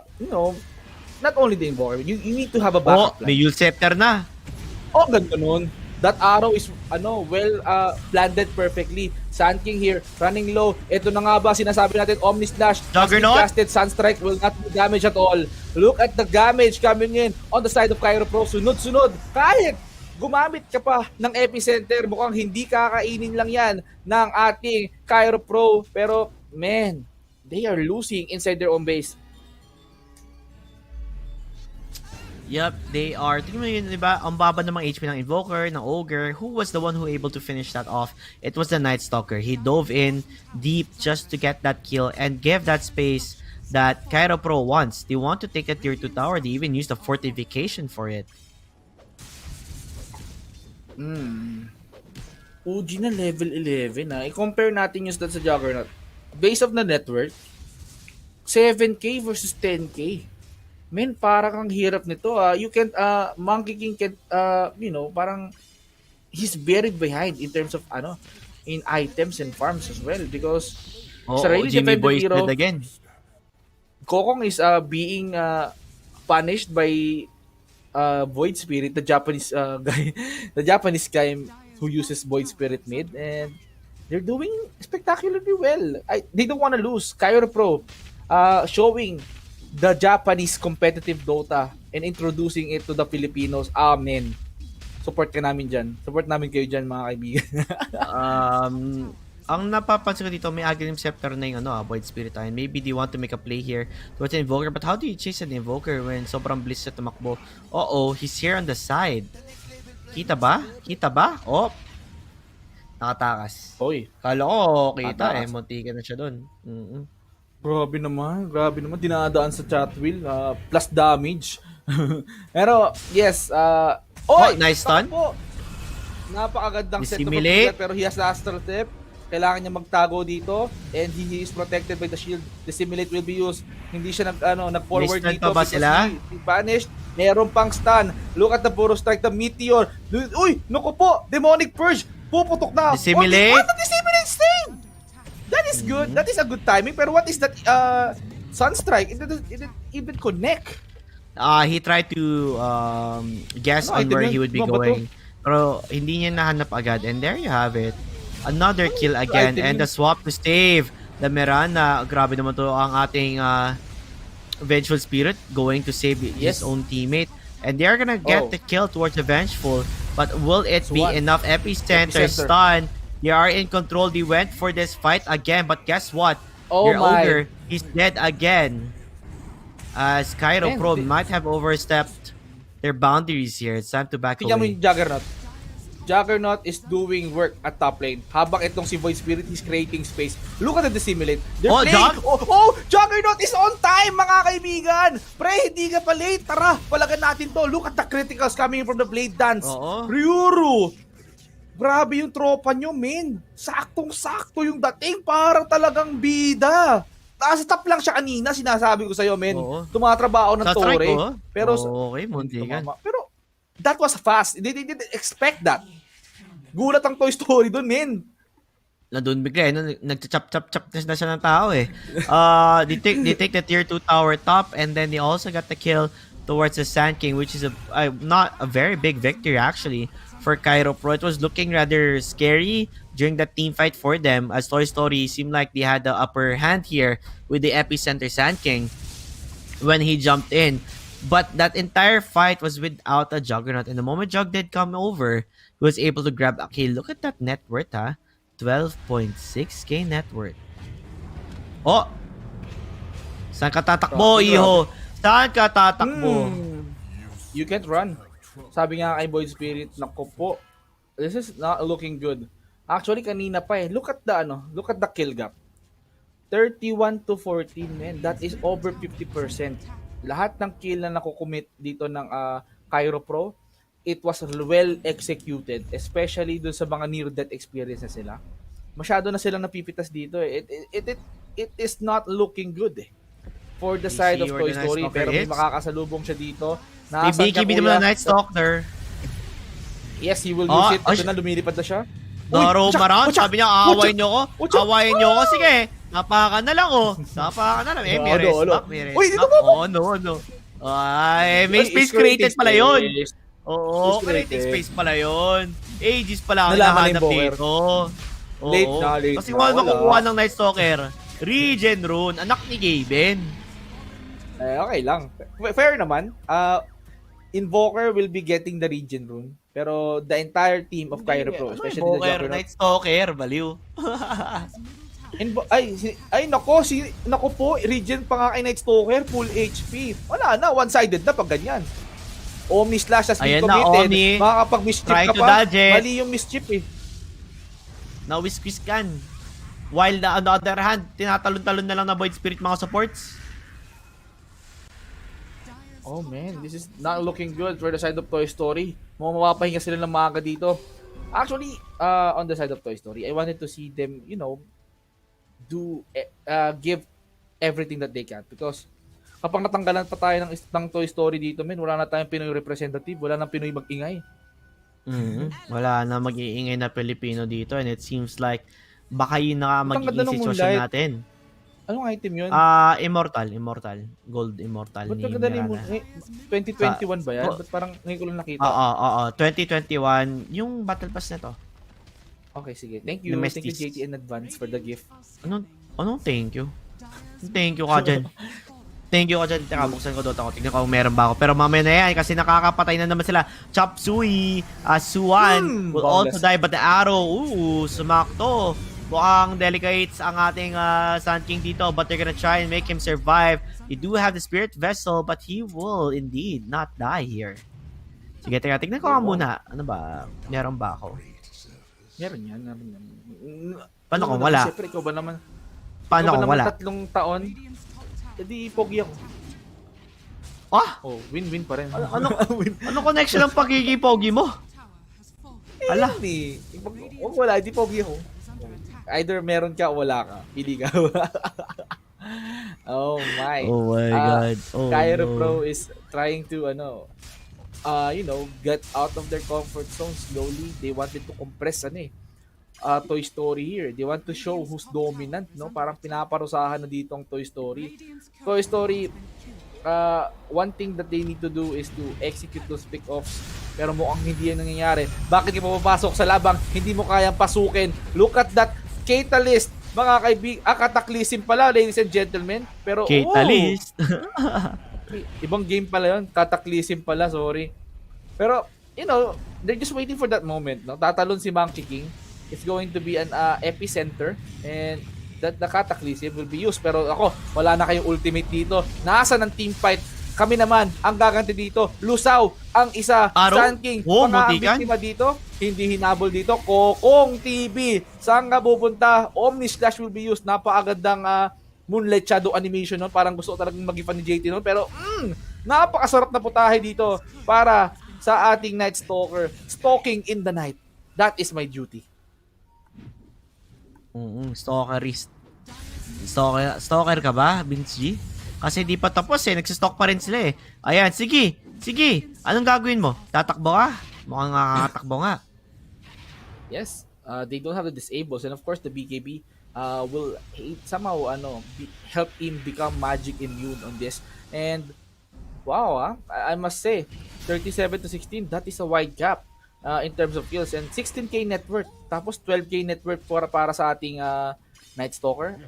not only the Invoker, you need to have a backup plan. May Yule Scepter na. Oh, ganda nun. That arrow is planted perfectly. Sand King here, running low. Ito na nga ba, sinasabi natin, Omni Slash. Juggernaut? Casted Sunstrike will not do damage at all. Look at the damage coming in on the side of Cairo Pro. Sunod-sunod. Kahit gumamit ka pa ng epicenter, mukhang hindi kakainin lang yan ng ating Cairo Pro. Pero, man, they are losing inside their own base. Yep, they are. Tingnan mo yun, di ba? Ang baba ng mga HP ng Invoker, ng Ogre. Who was the one who able to finish that off? It was the Night Stalker. He dove in deep just to get that kill and give that space that Cairo Pro wants. They want to take a tier 2 tower. They even used a fortification for it. OG na level 11 I-compare natin yung stats sa Juggernaut. Base of the network, 7k versus 10k. Men, parang ang hirap nito. You can't, Monkey King can't, parang he's buried behind in terms of, in items and farms as well. Because sa really Jimmy defended Boy hero, split again. Kokong is being punished by Void Spirit, the Japanese guy, the Japanese guy who uses Void Spirit mid, and they're doing spectacularly well. They don't want to lose. Cairo Pro showing the Japanese competitive Dota and introducing it to the Filipinos. Amen. Support ka namin dyan. Support namin kayo dyan, mga kaibigan. Ang napapansin ko dito, may Aghanim Scepter na yung Void Spirit. And maybe they want to make a play here towards an Invoker. But how do you chase an Invoker when sobrang bliss sa tumakbo? He's here on the side. Kita ba? Oh, nakatakas. Hoy. Kala ko kita Nakatakas. munti ka na siya dun. Grabe naman. Dinadaan sa chat wheel. Plus damage. Pero, yes. Nice stun. Napakagandang set of Dissimulate. pero he has the astral step. Kailangan niya magtago dito and he is protected by the shield. Dissimulate will be used. Hindi siya nag-forward May stun dito pa ba because sila? he vanished. Meron pang stun. Look at the Puro Strike, the Meteor. Uy, naku po, Demonic Purge. Puputok na. Dissimulate? What the Dissimulate stain? That is good. That is a good timing. Pero what is that Sunstrike? It didn't even connect. He tried to guess on where he would be going. Pero hindi niya nahanap agad. And there you have it. Another kill again. And the swap to save the Mirana. Grabe naman to ang ating Vengeful Spirit going to save his own teammate. And they're gonna get the kill towards the Vengeful. But will it be enough? Epicenter stun. They are in control. They went for this fight again. But guess what? Your ogre, he's dead again. As Cairo Pro might have overstepped their boundaries here. It's time to back Tingnan mo away. yung Juggernaut. Juggernaut is doing work at top lane. Habang itong si Void Spirit is creating space. Look at the Dissimulate. They're playing. Juggernaut is on time, mga kaibigan. Pre, hindi ka pa late. Tara, palagan natin to. Look at the criticals coming from the Blade Dance. Ryuru. Grabe yung tropa nyo, men. Saktong-sakto yung dating. Parang talagang bida. Nasa top lang siya kanina, sinasabi ko sa'yo, men. Tumatrabaho ng Tore. Pero, okay, muntikan. Pero, that was fast. They didn't expect that. Gulat ang Toy Story dun, men. Nandun bigla, nagchap-chap-chap na siya ng tao eh. They take the tier 2 tower top and then they also got the kill towards the Sand King, which is not a very big victory actually for Cairo Pro. It was looking rather scary during that team fight for them as Toy Story seemed like they had the upper hand here with the Epicenter Sand King when he jumped in. But that entire fight was without a Juggernaut. And the moment Jug did come over, he was able to grab... Okay, look at that net worth, ha? 12.6k net worth. Oh! Saan ka tatakbo, iho? Saan ka tatakbo? You can't run. Sabi nga kay Void Spirit, naku po, this is not looking good. Actually, kanina pa eh. Look at the kill gap. 31 to 14, man. That is over 50%. Lahat ng kill na nakukumit dito ng Cairo Pro, it was well executed, especially dun sa mga near-death experience na sila. Masyado na silang napipitas dito eh. It is not looking good eh. For the side of Toy Story, pero may makakasalubong siya dito. May BKB naman na Night Stalker. Yes, he will use it. Ito na, lumilipad na siya. Daro Maran, sabi niya, aawain niyo ko. Aawain niyo ko, sige. Napaka na lang, oh. Napaka na lang. Eh, may rest back, may rest back. Oh, no. Ay, may space created pala yun. Oo, creating space pala yun. Aegis pala ang hinahanap dito. Late na. Kasi wala makukuha ng Night Stalker. Regen Rune, anak ni Gaben. Okay lang. Fair naman. Invoker will be getting the Regen Rune. Pero the entire team of Cairo Pro, especially the Juggernaut. Night Stalker, baliw. Nako po, Regen pa nga kay Night Stalker, full HP. Wala na, one-sided na pag ganyan. Omni slash as being committed. Makakapag-mischief ka pa. Mali yung mischief eh. Na-whisk-whisk kan. While on the other hand, tinatalon-talon na lang na Void Spirit mga supports. Oh man, this is not looking good for the side of Toy Story. Mapapahinga sila ng maaga dito. Actually, on the side of Toy Story, I wanted to see them, give everything that they can. Because kapag natanggalan pa tayo ng Toy Story dito, wala na tayong Pinoy representative, wala nang Pinoy mag-ingay. Wala na mag-iingay na Pilipino dito and it seems like baka yun na magiging sitwasyon natin. Anong item yun? Immortal. Gold Immortal Ba't ni Mirana. 2021 ba yan? Ba't parang ngayon ko lang nakita? 2021. Yung Battle Pass na to. Okay, sige. Thank you. Thank you, JT, in advance for the gift. Anong thank you? Thank you ka dyan. Thank you ka dyan. Teka, buksan ko Dota ko. Tignan ko kung meron ba ako. Pero mamaya na yan kasi nakakapatay na naman sila. Chop Suey, Suan will also die but the arrow. Sumakto. Mukhang delicates ang ating Sand King dito but they're gonna try and make him survive. They do have the Spirit Vessel but he will indeed not die here. Sige, tignan ko nga muna. Ano ba? Meron ba ako? Meron yan. Paano kung wala? Siyempre, ikaw ba naman? Paano kung wala? 3 taon, edi pogi ako. Win-win pa rin. Ano connection ng pagiging pogi mo? Ala. Wala, edi pogi ako. Either meron ka o wala ka. Pili ka. Oh my. Oh my Uh, God. Oh Cairo no. Pro is trying to get out of their comfort zone slowly. They wanted to compress Toy Story here. They want to show who's dominant, no? Parang pinaparusahan na dito ang Toy Story. Toy Story, one thing that they need to do is to execute those pick-offs. Pero mukhang hindi yan nangyayari. Bakit ka papapasok sa labang? Hindi mo kayang pasukin. Look at that Catalyst. Mga kataklisim pala, ladies and gentlemen. Pero, Catalyst. Ibang game pala yun. Cataclysm pala, sorry. Pero, they're just waiting for that moment. No? Tatalon si Monkey King. It's going to be an epicenter. And that the Cataclysm will be used. Pero ako, wala na kayong ultimate dito. Nasa ng team fight. Kami naman, ang gaganti dito. Lusaw, ang isa. Sun King. Mga ang biktima dito. Hindi hinabol dito. Kokong TV. Saan nga pupunta? Omni Slash will be used. Napakagandang Moonlight Shadow animation nun. Parang gusto ko talagang mag-ipan ni JT nun. Pero, napakasarap na putahe dito para sa ating Night Stalker. Stalking in the night. That is my duty. Stalkerist. Stalker ka ba, Vince G? Kasi di pa tapos nagsistalk pa rin sila eh. Ayan, sige. Anong gagawin mo? Tatakbo ka? Mukhang nakakatakbo nga. Yes, they don't have the disables. And of course, the BKB will somehow help him become magic immune on this. And wow, I must say, 37 to 16, that is a wide gap in terms of kills. And 16k net worth, tapos 12k net worth para sa ating Night Stalker.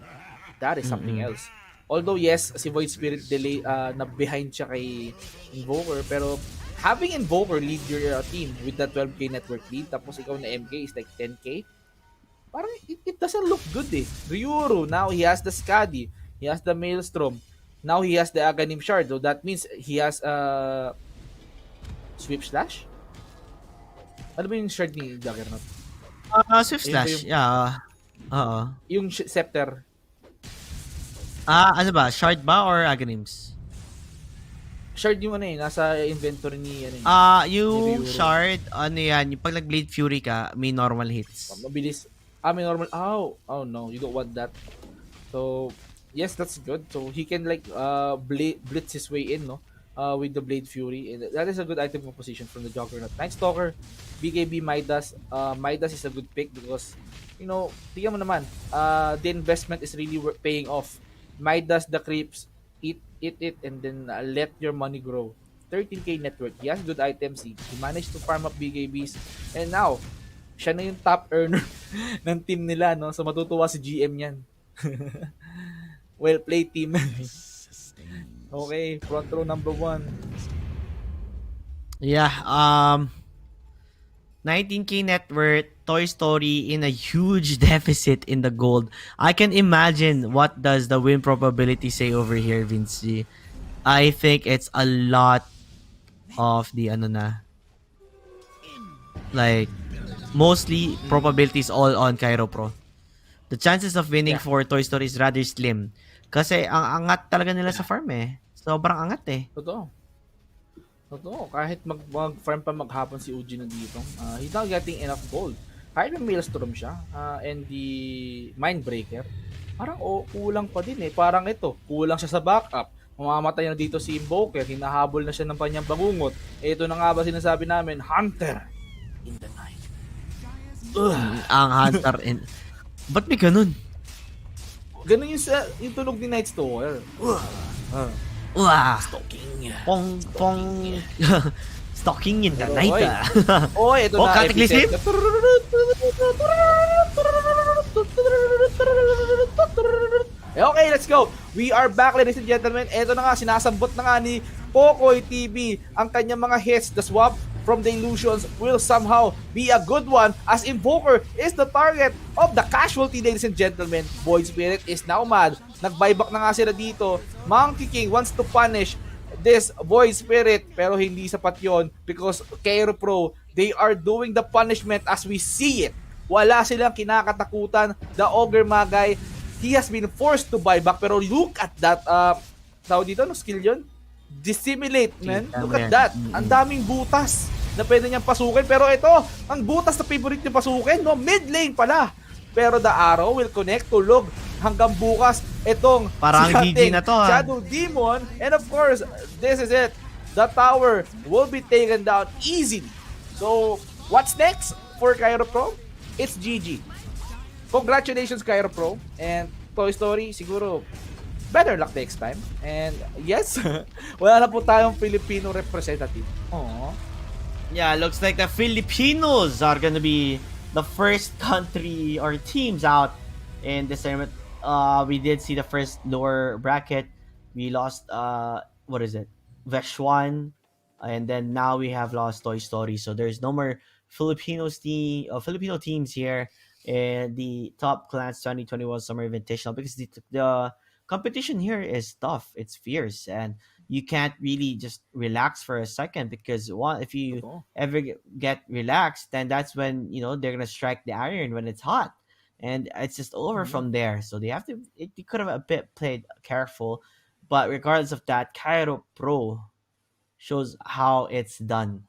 That is something else. Although yes, si Void Spirit delay na behind siya kay Invoker, pero having Invoker lead your team with that 12k net worth lead, tapos ikaw na MK is like 10k, parang it doesn't look good eh. Ryuru, now he has the Skadi, he has the Maelstrom, now he has the Aghanim Shard, so that means he has Sweep Slash? Ano ba yung shard ni Juggernaut? Swift Slash, yeah. Yung Scepter. Ano ba? Shard ba or Aghanims? Shard yung nasa inventory ni Yung ni shard, yan, yung pag nag-Blade Fury ka, may normal hits. Mabilis. May normal. Oh no, you don't want that. So, yes, that's good. So, he can blitz his way in, no? With the Blade Fury. And that is a good item composition from the Juggernaut. Night Stalker, BKB Midas. Midas is a good pick because, tingnan mo naman, the investment is really paying off. Midas the creeps, eat it, and then let your money grow. 13k network. He has good items. He managed to farm up BKBs. And now, siya na yung top earner ng team nila, no? So matutuwa si GM niyan. Well played, team. Okay, front row number 1. Yeah, 19k net worth, Toy Story in a huge deficit in the gold. I can imagine what does the win probability say over here, Vince G. I think it's a lot of the mostly probabilities all on Cairo Pro. The chances of winning for Toy Story is rather slim. Kasi ang angat talaga nila sa farm eh. Sobrang angat eh. Totoo. Kahit mag-farm pa maghapon si Uji nandito, he's not getting enough gold. Kahit may Maelstrom siya, and the Mindbreaker, parang kulang pa din eh. Parang ito, kulang siya sa backup. Mamamatay na dito si Invoker, hinahabol na siya ng kanyang bangungot. Ito na nga ba sinasabi namin, Hunter in the night. Ang Hunter in... Ba't may ganun? Ganun yung tunog ni Night Stalker. Stalking. Pong stalking in the night. Ito na. Cataclysm? Okay, let's go. We are back, ladies and gentlemen. Ito na nga, sinasambot na nga ni Pokoy TV ang kanyang mga hits. The swap from the illusions will somehow be a good one as Invoker is the target of the casualty, ladies and gentlemen. Void Spirit is now mad. Nag-buyback na nga sila dito. Monkey King wants to punish this Void Spirit pero hindi sapat yon because Cairo Pro, they are doing the punishment as we see it. Wala silang kinakatakutan. The Ogre Magay, he has been forced to buy back pero look at that tawag dito, no skill yun? Dissimulate, man. Look at that. Ang daming butas na pwede niyang pasukin pero ito, ang butas na favorite niya pasukin, no? Mid lane pala. pero the arrow will connect, tulog hanggang bukas itong Parang si GG ating na to, ha? Shadow Demon. And of course, this is it. The tower will be taken down easily. So, what's next for Cairo Pro? It's GG. Congratulations, Cairo Pro. And Toy Story, siguro, better luck next time. And yes, wala na po tayong Filipino representative. Aww. Yeah, looks like the Filipinos are gonna be the first country or teams out in this tournament. We did see the first lower bracket. We lost what is it? Veshwan, and then now we have lost Toy Story. So there's no more Filipino teams here in the Top Clans 2021 Summer Invitational because the competition here is tough. It's fierce, and you can't really just relax for a second because one, if you Totoo. ever get relaxed, then that's when they're gonna strike the iron when it's hot, and it's just over from there. So they have to. You could have a bit played careful, but regardless of that, Cairo Pro shows how it's done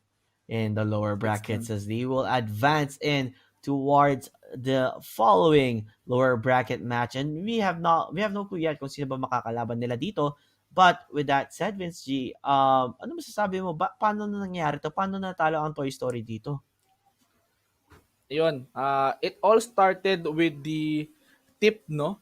in the lower It's brackets done. as they will advance in towards the following lower bracket match, and we have no clue yet kung sino ba makakalaban nila dito. But with that said, Vince G, ano masasabi mo ba, paano na nangyari to, paano natalo ang Toy Story dito? Yun, it all started with the tip, no?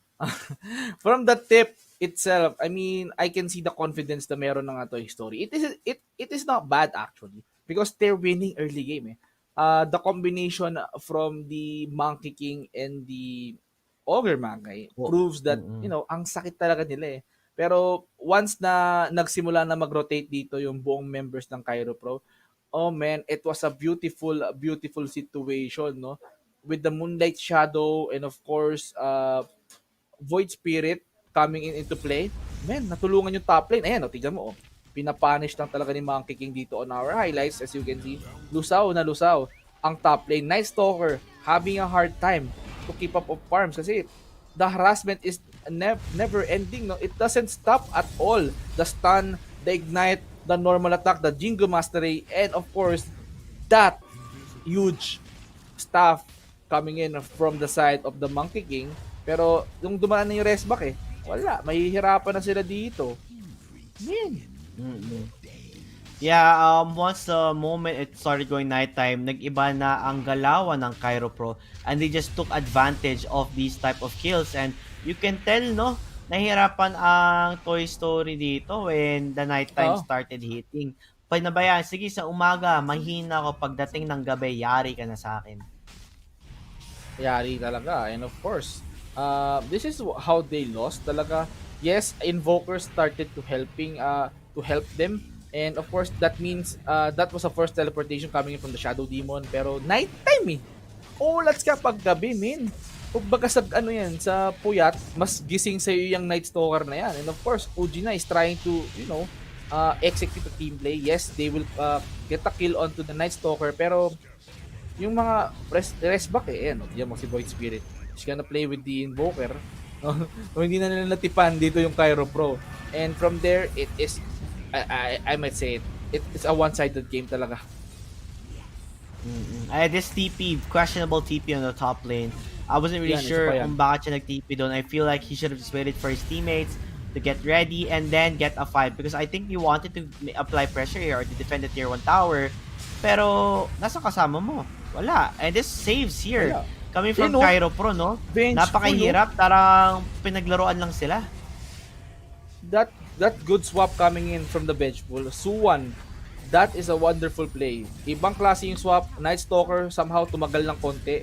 From the tip itself, I mean, I can see the confidence na meron ng Toy Story. It is not bad actually because they're winning early game. The combination from the Monkey King and the Ogre Monkey Oh, proves that, mm-mm. ang sakit talaga nila eh. Pero once na nagsimula na mag-rotate dito yung buong members ng Cairo Pro, oh man, it was a beautiful, beautiful situation, no? With the Moonlight Shadow and of course, Void Spirit coming into play. Man, natulungan yung top lane. Ayan, tignan mo, pinapunish lang talaga ni Monkey King dito on our highlights. As you can see, lusaw na lusaw ang top lane. Night Stalker having a hard time to keep up of farms kasi the harassment is never ending. No? It doesn't stop at all. The stun, the ignite, the normal attack, the Jingo Mastery, and of course, that huge stuff coming in from the side of the Monkey King. Pero yung dumaan na yung resback wala. Mahihirapan na sila dito. Man. Mm-mm. Yeah, once the moment it started going nighttime, nag-iba na ang galawan ng Cairo Pro and they just took advantage of these type of kills, and you can tell, no, nahirapan ang Toy Story dito when the nighttime Oo. started hitting. Panabayan, sige sa umaga, mahina ako, pagdating ng gabi, yari ka na sa akin. Yari talaga. And of course, this is how they lost talaga. Yes, invokers started to help them. And of course, that means that was a first teleportation coming in from the Shadow Demon. Pero nighttime let's ka pag gabi, min. Kumbaga sa yan, sa puyat, mas gising sa iyo yung Night Stalker na yan. And of course, Ujina is trying to, execute the team play. Yes, they will get a kill onto the Night Stalker, pero yung mga rest back yan mo si Void Spirit. He's gonna play with the Invoker. So, hindi na nila natipan dito yung Cairo Pro. And from there, it is, I might say it's a one-sided game talaga. This TP, questionable TP on the top lane. I wasn't really Yan, isa sure pa yan. kung bakit siya nag-TP doon. I feel like he should have just waited for his teammates to get ready and then get a fight because I think he wanted to apply pressure here or to defend the tier 1 tower. Pero, nasa kasama mo? Wala. And this saves here. Wala. Coming from no? Cairo Pro, no? Vengeful, Napakahirap. Tarang pinaglaruan lang sila. That good swap coming in from the bench pool. Suwan, that is a wonderful play. Ibang klase yung swap. Night Stalker somehow tumagal ng konti.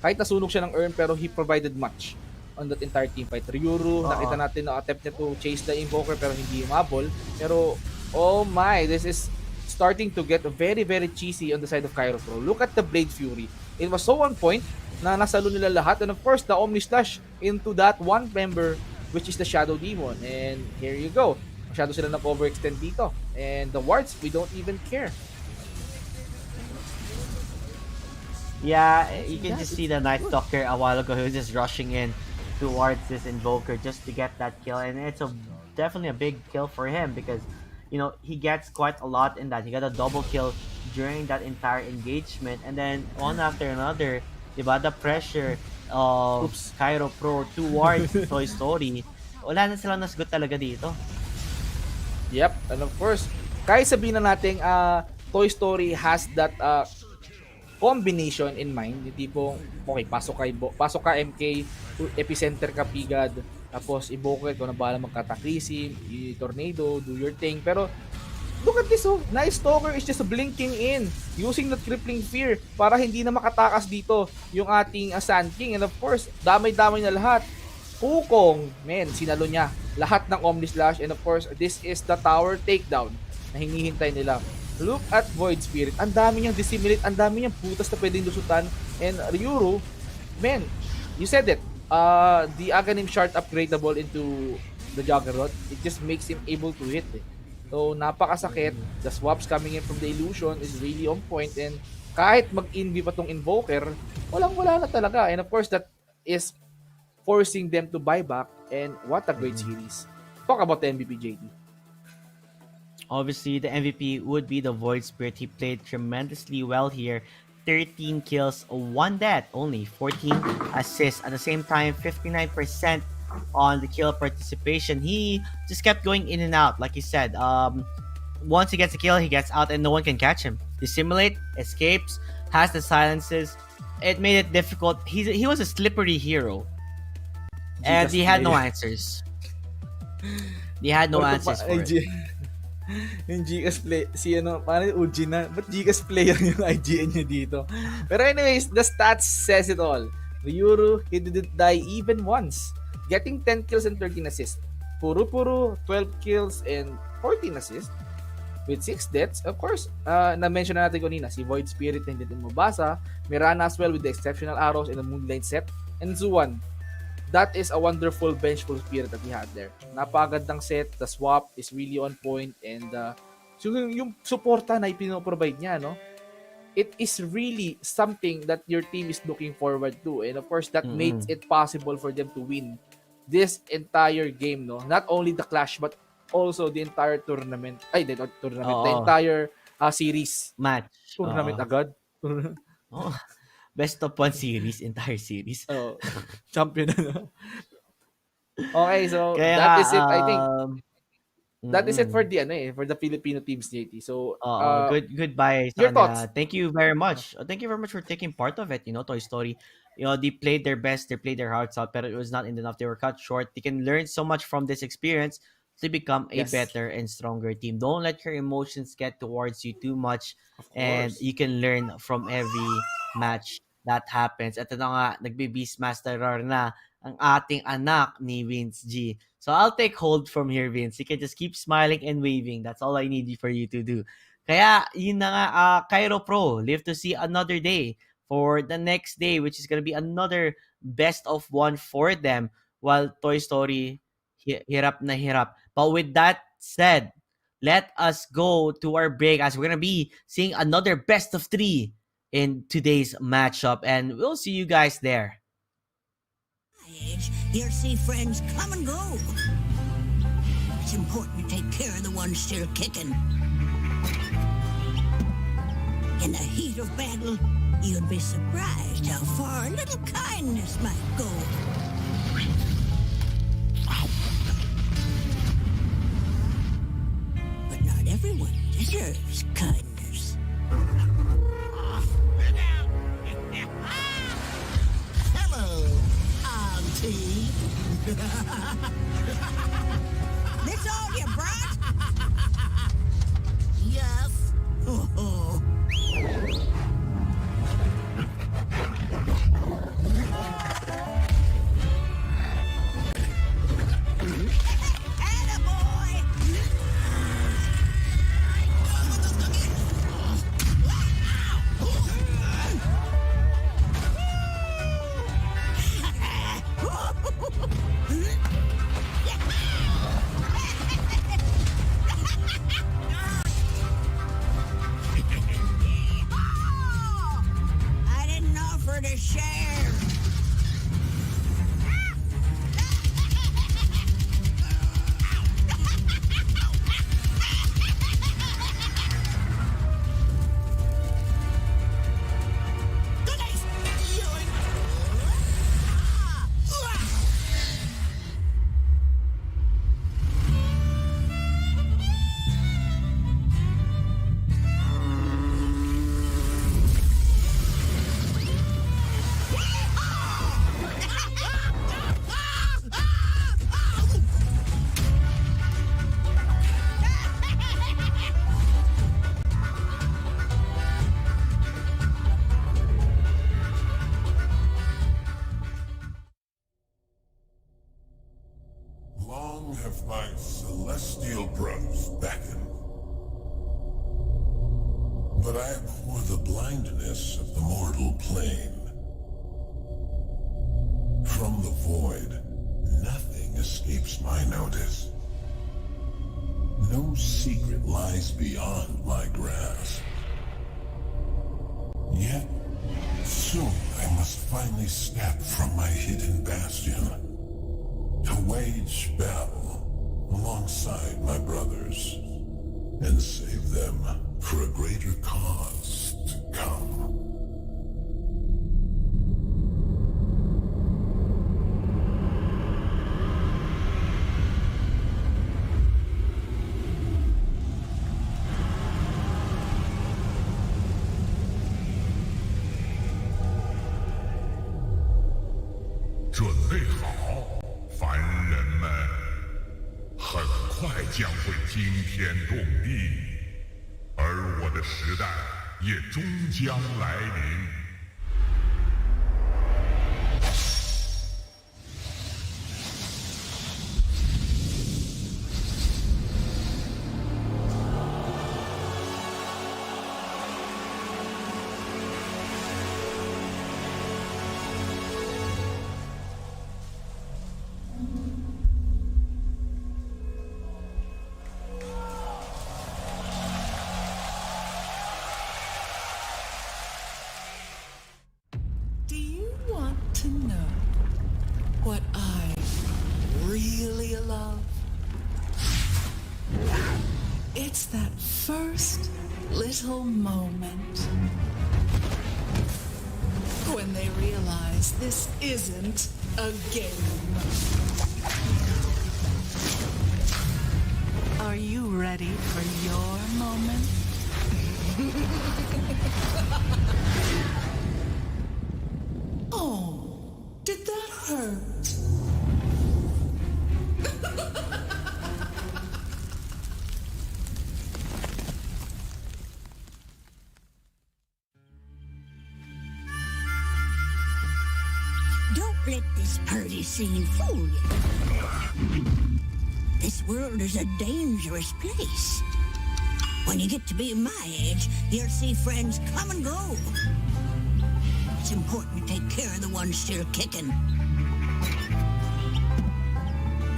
Kahit nasunog siya ng earn pero he provided much on that entire team fight. Ryuru, nakita natin na attempt niya to chase the Invoker pero hindi umabol. Pero, oh my, this is starting to get very, very cheesy on the side of Cairo Pro. Look at the Blade Fury. It was so on point na nasalo nila lahat. And of course, the Omni Slash into that one member which is the Shadow Demon. And here you go. Masyado sila nag-overextend dito. And the wards, we don't even care. Yeah, you can just see the Night Stalker a while ago. He was just rushing in towards this Invoker just to get that kill. And it's definitely a big kill for him because, he gets quite a lot in that. He got a double kill during that entire engagement. And then one after another, Diba? The pressure of Oops. Cairo Pro towards Toy Story, wala na silang nasgot talaga dito. Yep, and of course, kahit sabihin na natin Toy Story has that combination in mind, yung tipong okay, pasok ka MK, epicenter ka Pigad, tapos i-Boker ko na bahala magkatakisim, i-tornado, do your thing. Pero look at this, oh. Nice Stalker is just blinking in, using the crippling fear para hindi na makatakas dito yung ating Sand King. And of course, damay-damay na lahat. Wukong, men, sinalo niya lahat ng Omni Slash. And of course, this is the tower takedown na hinihintay nila. Look at Void Spirit. Ang dami niyang dissimulate, ang dami niyang putas na pwedeng lusutan. And Ryuru, men, you said it. The Aghanim Shard upgradable into the Juggernaut, it just makes him able to hit. So, napakasakit. The swaps coming in from the illusion is really on point. And kahit mag-invi pa tong Invoker, walang-wala na talaga. And of course, that is forcing them to buy back. And what a great series. Talk about the MVP, JD. Obviously, the MVP would be the Void Spirit. He played tremendously well here. 13 kills, 1 death, only 14 assists. At the same time, 59% on the kill participation. He just kept going in and out, like he said. Once he gets a kill, he gets out and no one can catch him. Dissimulate, escapes, has the silences. It made it difficult. He was a slippery hero. And he had no answers. He had no answers for it. Yung Gcash play, parang UG na, ba't Gcash player yung IGN niya dito? Pero anyways, the stats says it all. Ryuru, he didn't die even once, getting 10 kills and 13 assists. Puru, 12 kills and 14 assists with 6 deaths. Of course, na-mention na natin kanina, si Void Spirit na hindi din mabasa, Mirana as well with the exceptional arrows and the Moonlight set, and Zuan. That is a wonderful benchful spirit that we had there. Napakagandang set, the swap is really on point, and yung suporta na ipinoprovide niya, no? It is really something that your team is looking forward to, and of course that makes it possible for them to win this entire game, no? Not only the clash but also the entire tournament. The entire series. Match. Tournament agad. Best of 1 series, entire series. Champion na. Okay, so Kaya, that is it, I think. That is it for the Filipino teams, JT. So, goodbye. Your thoughts? Thank you very much. Thank you very much for taking part of it. Toy Story. They played their best. They played their hearts out, but it was not enough. They were cut short. They can learn so much from this experience to become a better and stronger team. Don't let your emotions get towards you too much, and you can learn from every match that happens. Ito na nga, nagbe-Beastmasterer na ang ating anak ni Vince G. So I'll take hold from here, Vince. You can just keep smiling and waving. That's all I need for you to do. Kaya, yun na nga, Cairo Pro, live to see another day for the next day, which is gonna be another best of 1 for them, while Toy Story, hirap na hirap. But with that said, let us go to our break as we're gonna be seeing another best of 3 in today's matchup, and we'll see you guys there. You'll see friends come and go. It's important to take care of the ones still kicking. In the heat of battle, you'd be surprised how far a little kindness might go. But not everyone deserves kindness. Hello, Auntie. This all you brought? Yes. Oh. Long have my celestial brothers beckoned, but I abhor the blindness of the mortal plane. From the void, nothing escapes my notice. No secret lies beyond my grasp. Yet, soon I must finally step from my hidden bastion to wage battle alongside my brothers and save them for a greater cause to come. Prepare 将会惊天动地，而我的时代也终将来临。Do you want to know what I really love? It's that first little moment when they realize this isn't a game. Are you ready for your moment? Oh, did that hurt? Don't let this party scene fool you. This world is a dangerous place. When you get to be my age, you'll see friends come and go. It's important to take care of the ones still kicking.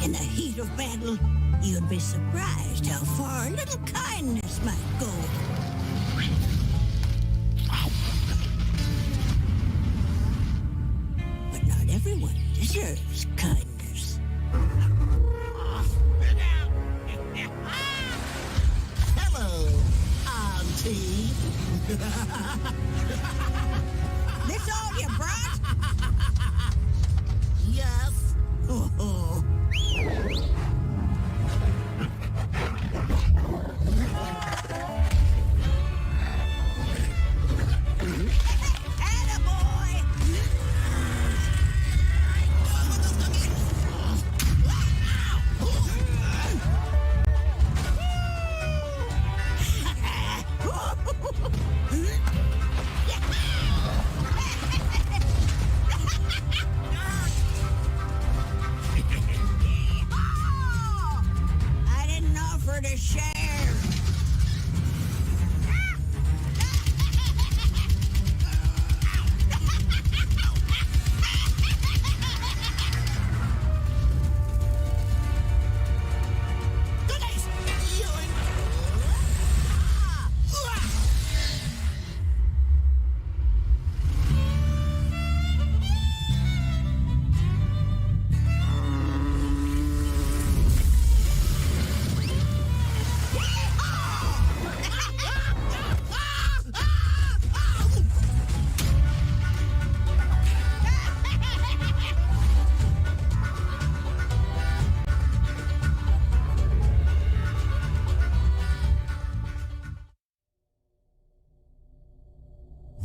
In the heat of battle, you'd be surprised how far a little kindness might go. But not everyone deserves kindness. Hello, Auntie. This all you brought? Yes. Oh. Attaboy! I didn't offer to share.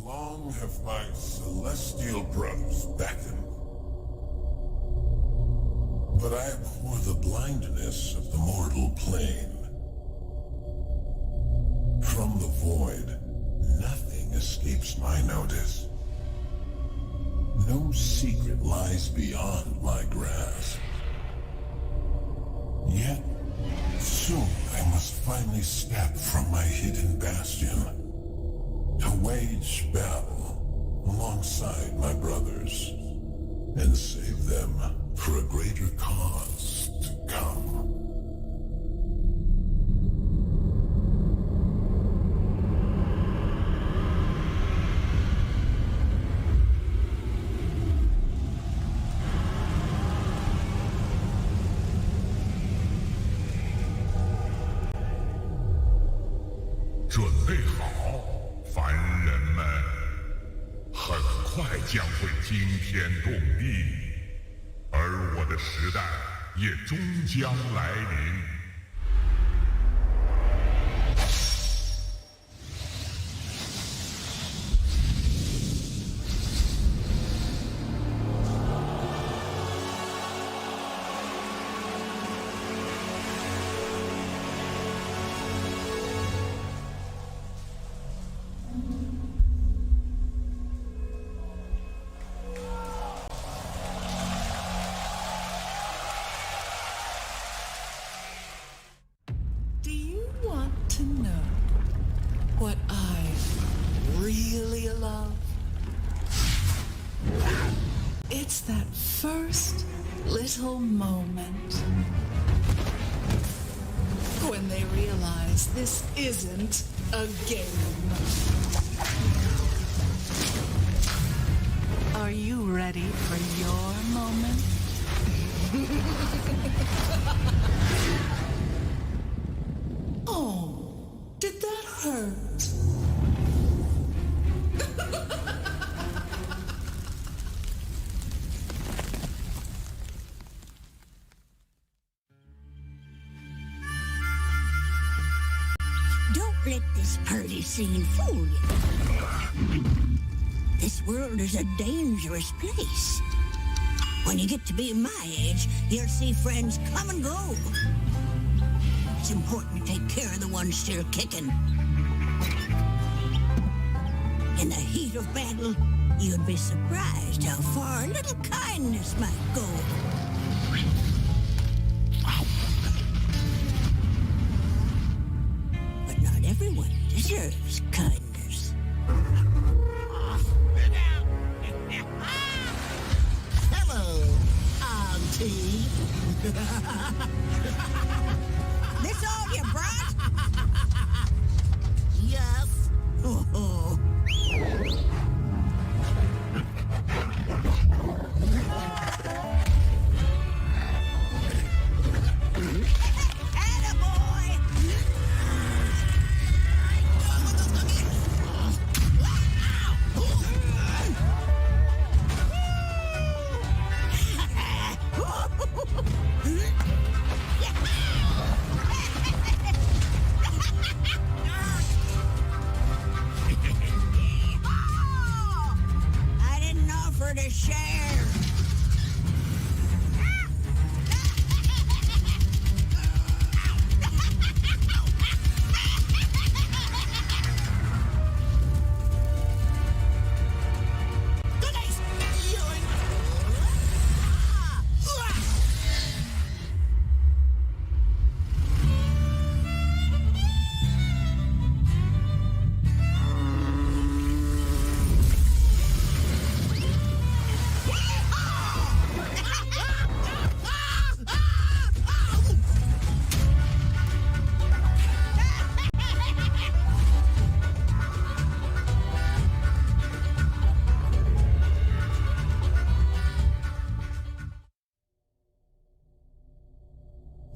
Long have my celestial brothers beckoned, but I abhor the blindness of the mortal plane. From the void, nothing escapes my notice. No secret lies beyond my grasp. finally step from my hidden bastion to wage battle alongside my brothers and save them for a greater cause to come. Do you want to know what I really love? It's that first little moment when they realize this isn't a game. Are you ready for your moment? Oh, did that hurt? Don't let this party scene fool you. This world is a dangerous place. When you get to be my age, you'll see friends come and go. It's important to take care of the ones still kicking. In the heat of battle, you'd be surprised how far a little kindness might go. But not everyone deserves kindness. Hello, Auntie. This all you brought? Yes. Oh. Attaboy! I didn't offer to share.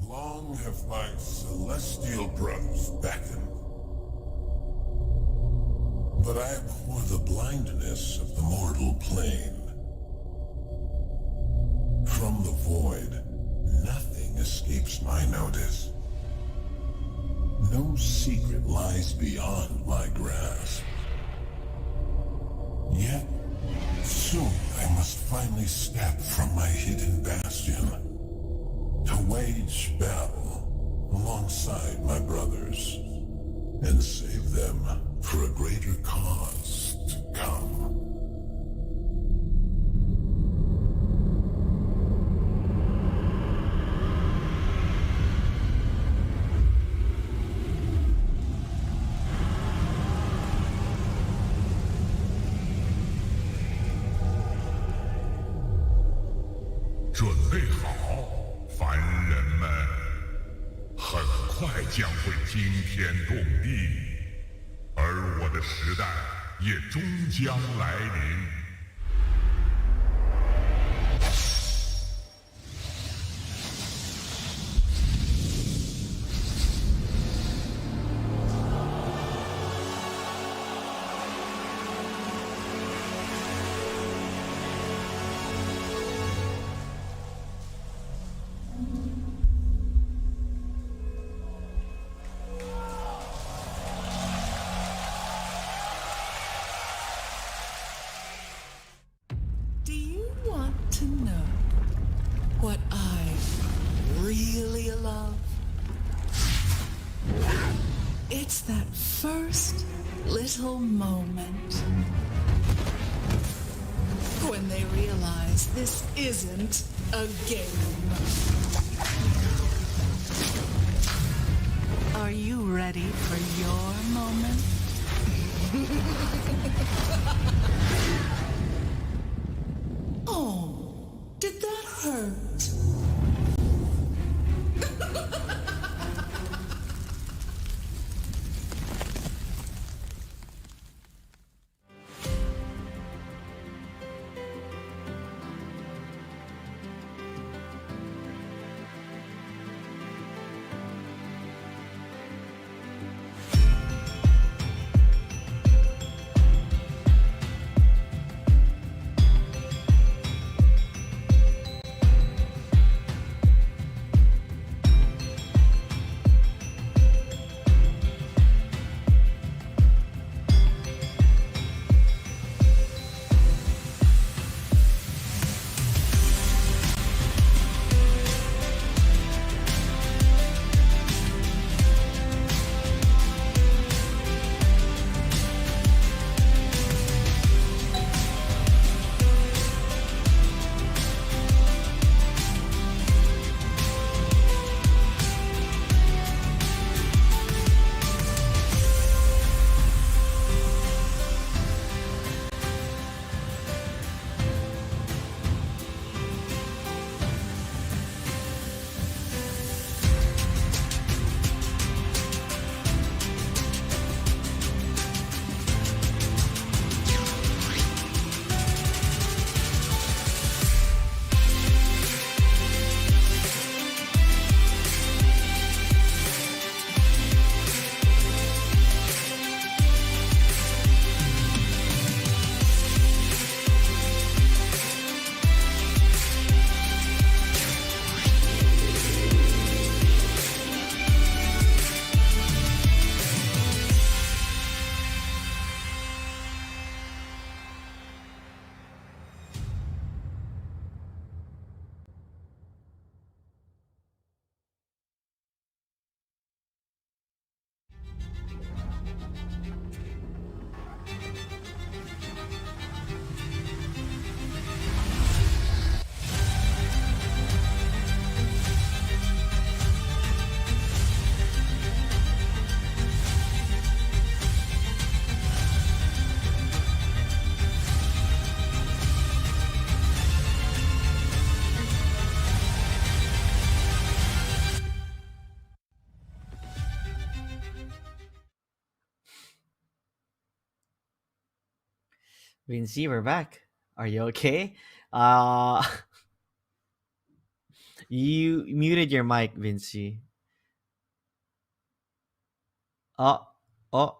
Long have my celestial brothers beckoned, but I abhor the blindness of the mortal plane. From the void, nothing escapes my notice. No secret lies beyond my grasp. Yet, soon I must finally step from my hidden bastion to wage battle alongside my brothers and save them for a greater cause to come. 准备好，凡人们，很快将会惊天动地，而我的时代也终将来临。Do you want to know what I really love? It's that first little moment when they realize this isn't a game. Are you ready for your moment? Oh, did that hurt? Vinci, we're back. Are you okay? Uh, you muted your mic, Vinci. Oh, oh,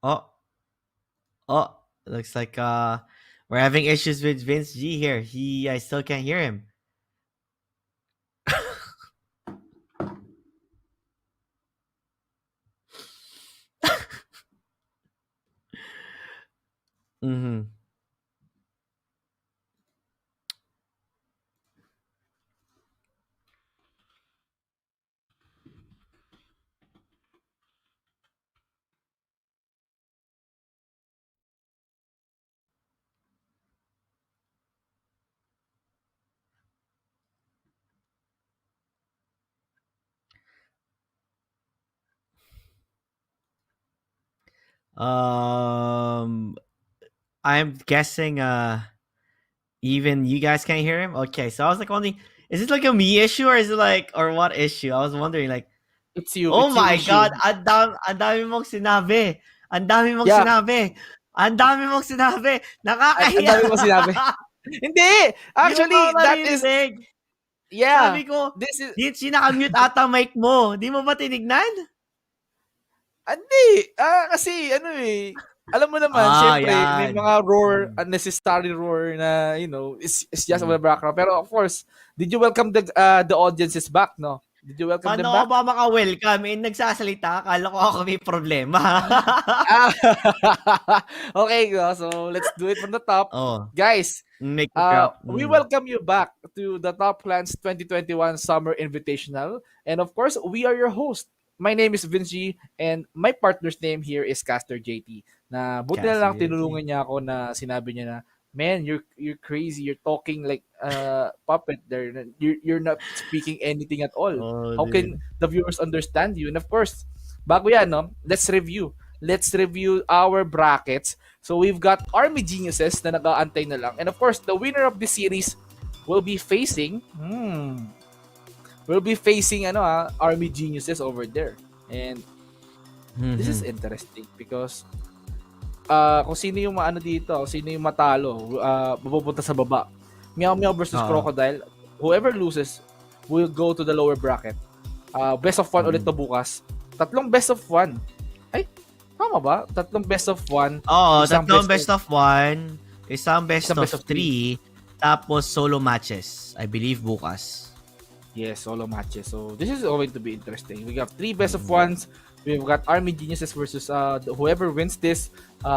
oh, oh. Looks like we're having issues with Vince G here. I still can't hear him. Mm-hmm. Um, I'm guessing Even you guys can't hear him? Okay, so I was like wondering, is it like a me issue or is it like, or what issue? I was wondering like, oh It's you my issue. God, ang dami mong sinabi. Ang dami mong Yeah, sinabi. Ang dami mong sinabi. ang Nakakahiya. dami mo sinabi. Hindi! Di mo ba ako Actually, that is, naririnig? yeah, Sabi ko, this is, Nakamute ata mic mo. Di mo ba tinignan? hindi, kasi ano alam mo naman, syempre, may Yan. mga roar, Mm. unnecessary roar na, it's just on Mm. the background. Pero of course, did you welcome the audiences back, no? Did you welcome them Paano ako back? ba maka-welcome? Nagsasalita, akala ko ako may problema. Ah, okay, so let's do it from the top. Oh, Guys, make me proud. we welcome you back to the Top Clans 2021 Summer Invitational. And of course, we are your host. My name is Vinci and my partner's name here is Caster JT. Na buti na lang tinulungan niya ako na sinabi niya na, man, you're crazy. You're talking like puppet there. You're not speaking anything at all. Oh, How can dude. the viewers understand you? And of course, bago yan, no, let's review. Let's review our brackets. So we've got Army Geniuses na nag-aantay na lang. And of course, the winner of this series will be facing Army Geniuses over there. And this is interesting because kung sino yung maano dito, sino yung matalo, mapupunta sa baba. Meow Meow versus Crocodile. Whoever loses will go to the lower bracket. Best of 1 ulit to bukas. Tatlong best of 1. Ay, tama ba? Tatlong best of 1. Oo, isang tatlong best of 1, isang best isang of best of 3, tapos solo matches, I believe bukas. Yes, solo matches. So this is going to be interesting. We got 3 best of 1s. We've got Army Geniuses versus whoever wins this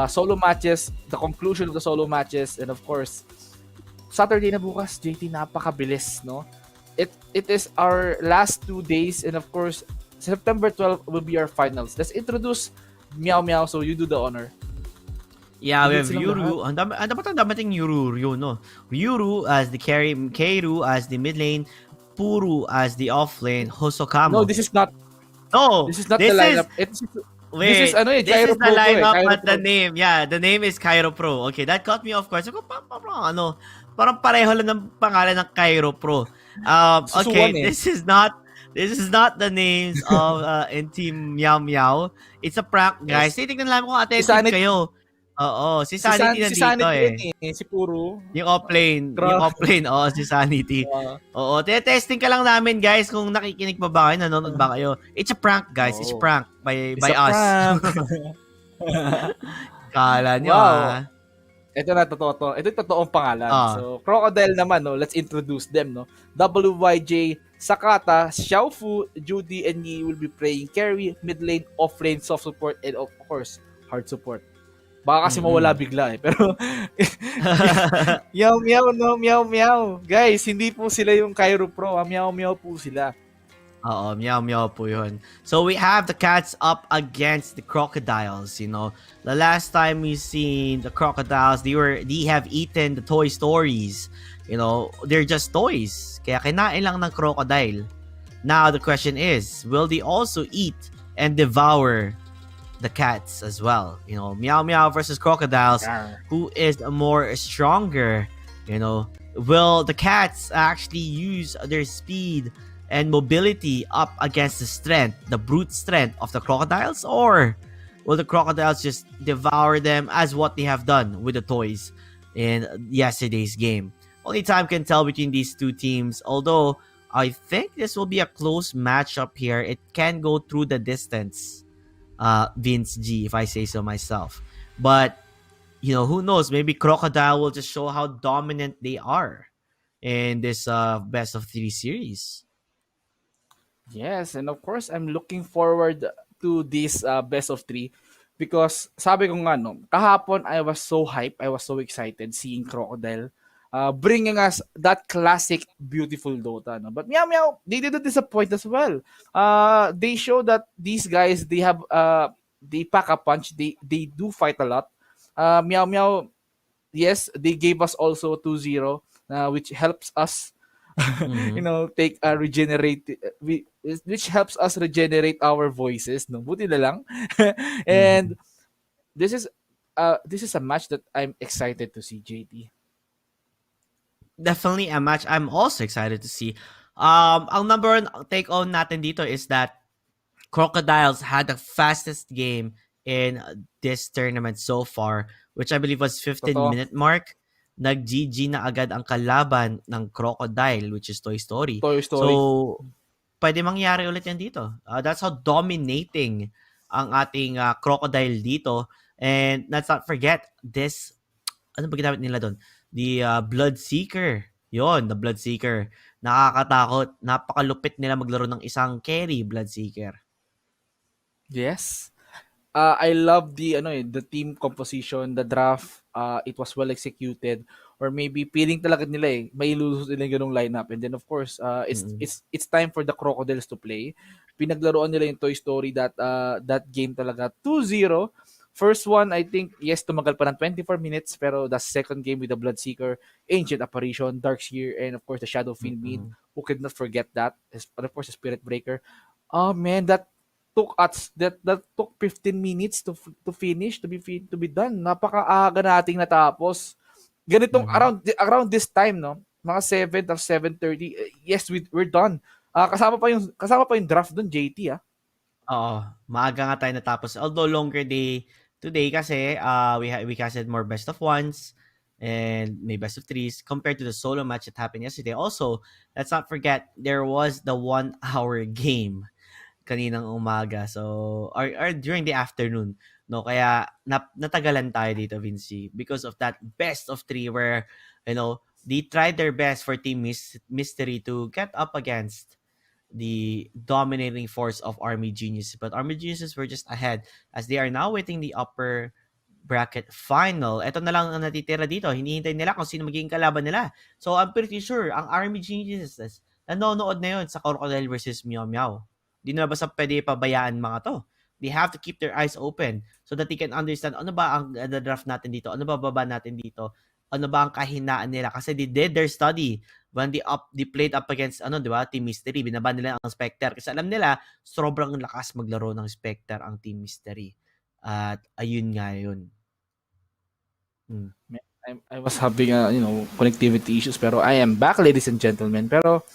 solo matches, the conclusion of the solo matches, and of course, Saturday na bukas, JT, napakabilis, no? It is our last 2 days, and of course, September 12 will be our finals. Let's introduce Meow Meow, so you do the honor. Yeah, we Higit have silang Yuru. Ang damating Yuru, no? Yuru as the carry, Keiru as the mid lane, Puru as the off lane, Hosokamo. No, this is not No, the this lineup. Wait, This is ano this Cairo is the Pro to lineup Cairo at the Pro. name. Yeah, the name is Cairo Pro. Okay, that caught me off guard. So, parang pareho lang ng pangalan ng Cairo Pro. Susuwan Okay, this is not the names of in Team Meow Meow. It's a prank, guys. Yes. Titignan lang kung attentive Sanity- kayo. Oo, si Si Sanity si nandito Sanity yun si Puro. Yung offlane. Yung offlane. Oo, si Sanity. Oo, testing ka lang namin, guys, kung nakikinig pa ba kayo, nanonood ba kayo. It's a prank, guys. It's a prank by It's a us. prank. Kala nyo, Wow. Ito na, totoo to. Ito yung totoong pangalan. So, Crocodile naman, no? Let's introduce them, no? WYJ, Sakata, Xiaofu, Judy, and Yi will be playing carry, mid lane, off lane, soft support, and of course, hard support. Baka kasi mawala bigla eh. Pero, Meow Meow, no? Meow Meow. Guys, hindi po sila yung Cairo Pro. Meow Meow po sila. Oo, Meow Meow po yun. So we have the cats up against the crocodiles, you know. The last time we seen the crocodiles, they have eaten the Toy Stories. You know, they're just toys. Kaya kinain lang ng crocodile. Now the question is, will they also eat and devour the cats as well? You know, Meow Meow versus crocodiles. Who is more stronger? You know, will the cats actually use their speed and mobility up against the brute strength of the crocodiles, or will the crocodiles just devour them as what they have done with the toys in yesterday's game? Only time can tell between these two teams, although I think this will be a close matchup here. It can go through the distance, Vince G, if I say so myself. But, you know, who knows? Maybe Crocodile will just show how dominant they are in this best of 3 series. Yes, and of course, I'm looking forward to this best of 3 because sabi ko nga, no, kahapon I was so hyped, I was so excited seeing Crocodile bringing us that classic, beautiful Dota. No? But Meow Meow, they didn't disappoint as well. They show that these guys, they pack a punch, they do fight a lot. Meow Meow, yes, they gave us also 2-0, which helps us take a which helps us regenerate our voices, no? Buti na lang. And this is a match that I'm excited to see, JT. Definitely a match I'm also excited to see. Ang number one take on natin dito is that Crocodiles had the fastest game in this tournament so far, which I believe was 15 Totoo. minute mark. Nag-GG na agad ang kalaban ng Crocodile, which is Toy Story. Toy Story. So, pwede mangyari ulit yan dito. That's how dominating ang ating Crocodile dito. And let's not forget this, ano ba ginamit nila doon? The Bloodseeker. Yon, the Bloodseeker. Nakakatakot. Napakalupit nila maglaro ng isang carry Bloodseeker. Yes. I love the team composition, the draft. It was well executed, or maybe feeling talaga nila may lulus nila yung ganung lineup. And then of course, Mm-mm. it's time for the Crocodiles to play. Pinaglaruan nila yung Toy Story that game talaga 2-0. First one, I think, yes, tumagal pa ng 24 minutes, pero the second game with the Bloodseeker, Ancient Apparition, Darkseer, and of course the Shadow Fiend mid, Mm-mm. who could not forget that, and of course the Spirit Breaker. Oh man, that took 15 minutes to finish, to be done. Napakaaga nating natapos. Ganitong Mhm. around this time, no? Mga 7 or 7:30. Yes, we're done. Kasama pa yung draft doon, JT, ah. Oo, maaga nga tayo natapos. Although longer day today kasi we casted more best of ones and may best of threes compared to the solo match that happened yesterday. Also, let's not forget there was the 1 hour game kaninang umaga. So, or during the afternoon. No, kaya natagalan tayo dito, Vinci, because of that best of three where, they tried their best for Team Mystery to get up against the dominating force of Army Geniuses. But Army Geniuses were just ahead as they are now waiting the upper bracket final. Ito na lang ang natitira dito. Hinihintay nila kung sino magiging kalaban nila. So I'm pretty sure ang Army Geniuses nanonood na yun sa Crocodile versus Meow Meow. Di na basta pwede pabayaan mga to. They have to keep their eyes open so that they can understand ano ba ang draft natin dito, ano ba baba natin dito, ano ba ang kahinaan nila kasi they did their study when they played up against di ba, Team Mystery, binaban nila ang Spectre kasi alam nila sobrang lakas maglaro ng Spectre ang Team Mystery. At ayun nga yun. I was having connectivity issues, pero I am back, ladies and gentlemen. Pero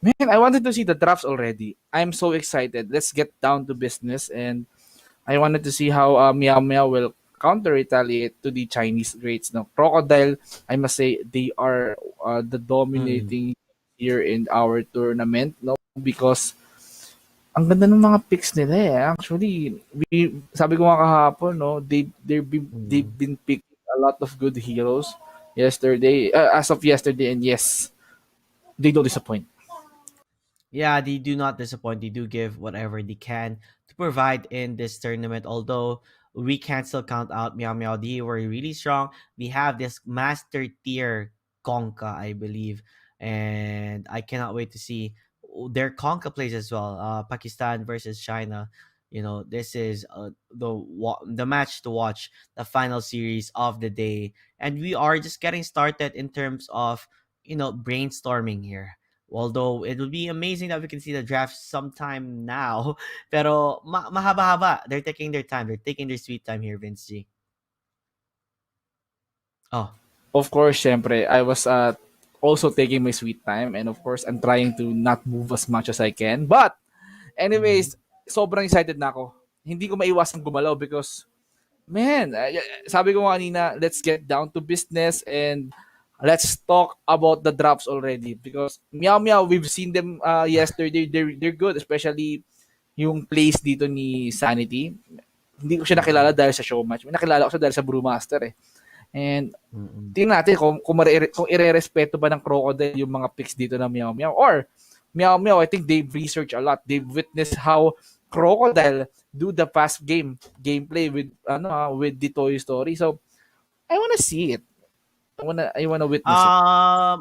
man, I wanted to see the drafts already. I'm so excited. Let's get down to business, and I wanted to see how Meow Meow will counter retaliate to the Chinese greats. No, Crocodile, I must say they are the Mm. dominating here in our tournament. No, because ang ganda ng mga picks nila eh. Actually, sabi ko nga kahapon, no, they've Mm. been picking a lot of good heroes yesterday, as of yesterday, and yes, they don't disappoint. Yeah, they do not disappoint. They do give whatever they can to provide in this tournament. Although we can still count out Meow Meow. They were really strong. We have this master tier Konka, I believe, and I cannot wait to see their Konka plays as well. Pakistan versus China. This is the match to watch, the final series of the day, and we are just getting started in terms of brainstorming here. Although it will be amazing that we can see the draft sometime now. Pero mahaba-haba. They're taking their time. They're taking their sweet time here, Vince G. Oh. Of course, syempre, I was also taking my sweet time, and of course, I'm trying to not move as much as I can. But Mhm. anyways, sobrang excited na ako. Hindi ko maiwasan gumalaw because man, sabi ko nga kanina, let's get down to business and let's talk about the drops already because Meow Meow, we've seen them yesterday. They're good, especially yung plays dito ni Sanity. Hindi ko siya nakilala Mm-mm. dahil sa show match. Nakilala ko siya dahil sa Brewmaster eh. And Mm-mm. tingnan natin kung irerespeto ba ng Crocodile yung mga picks dito ng Meow Meow or Meow Meow, I think they've researched a lot. They've witnessed how Crocodile do the fast gameplay with the Toy Story. So I wanna see it. I wanna witness it.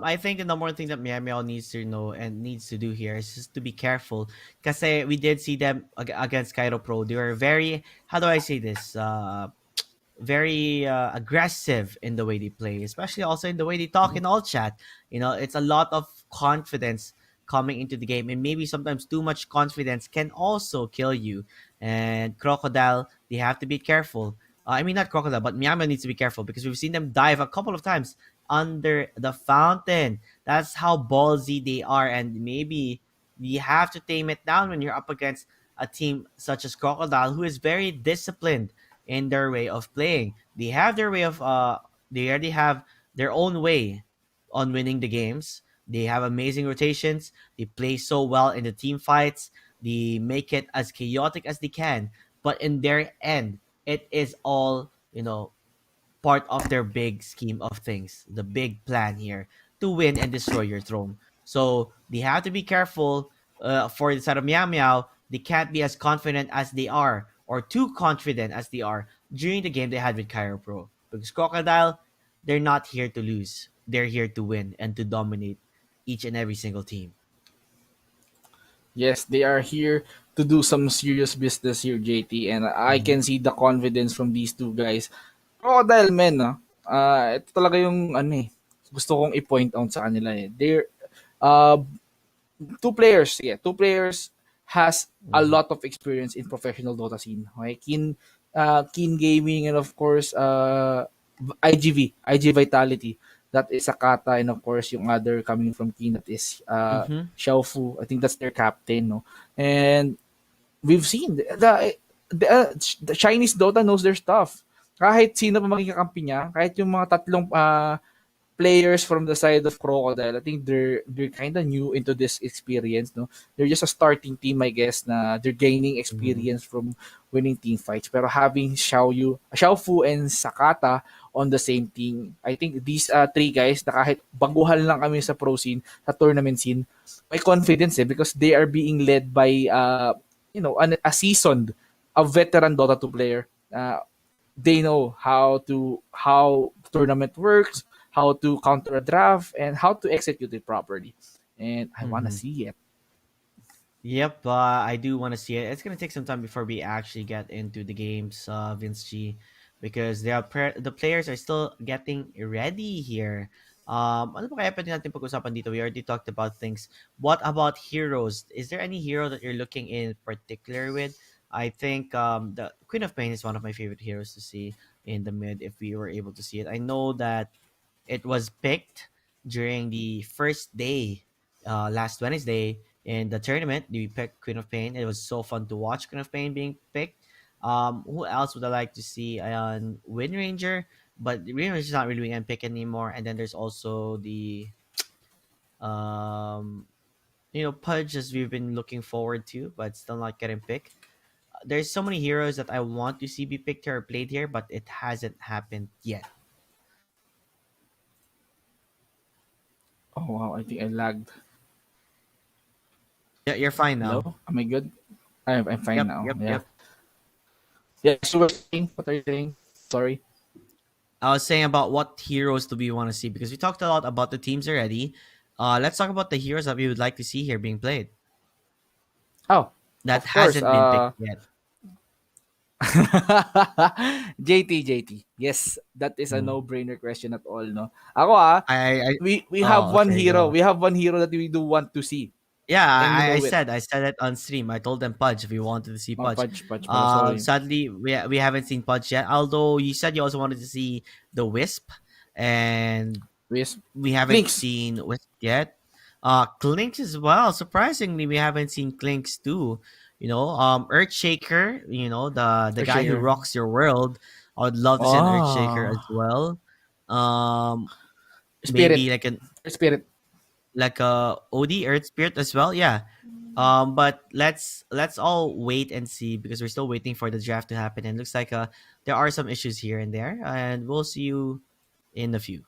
I think the number one thing that Meow Meow needs to know and needs to do here is just to be careful. Kasi we did see them against Cairo Pro. They were very, how do I say this? Very aggressive in the way they play, especially also in the way they talk in all chat. It's a lot of confidence coming into the game, and maybe sometimes too much confidence can also kill you. And Crocodile, they have to be careful. I mean, not Crocodile, but Miyama needs to be careful because we've seen them dive a couple of times under the fountain. That's how ballsy they are, and maybe you have to tame it down when you're up against a team such as Crocodile, who is very disciplined in their way of playing. They have their way of they already have their own way on winning the games. They have amazing rotations. They play so well in the team fights. They make it as chaotic as they can. But in their end, it is all, part of their big scheme of things, the big plan here to win and destroy your throne. So they have to be careful for the side of Meow Meow. They can't be as confident as they are or too confident as they are during the game they had with Cairo Pro. Because Crocodile, they're not here to lose. They're here to win and to dominate each and every single team. Yes, they are here to do some serious business here, JT, and I Mhm. can see the confidence from these two guys. Crocodile men, ito talaga yung ano eh, gusto kong i-point out sa kanila eh. They're uh, two players has a Mhm. lot of experience in professional Dota scene. Okay, Keen Gaming, and of course IG Vitality. That is Sakata, and of course yung other coming from Keen, that is Mhm. Xiaofu. I think that's their captain, no. And we've seen the Chinese Dota knows their stuff. Kahit sino pa maging kakampi niya, kahit yung mga tatlong players from the side of Crocodile, I think they're kind of new into this experience, no. They're just a starting team, I guess, na they're gaining Mhm. experience from winning team fights. Pero having Xiaofu and Sakata on the same team, I think these three guys na kahit baguhan lang kami sa pro scene, sa tournament scene, may confidence because they are being led by a seasoned, a veteran Dota 2 player. They know how tournament works, how to counter a draft, and how to execute it properly. And I want to Mhm. see it. Yep, I do want to see it. It's gonna take some time before we actually get into the games, Vince G, because the players are still getting ready here. Ano pa kaya pwede natin pag-usapan dito? We already talked about things. What about heroes? Is there any hero that you're looking in particular with? I think the Queen of Pain is one of my favorite heroes to see in the mid if we were able to see it. I know that it was picked during the first day, last Wednesday in the tournament. We picked Queen of Pain. It was so fun to watch Queen of Pain being picked. Who else would I like to see on Wind Ranger? But Wind Ranger is not really being picked anymore. And then there's also the um, Pudge, as we've been looking forward to, but still not getting picked. There's so many heroes that I want to see be picked here or played here, but it hasn't happened yet. Oh wow, I think I lagged. Yeah, you're fine now. Hello, am I good? I'm fine Yep, now. yep, Yeah. yep. Yeah. So we're saying, what are you saying? Sorry. I was saying about what heroes do we want to see because we talked a lot about the teams already. Let's talk about the heroes that we would like to see here being played Oh, that of course. hasn't been picked yet. JT. Yes, that is a Mm. no-brainer question at all, no. Ako I we have oh, one okay, hero. go. We have one hero that we do want to see, Yeah, and you I know it. said it on stream. I told them Pudge if you wanted to see Oh, Pudge. Punch pala, sorry. Sadly, we haven't seen Pudge yet. Although you said you also wanted to see the Wisp, and Yes. we haven't Clinks. seen Wisp yet. Clinks as well. Surprisingly, we haven't seen Clinks too. Earthshaker. The guy who Earthshaker. rocks your world. I would love to see an Earthshaker as Ah. well. Um, Spirit. maybe Spirit. like a OD Earth Spirit as well. Yeah. But let's all wait and see because we're still waiting for the draft to happen. And looks like there are some issues here and there, and we'll see you in a few.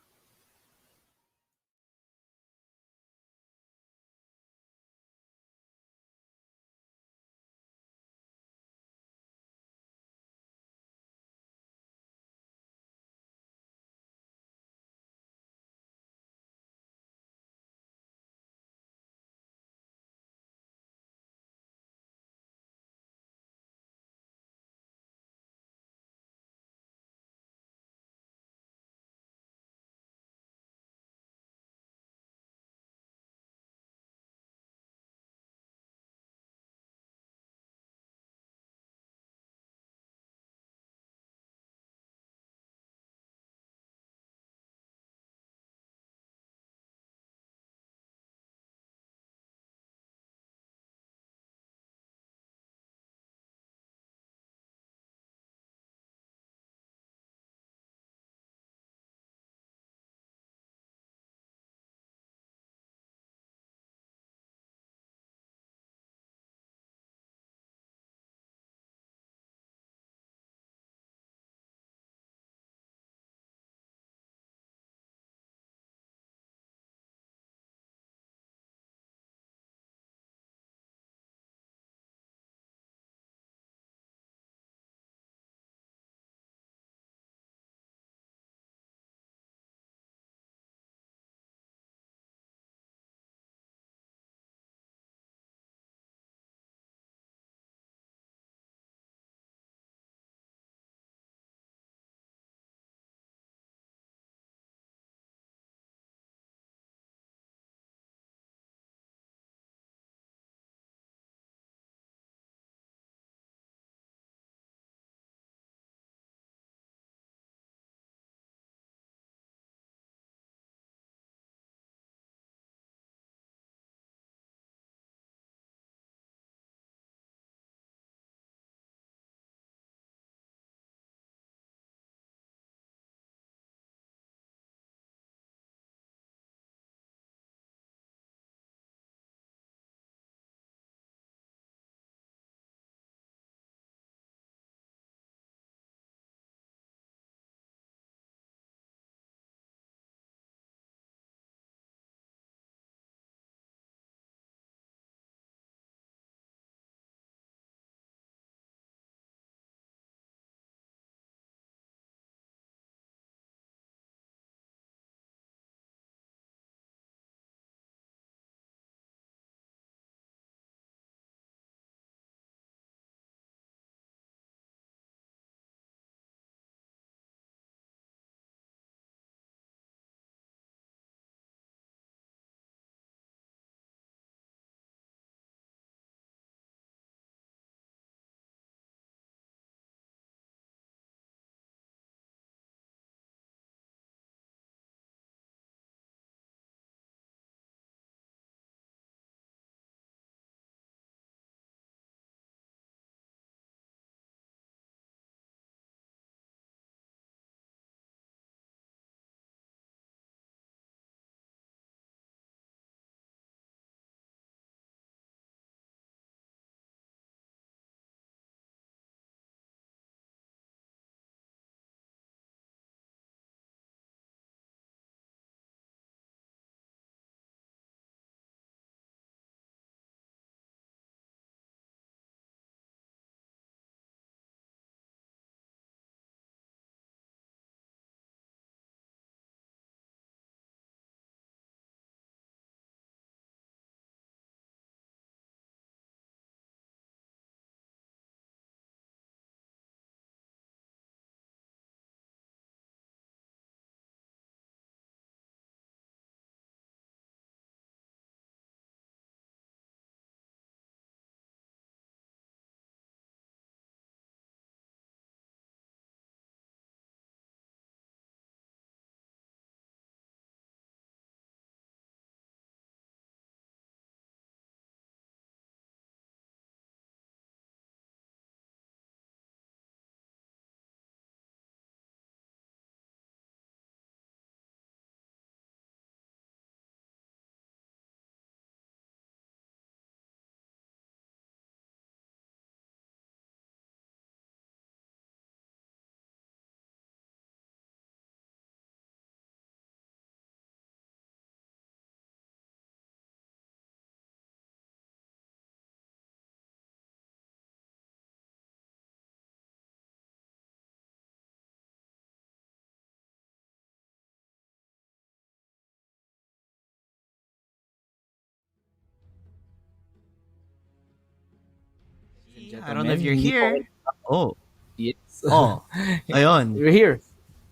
I don't know if gentlemen. you're Hindi po here. Oh, yes. oh, ayun. We're here.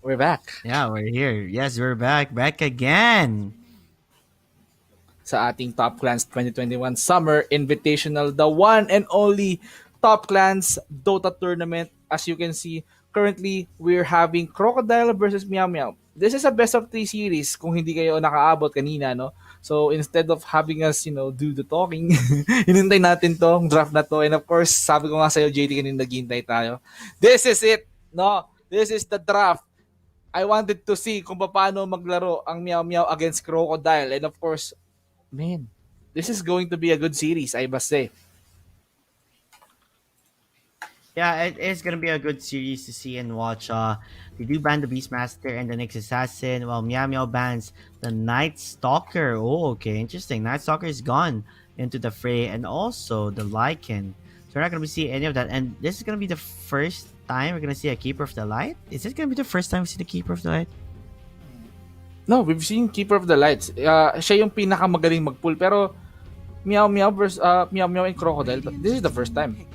We're back. Yeah, we're here. Yes, we're back again. Sa ating Top Clans 2021 Summer Invitational, the one and only Top Clans Dota tournament. As you can see, currently we're having Crocodile versus Meow Meow. This is a best of 3 series kung hindi kayo nakaabot kanina, no? So instead of having us, do the talking, hinintay natin tong draft na to. And of course, sabi ko nga sa'yo, JT, kanina naghihintay tayo. This is it, no? This is the draft. I wanted to see kung paano maglaro ang Meow Meow against Crocodile. And of course, man, this is going to be a good series, I must say. Yeah, it is gonna be a good series to see and watch. They do ban the Beastmaster and the Nyx Assassin, while Meow Meow bans the Night Stalker. Oh, okay, interesting. Night Stalker is gone into the fray, and also the Lycan. So we're not gonna be seeing any of that. And this is gonna be the first time we're gonna see a Keeper of the Light. Is this gonna be the first time we see the Keeper of the Light? No, we've seen Keeper of the Lights. Siya yung pinakamagaling mag-pull. Pero Meow Meow versus Meow Meow and Crocodile, this is the first time.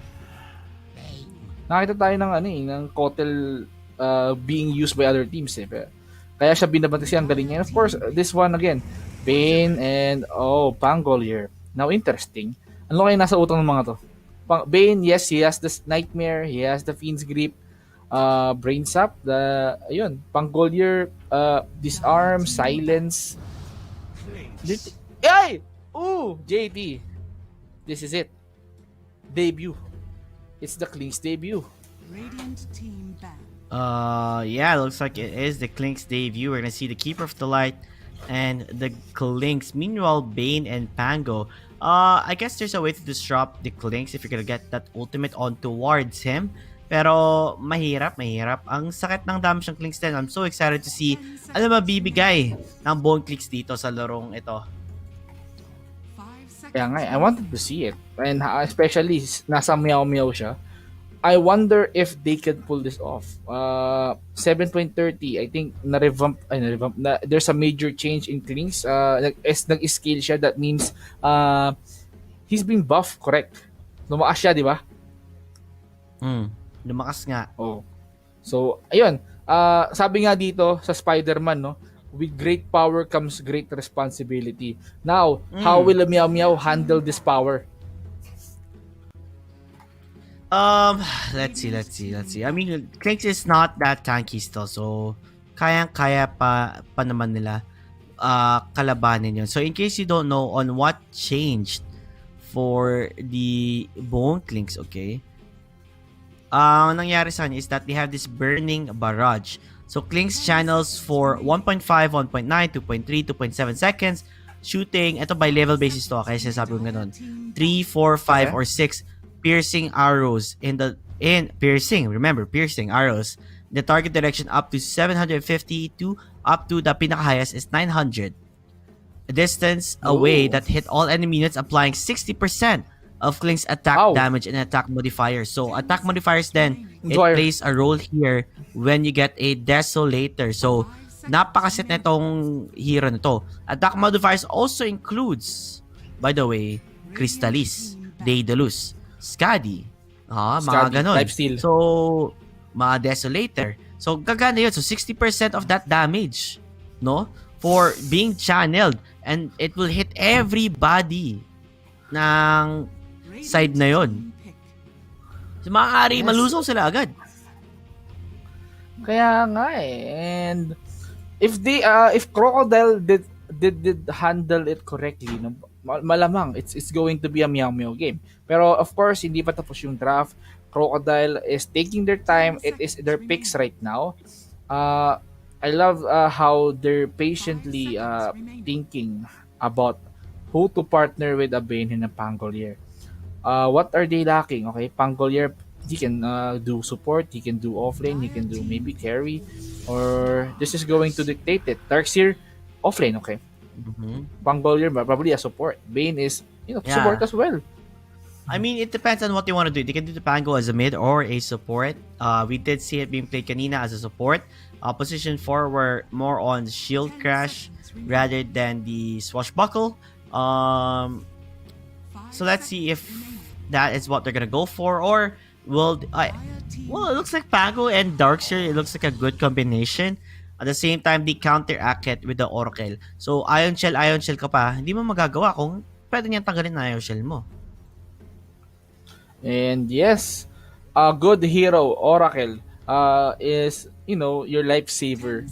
Nakita tayo ng Kotel being used by other teams. Kaya siya binabantis ang galing niya. And of course, this one again, Bane and Pangolier. Now interesting. Ano kaya nasa utang ng mga to? Bane, yes, he has the Nightmare, he has the Fiend's Grip, Brain Sap, Pangolier, Disarm, Silence. Ay! Ooh, JT. This is it. Debut. It's the Klink's debut. Radiant team back. Yeah, it looks like it is the Klink's debut. We're gonna see the Keeper of the Light and the Klinks. Meanwhile, Bane and Pango. I guess there's a way to disrupt the Klinks if you're gonna get that ultimate on towards him. Pero mahirap. Ang sakit ng damage ng Klinks din. I'm so excited to see ano mabibigay ng buong Klinks dito sa larong ito. Kaya nga, I wanted to see it. And especially, nasa Meow Meow siya. I wonder if they can pull this off. 7.30, I think, na-revamp, there's a major change in Klinks. Nag-scale siya, that means, he's been buffed, correct? Lumakas siya, di ba? Lumakas nga. Oh. So, ayun. Sabi nga dito sa Spider-Man, no? With great power comes great responsibility. Now, how will Meow Meow handle this power? Let's see. I mean, Klinks is not that tanky still, so kayang-kaya pa naman nila kalabanin yun. So in case you don't know on what changed for the Bone Klinks, okay? Ang nangyari sa kanya is that they have this burning barrage. So Klinks channels for 1.5, 1.9, 2.3, 2.7 seconds. Shooting, ito by level basis to, kaya sinasabi ko ganun. 3, 4, 5, or 6 piercing arrows piercing arrows. The target direction up to 750 to up to the pinaka-highest is 900. A distance away that hit all enemy units, applying 60% of Klink's attack damage and attack modifiers. So attack modifiers then, it plays a role here when you get a Desolator. So napakaset na itong hero na to. Attack modifiers also includes, by the way, Crystallis, Daedalus, Skadi, mga ganon. So, mga Desolator. So, gagana yun. So, 60% of that damage, no? For being channeled. And it will hit everybody ng side na yun. So, maaari malusaw sila agad. Kaya nga And if Crocodile did handle it correctly, no, malamang it's going to be a Meow Meow game. Pero of course, hindi pa tapos yung draft. Crocodile is taking their time. It is their picks right now. I love how they're patiently thinking about who to partner with a Bane and a Pangolier. What are they lacking? Okay, Pangolier, he can do support, he can do offlane, he can do maybe carry, or this is going to dictate it. Darkseer, offlane, okay. Pangolier, probably a support. Bane is, support as well. I mean, it depends on what you want to do. They can do the Pango as a mid or a support. We did see it being played kanina as a support. Position 4 were more on shield crash rather than the swashbuckle. So let's see if that is what they're gonna go for, or will I? Well, it looks like Pango and Darkseer. It looks like a good combination. At the same time, they counteract it with the Oracle. So, Ion Shell ka pa, hindi mo magagawa kung pwede niyang tanggalin na Ion Shell mo. And yes, a good hero, Oracle, is, your lifesaver.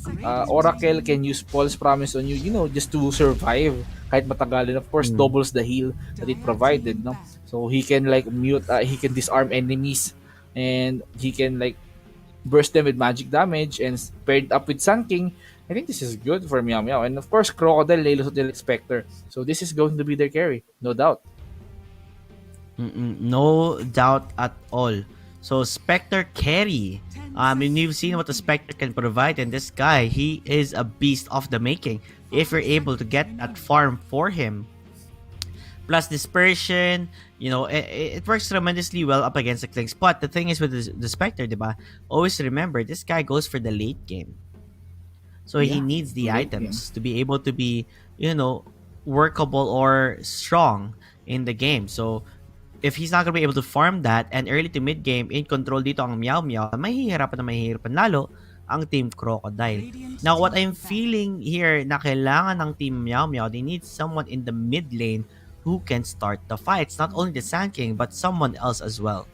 Oracle can use false promise on you, just to survive kahit matagal. And of course, doubles the heal that it provided, no? So he can like he can disarm enemies, and he can like burst them with magic damage, and paired up with Sun King. I think this is good for Meow Meow. And of course, Crocodile, Laylos Hotel Spectre. So this is going to be their carry, no doubt. No doubt at all. So Spectre carry. And you've seen what the Spectre can provide, and this guy, he is a beast of the making. If you're able to get that farm for him, plus dispersion, it works tremendously well up against the Clinks. But the thing is with the Spectre, diba? Always remember, this guy goes for the late game. So he needs the late items to be able to be, workable or strong in the game. So if he's not gonna be able to farm that, and early to mid game, in control dito ang Meow Meow, mahihirapan lalo ang Team Crocodile. Now, what I'm feeling here na kailangan ng Team Meow Meow, they need someone in the mid lane who can start the fights. Not only the Sand King, but someone else as well.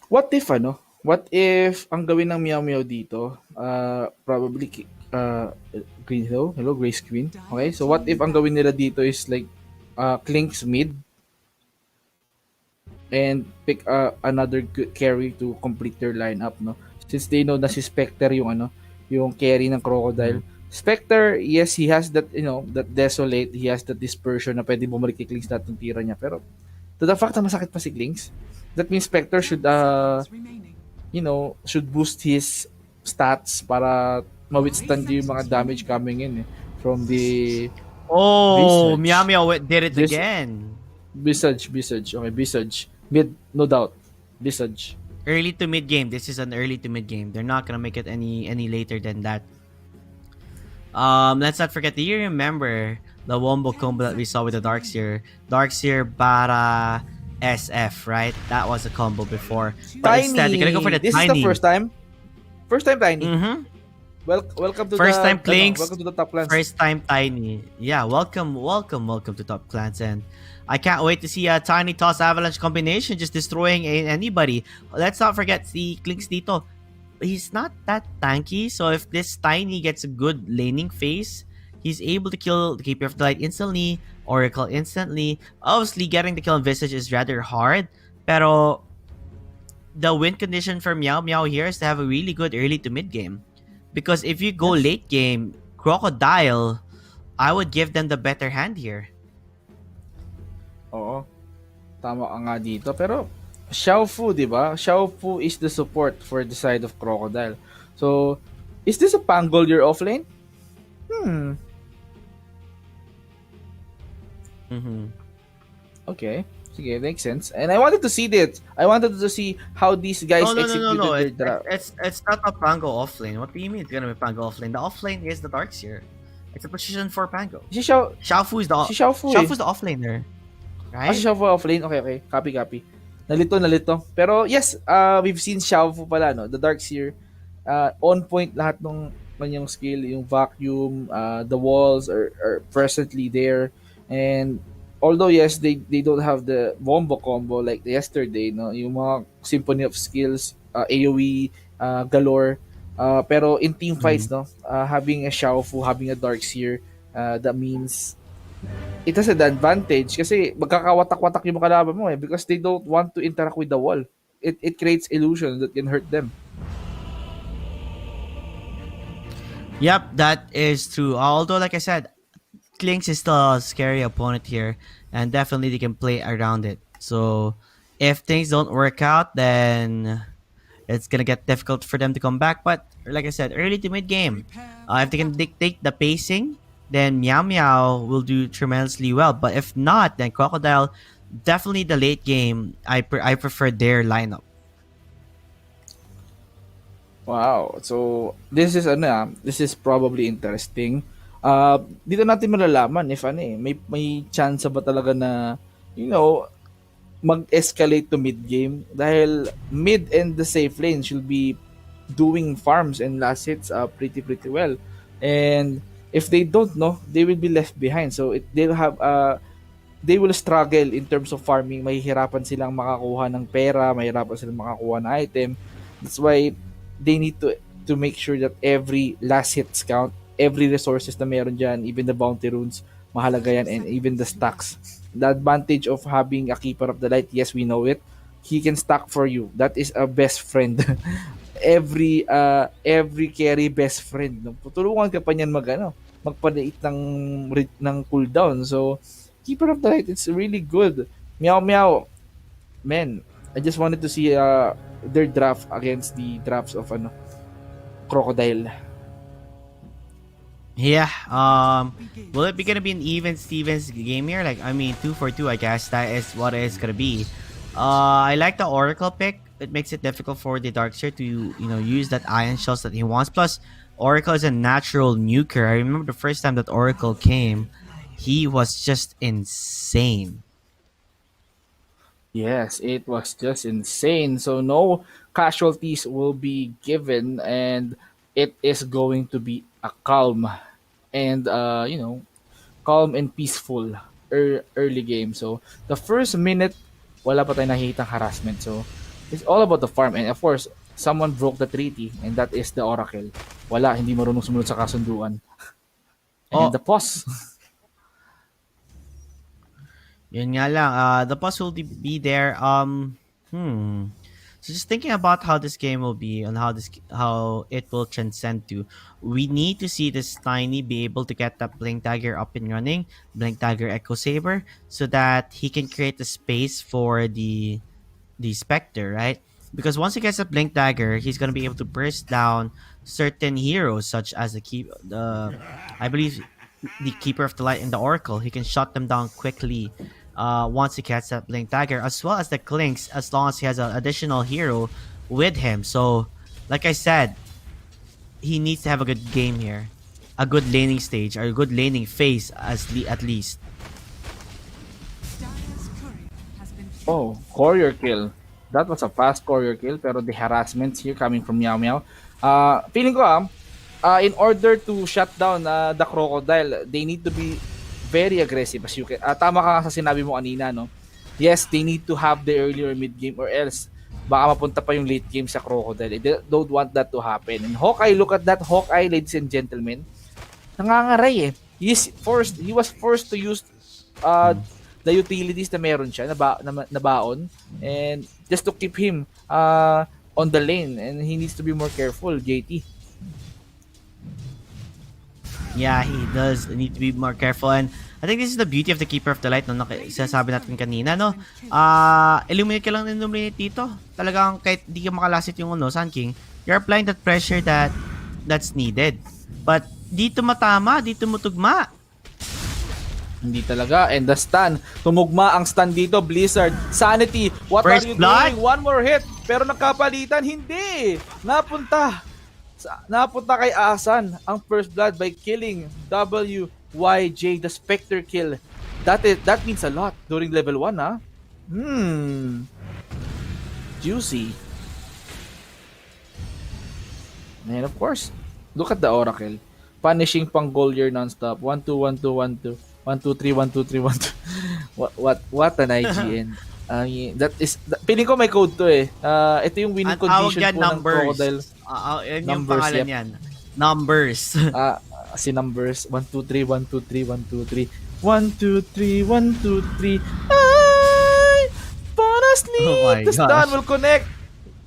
What if ang gawin ng Meow Meow dito, probably Green Hello Grace Queen. Okay, so what if ang gawin nila dito is like Clink's mid, and pick another good carry to complete their lineup, no? Since they know na si Spectre yung carry ng Crocodile. Spectre, yes, he has that, that desolate, he has that dispersion na pwede bumalik kay Clinks natin tira niya. Pero, to the fact na masakit pa si Clinks, that means Spectre should, should boost his stats para ma-withstand yung mga damage coming in from the Oh, Visage. Meow Meow did it Vis- again. Visage. Okay, Visage. Mid, no doubt. Visage. Early to mid game. This is an early to mid game. They're not gonna make it any later than that. Let's not forget. Do you remember the wombo combo that we saw with the Darkseer? Darkseer Bara SF, right? That was a combo before. But instead, they're gonna go for the This Tiny. is the first time? First time Tiny. Mm-hmm. Welcome to First the time Clinks. welcome to the top clans. First time Tiny. Yeah, welcome to Top Clans, and I can't wait to see a Tiny Toss Avalanche combination just destroying anybody. Let's not forget the Clinks dito. He's not that tanky, so if this Tiny gets a good laning phase, he's able to kill the Keeper of the Light instantly, Oracle instantly. Obviously, getting the kill on Visage is rather hard, pero the win condition for Meow Meow here is to have a really good early to mid game. Because if you go late game, Crocodile, I would give them the better hand here. Oo. Tama ka nga dito. Pero, Xiaofu, di ba? Xiaofu is the support for the side of Crocodile. So, is this a Pangol your offlane? Okay. Sige, makes sense. And I wanted to see this. I wanted to see how these guys executed their draft. It's not a Pango offlane. What do you mean it's gonna be Pango offlane? The offlane is the Darkseer. It's a position for Pango. Si Xiao, Xiaofu is the si Xiaofu Xiaofu's the offlaner. Right? si Xiaofu offlane. Okay. Copy. Nalito. Pero yes, we've seen Xiaofu pala, no? The Darkseer. On point lahat ng kanyang skill, yung vacuum, the walls are presently there. And although yes, they don't have the wombo combo like yesterday, no? Yung mga symphony of skills, AoE galore. Pero in team fights, no, having a Xiaofu, having a Darkseer, that means it has an advantage kasi magkakawatak-watak yung mga kalaban mo because they don't want to interact with the wall. It creates illusion that can hurt them. Yep, that is true. Although, like I said, Clinks is still a scary opponent here, and definitely they can play around it. So, if things don't work out, then it's gonna get difficult for them to come back. But like I said, early to mid game, if they can dictate the pacing, then Meow Meow will do tremendously well. But if not, then Crocodile, definitely the late game. I prefer their lineup. Wow. So, this is probably interesting. Dito natin malalaman if may chance ba talaga na, mag-escalate to mid game dahil mid and the safe lane should be doing farms and last hits pretty well. And if they don't know, they will be left behind. So they will struggle in terms of farming. Mahihirapan silang makakuha ng pera, mahihirapan silang makakuha ng item. That's why they need to make sure that every last hits count, every resources na meron dyan, even the bounty runes, mahalaga yan, and even the stacks. The advantage of having a Keeper of the Light, yes, we know it. He can stack for you. That is a best friend. Every carry best friend. No? Tutulungan ka pa niyan magpaliit ng cooldown. So, Keeper of the Light, it's really good. Meow Meow, man, I just wanted to see their draft against the drafts of Crocodile. Yeah. Will it be gonna be an even Stevens game here? Like, I mean, 2-for-2. I guess that is what it's gonna be. I like the Oracle pick. It makes it difficult for the Darkseer to use that Iron Shells that he wants. Plus, Oracle is a natural nuker. I remember the first time that Oracle came, he was just insane. Yes, it was just insane. So no casualties will be given, and it is going to be a calm and calm and peaceful early game. So the first minute, wala pa tayong nakikitang harassment. So it's all about the farm, and of course, someone broke the treaty, and that is the Oracle. Wala, hindi marunong sumunod sa kasunduan. And the pause. Yun nga lang. The pause will be there. So just thinking about how this game will be and how it will transcend to, we need to see this Tiny be able to get that Blink Dagger up and running, Blink Dagger Echo Saber, so that he can create the space for the Spectre, right? Because once he gets a Blink Dagger, he's gonna be able to burst down certain heroes such as I believe the Keeper of the Light and the Oracle. He can shut them down quickly once he gets that Blink Dagger, as well as the Clinks, as long as he has an additional hero with him. So, like I said, he needs to have a good game here. A good laning stage, or a good laning phase at least. Oh, courier kill. That was a fast courier kill, pero the harassments here coming from Meow Meow. Feeling ko in order to shut down the Crocodile, they need to be very aggressive as you can. Tama ka nga sa sinabi mo kanina, no? Yes, they need to have the early or mid game, or else baka mapunta pa yung late game sa Crocodile. They don't want that to happen. And Hawkeye, look at that Hawkeye, ladies and gentlemen. Nangangaray eh. He was forced to use the utilities na meron siya na baon, and just to keep him on the lane, and he needs to be more careful, JT. Yeah, he does need to be more careful, and I think this is the beauty of the Keeper of the Light, no? Sasabi natin kanina, no? Illuminate ka lang ng illuminate dito. Talagang kahit di ka makalasit yung Sun King, you're applying that pressure that's needed. But dito matama, dito mutugma. Hindi talaga. And the stun. Tumugma ang stun dito, Blizzard. Sanity, what First are you blood? doing? One more hit. Pero nagkapalitan, hindi. Napunta kay Asan ang first blood by killing WYJ, the Spectre kill. That means a lot during level 1, ha? Juicy. And of course, look at the Oracle. Punishing pang Golier non-stop. 1-2, 1-2, 1-2. 1-2-3, 1-2-3, 1-2. What an IGN. That is, feeling ko may code to eh. Ito yung winning condition po ng Crocodile. Yan yung Numbers, pangalan yan. Numbers. Si numbers. 1-2-3, 1-2-3, 1-2-3. 1-2-3, 1-2-3. I wanna sleep. Oh my The gosh. stun will connect.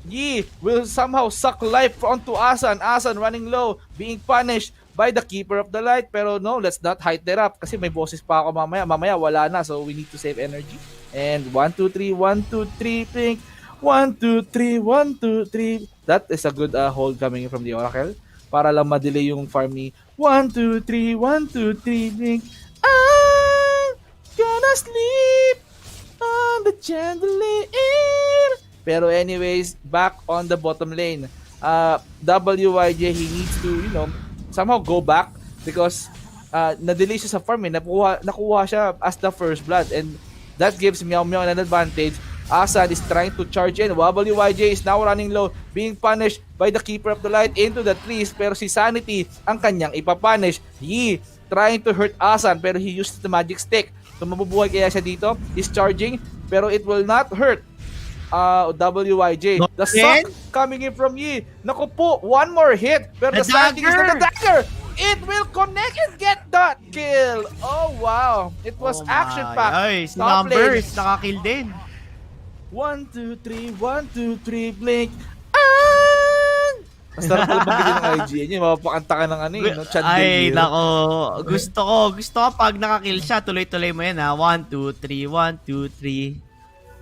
Yi will somehow suck life onto Asan. Asan running low, being punished by the Keeper of the Light. Pero no, let's not hype that up kasi may bosses pa ako mamaya. Mamaya wala na, so we need to save energy. And 1-2-3, 1-2-3, blink. 1-2-3, 1-2-3. That is a good hold coming from the Oracle para lang ma-delay yung farm ni 1-2-3, 1-2-3, blink. I'm gonna sleep on the chandelier. Pero anyways, back on the bottom lane. WYJ, he needs to, somehow go back because na-delay siya sa farm eh. Nakuha siya as the first blood, and That gives Meow Meow an advantage. Asan is trying to charge in. WYJ is now running low, being punished by the Keeper of the Light into the trees. Pero si Sanity ang kanyang ipapunish. Yi trying to hurt Asan pero he used the magic stick. So mabubuhay kaya siya dito. He's charging pero it will not hurt WYJ. The suck coming in from Yi. Naku po, one more hit. Pero the sad thing is that the dagger, it will connect and get that kill. Oh wow. It was action-packed. Ay, si Top lane. Numbers, nakakill din. 1, 2, 3, 1, 2, 3, blink. And... Ang sarap pala banggitin ng IGN niya. Mapapakanta ka ng ano yun. No? Ay, nako. Gusto ko pag nakakill siya, tuloy-tuloy mo yan ha. 1, 2, 3, 1, 2,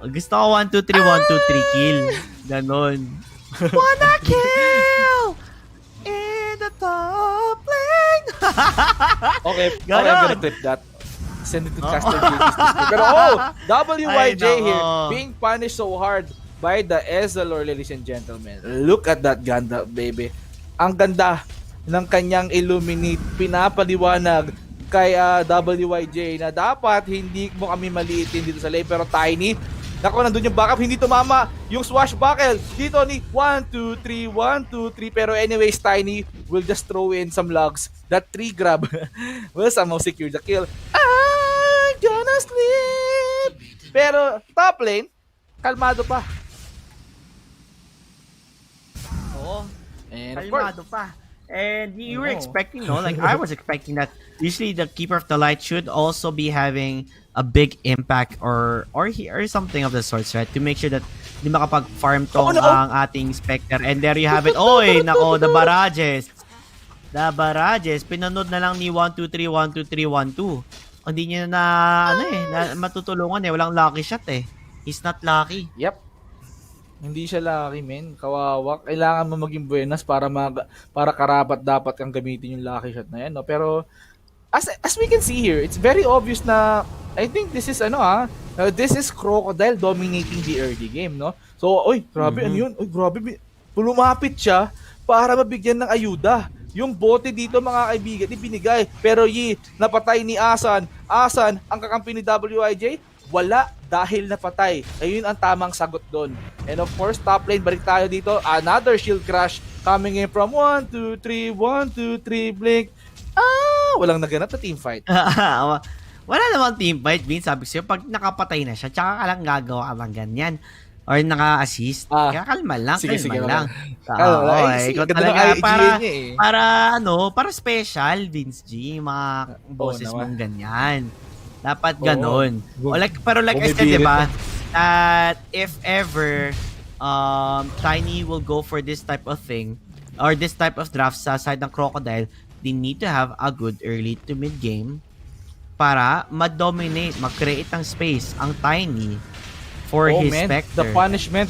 3. Gusto ko 1, 2, 3, 1, 2, 3 kill. Ganon. Wanna kill in the top lane. Okay, Ganon. I'm gonna clip that. Send it to Caster JJ's. Pero WYJ Ay, here nako. being punished so hard by the Ezreal, ladies and gentlemen. Look at that Ganda, baby. Ang ganda ng kanyang illuminate, pinapaliwanag kay WYJ na dapat hindi mo kami maliitin dito sa lane. Pero Tiny, nako, nandun yung backup, hindi tumama yung swashbuckle dito ni 1, 2, 3, 1, 2, 3. Pero anyways, Tiny will just throw in some logs. That tree grab will somehow secure the kill. I'm gonna sleep. Pero top lane, kalmado pa. Oo. And of course, Kalmado pa. And you were expecting, no? Like, I was expecting that usually the Keeper of the Light should also be having a big impact or something of the sorts, right? To make sure that di makapag-farm tong ang ating Spectre. And there you have it. Oy, nako, the barrages. The barrages. Pinanood na lang ni 1, 2, 3, 1, 2, 3, 1, 2. Hindi niya na, na matutulungan eh. Walang lucky shot eh. He's not lucky. yep. Hindi siya lucky, men. Kawawa. Kailangan mo maging buenas para karapat dapat kang gamitin yung lucky shot na yan, no? Pero as we can see here, it's very obvious na I think this is this is Crocodile dominating the early game, no? So, oy, grabe ano yun? Oy, grabe. Lumapit siya para mabigyan ng ayuda. Yung bote dito, mga kaibigan, ibinigay. Pero napatay ni Asan. Asan, ang kakampi ni WIJ, wala dahil napatay. Ayun ang tamang sagot doon. And of course, top lane, balik tayo dito. Another shield crash coming in from 1, 2, 3, 1, 2, 3, blink. Walang naganap na team fight. Wala namang team fight, Vince. Sabi ko sa'yo, pag nakapatay na siya, tsaka ka lang gagawa ka lang ganyan. Or naka-assist. Kaya kalma lang, sige, kalma lang. Ikaw Talaga, para special, Vince G, mga boses mong ganyan. Dapat ganon. Pero like I said, diba, that if ever Tiny will go for this type of thing, or this type of draft sa side ng Crocodile, they need to have a good early to mid game para ma-dominate, mag-create ng space ang Tiny for his Spectre. The punishment,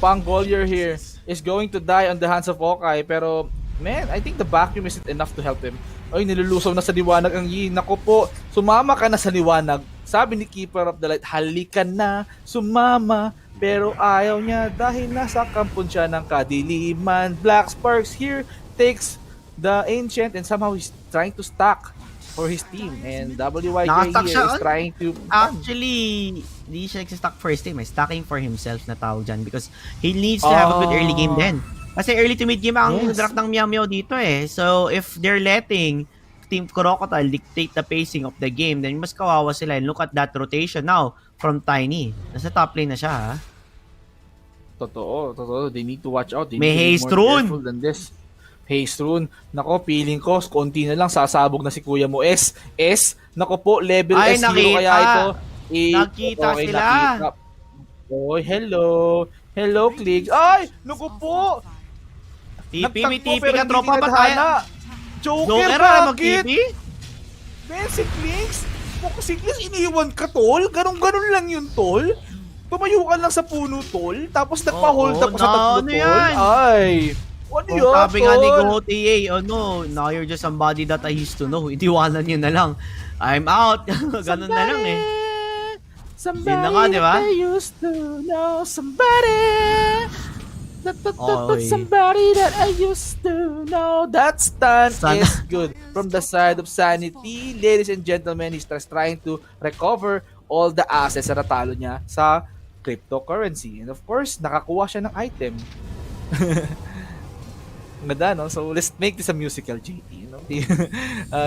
Pangolier here is going to die on the hands of Okai. Pero, man, I think the vacuum isn't enough to help him. Ay, nilulusaw na sa liwanag ang Yi. Naku po, sumama ka na sa liwanag. Sabi ni Keeper of the Light, halika na, sumama. Pero ayaw niya dahil nasa kampon siya ng kadiliman. Black Sparks here takes the Ancient and somehow he's trying to stack for his team. And WYJ here is trying to... Actually, hindi siya nagsastack for his team. Stacking for himself na tawag dyan because he needs to have a good early game din. Kasi early to mid game ang draft ng Meow Meow dito eh. So, if they're letting Team Crocodile dictate the pacing of the game, then mas kawawa sila. And look at that rotation now from Tiny. Nasa top lane na siya, ha? Totoo. They need to watch out. They May need haste to be more rune. careful than this. Haste rune. Nako, feeling ko, konti na lang, sasabog na si kuya mo. Nako po, level Ay, S0 nakita. kaya ito. Nakita sila. Nakita. Oy, hello, Clicks. Ay, naku po. May TP ka, tropa ba tayo? Joker, na bakit? mag-TP? Ben, si Clicks, iniwan ka, tol? Ganon lang yun, tol? Tumayo ka lang sa puno, tol? Tapos nagpa-hold up ka sa tatlo, tol? Yan? Ay, ano yun, Sabi nga ni tol? GoTA, now you're just somebody that I used to know. Itiwanan nyo na lang. I'm out. Ganon na lang eh. Somebody Yun na nga, di ba? that I used to know. Somebody that I used to know. That stun is good from the side of Sanity. Ladies and gentlemen, he's trying to recover all the assets na natalo niya sa cryptocurrency. And of course, nakakuha siya ng item. Ang ganda, no? So, let's make this a musical, JT. No?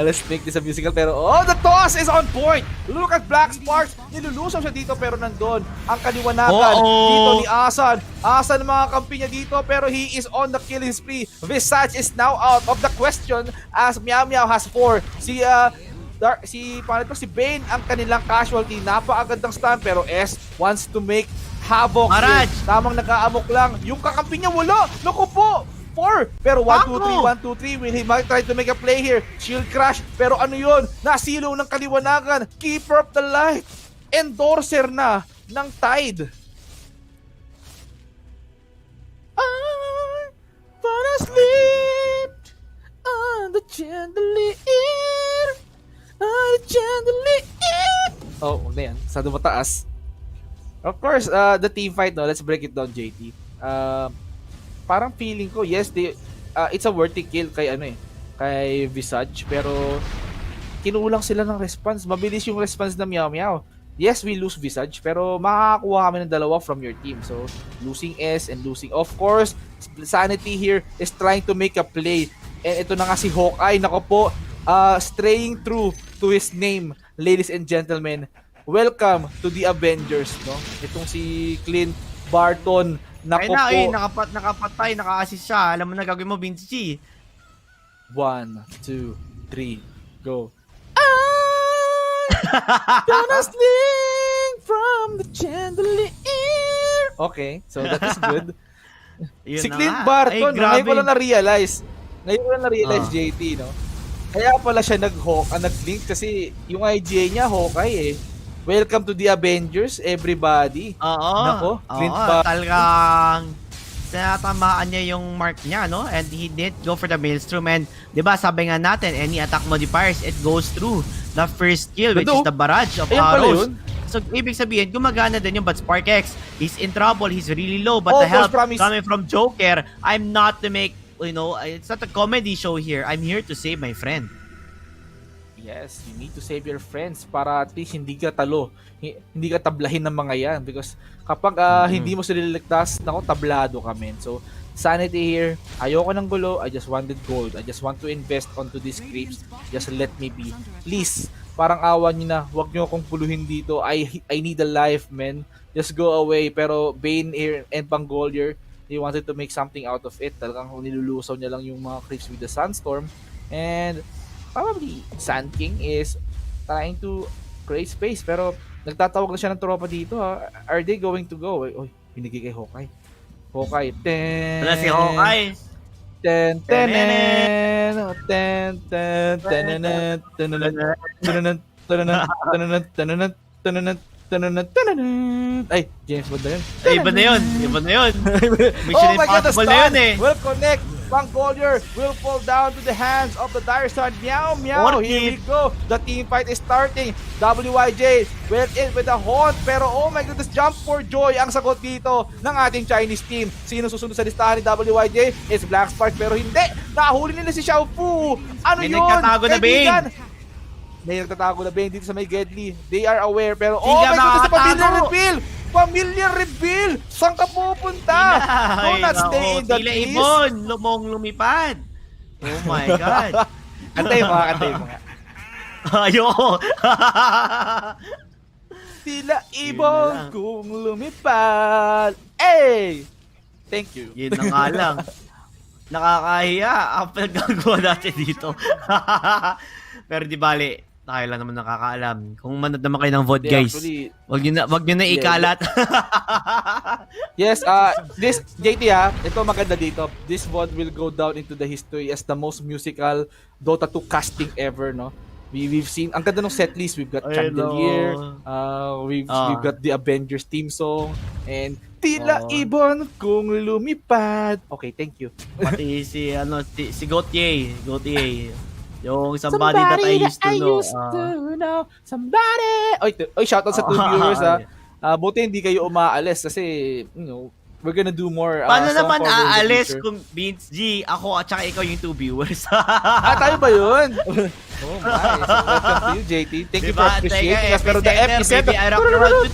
Let's make this a musical. Pero, the toss is on point! Look at Black Sparks! Nilulusaw siya dito, pero nandun ang kaliwanagan dito ni Asan. Asan mga kampi niya dito, pero he is on the killing spree. Visage is now out of the question as Meow Meow has 4. Si Bane ang kanilang casualty. Napakagandang stun, pero S wants to make havoc. Tamang nag-aamok lang. Yung kakampi niya wala. Naku po! 4. Pero 1-2-3, will he might try to make a play here? Shield crash. Pero ano yun? Nasilaw ng kaliwanagan. Keeper of the light. Endorser na ng Tide. I wanna sleep on the chandelier. On the chandelier. Oh, huwag na yan. Sado mataas. Of course, the team fight, no? Let's break it down, JT. Parang feeling ko, yes, it's a worthy kill kay kay Visage, pero kinulang sila ng response. Mabilis yung response na Meow Meow. Yes, we lose Visage, pero makakakuha kami ng dalawa from your team. So, losing S and losing, of course, Sanity here is trying to make a play. And ito na nga si Hawkeye, nako po, straying true to his name, ladies and gentlemen. Welcome to the Avengers, no? Itong si Clint Barton. Nako po. Nakapatay, naka-assist siya. Alam mo na gagawin mo, Vince G. 1, 2, 3, go. I'm gonna sling from the chandelier. Okay, so that is good. Si Clint Barton, ngayon ko lang na-realize. JT, no? Kaya pala siya nag-link kasi yung IGA niya, Hawkeye eh. Welcome to the Avengers, everybody. Nako, Clint Barton. Talagang tinatamaan niya yung mark niya, no? And he did go for the Maelstrom. And, di ba, sabi nga natin, any attack modifiers, it goes through the first skill, which is the barrage of arrows. So, ibig sabihin, gumagana din yung but Spark X. He's in trouble, he's really low, but the help coming from Joker, I'm not to make, it's not a comedy show here. I'm here to save my friend. Yes, you need to save your friends para at least hindi ka talo, hindi ka tablahin ng mga yan because kapag hindi mo sila liligtas, nako, tablado ka, men. So, Sanity here, ayoko ng gulo, I just wanted gold. I just want to invest onto these creeps. Just let me be. Please, parang awan nyo na, wag nyo akong puluhin dito. I need a life, men. Just go away. Pero Bane here and Pangolier, they wanted to make something out of it. Talagang nilulusaw niya lang yung mga creeps with the Sandstorm. And probably Sand King is trying to create space, pero nagtatawag na siya ng tropa dito, ha. Are they going to go? Oy, binigay kay Hawkeye. Hawkeye, wala si Hawkeye. Ay, James Bond na yun. Iba na yun. Mission Impossible na yun eh. Will connect. Pangolier will fall down to the hands of the dire side. Meow Meow. Here we go. The team fight is starting. WYJ went in with a haunt. Pero oh my goodness, jump for joy ang sagot dito ng ating Chinese team. Sino susunod sa listahan ni WYJ? It's Black Spark, pero hindi. Nahuli nila si Xiao Fu. Ano yun? Nagtatago na Bane. May nagtatago na Bane dito sa may Gedli. They are aware, pero oh my goodness, sa familiar reveal. Familiar reveal! Saan ka pupunta? Do not stay in the trees. Ibon, lumipad. Oh my God. Kantay mo. Ayoko. Tila ibon kung lumipad. Hey! Thank you. Yun na nga lang. Nakakahiya ang pinagagawa natin dito. Pero di bali, tayo lang naman nakakaalam. Kung manood naman kayo ng VOD, guys, wag nyo na ikalat. Yes, this JT ito maganda dito. This VOD will go down into the history as the most musical Dota 2 casting ever, no? We've seen, ang ganda ng setlist. We've got Chandelier, we've got the Avengers theme song, and Tila ibon kung lumipad. Okay, thank you. Pati si Gautier. Yung somebody that I used to know. Somebody! Oy, shoutout sa 2 viewers, buti hindi kayo umaalis kasi, we're gonna do more Paano song naman cover in the aalis future. kung Vince G, ako at saka ikaw yung 2 viewers? Tayo ba yun? Oh my. So, welcome to you, JT. Thank you for Diba? appreciating Teka, us. Pero the epicenter... baby, I rock the world.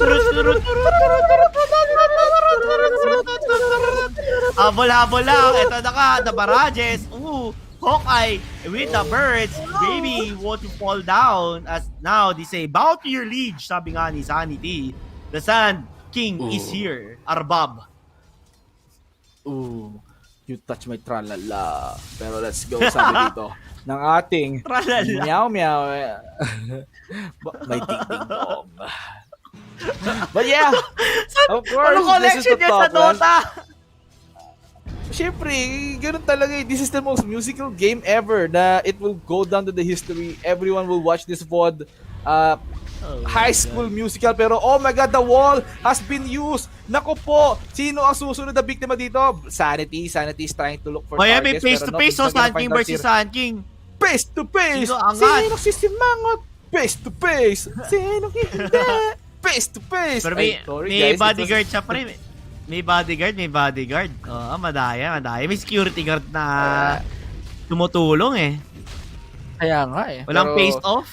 Habol-habol lang. Ito na ka, the barrages. Ooh, Hawkeye with the birds. Baby, won't you fall down? As now, they say, bow to your liege. Sabi nga ni Sanity. The Sand King is here. Arbab. Ooh, you touch my tralala. Pero let's go, sabi dito, ng ating Tralala. Meow Meow. May ding dong. But yeah, of course, Ano this is collection the niya sa top one. Dota? Siyempre, ganun talaga eh. This is the most musical game ever na it will go down to the history. Everyone will watch this VOD. High school musical, pero oh my god, the wall has been used. Naku po, sino ang susunod na biktima dito? Sanity is trying to look for May targets. face to face, so Sand King versus Sand King. Face to face! Sino angat? Sino sisimangot? Face to face! Sino hindi? Face to face! Pero Ay, may, sorry may guys, it bodyguard was- siya pre. May bodyguard. Oo, madaya. May security guard na tumutulong eh. Kaya nga eh. Walang Pero- face off.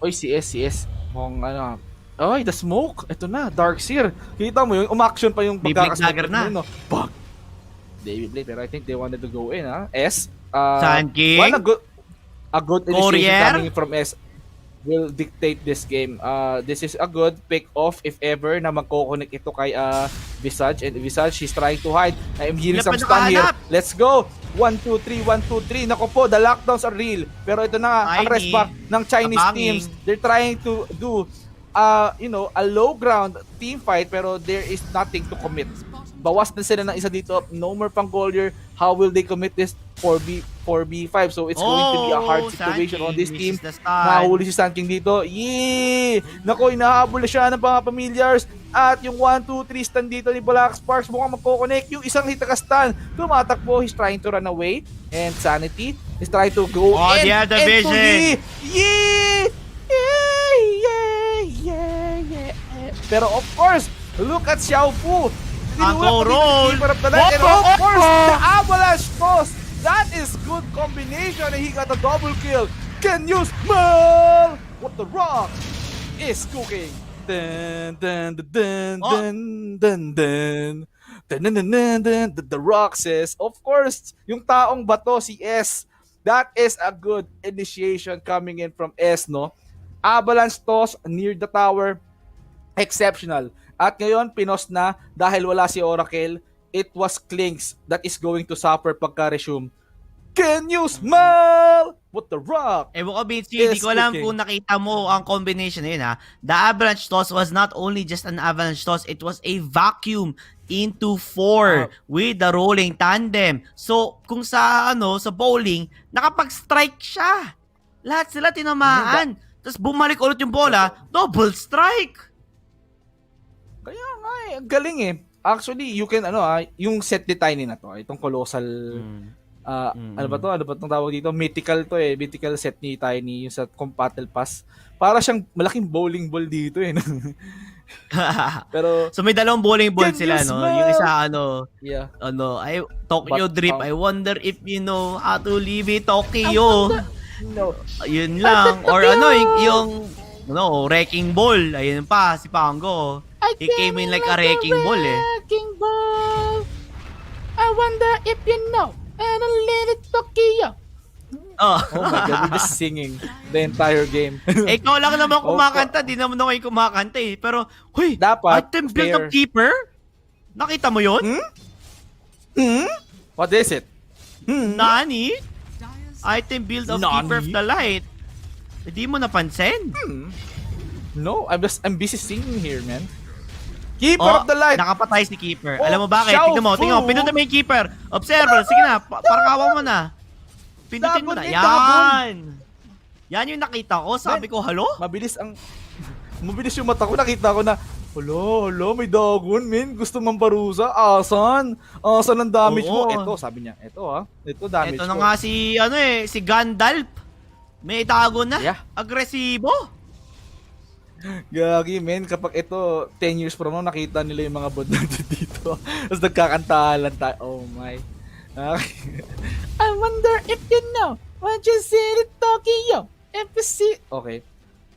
Oy, CS. Mukhang ano. Oy, the smoke. Ito na, Darkseer. Kita mo yung umaction pa yung May blink pagkakasmoke dagger na. No? Bang! Baby Blade, pero I think they wanted to go in, ha? S. Sand King? One, a good initiation Courier? coming from S will dictate this game. This is a good pick off if ever na magko-connect ito kay Visage. And Visage, she's trying to hide. I'm hearing Sila some pa stun here. nakahanap. Let's go! 1, 2, 3, 1, 2, 3. Nako po, the lockdowns are real. Pero ito na nga, ang Tiny. respawn ng Chinese Abanging. teams. They're trying to do, a low ground team fight, pero there is nothing to commit. Bawas na sila ng isa dito. No more pang Collier. How will they commit this 4v5? So it's going to be a hard situation on this team. Nahuli si Sand King dito. Yee! Nako, inahabol na siya ng mga familiars. At yung 1, 2, 3 stand dito ni Black Sparks mukhang magkoconnect. Yung isang hitaka-stand, tumatakbo. He's trying to run away. And Sanity is trying to go Oh, in. they have the into vision. Yee! Yeah. Pero of course, look at Xiao Fu. Ako roll. And of course, the Avalanche toss. That is good combination. And he got a double kill. Can use Mal. What the rock is cooking. Dun, dun, dun, dun, dun, dun. The rock says, of course, yung taong bato si S. That is a good initiation coming in from S, no? Avalanche toss near the tower. Exceptional. At ngayon, pinos na dahil wala si Oracle. It was Klinks that is going to suffer pagka-resume. Can you smell what the rock? Ewan ko, Vince, Yes, hindi ko alam cooking. kung nakita mo ang combination na yun, ha. The avalanche toss was not only just an avalanche toss, it was a vacuum into 4 with the rolling tandem. So, kung sa bowling, nakapag-strike siya. Lahat sila tinamaan. Tapos bumalik ulit yung bola, double strike. Kaya nga ang galing eh. Actually, you can yung set ni Tiny na to, itong colossal ano ba tong tawag dito? Mythical to eh. Mythical set ni Tiny yung sa Compattle Pass. Para siyang malaking bowling ball dito eh. Pero So may dalawang bowling ball Can sila, you no? smell? Yung isa yeah. Tokyo But, Drip. I wonder if you know how to leave it Tokyo. No. Yun lang. Or yung wrecking ball. Ayun pa, si Pango. He came in like a wrecking ball eh. Wrecking ball. I wonder if you know. And a little Tokyo. Oh. Oh my god, we're just singing the entire game. Ikaw lang naman kumakanta. Di naman ako yung kumakanta eh. Pero, huy, Dapat item build fair. ng keeper? Nakita mo yun? What is it? Nani? Item build of Nani? Keeper of the Light. Hindi mo napansin? No, I'm busy singing here, man. Keeper of the Light. Nakapatay si Keeper. Oh, Alam mo bakit? Xiao Tingnan mo. Fu. Pinutin mo yung Keeper. Observer. Sige na. Parang kawa mo na. Pinutin mo na. Dagon, Yan. Yan yung nakita ko. Sabi ko, halo? Mabilis yung mata ko. Nakita ko na, Hello, may dagon, men. Gusto mamparusa. Asan ang damage mo? Oo. Ito, sabi niya. Ito damage Ito na ko. nga si Gandalf. May dagon na. Yeah. Agresibo. Gagi, men. Kapag ito, 10 years from now, nakita nila yung mga bod natin dito. Tapos nagkakantahan lang tayo. Oh my. Okay. I wonder if you know what you see in Tokyo. If you see... Okay.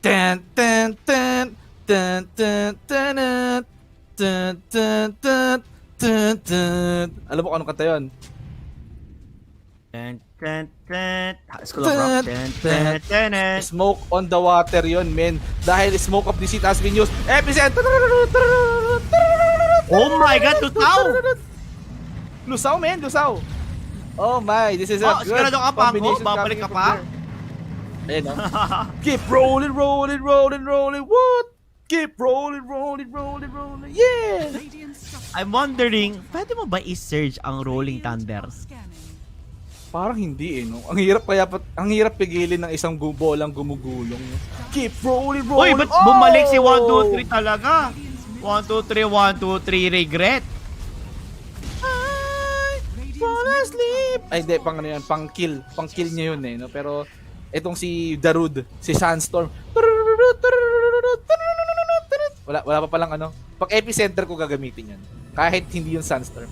Tan, tan, tan. Tan, tan, tan, tan, tan, tan, tan, tan. Alam mo kung anong kanta yun? Ten, ten, ten. School of Rock. Ten, ten, ten, ten. Smoke on the water yon, men. Dahil Smoke of the Sea has been used. Epicenter! Oh my God, Lutaw! Lusaw, men. Lusaw. Oh my, this is a good sigurado ka pa ako? combination Babalik coming ka from pa? there. Ayun, no? Keep rolling, rolling, rolling, rolling. What? Keep rolling, rolling, rolling, rolling. Yeah! I'm wondering, pwede mo ba i-surge ang Rolling Thunder? Parang hindi no. Ang hirap ang hirap pigilin ng isang bolang gumugulong. No? Keep rolling, Uy, rolling. ba't bumalik si 1, 2, 3 talaga? 1, 2, 3, 1, 2, 3, regret. I fall asleep. Ay, hindi, pang ano yan, pang kill niya yun no. Pero etong si Darude, si Sandstorm. Wala pa palang ano. Pag epicenter ko gagamitin yan. Kahit hindi yung Sandstorm.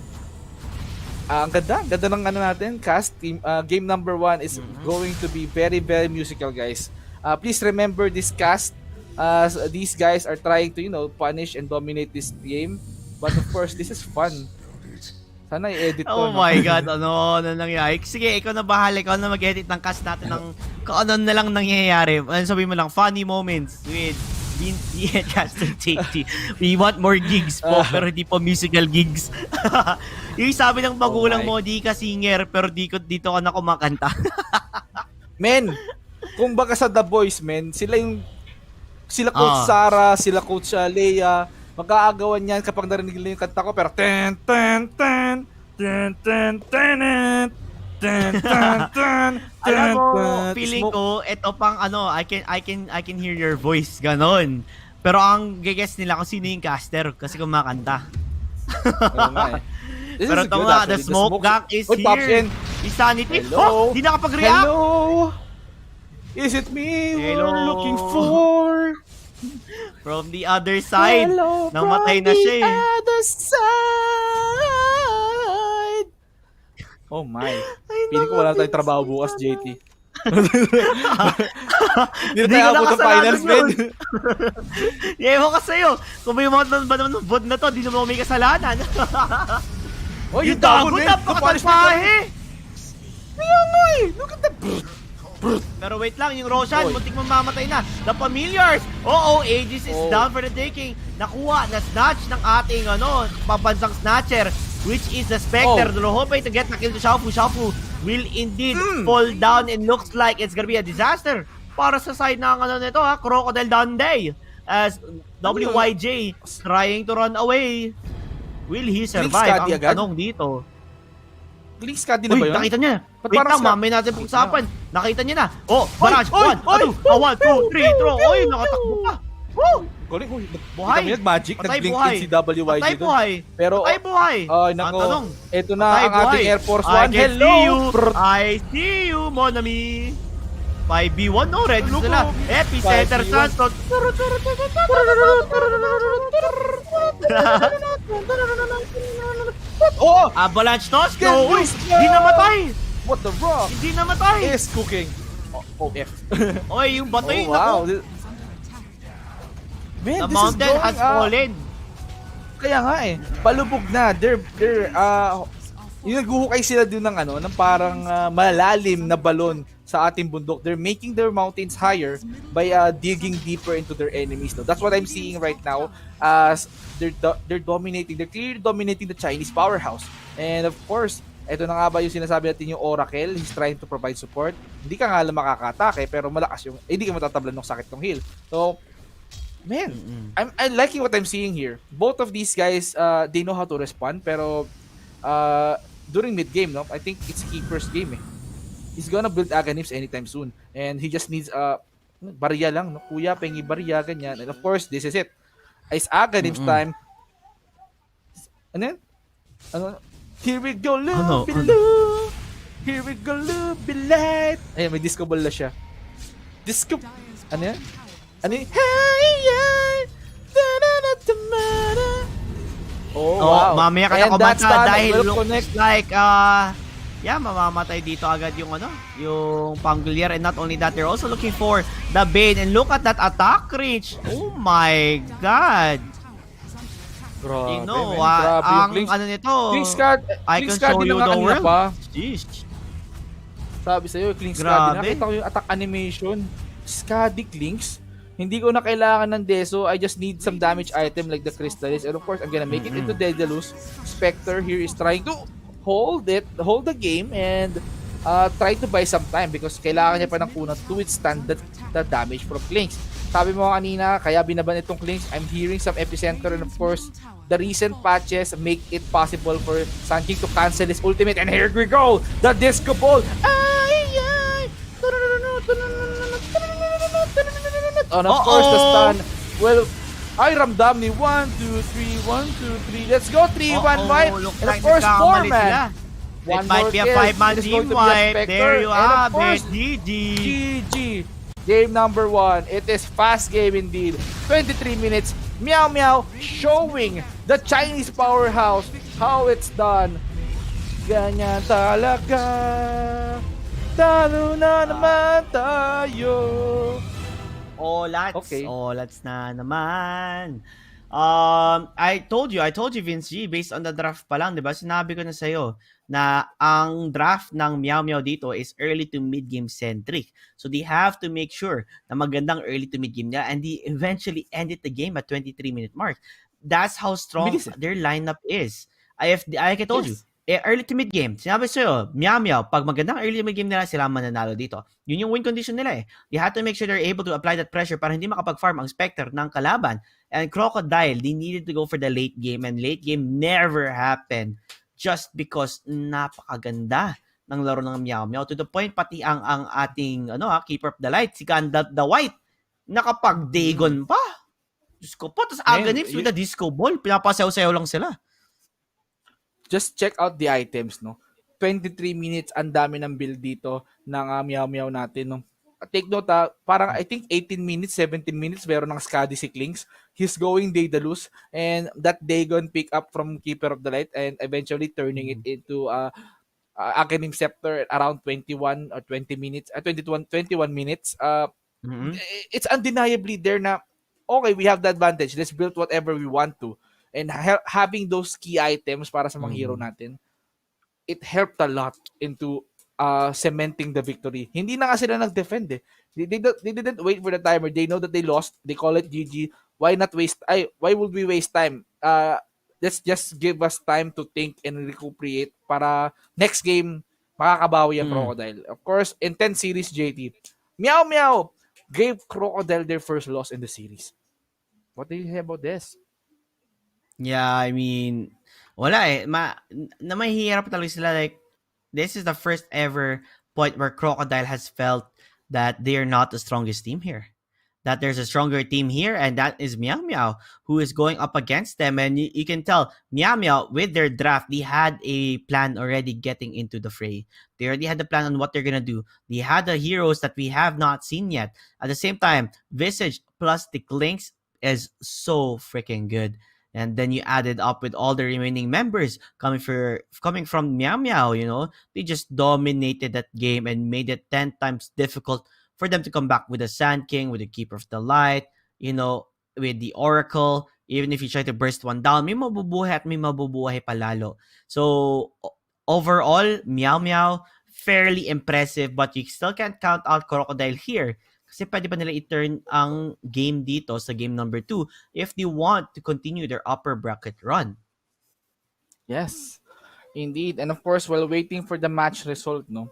Ang ganda ng ano natin, cast. Game number 1 is going to be very, very musical, guys. Please remember this cast. These guys are trying to, punish and dominate this game. But of course, this is fun. Sana i-edit to. Oh my God, ano nangyayari? Sige, ikaw na bahala. Ikaw na mag-edit ng cast natin ng kung ano na lang nangyayari. Sabihin mo lang, funny moments with Vinci and Caster JT. We want more gigs po, pero hindi po musical gigs. Yung sabi ng magulang mo, di ka singer, pero dito ka na kumakanta. Men, kung baka sa The Boys, men, sila Coach Sarah, sila Coach Leia, mag-aagawan yan kapag narinig nila yung kanta ko, pero ten, ten, ten, ten, ten, ten, ten, ten, ten, ten. Alam mo, feeling ko, ito pang ano, I can hear your voice, ganon. Pero ang guess nila kung sino yung caster kasi kumakanta. Pero ito nga, the smoke gang is here. Insanity. Hello? Di nakapag-react. Hello? Is it me Hello? we're looking for? From the other side. Hello, Namatay na siya eh. other side. Oh my. Piling ko wala tayong trabaho bukas, JT. Hindi na tayo abot ng finals, man. Ewan ka sa'yo. Kung may mga ba naman ng bot na to, di naman may kasalanan. Oh, Yung dago, napakatapahe. Kaya nga eh. Look at the... Pero wait lang, yung Roshan, Oy. muntik mamamatay na. The Familiars! Oo, Aegis is down for the taking. Nakuha, na-snatch ng ating, papansang snatcher, which is the Spectre. Hoping to get the kill to Xiaofu. Xiaofu will indeed fall down and looks like it's gonna be a disaster para sa side ng, nito, Crocodile Dundee. As WYJ trying to run away. Will he survive? Ang tanong dito. Glink Scuddy na ba yun? Nakita niya. Ba't Wait parang lang, mamay natin pag-usapan. Nakita niya na. Oh, barrage. 1, 2, 3, throw. Oy, nakatakbo pa. Woo! Galing. Buhay. Kita mo magic. Patay Nag-blink buhay. in si WYG Patay doon. buhay. Pero, Patay buhay. ay, Ang nako. tanong, Ito na patay ang ating buhay. Air Force I One. can Hello! see you. I see you, Monami. 5v1, no? Ready Look, sila. Epicenter 5v1. Sandstorm. Oh! Avalanche toss. Can No, you uy, smell? hindi namatay. What the rock Hindi namatay. is cooking? Oh, F. Oy, yung bato yung wow. naku. Man, The this mountain is going, has fallen. Kaya nga eh, palubog na. Yung naghuhukay sila dun ng ng parang malalim na balon sa ating bundok. They're making their mountains higher by digging deeper into their enemies. No? That's what I'm seeing right now. As they're dominating, they're clearly dominating the Chinese powerhouse. And of course, ito na nga ba yung sinasabi natin yung Oracle, he's trying to provide support. Hindi ka nga lang makakatake, pero malakas yung, hindi ka matatablan ng sakit ng heal. So, man, I'm liking what I'm seeing here. Both of these guys, they know how to respond, pero during mid-game, no, I think it's Keeper's game eh. He's gonna build Aganims anytime soon. And he just needs barya lang, no? Kuya, pengi barya, ganyan. And of course, this is it. It's Aganims time. Ano yan? Here we go, Lube, Here we go, Lube, light. Ayun, may disco ball na siya. Disco. Ano yan? Ano yan? Hey, yeah! Oh, Oh, wow. mamaya ka na And that kumanta stun dahil will looks connect. like, yeah, mamamatay dito agad yung yung Pangulier. And not only that, they're also looking for the Bane. And look at that attack reach. Oh my God. You Grabe, know, man. Grabe yung ang nito, I can Clinks Card show din na you nga the kanina world. pa. Jeez. Sabi sa'yo, Clinks Card din. Grabe. Nakita ko yung attack animation. Skadi Clinks. Hindi ko na kailangan ng Deso. I just need some damage item like the Crystallis. And of course, I'm gonna make it into Daedalus. Spectre here is trying to hold the game, and try to buy some time because kailangan niya pa ng kunat to withstand the damage from Clinks. Sabi mo kanina, kaya binaban itong Clinks. I'm hearing some epicenter, and of course, the recent patches make it possible for Sun King to cancel his ultimate. And here we go! The Disco Ball! Ay, ay! And of course, the stun will... Ay, ramdam ni 1, 2, 3, 1, 2, 3. Let's go, 3, 1, fight. Looks And of like course, 4 nagkamali man. sila. It One might more be a kill. 5-man It is team going to be a wipe. Spectre. There you And of have course, it. GG. GG. Game number 1. It is fast game indeed. 23 minutes. Meow Meow showing the Chinese powerhouse how it's done. Ganyan talaga. Talo na naman tayo. Okay. Olats na naman. I told you, Vince G, based on the draft pa lang, di ba? Sinabi ko na sa'yo na ang draft ng Meow Meow dito is early to mid-game centric. So they have to make sure na magandang early to mid-game nila, and they eventually ended the game at 23-minute mark. That's how strong Bilis eh. their lineup is. Like I told you, Yes. early to mid-game, sinabi sa'yo, Meow Meow, pag magandang early to mid-game nila, sila mananalo dito. Yun yung win condition nila eh. They had to make sure they're able to apply that pressure para hindi makapag-farm ang Spectre ng kalaban. And Crocodile, they needed to go for the late game, and late game never happened just because napakaganda ng laro ng Meow Meow. To the point, pati ang ating Keeper of the Light, si Gandalf the White, nakapag-Dagon pa. Diyos ko po. Tapos Aghanim's with the Disco Ball. Pinapasayaw-sayaw lang sila. Just check out the items, no? 23 minutes, ang dami ng build dito ng Meow Meow natin, no? Take note, parang I think 18 minutes, 17 minutes, meron ng Skadi si Clinks. He's going Daedalus, and that Dagon pick up from Keeper of the Light, and eventually turning it into Aghanim Scepter around 21 or 20 minutes, 21 minutes. It's undeniably there na, okay, we have the advantage. Let's build whatever we want to. And having those key items para sa mga hero natin, it helped a lot into cementing the victory. Hindi na nga sila nag-defend eh. They didn't wait for the timer. They know that they lost. They call it GG. Why would we waste time? Let's just give us time to think and recuperate para next game makakabawi ang Crocodile. Of course, in 10 series, JT, Meow Meow gave Crocodile their first loss in the series. What do you say about this? Yeah, I mean, wala eh. Mahihirap talaga sila. Like, this is the first ever point where Crocodile has felt that they are not the strongest team here. That there's a stronger team here, and that is Meow Meow, who is going up against them. And you can tell, Meow Meow, with their draft, they had a plan already getting into the fray. They already had the plan on what they're going to do. They had the heroes that we have not seen yet. At the same time, Visage plus the Clinks is so freaking good. And then you added up with all the remaining members coming from Meow Meow, they just dominated that game and made it 10 times difficult for them to come back with the Sand King, with the Keeper of the Light, with the Oracle. Even if you try to burst one down, may mabubuhay at may mabubuhay palalo. So overall, Meow Meow, fairly impressive, but you still can't count out Crocodile here. Kasi pwede pa nila i-turn ang game dito sa game number 2 if they want to continue their upper bracket run. Yes, indeed. And of course, while waiting for the match result, no?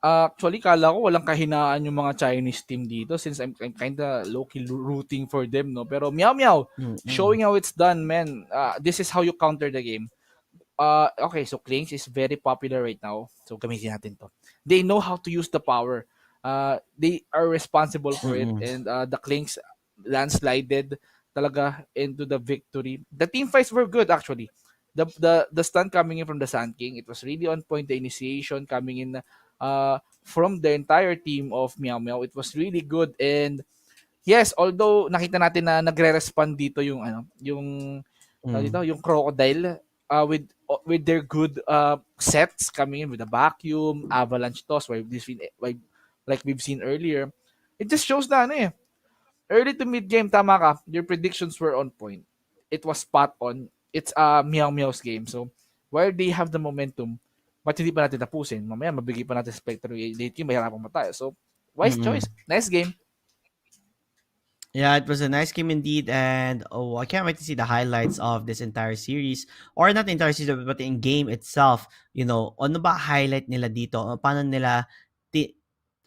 Actually, kala ko walang kahinaan yung mga Chinese team dito since I'm kinda low-key rooting for them, no? Pero Meow Meow, showing how it's done, man. This is how you counter the game. Okay, so Clinks is very popular right now. So gamitin natin to. They know how to use the power. They are responsible for it, and the Clinks landslided talaga into the victory. The team fights were good actually. The stun coming in from the Sand King, it was really on point. The initiation coming in from the entire team of Meow Meow, it was really good. And yes, although nakita natin na nagre-respond dito yung dito, Mm. yung Crocodile, with their good sets coming in with the vacuum, avalanche toss, like we've seen earlier. It just shows na ano eh. Early to mid game, tama ka. Your predictions were on point. It was spot on. It's a Meow Meow's game. So, while they have the momentum, ba't hindi pa natin tapusin? Mamaya, mabigay pa natin Spectre late game, mahirapan pa tayo. So, wise choice. Mm-mm. Nice game. Yeah, it was a nice game indeed, and oh, I can't wait to see the highlights of this entire series, or not the entire series, but in game itself. Ano ba highlight nila dito? Paano nila, ti,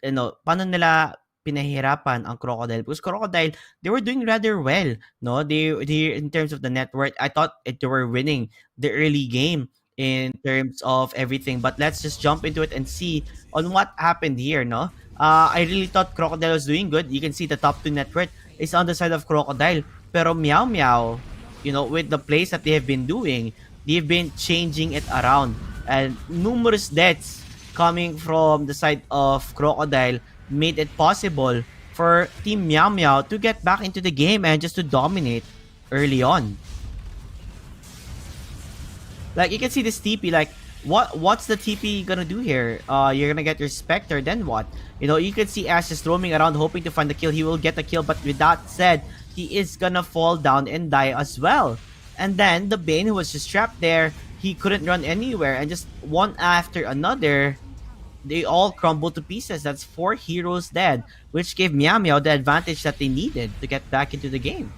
paano nila pinahirapan ang Crocodile? Because Crocodile, they were doing rather well. No, they in terms of the net worth, I thought they were winning the early game in terms of everything. But let's just jump into it and see on what happened here. No, I really thought Crocodile was doing good. You can see the top two net worth is on the side of Crocodile. Pero Meow Meow, with the plays that they have been doing, they've been changing it around. And numerous deaths coming from the side of Crocodile made it possible for Team Meow Meow to get back into the game and just to dominate early on. Like you can see this TP, like what's the TP gonna do here? You're gonna get your Spectre, then what? You can see Ash just roaming around hoping to find the kill. He will get the kill, but with that said, he is gonna fall down and die as well. And then the Bane, who was just trapped there, he couldn't run anywhere, and just one after another, they all crumbled to pieces. That's 4 heroes dead, which gave Meow Meow the advantage that they needed to get back into the game.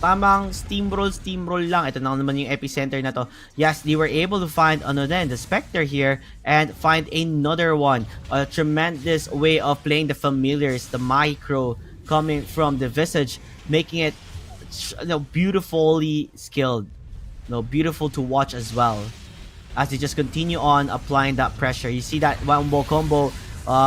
Tamang steamroll lang. Ito na naman yung epicenter na to. Yes, they were able to find the Spectre here and find another one. A tremendous way of playing the familiars, the micro coming from the Visage, making it beautifully skilled. Beautiful to watch as well. As they just continue on applying that pressure. You see that wombo combo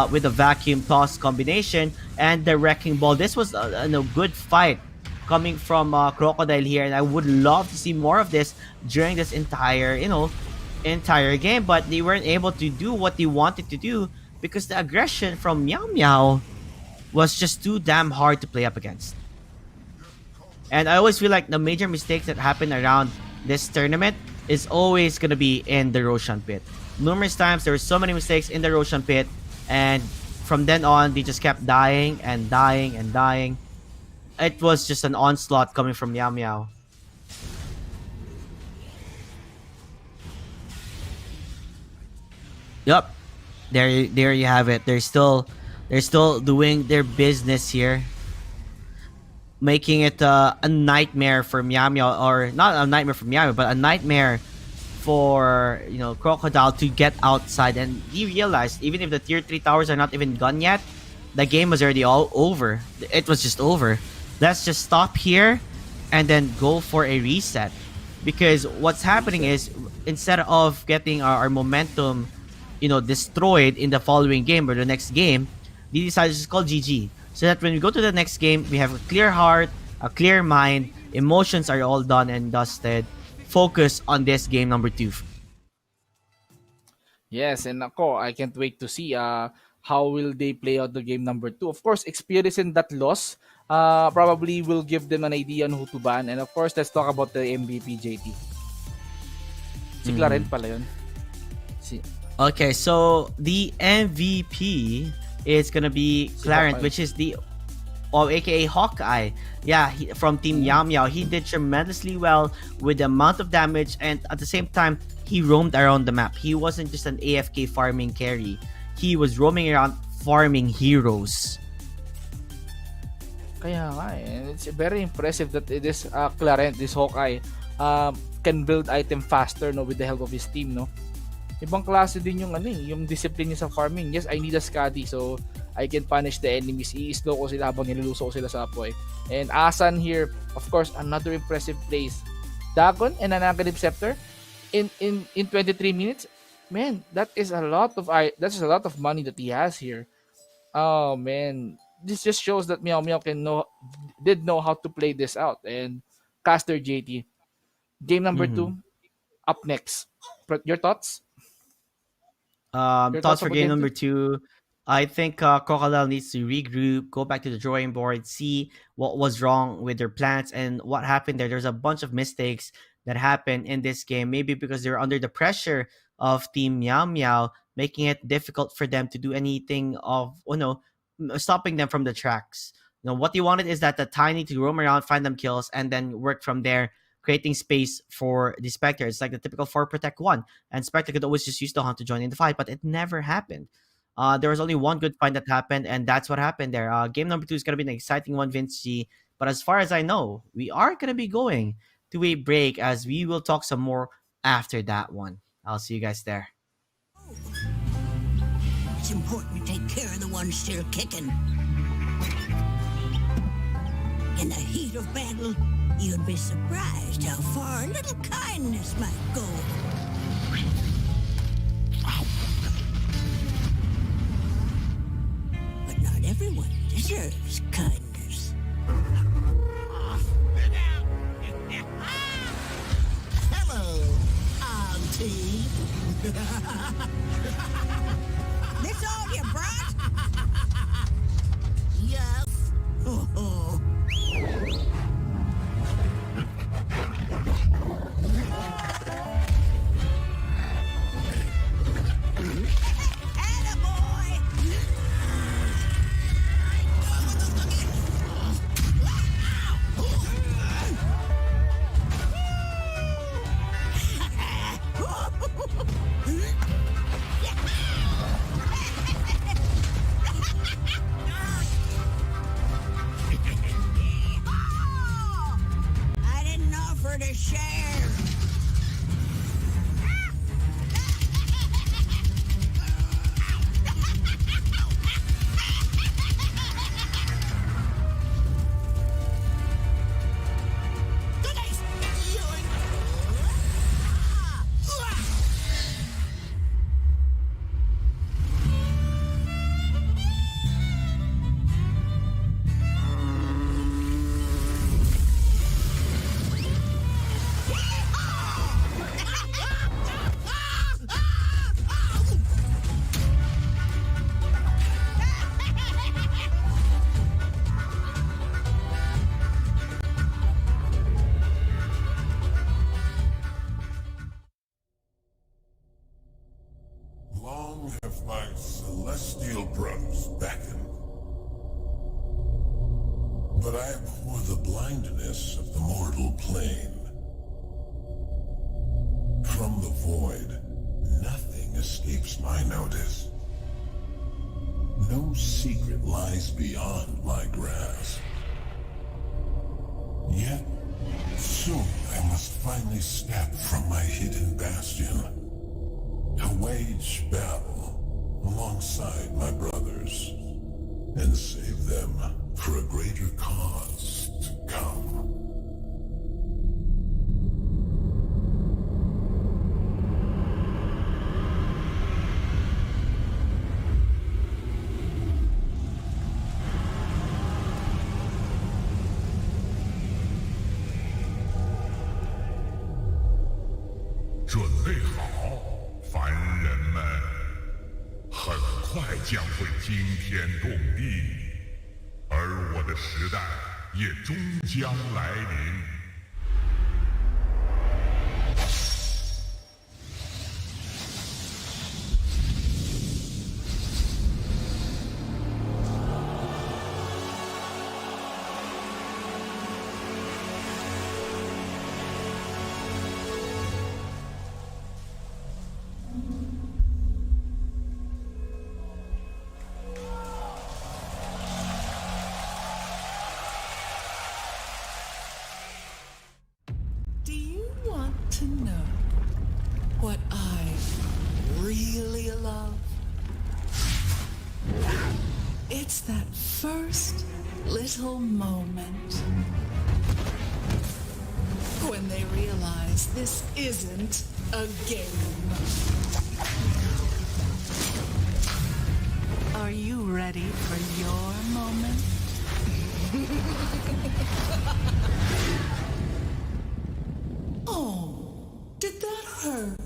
with the vacuum toss combination and the wrecking ball. This was a good fight coming from Crocodile here, and I would love to see more of this during this entire game, but they weren't able to do what they wanted to do because the aggression from Meow Meow was just too damn hard to play up against. And I always feel like the major mistakes that happen around this tournament is always gonna be in the Roshan pit. Numerous times there were so many mistakes in the Roshan pit, and from then on they just kept dying and dying and dying. It was just an onslaught coming from Meow Meow. Yup. There you have it. They're still doing their business here, making it a nightmare for Meow Meow, or not a nightmare for Meow Meow, but a nightmare for Crocodile to get outside. And he realized even if the tier 3 towers are not even gone yet, the game was already all over. It was just over. Let's just stop here and then go for a reset, because what's happening is instead of getting our momentum destroyed in the following game or the next game, they decided to just call GG, so that when we go to the next game we have a clear heart, a clear mind, emotions are all done and dusted, focus on this game number 2. Yes, and ako, I can't wait to see how will they play out the game number 2. Of course, experiencing that loss probably will give them an idea on who to ban. And of course, let's talk about the MVP, JT. Si Clarent pala yun. Okay, so the MVP is gonna be Clarent, which is aka Hawkeye. Yeah, from Team Meow Meow. He did tremendously well with the amount of damage, and at the same time, he roamed around the map. He wasn't just an AFK farming carry. He was roaming around farming heroes. Kaya nga eh. It's very impressive that this Clarent, this Hawkeye, can build item faster with the help of his team. Ibang klase din yung yung discipline niya sa farming. Yes, I need a Scadi so I can punish the enemies. I-slow ko sila habang nilulusok ko sila sa apoy. And Asan here, of course, another impressive plays. Dagon and an Aghanim Scepter in 23 minutes. Man, that is a lot of money that he has here. Oh man, this just shows that Meow Meow did know how to play this out. And Caster JT, game number 2 up next. Your thoughts? Thoughts for game number 2. I think Crocodile needs to regroup, go back to the drawing board, see what was wrong with their plans and what happened there. There's a bunch of mistakes that happened in this game, maybe because they're under the pressure of Team Meow Meow, making it difficult for them to do anything of, stopping them from the tracks. What you wanted is that the Tiny to roam around, find them kills, and then work from there, creating space for the Spectre. It's like the typical 4 protect 1, and Spectre could always just use the Hunt to join in the fight, but it never happened. There was only one good find that happened, and that's what happened there. Game number 2 is going to be an exciting one, Vince G. But as far as I know, we are going to be going to a break as we will talk some more after that one. I'll see you guys there. It's important to take care of the ones still kicking. In the heat of battle, you'd be surprised how far a little kindness might go. But not everyone deserves kindness. Hello, Auntie. This all you brought? Yes. Oh. I didn't offer to share. Long have my celestial brothers beckoned, but I abhor the blindness of the mortal plane. From the void, nothing escapes my notice. No secret lies beyond my grasp. Yet, soon I must finally step from my hidden bastion to wage battle alongside my brothers and save them for a greater cause to come. Do you want to know what I really love? It's that first little moment when they realize this isn't a game. Are you ready for your moment? Oh, did that hurt?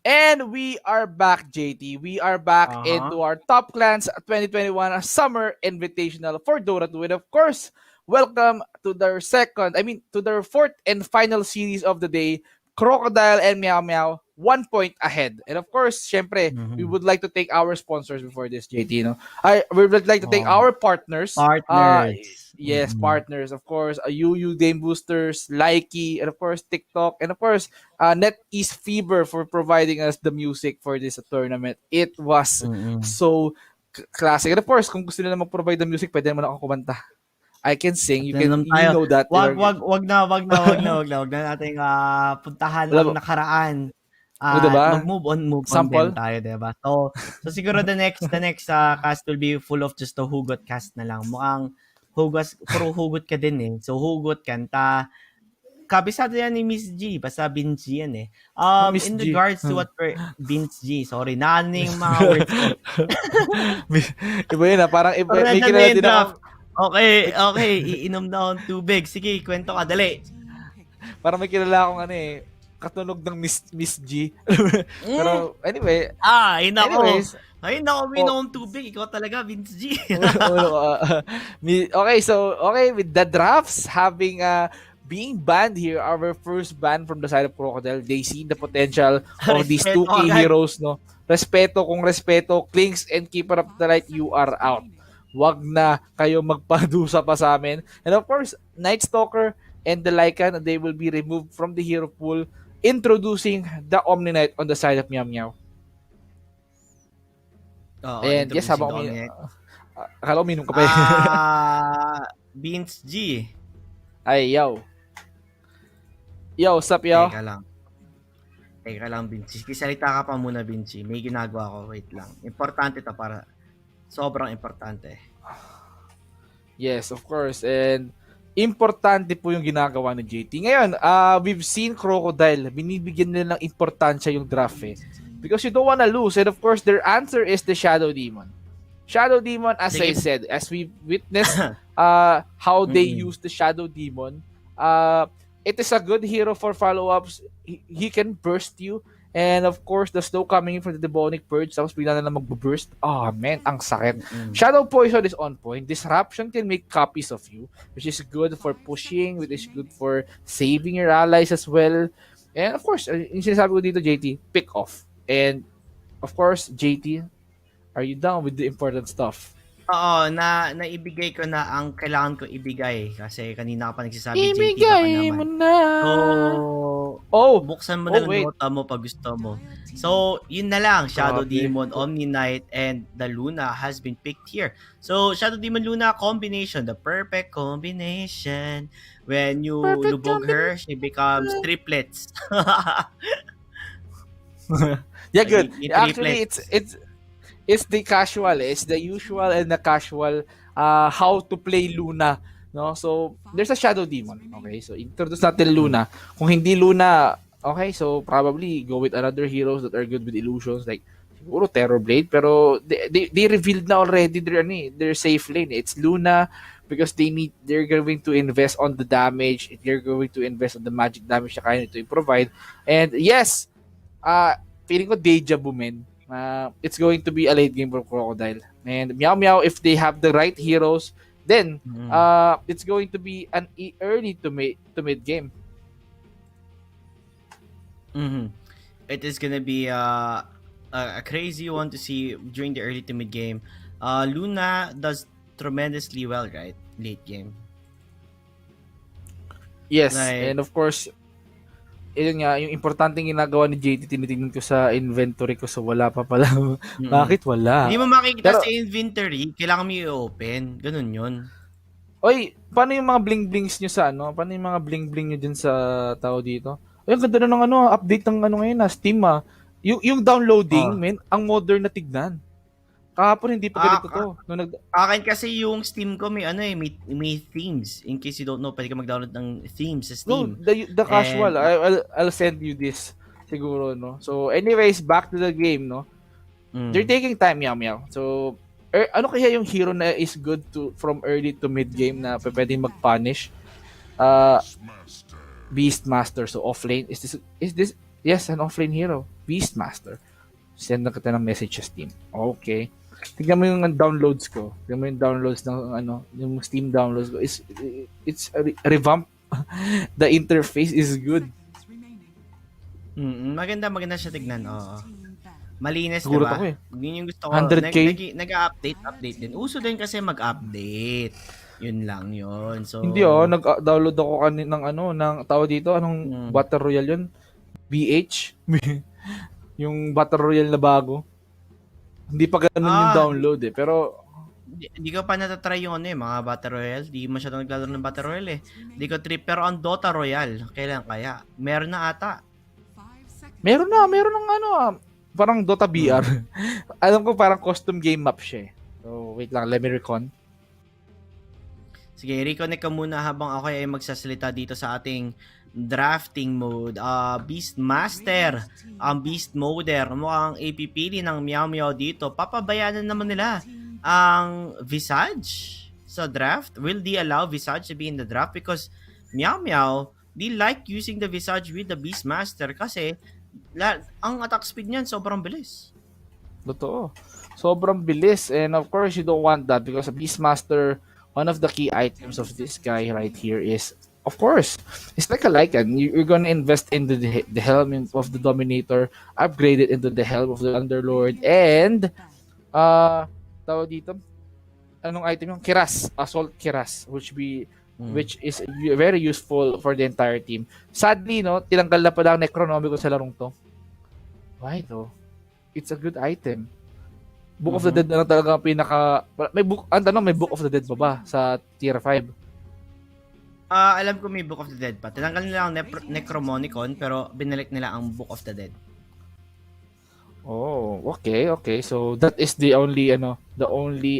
And we are back, JT. We are back Uh-huh. into our Top Clans 2021 Summer Invitational for Dota 2. And of course, welcome to their to their fourth and final series of the day, Crocodile and Meow Meow, 1 point ahead. And of course, syempre, we Mhm. would like to thank our sponsors before this, JT. We would like to thank Oh, our partners. partners. Yes, Mm-mm. partners, of course, UU Game Boosters, Likey, and of course, TikTok, and of course, NetEase Fever for providing us the music for this tournament. It was Mm-mm. so classic. And of course, kung gusto nila mag-provide the music, pwede naman ako kumanta. I can sing. At naman You tayo. know that. Wag na nating puntahan Wala ang ba? nakaraan. O, diba? Move on din Sample? tayo, 'di ba? So siguro the next cast will be full of just the hugot cast na lang. Mukhang puro hugot ka din eh. So hugot, kanta, kabisado yan ni Miss G, basta Vince G yan eh. Miss In G. regards to what we're, Vince G, sorry, naaning mga words ko. Iba yun parang Sorry, may nandyan na kilala yung din ako. draft. Okay, iinom na akong tubig. Sige, kwento ka, dali. Parang may kilala akong katunog ng Miss G. Pero anyway, anyways, Ay, nako, uminom akong tubig. Ikaw talaga, Vince G. okay, with the drafts having being banned here, our first ban from the side of Crocodile, they see the potential of these two Respeto key agad. heroes, no? Kung respeto, Clinks and Keeper of the Light, you are out. Wag na kayo magpadusa pa sa amin. And of course, Night Stalker and the Lycan, they will be removed from the hero pool, introducing the Omni Knight on the side of Meow Meow. And yes, habang akala uminom ka pa eh. Vince G. Ay, yo. Yo, what's up, yo? Teka lang, Vinci. Kisalita ka pa muna, Vinci. May ginagawa ko. Wait lang. Importante to para. Sobrang importante. Yes, of course. And importante po yung ginagawa ni JT. Ngayon, we've seen Crocodile. Binibigyan nila ng importansya yung draft eh. Because you don't wanna lose. And of course, their answer is the Shadow Demon. Shadow Demon, as I said, as we witnessed how they use the Shadow Demon, it is a good hero for follow-ups. He can burst you. And of course, the slow coming in from the Demonic Purge, tapos bigla na lang mag-burst. Oh, man, ang sakit. Shadow Poison is on point. Disruption can make copies of you, which is good for pushing, which is good for saving your allies as well. And of course, yung sinasabi ko dito, JT, pick off. And of course, JT, are you down with the important stuff? Oo, naibigay ko na ang kailangan ko ibigay kasi kanina ka pa nagsasabi, JT, baka naman. Mo na. Buksan mo na lang Dota mo pag gusto mo. So, yun na lang. Shadow Demon, Omni Knight, and the Luna has been picked here. So, Shadow Demon Luna combination, the perfect combination. When you lubog her, she becomes triplets. Yeah, good. Actually, it's the casual, it's the usual and the casual how to play Luna, no? So there's a Shadow Demon, okay? So introduce natin Luna. Kung hindi Luna, okay, so probably go with another heroes that are good with illusions like siguro Terrorblade, pero they revealed na already their safe lane. It's Luna because they're going to invest on the damage, they're going to invest on the magic damage na kaya nito i-provide. And yes, feeling ko deja vu, men. It's going to be a late game for Crocodile. And Meow Meow, if they have the right heroes, then it's going to be an early to mid game. It is gonna be a crazy one to see during the early to mid game. Luna does tremendously well, right? Late game. Yes, and of course, yun nga, yung importanteng ginagawa ni JT, tinitingnan ko sa inventory ko, so wala pa pala. Bakit wala? Hindi mo makikita sa inventory, kailangan mo i-open. Ganun yun. Oy, paano yung mga bling-blings nyo sa Paano yung mga bling-bling nyo dyan sa tao dito? Ay, ang ganda na ng update ng ngayon Steam Yung downloading, men, ang modern na tignan. Kahapon hindi pa ganito to. Akin kasi yung Steam ko may may themes. In case you don't know, pwede ka mag-download ng themes sa Steam. No, the casual. I'll send you this siguro, no. So anyways, back to the game, no. They're taking time, Meow Meow. So ano kaya yung hero na is good to from early to mid game na pwedeng mag-punish? Beastmaster. So offlane. Is Yes, an offlane hero. Beastmaster. Send na kita ng message sa Steam. Okay. Tignan mo yung downloads ko. Tignan mo yung downloads ng yung Steam downloads ko. It's a revamp. The interface is good. Maganda siya tignan. Oo. Malinis, Nagulat diba? ako eh. Yun yung gusto ko. 100K? Nag-update din. Uso din kasi mag-update. Yun lang yun. So, Hindi nag-download ako ng tawag dito, Battle Royale yun? BH? Yung Battle Royale na bago. Hindi pa ganun yung download eh. Pero, Di ko pa natatry yung mga Battle Royale. Di masyadong naglalaro ng Battle Royale eh. Di ko trip. Pero ang Dota Royale, kailan kaya? Meron na ata. meron ng parang Dota BR. Alam ko parang custom game map siya eh. So, wait lang, let me recon. Sige, reconnect ka muna habang ako ay magsasalita dito sa ating drafting mode. Beastmaster, ang Beast Moder, mukhang APPD ng Meow Meow dito. Papabayaan na naman nila ang Visage sa draft. Will they allow Visage to be in the draft? Because Meow Meow, they like using the Visage with the Beastmaster kasi ang attack speed niyan sobrang bilis. Totoo. Sobrang bilis. And of course, you don't want that because a Beastmaster, one of the key items of this guy right here is, of course, it's like a Lycan. You're gonna invest into the helm of the Dominator, upgrade it into the helm of the Underlord, and tawag dito, anong item yung Kiras, Assault Kiras, which is very useful for the entire team. Sadly, tinanggal na pala ang Necronomicon sa larong to. Why though? It's a good item. Book of the Dead na lang talaga ang pinaka... May Book of the Dead pa ba sa tier 5? Alam ko may Book of the Dead pa. Tinanggal nila ang Necromonicon pero binalik nila ang Book of the Dead. Oh, okay. So that is the only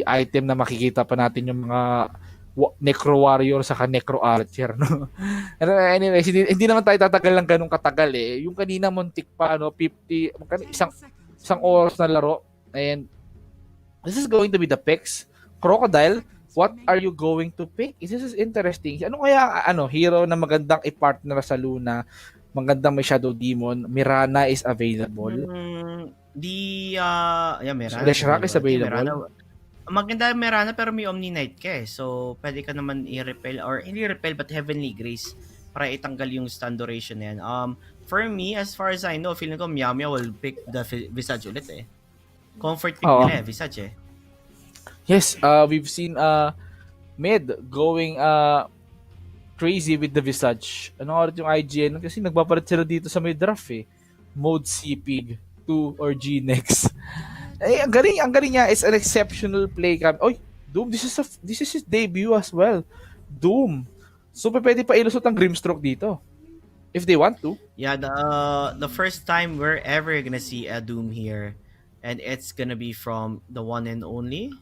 item na makikita pa natin yung mga Necro Warrior saka Necro Archer, no? Anyway, hindi naman tayo tatagal lang ganun katagal eh. Yung kanina muntik pa 50 isang oras na laro, and this is going to be the picks. Crocodile, what are you going to pick? This is interesting. Ano kaya hero na magandang i-partner sa Luna? Magandang may Shadow Demon. Mirana is available. Mirana. Leshrac is available. Maganda Mirana pero may Omni Knight ka eh. So, pwede ka naman i-repel or hindi repel but Heavenly Grace para itanggal yung stun duration na yan. For me, as far as I know, feeling ko Meow Meow will pick the Visage ulit eh. Comfort pick nila eh, Visage eh. Yes, we've seen mid going crazy with the Visage. Ano nga yung IGN? Kasi nagpapalit sila dito sa may draft eh. Mode CPIG 2 or G-Nex. Ang galing niya. It's an exceptional play. Oy, Doom, this is his debut as well. Doom. So, pwede pa ilusot ang Grimstroke dito. If they want to. Yeah, the first time we're ever gonna see a Doom here. And it's gonna be from the one and only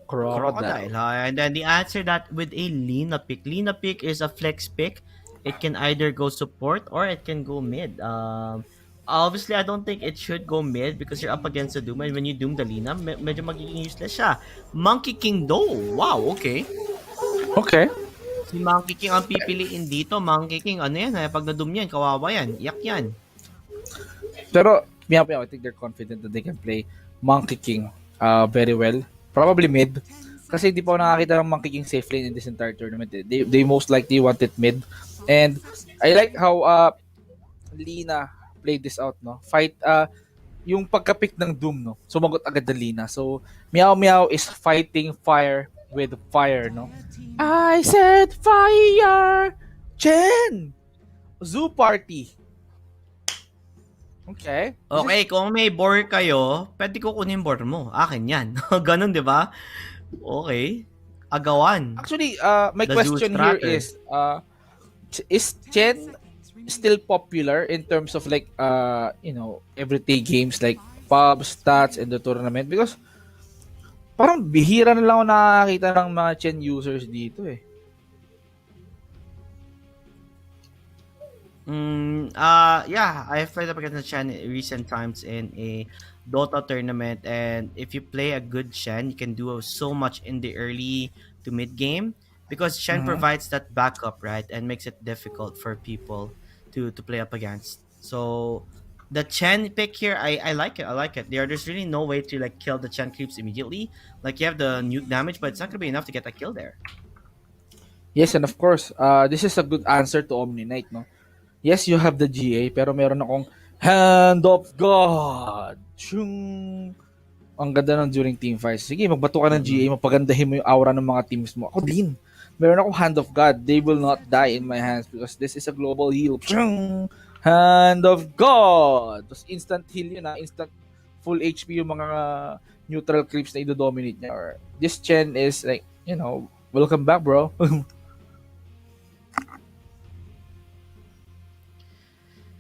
Crocodile. And then the answer that with a Lina pick. Lina pick is a flex pick. It can either go support or it can go mid. Obviously, I don't think it should go mid because you're up against the Doom, and when you Doom the Lina, medyo magiging useless siya. Monkey King though, wow, okay. Okay. Si Monkey King ang pipiliin dito. Monkey King, pag na-Doom yan, kawawa yan, iyak yan. Pero, I think they're confident that they can play Monkey King very well. Probably mid. Kasi hindi pa ako nakakita ng Monkey King safe lane in this entire tournament. They most likely want it mid. And I like how Lina played this out, no? Fight, yung pagka-pick ng Doom, no? Sumagot agad ng Lina. So, Meow Meow is fighting fire with fire, no? I said fire! Chen! Zoo Party. Okay. Okay, kung may board kayo, pwede ko kunin board mo. Akin yan. Ganun, di ba? Okay. Agawan. Actually, my The question Zeus here Tracker. is Chen still popular in terms of like, everyday games like pub, stats, and the tournament? Because parang bihira na lang ako nakakita ng mga Chen users dito eh. Yeah, I've played up against Shen in recent times in a Dota tournament, and if you play a good Shen, you can do so much in the early to mid game because Shen provides that backup, right, and makes it difficult for people to play up against. So the Chen pick here, I like it. I like it. There's really no way to like kill the Chen creeps immediately. Like you have the nuke damage, but it's not gonna be enough to get a kill there. Yes, and of course, this is a good answer to Omni Knight, no? Yes, you have the GA, pero meron akong Hand of God. Shung. Ang ganda nun during team fights. Sige, magbato ka ng GA, mapagandahin mo yung aura ng mga teams mo. Ako din. Meron akong Hand of God. They will not die in my hands because this is a global heal. Shung. Hand of God. Tapos instant heal yun, instant full HP yung mga neutral creeps na i-dominate niya. Or this Chen is like, welcome back, bro.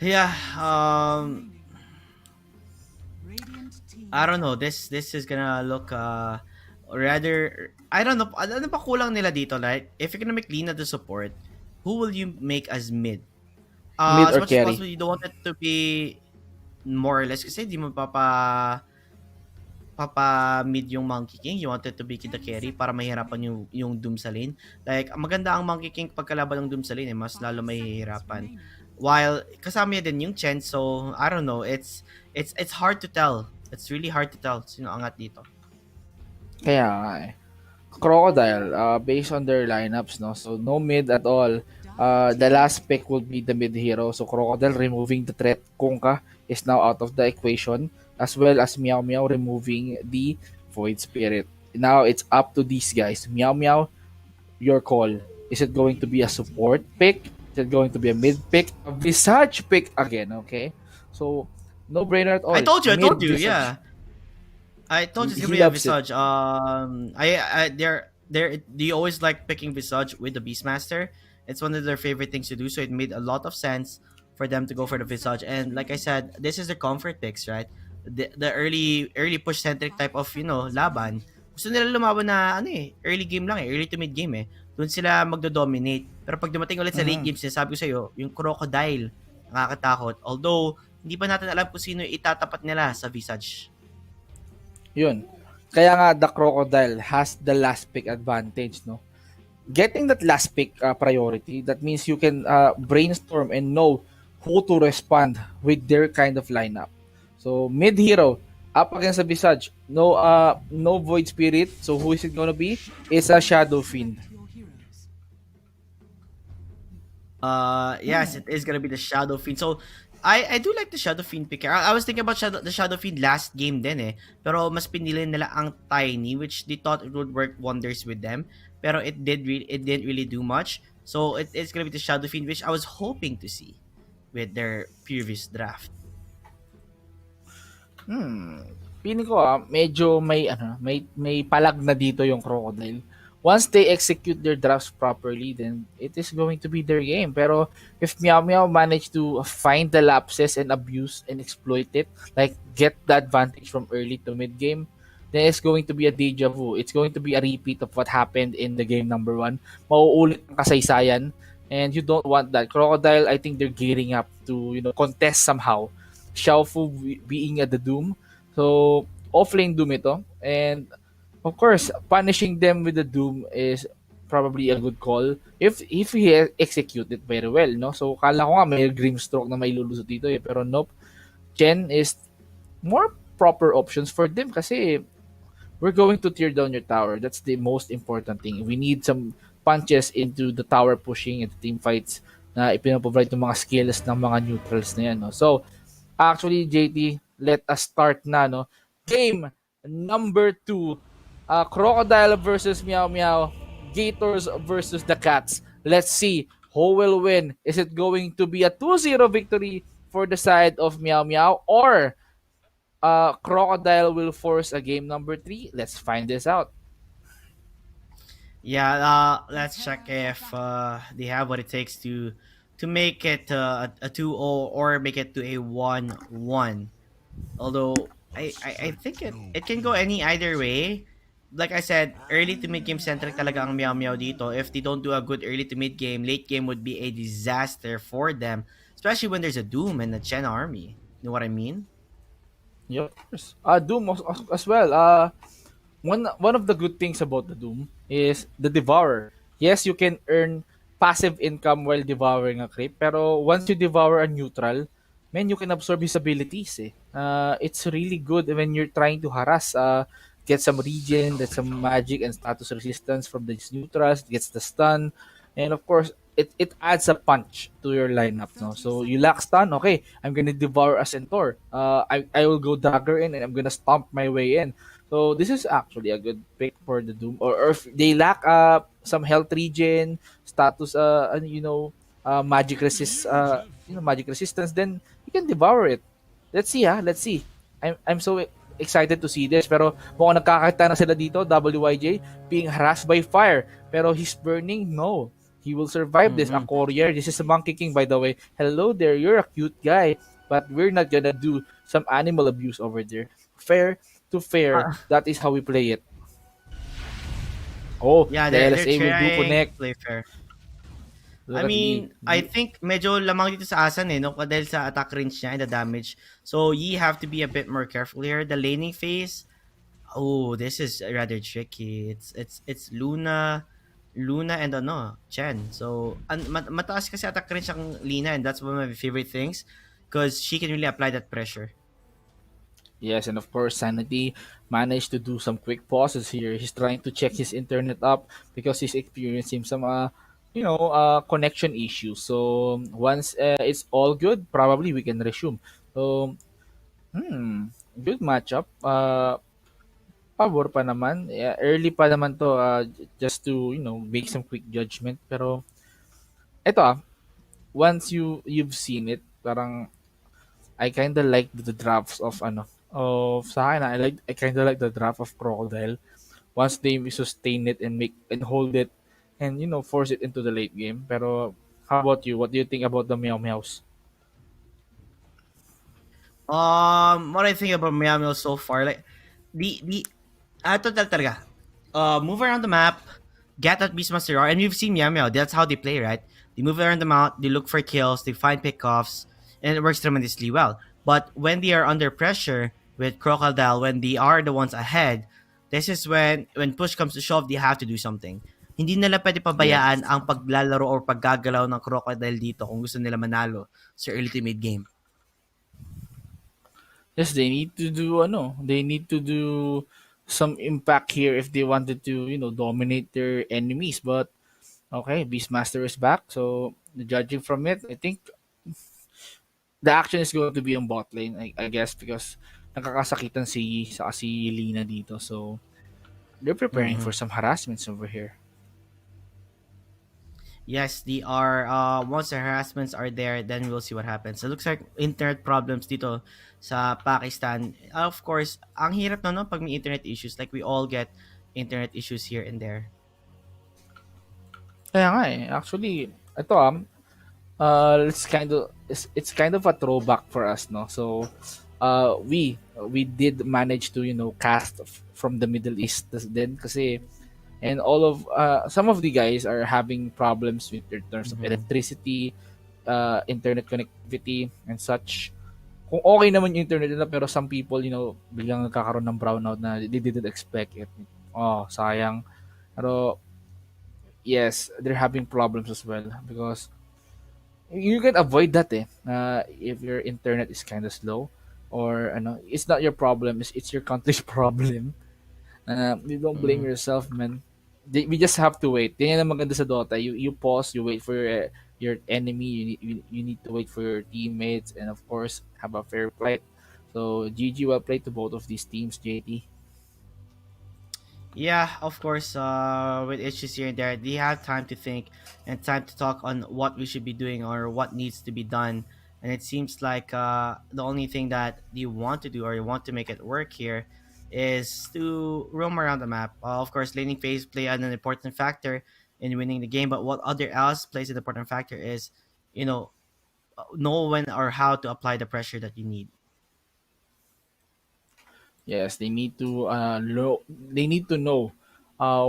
Yeah. I don't know. This is gonna look rather. I don't know. Ano pa kulang nila dito? Like, if you're gonna make Lina the support, who will you make as mid? Mid As or much as carry. possible, you don't want it to be more or less kasi di mo papa mid yung Monkey King. You want it to be the carry para mahirapan yung Doom sa lane. Like, maganda ang Monkey King pagkalaban ng Doom sa lane, mas lalo mahihirapan. While kasama niya din yung Chen, so I don't know. It's hard to tell. It's really hard to tell sino angat dito. Kaya nga eh. Crocodile, based on their lineups, no? So, no mid at all. The last pick will be the mid hero. So, Crocodile removing the threat Kunkka is now out of the equation, as well as Meow Meow removing the Void Spirit. Now, it's up to these guys. Meow Meow, your call. Is it going to be a support pick? Is it going to be a mid pick? A Visage pick again, okay? So, no brainer at all. I told you, Mid-Visage. yeah. I told you it's He gonna be a loves it. Visage. They always like picking Visage with the Beastmaster. It's one of their favorite things to do, so it made a lot of sense for them to go for the Visage. And like I said, this is their comfort picks, right? The early push centric type of laban. Gusto nila lumaban na early game lang early to mid game Doon sila magdo-dominate. Pero pag dumating ulit sa late game, sinasabi ko sa iyo, yung Crocodile nakakatakot. Although hindi pa natin alam kung sino itatapat nila sa Visage. Yun. Kaya nga, the Crocodile has the last pick advantage, no? Getting that last pick priority, that means you can brainstorm and know who to respond with their kind of lineup. So, mid-hero, up against the Visage, no Void Spirit, so who is it gonna be? It's a Shadow Fiend. Yes, it is gonna be the Shadow Fiend. So, I do like the Shadow Fiend pick. I was thinking about the Shadow Fiend last game din Pero mas pinili nila ang Tiny, which they thought it would work wonders with them. Pero it didn't really do much. So, it's gonna be the Shadow Fiend, which I was hoping to see with their previous draft. Feeling ko medyo may palag na dito yung Crocodile. Once they execute their drafts properly, then it is going to be their game. Pero if Meow Meow manage to find the lapses and abuse and exploit it, like get the advantage from early to mid game, then it's going to be a deja vu. It's going to be a repeat of what happened in the game number 1. Mauulit ang kasaysayan, and you don't want that. Crocodile, I think they're gearing up to contest somehow. Xiaofu being at the Doom. So, offlane Doom ito. And of course, punishing them with the Doom is probably a good call if he execute it very well, no? So, kala ko nga may Grimstroke na may lulusot dito pero nope. Chen is more proper options for them kasi we're going to tear down your tower. That's the most important thing. We need some punches into the tower pushing and team fights na ipinaprovide ng mga skills ng mga neutrals na yan, no? So, actually, JT, let us start na, no? Game number 2. Crocodile versus Meow Meow, Gators versus the Cats. Let's see who will win. Is it going to be a 2-0 victory for the side of Meow Meow, or Crocodile will force a game number 3? Let's find this out. Yeah, let's check if they have what it takes to make it a 2-0 or make it to a 1-1. Although I think it can go either way. Like I said, early to mid game centric talaga ang Meow Meow dito. If they don't do a good early to mid game, late game would be a disaster for them, especially when there's a Doom and a Chen army. You know what I mean? Yeah, of course. Doom as well. One of the good things about the Doom is the Devourer. Yes, you can earn passive income while devouring a creep, pero once you devour a neutral, man, you can absorb his abilities. Eh. It's really good when you're trying to harass. Get some regen, get some magic and status resistance from these neutrals, gets the stun, and of course, it adds a punch to your lineup. No, so you lack stun. Okay, I'm gonna devour a centaur. I will go dagger in and I'm gonna stomp my way in. So this is actually a good pick for the Doom. Or if they lack some health regen, status magic resist magic resistance, then you can devour it. Let's see let's see. I'm so excited to see this, pero mukhang nagkakita na sila dito. WYJ being harassed by fire, pero he's burning. No, he will survive this. A Mm-hmm. courier, this is a Monkey King, by the way. Hello there, you're a cute guy, but we're not gonna do some animal abuse over there. Fair to fair, that is how we play it. Oh, Yeah, the they're LSA will do trying to connect. play fair. I Look at mean, I think medyo lamang dito sa Asan no? Dahil sa attack range niya and the damage. So, you have to be a bit more careful here. The laning phase, oh, this is rather tricky. It's Luna and Chen. So, mataas kasi attack range ang Lina, and that's one of my favorite things because she can really apply that pressure. Yes, and of course, Sanity managed to do some quick pauses here. He's trying to check his internet up because he's experiencing some, connection issues. So once it's all good, probably we can resume. So, good matchup. Pabor pa naman. Yeah, early pa naman to, just to, make some quick judgment. Pero, eto once you've seen it, parang I kind of like the drafts of sa akin I kind of like the draft of Crocodile once they sustain it and make and hold it and force it into the late game. Pero how about you? What do you think about the Meow Meows? What I think about Meow Meow so far, like the total talaga. Move around the map, get that Beastmaster R, and we've seen Meow Meow. That's how they play, right? They move around the map, they look for kills, they find pickoffs, and it works tremendously well. But when they are under pressure with Crocodile, when they are the ones ahead, this is when push comes to shove, they have to do something. Hindi nila pwede pabayaan Yes. ang paglalaro or paggagalaw ng Crocodile dito kung gusto nila manalo sa early to mid game. Yes, they need to do they need to do some impact here if they wanted to, dominate their enemies. But okay, Beastmaster is back. So judging from it, I think the action is going to be on bot lane, I guess, because nakakasakitan si Lina dito. So they're preparing Mm-hmm. for some harassments over here. Yes, they are. Once the harassments are there, then we'll see what happens. So, it looks like internet problems dito sa Pakistan. Of course, ang hirap no pag may internet issues. Like, we all get internet issues here and there. Kaya nga eh. Actually, ito it's kind of a throwback for us, no? So we did manage to, cast from the Middle East then kasi and all of some of the guys are having problems with in terms of Mhm. electricity, internet connectivity and such. Kung okay naman yung internet nila pero some people, biglang nagkakaroon ng brownout na they didn't expect it. Oh, sayang. Pero yes, they're having problems as well because you can avoid that if your internet is kind of slow or it's not your problem, it's your country's problem. You don't blame Mhm. yourself, man. We just have to wait. Yan ang maganda sa Dota. You pause, you wait for your enemy, you need to wait for your teammates and of course have a fair fight. So GG, well played to both of these teams, JT. Yeah, of course. With issues here and there, they have time to think and time to talk on what we should be doing or what needs to be done. And it seems like the only thing that you want to do or you want to make it work here is to roam around the map. Of course, laning phase play an important factor in winning the game. But what other else plays an important factor is, you know when or how to apply the pressure that you need. Yes, they need to know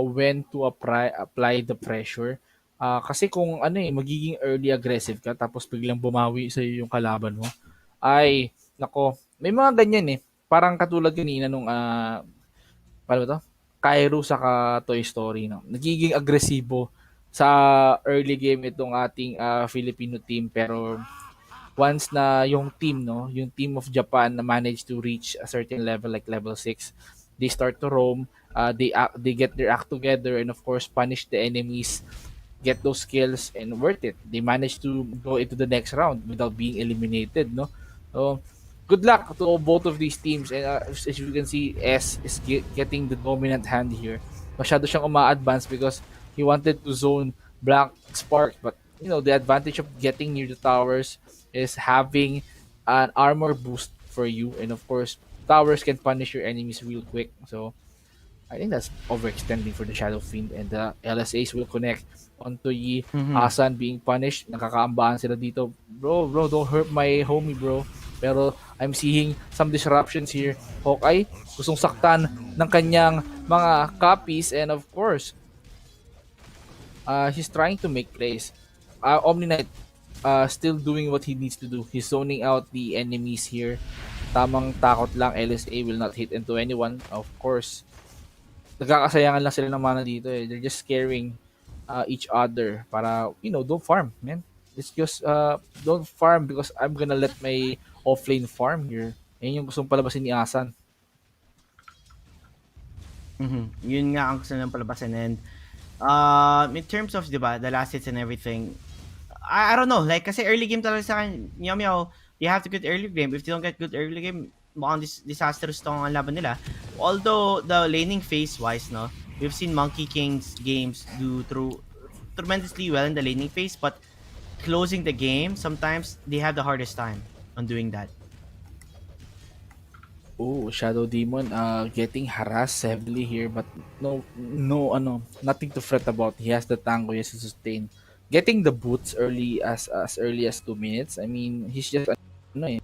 when to apply the pressure. Kasi kung magiging early aggressive ka tapos biglang bumawi sa yung kalaban mo, ay nako, may mga ganyan eh. Parang katulad kanina nung paano ba to? Cairo sa Toy Story, no. Nagiging agresibo sa early game itong ating Filipino team pero once na yung team, no, yung team of Japan na managed to reach a certain level like level 6, they start to roam, they get their act together and of course punish the enemies, get those skills and worth it. They managed to go into the next round without being eliminated, no? So good luck to both of these teams and as you can see S is getting the dominant hand here. Masyado siyang uma-advance because he wanted to zone Black Spark but you know the advantage of getting near the towers is having an armor boost for you and of course towers can punish your enemies real quick. So I think that's overextending for the Shadow Fiend and the LSAs will connect onto Yi. Mhm. Asan being punished. Nakakaambahan sila dito. Bro, don't hurt my homie, bro. Pero I'm seeing some disruptions here. Hawkeye, gustong saktan ng kanyang mga copies and of course, he's trying to make plays. Omni Knight still doing what he needs to do. He's zoning out the enemies here. Tamang takot lang. LSA will not hit into anyone. Of course, nagkakasayangan lang sila ng mana dito eh. They're just scaring each other para, you know, don't farm, man. It's just, don't farm because I'm gonna let my offlane farm here. Yan yung gustong palabasin ni Asan. Yun nga ang gusto ng palabasin. And in terms of, di ba, the last hits and everything, I don't know. Like, kasi early game talaga sa akin, Meow Meow, you have to get early game. If you don't get good early game, mukhang disastrous tong ang laban nila. Although, the laning phase-wise, no, we've seen Monkey King's games do tremendously well in the laning phase, but closing the game, sometimes they have the hardest time on doing that. Oh, Shadow Demon getting harassed heavily here but nothing to fret about. He has the tango, he has to sustain. Getting the boots early as 2 minutes. I mean, he's just ano eh,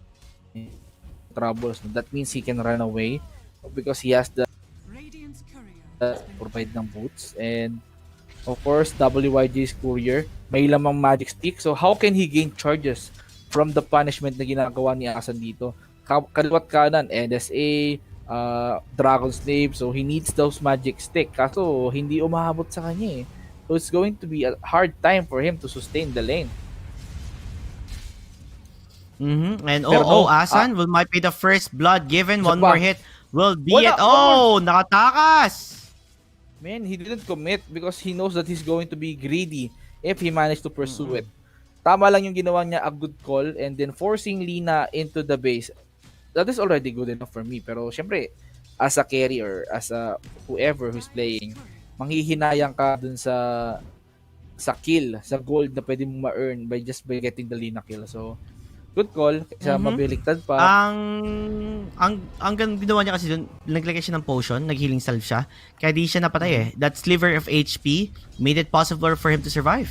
troubles. That means he can run away because he has the Radiant's courier has been provide ng boots and of course WYG's courier may lamang magic stick so how can he gain charges from the punishment na ginagawa ni Asan dito kaliwat kanan NSA Dragon Slave so he needs those magic stick kaso hindi umahabot sa kanya eh so it's going to be a hard time for him to sustain the lane. And Pero no, Asan might be the first blood given. One Isa pa. more hit will be Wala, it. Oh, nakatakas! Man, he didn't commit because he knows that he's going to be greedy if he managed to pursue it. Tama lang yung ginawa niya, a good call, and then forcing Lina into the base. That is already good enough for me. Pero syempre, as a carry or as a whoever who's playing, manghihinayang ka dun sa kill, sa gold na pwede mong ma-earn by getting the Lina kill. So, good call. Kaysa mabiliktad pa. Ang ginawa niya kasi doon, naglagay siya ng potion, nag-healing salve siya, kaya di siya napatay eh. That sliver of HP made it possible for him to survive.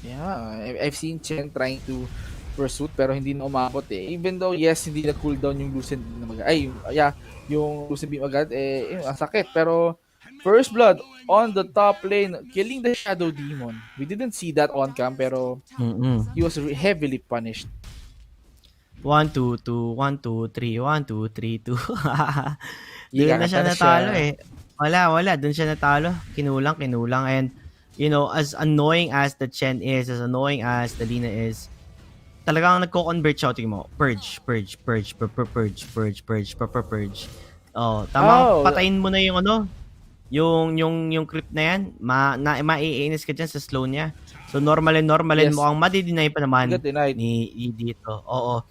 Yeah, I've seen Chen trying to pursue pero hindi na umabot eh. Even though yes, hindi na cooldown yung Lucent beam agad. Yung Lucent beam agad ang sakit pero first blood on the top lane killing the Shadow Demon. We didn't see that on cam pero he was heavily punished. 1, 2, 2, 1, 2, 3, 1, 2, 3, 2. Doon na siya Ikakata na natalo siya. eh. Wala. Doon siya natalo. Kinulang. And, you know, as annoying as the Chen is, as annoying as the Lina is, talagang nagko-convert siya. Tingin mo, purge. Oh, tamang patayin mo na yung ano, yung creep na yan, maiinis ka dyan sa slow niya. So, normalin Yes. mo ang madidinay pa naman Got denied. ni dito. Oo.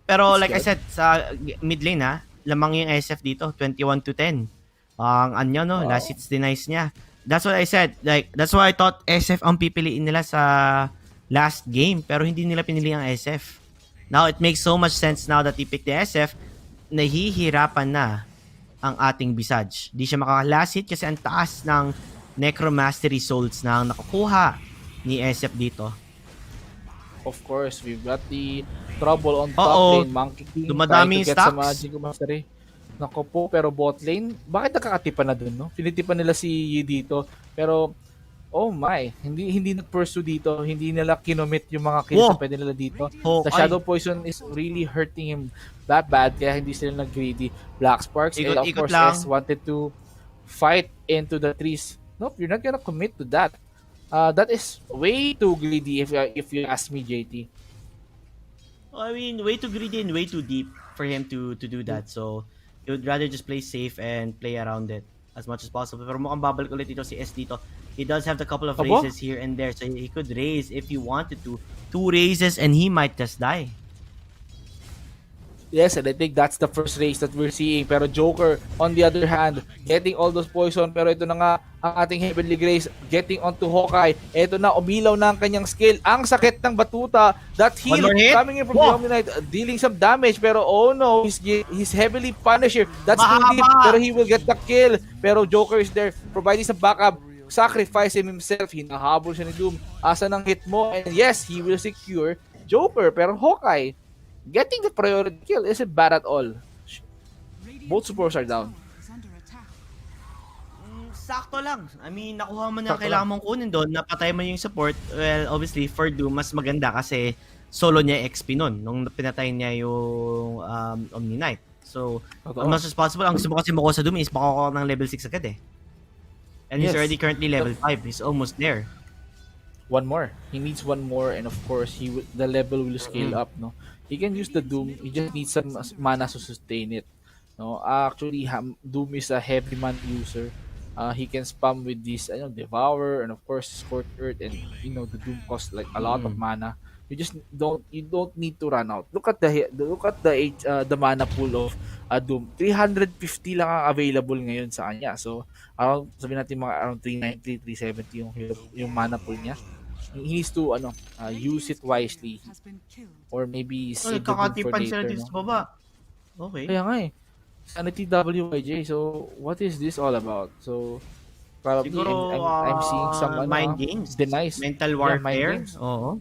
Pero That's like I good. said, sa mid lane lamang yung SF dito, 21-10. Ang anyo no, Wow. last hits denies niya. That's what I said. Like, that's why I thought SF ang pipiliin nila sa last game, pero hindi nila pinili ang SF. Now, it makes so much sense now that they picked the SF, nahihirapan na ang ating Visage. Di siya makaka-last hit kasi ang taas ng Necromastery Souls na nakukuha ni SF dito. Of course, we've got the trouble on top Oo. lane. Monkey King Dumadami trying to yung get some stacks. magic mastery. Nako po, pero bot lane, bakit nakakatipan na dun, no? Pinitipan nila si Yi dito. Pero, oh my, hindi nag-pursue dito. Hindi nila kinomit yung mga kills na pwede nila dito. Oh, The Shadow Poison is really hurting him that bad, kaya hindi sila nag-greedy. Black Sparks, and of Ikot course, lang. S wanted to fight into the trees. Nope, you're not gonna commit to that. That is way too greedy if you ask me, JT. I mean, way too greedy and way too deep for him to do that. So, he would rather just play safe and play around it as much as possible. Pero mukhang babalik ulit dito si S dito. He does have the couple of Abo? raises here and there. So, he could raise if he wanted to. 2 raises and he might just die. Yes, and I think that's the first race that we're seeing. Pero Joker, on the other hand, getting all those poison. Pero ito na nga, ang ating Heavenly Grace getting onto Hawkeye. Ito na, umilaw na ang kanyang skill. Ang sakit ng batuta. That heal One more hit? coming in from the Omni Knight, dealing some damage. Pero oh no, he's heavily punished here. That's too deep, pero he will get the kill. Pero Joker is there, providing some backup. Sacrificing himself. Hinahabol siya ni Doom. Asa ng hit mo? And yes, he will secure Joker. Pero Hawkeye, getting the priority kill isn't bad at all. Both supports are down. Sakto lang. I mean, nakuha mo na Sakto kailangan mong kunin doon. Napatay mo yung support. Well, obviously, for Doom, mas maganda kasi solo niya XP nun nung pinatay niya yung Omni Knight. So, Totoo. as much as possible, ang gusto mo kasi makuha sa Doom is makukuha ng level 6 agad eh. And he's Yes. already currently level 5. He's almost there. One more. He needs one more, and of course, the level will scale up. No, he can use the Doom. He just needs some mana to sustain it. No, actually, Doom is a heavy man user. He can spam with this, Devour, and of course, Scorch Earth, and the Doom costs like a lot of mana. You don't need to run out. Look at the mana pool of Doom. 350 lang ang available ngayon sa kanya. So around, sabihin natin mga around 390, 370 yung mana pool niya. He needs to use it wisely, or maybe save the Doom for Kakatipan sila later. dito No? sa baba. Okay. Kaya nga eh. Sanity WYJ. So what is this all about? So probably Siguro, I'm seeing some mind games. denies. Mental Yeah, mind warfare. games. Oo.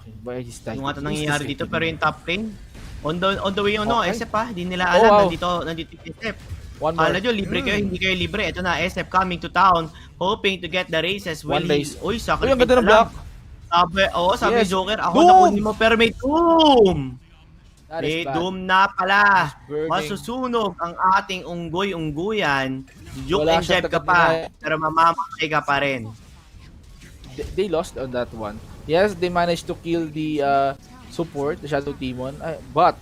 Okay, why is that? Yung ata Is this nangyayari dito, pero yung top lane, on the way, Okay. SF pa, hindi nila Oh, alam, wow. nandito yung SF. One more. Kala nyo, libre kayo, hindi kayo libre. Ito na, SF coming to town, hoping to get the races. One race. Uy, Uy, ang sacrifice ganda ng lang. block. Sabi Yes. Joker, ako Doom! na kunin mo, pero may Doom! That May is bad. Doom na pala. It's burning. Masusunog ang ating unggoy-ungguyan. Juke Wala and siyang Jeb ka pa, taga-deny. pero mamamatay ka pa rin. They lost on that one. Yes, they managed to kill the support, the Shadow Demon, but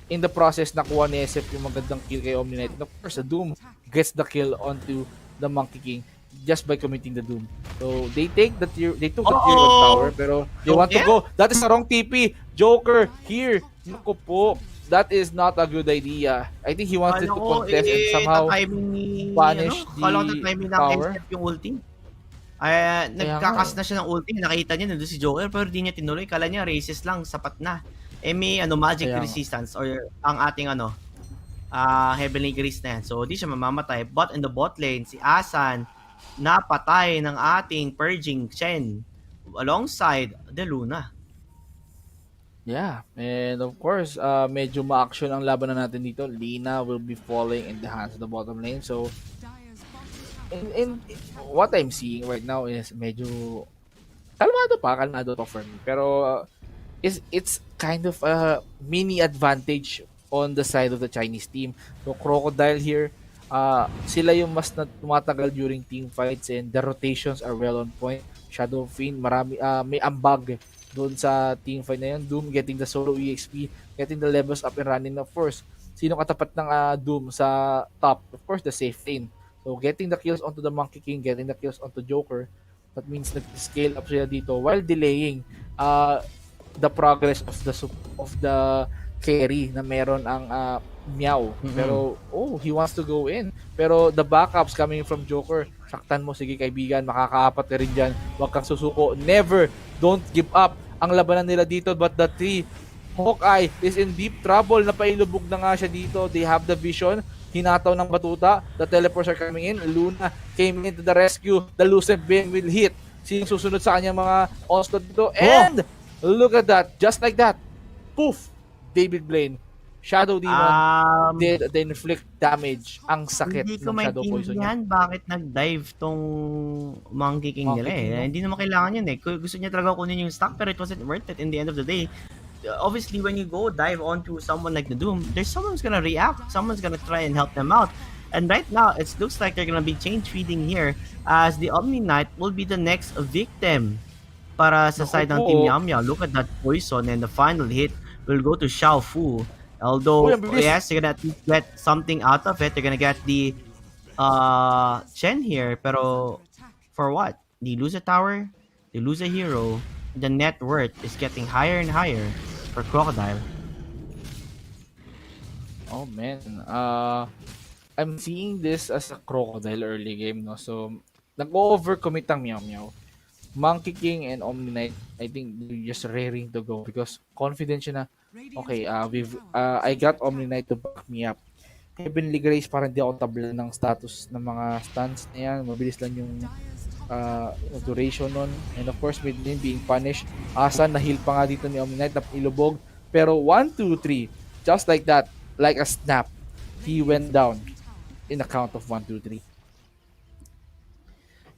in the process, nakuha ni SF yung magandang kill kay Omni Knight. And of course, the Doom gets the kill onto the Monkey King just by committing the Doom. So they took the tier 1 tower, pero they want to Joker? go. That is the wrong TP. Joker here. Naku po. That is not a good idea. I think he wanted to contest and somehow punish Kala ko the timing ng tower. SF yung ulti. Nagkakas na siya ng ulti. Nakita niya nandun si Joker pero di niya tinuloy. Kala niya races lang, sapat na. May magic Kaya nga. resistance or ang ating Heavenly Grace na yan. So di siya mamamatay. But in the bot lane, si Asan napatay ng ating Purging Chen alongside the Luna. Yeah, and of course, medyo ma-action ang labanan natin dito. Lina will be falling in the hands of the bottom lane. So, in what I'm seeing right now is medyo kalmado pa for me. Pero it's kind of a mini advantage on the side of the Chinese team. So, Crocodile here, sila yung mas tumatagal during team fights, and the rotations are well on point. Shadow Fiend, may ambag doon sa team fight na yun. Doom getting the solo EXP, getting the levels up and running. Of course, sino katapat ng Doom sa top? Of course, the safe lane. So, getting the kills onto the Monkey King, getting the kills onto Joker, that means nag-scale up sila dito while delaying the progress of the carry na meron ang Meow. Pero, he wants to go in. Pero the backups coming from Joker, saktan mo, sige kaibigan, makakaapat ka rin dyan. Huwag kang susuko. Never, don't give up. Ang labanan nila dito, but the three, Hawkeye is in deep trouble. Napailubog na nga siya dito. They have the vision. Hinataw ng batuta. The teleports are coming in. Luna came into the rescue. The Lucent Beam will hit. Sinong susunod sa kanyang mga onslaught dito. And, look at that. Just like that. Poof! David Blaine. Shadow Demon did inflict damage. Ang sakit Hindi ko ng Shadow Poison niya. maintindihan bakit nag-dive tong Monkey King nila Monkey King, no? Hindi naman kailangan yun eh. Gusto niya talaga kunin yung stock pero it wasn't worth it in the end of the day. Obviously, when you go dive onto someone like the Doom, there's someone's gonna react. Someone's gonna try and help them out. And right now, it looks like they're gonna be change feeding here as the Omni Knight will be the next victim para sa Naku side ng po. Team Meow Meow. Look at that poison, and the final hit will go to Xiao Fu. Uy, Although, ang bilis. yes, you're gonna at least get something out of it. You're gonna get the Chen here, pero for what? They lose a tower, they lose a hero, the net worth is getting higher and higher for Crocodile. Oh man, I'm seeing this as a Crocodile early game, no? So, nag-overcommit ang Meow Meow. Monkey King and Omni Knight, I think they're just raring to go because confident siya na, okay, I got Omni Knight to back me up. Heavenly Grace, parang di ako tabla ng status ng mga stunts na yan. Mabilis lang yung duration nun. And of course, mid lane being punished. Asa, na-heal pa nga dito ni Omni Knight, ilubog. Pero 1, 2, 3, just like that, like a snap, he went down in a count of 1, 2, 3.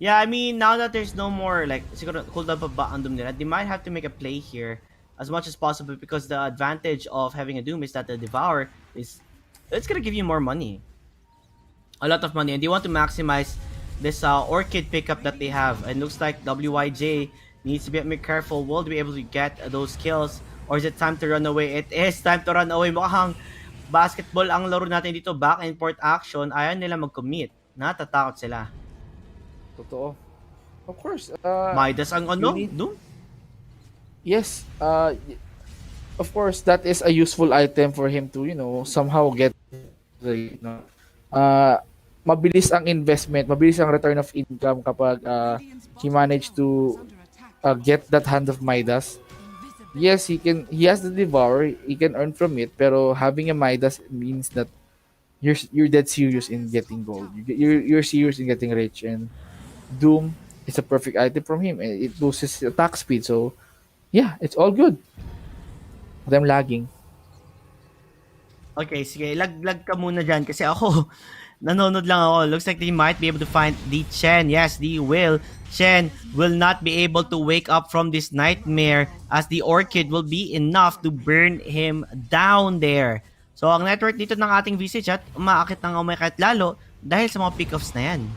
Yeah, I mean, now that there's no more, like, siguro cooldown pa ba ang Doom nila, they might have to make a play here as much as possible because the advantage of having a Doom is that the Devour is, it's gonna give you more money. A lot of money, and they want to maximize this Orchid pickup that they have. And looks like WYJ needs to be a bit careful. Will they be able to get those kills? Or is it time to run away? It is time to run away. Mukhang basketball ang laro natin dito. Back and forth action. Ayaw nila mag-commit. Natatakot sila. Totoo. Of course. Midas ang ano? you need- Doom? Yes. Of course, that is a useful item for him to, somehow get the, mabilis ang investment, mabilis ang return of income kapag he managed to get that hand of Midas. Yes, he has the Devour, he can earn from it, pero having a Midas means that you're dead serious in getting gold. You're serious in getting rich, and Doom is a perfect item from him, and it boosts his attack speed. So yeah, it's all good. But I'm lagging. Okay, sige. Lag ka muna dyan kasi ako, nanonood lang ako. Looks like they might be able to find the Chen. Yes, they will. Chen will not be able to wake up from this nightmare as the Orchid will be enough to burn him down there. So, ang network dito ng ating VC chat, umaakit ng umaakit lalo dahil sa mga pickoffs na yan.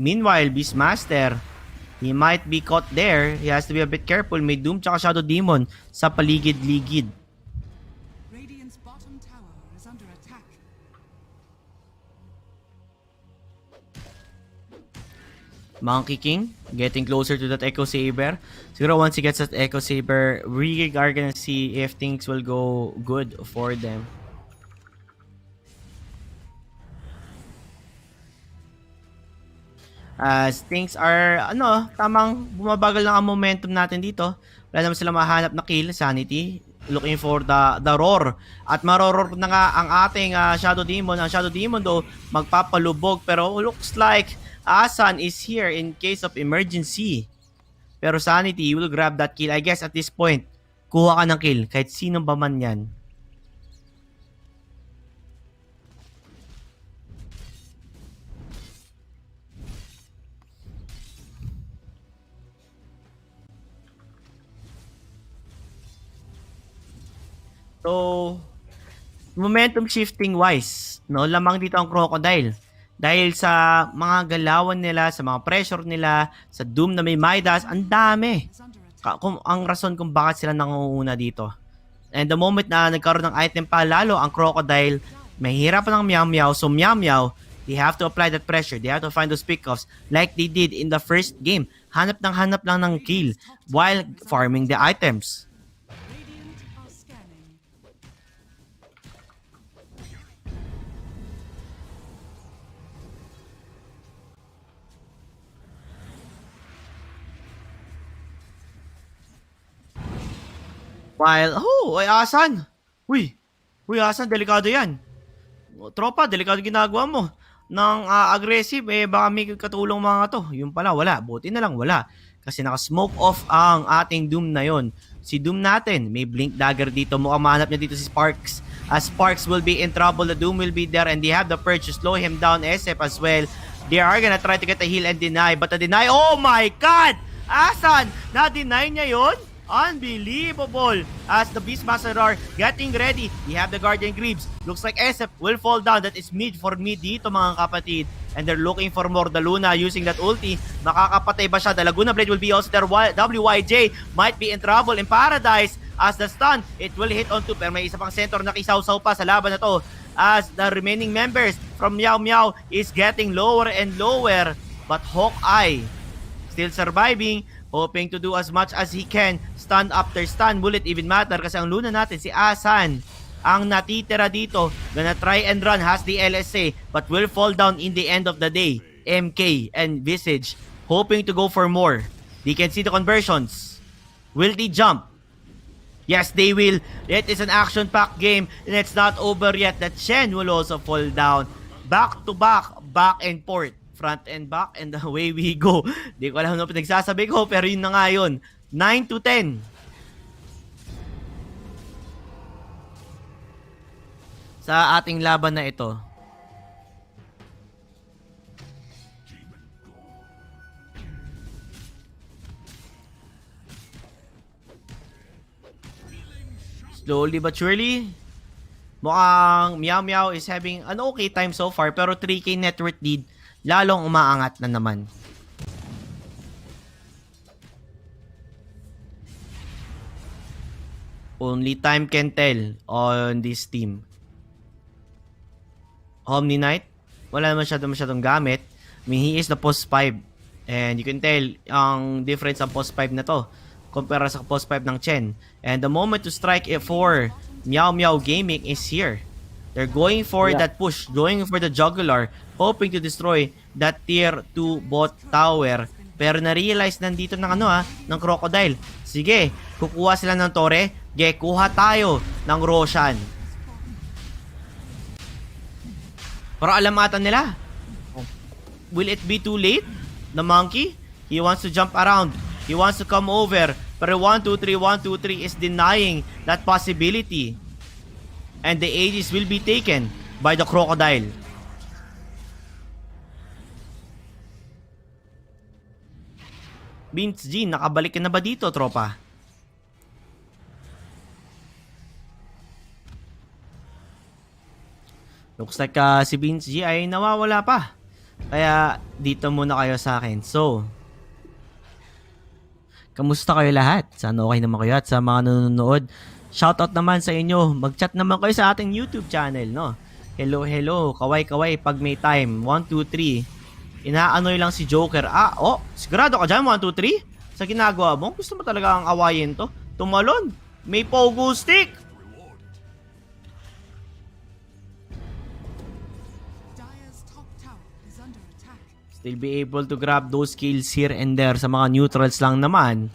Meanwhile, Beastmaster, he might be caught there. He has to be a bit careful. May Doom tsaka Shadow Demon sa paligid-ligid. Radiant's bottom tower is under attack. Monkey King getting closer to that Echo Saber. Siguro once he gets that Echo Saber, we are gonna see if things will go good for them. As things are, tamang bumabagal lang ang momentum natin dito. Wala naman sila mahanap na kill. Sanity, looking for the roar. At maroror na nga ang ating Shadow Demon. Ang Shadow Demon though, magpapalubog. Pero looks like Asan is here in case of emergency. Pero Sanity will grab that kill. I guess at this point, kuha ka ng kill. Kahit sino ba man yan. So, momentum shifting wise, lamang dito ang Crocodile. Dahil sa mga galawan nila, sa mga pressure nila, sa Doom na may Midas, ang dami. Ang rason kung bakit sila nangunguna dito. And the moment na nagkaroon ng item pa, lalo ang Crocodile, mahihirapan ng Meow Meow. So Meow Meow, they have to apply that pressure. They have to find those pickoffs like they did in the first game. Hanap lang ng kill while farming the items. Radiant are scanning. While, ay Asan! Uy, Asan, delikado yan. Tropa, delikado ginagawa mo. Nang aggressive, baka may katulong mga to. Yung pala, wala. Buti na lang, wala. Kasi naka-smoke off ang ating Doom na yon. Si Doom natin, may Blink Dagger dito. Mukhang mahanap niya dito si Sparks. As Sparks will be in trouble, the Doom will be there and they have the purge to slow him down. SF as well. They are gonna try to get a heal and deny. But the deny, oh my God! Asan? Na-deny niya yon? Unbelievable! As the Beastmaster are getting ready. We have the Guardian Greaves. Looks like SF will fall down. That is mid for mid dito mga kapatid. And they're looking for more. The Luna using that ulti. Makakapatay ba siya? The Laguna Blade will be also there. WYJ might be in trouble in Paradise. As the stun, it will hit on 2. Pero may isa pang center na kisaw-saw pa sa laban na to. As the remaining members from Meow Meow is getting lower and lower. But Hawkeye still surviving. Hoping to do as much as he can. Stun after stun. Will it even matter? Kasi ang Luna natin, si Asan, ang natitira dito. Gonna try and run. Has the LSA. But will fall down in the end of the day. MK and Visage hoping to go for more. They can see the conversions. Will they jump? Yes, they will. It is an action-packed game. And it's not over yet. The Chen will also fall down. Back to back. Back and forth. Front and back, and away we go. Di ko alam ano pinagsasabi ko, pero yun na nga yun. 9-10. Sa ating laban na ito. Slowly but surely, mukhang Meow Meow is having an okay time so far, pero 3K net worth lead lalong umaangat na naman. Only time can tell on this team. Omni Knight, wala naman masyadong gamit. I mean, he is the post 5. And you can tell ang difference ng post 5 na to kumpara sa post 5 ng Chen. And the moment to strike it for Meow Meow Gaming is here. They're going for that push, going for the jugular, hoping to destroy that tier 2 bot tower. Pero na-realize nandito ng Crocodile. Sige, kukuha sila ng Torre. Kuha tayo ng Roshan. Pero alamatan nila. Will it be too late? The monkey, he wants to jump around. He wants to come over. Pero 1-2-3 is denying that possibility. And the Aegis will be taken by the Crocodile. Vince G, nakabalik ka na ba dito, tropa? Looks like si Vince G ay nawawala pa. Kaya dito muna kayo sa akin. So, kamusta kayo lahat? Sana okay naman kayo at sa mga nanonood. Shoutout naman sa inyo. Mag-chat naman kayo sa ating YouTube channel, no? Hello, hello. Kaway-kaway pag may time. 1, 2, 3. Inaanoy lang si Joker. Sigurado ka dyan, 1, 2, 3? Sa ginagawa mo, gusto mo talaga ang awayin to? Tumalon. May pogo stick. Still be able to grab those kills here and there sa mga neutrals lang naman.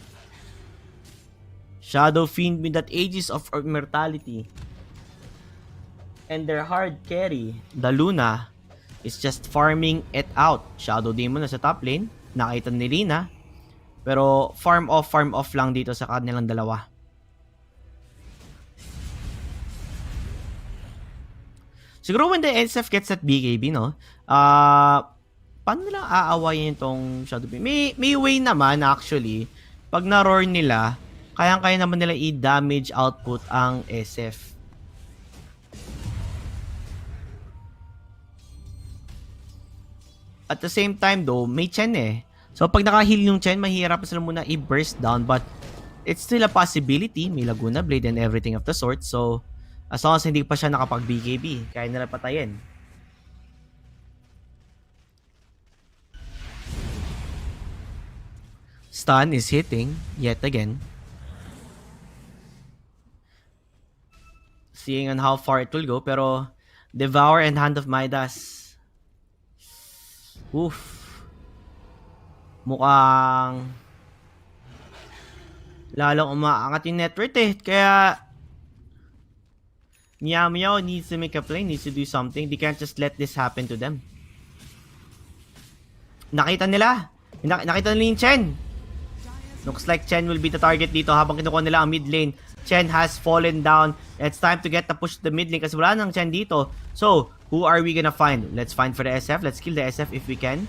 Shadow Fiend with that Aegis of Immortality. And their hard carry, the Luna, is just farming it out. Shadow Demon na sa top lane. Nakita ni Lina. Pero farm off lang dito sa kanilang dalawa. Siguro when the SF gets that BKB, no? Paano nila aawayin itong Shadow Demon? May way naman actually. Pag na-roar nila, kayang-kaya naman nila i-damage output ang SF. At the same time though, may Chen eh. So pag naka-heal yung Chen, mahirap sila muna i-burst down. But it's still a possibility. May Laguna Blade and everything of the sort. So as long as hindi pa siya nakapag-BKB, kaya nila patayin. Stun is hitting yet again. Seeing on how far it will go, pero Devour and Hand of Midas. Oof. Mukhang lalong umaangat yung net worth eh. Kaya Meow Meow needs to make a play, needs to do something. They can't just let this happen to them. Nakita nila. Nakita nila yung Chen. Looks like Chen will be the target dito habang kinukuha nila ang mid lane. Chen has fallen down. It's time to get the push to the mid lane kasi wala nang Chen dito. So, who are we gonna find? Let's find for the SF. Let's kill the SF if we can.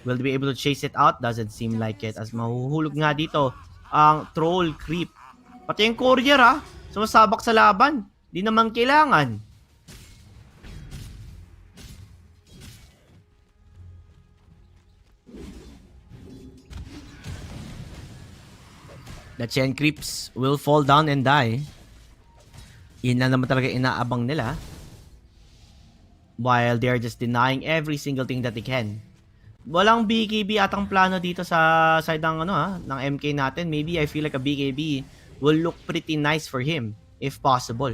Will we be able to chase it out? Doesn't seem like it. As mahuhulog nga dito ang troll creep Pati yung courier sumasabak sa laban. Di naman kailangan. The Chen creeps will fall down and die. Yun lang naman talaga inaabang nila. While they are just denying every single thing that they can. Walang BKB atang plano dito sa side ng ng MK natin. Maybe I feel like a BKB will look pretty nice for him if possible.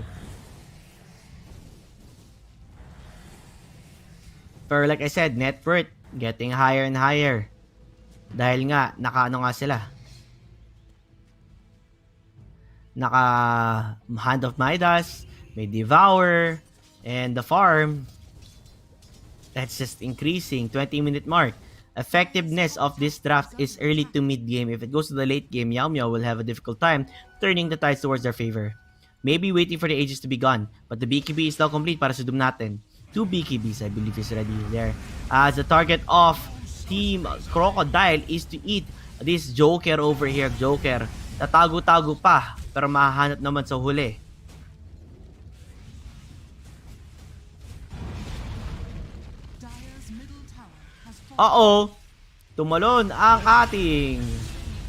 Pero like I said, net worth getting higher and higher. Dahil nga nakaano nga sila. Naka Hand of Midas, may Devour, and the farm. That's just increasing. 20-minute mark. Effectiveness of this draft is early to mid-game. If it goes to the late game, Meow Meow will have a difficult time turning the tides towards their favor. Maybe waiting for the ages to be gone, but the BKB is now complete para sa Doom natin. 2 BKBs, I believe, is ready there. As the target of Team Crocodile is to eat this Joker over here. Joker, tatago-tago pa, pero mahahanap naman sa huli. Tumalon ang ating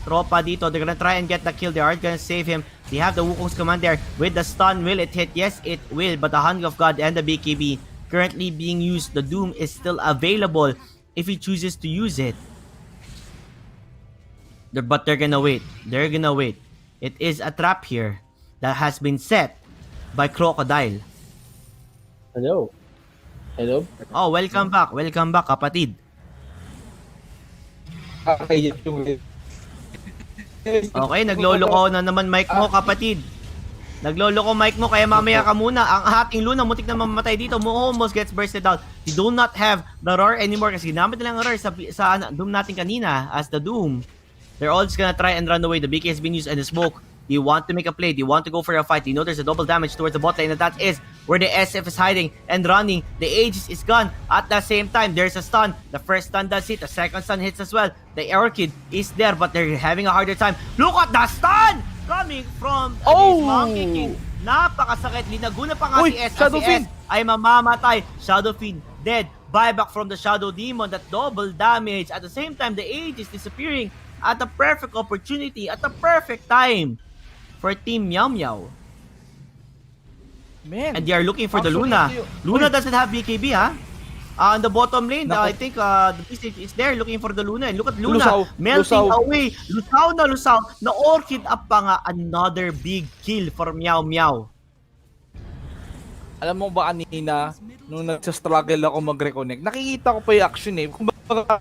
tropa dito. They're gonna try and get the kill. They aren't gonna save him. They have the Wukong's command there. With the stun, will it hit? Yes, it will. But the Hand of God and the BKB currently being used. The Doom is still available if he chooses to use it. But they're gonna wait. They're gonna wait. It is a trap here that has been set by Crocodile. Hello. Hello. Oh, welcome back. Welcome back, kapatid. Okay, nagloloko na naman mic mo, kapatid. Nagloloko mic mo, kaya mamaya ka muna. Ang ating Luna, mutik na mamatay dito. Almost gets bursted out. They do not have the roar anymore kasi ginamit nilang roar sa Doom natin kanina as the Doom. They're all just gonna try and run away. The BK has been used and the smoke. They want to make a play. They want to go for a fight. They know there's a double damage towards the bot lane, and that is where the SF is hiding and running. The Aegis is gone. At the same time, there's a stun. The first stun does hit. The second stun hits as well. The Orchid is there, but they're having a harder time. Look at the stun coming from this Monkey King. Napakasakit. Linaguna pa nga si S. Shadow Fiend ay mamamatay. Shadow Fiend dead. Buyback from the Shadow Demon. That double damage. At the same time, the Aegis disappearing at the perfect opportunity, at the perfect time for Team Meow Meow. Man. And they are looking for the Luna. Luna doesn't have BKB, on the bottom lane, I think the Beast is there looking for the Luna. And look at Luna melting away. Lusaw na Orchid up pa nga. Another big kill for Meow Meow. Alam mo ba kanina, nung nagsa-struggle ako mag-reconnect, nakikita ko pa yung action Kumbaga,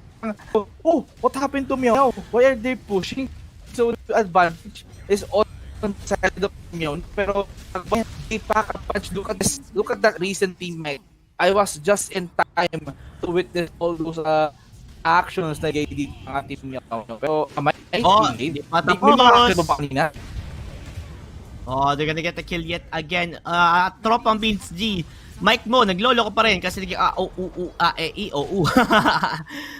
what happened to Meow? Why are they pushing? So, the advantage is on the side of Meow. Pero, they pack a punch. Look at that recent teammate. I was just in time to witness all those actions na gay dito ng ating Meow. Pero, hindi pa tapos. They're gonna get the kill yet again. Tropang Beans G. Mike mo, nagloloko pa rin kasi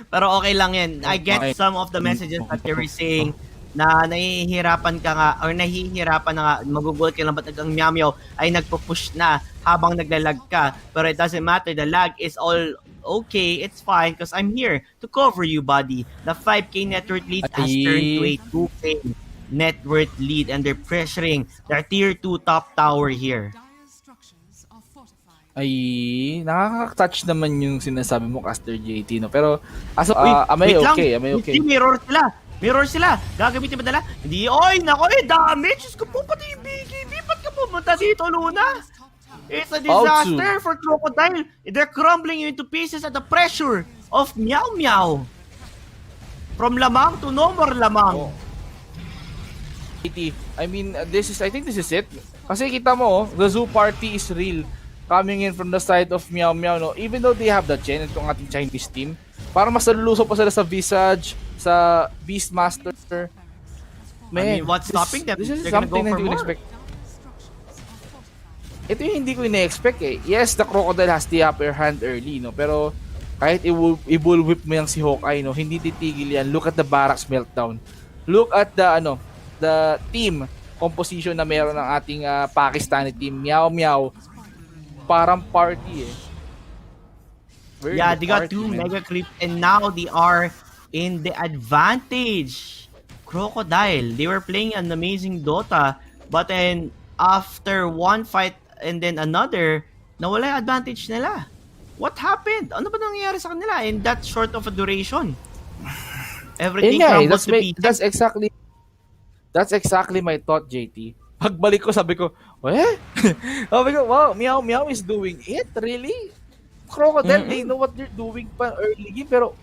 Pero okay lang yan. I get some of the messages that they were saying na nahihirapan ka nga or nahihirapan na nga, magugol ka lang ba't ang Meow Meow ay nagpo-push na habang naglalag ka. Pero it doesn't matter. The lag is all okay. It's fine because I'm here to cover you, buddy. The 5K network lead has turned to a 2K net worth lead and they're pressuring their tier 2 top tower here. Ay, nakaka-touch naman yung sinasabi mo, Caster JT, no? Pero, am I okay? Mirror sila. Gagamitin ba nila? Hindi, damage! Diyos ko po, pati yung BKB. Ba't ka pumunta dito, Luna? It's a disaster for Crocodile. They're crumbling into pieces at the pressure of Meow Meow. From lamang to no more lamang. I mean, I think this is it. Kasi kita mo, the zoo party is real. Coming in from the side of Meow Meow, no? Even though they have the Chen, itong ating Chinese team, parang mas nalulusok pa sila sa Visage, sa Beastmaster. Man, I mean, what's stopping them? This is something na hindi ko expect. Ito yung hindi ko ina-expect Yes, the Crocodile has the upper hand early, no? Pero kahit i-bullwhip mo yung si Hawkeye, no? Hindi titigil yan. Look at the barracks meltdown. Look at the team composition na meron ng ating Pakistani team. Meow Meow. Parang party eh. Very Yeah, good they got party, 2 man. mega creep and now they are in the advantage. Crocodile, they were playing an amazing Dota, but then after one fight and then another, nawala yung advantage nila. What happened? Ano ba nangyayari sa kanila in that short of a duration? Everything crumbles to pieces. That's exactly my thought, JT. Pagbalik ko, sabi ko, sabi ko, wow, Meow Meow is doing it? Really? Crocodile, they know what they're doing pa early game, pero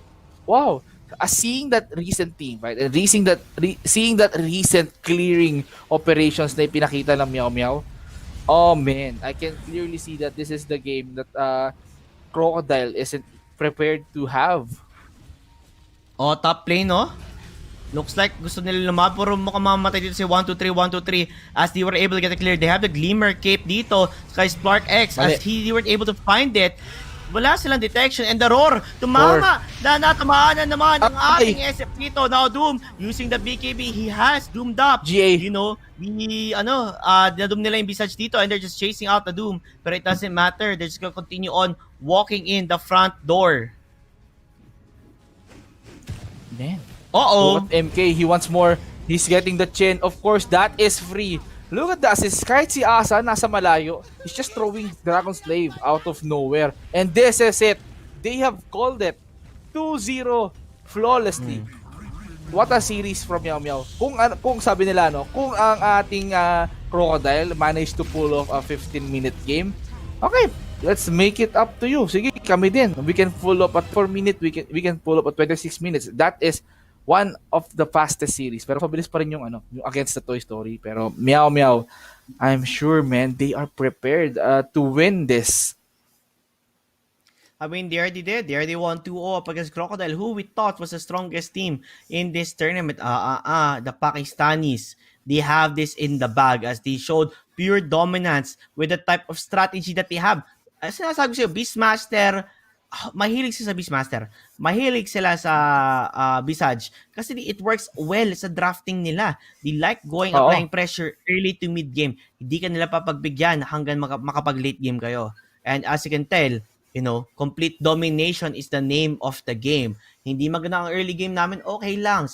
wow, seeing that recent team, right? And seeing that recent clearing operations na ipinakita ng Meow Meow, oh man, I can clearly see that this is the game that Crocodile isn't prepared to have. Oh, top lane, no? Looks like gusto nila lumab, pero mukhang mamamatay dito si 1-2-3, 1-2-3 as they were able to get it clear. They have the Glimmer Cape dito kay Spark X as they were able to find it. Wala silang detection and the roar tumama na natamaan na naman ang ating SF dito. Now Doom using the BKB, he has doomed up. GA. You know, na-doom nila yung Visage dito and they're just chasing out the Doom, pero it doesn't matter. They're just gonna continue on walking in the front door. Man. Uh-oh. Look at MK, he wants more. He's getting the chin. Of course, that is free. Look at the assist. Kahit si Asa nasa malayo, he's just throwing Dragon Slave out of nowhere. And this is it. They have called it 2-0 flawlessly. What a series from Meow Meow. Kung sabi nila, no, kung ang ating Crocodile managed to pull off a 15-minute game, okay, let's make it up to you. Sige, kami din. We can pull up at 4 minutes. We can pull up at 26 minutes. That is one of the fastest series. Pero pabilis pa rin yung yung against the Toy Story. Pero Meow Meow, I'm sure, man, they are prepared to win this. I mean, they already did. They already won 2-0 up against Crocodile, who we thought was the strongest team in this tournament. The Pakistanis. They have this in the bag as they showed pure dominance with the type of strategy that they have. As sinasabi ko sa'yo, Beastmaster, mahilig sila sa Beastmaster. Mahilig sila sa Visage. Kasi it works well sa drafting nila. They like applying pressure early to mid-game. Hindi ka nila papagbigyan hanggang makapag-late game kayo. And as you can tell, you know, complete domination is the name of the game. Hindi maganda ang early game namin, okay lang.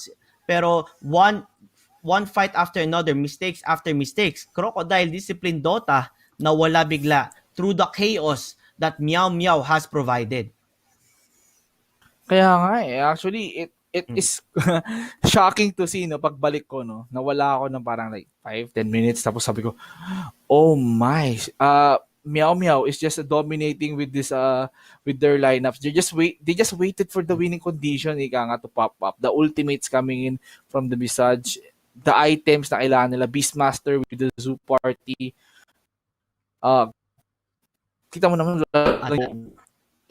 Pero one fight after another, mistakes after mistakes. Crocodile Discipline Dota na wala bigla through the chaos that Meow Meow has provided. Kaya nga actually it is shocking to see, no, pagbalik ko, no, nawala ako ng parang like 5-10 minutes tapos sabi ko, oh my, Meow Meow is just dominating with this with their lineups. They just waited for the winning condition ika nga to pop up. The ultimates coming in from the Visage, the items na kailangan nila, Beastmaster with the Zoo Party. Kita mo naman,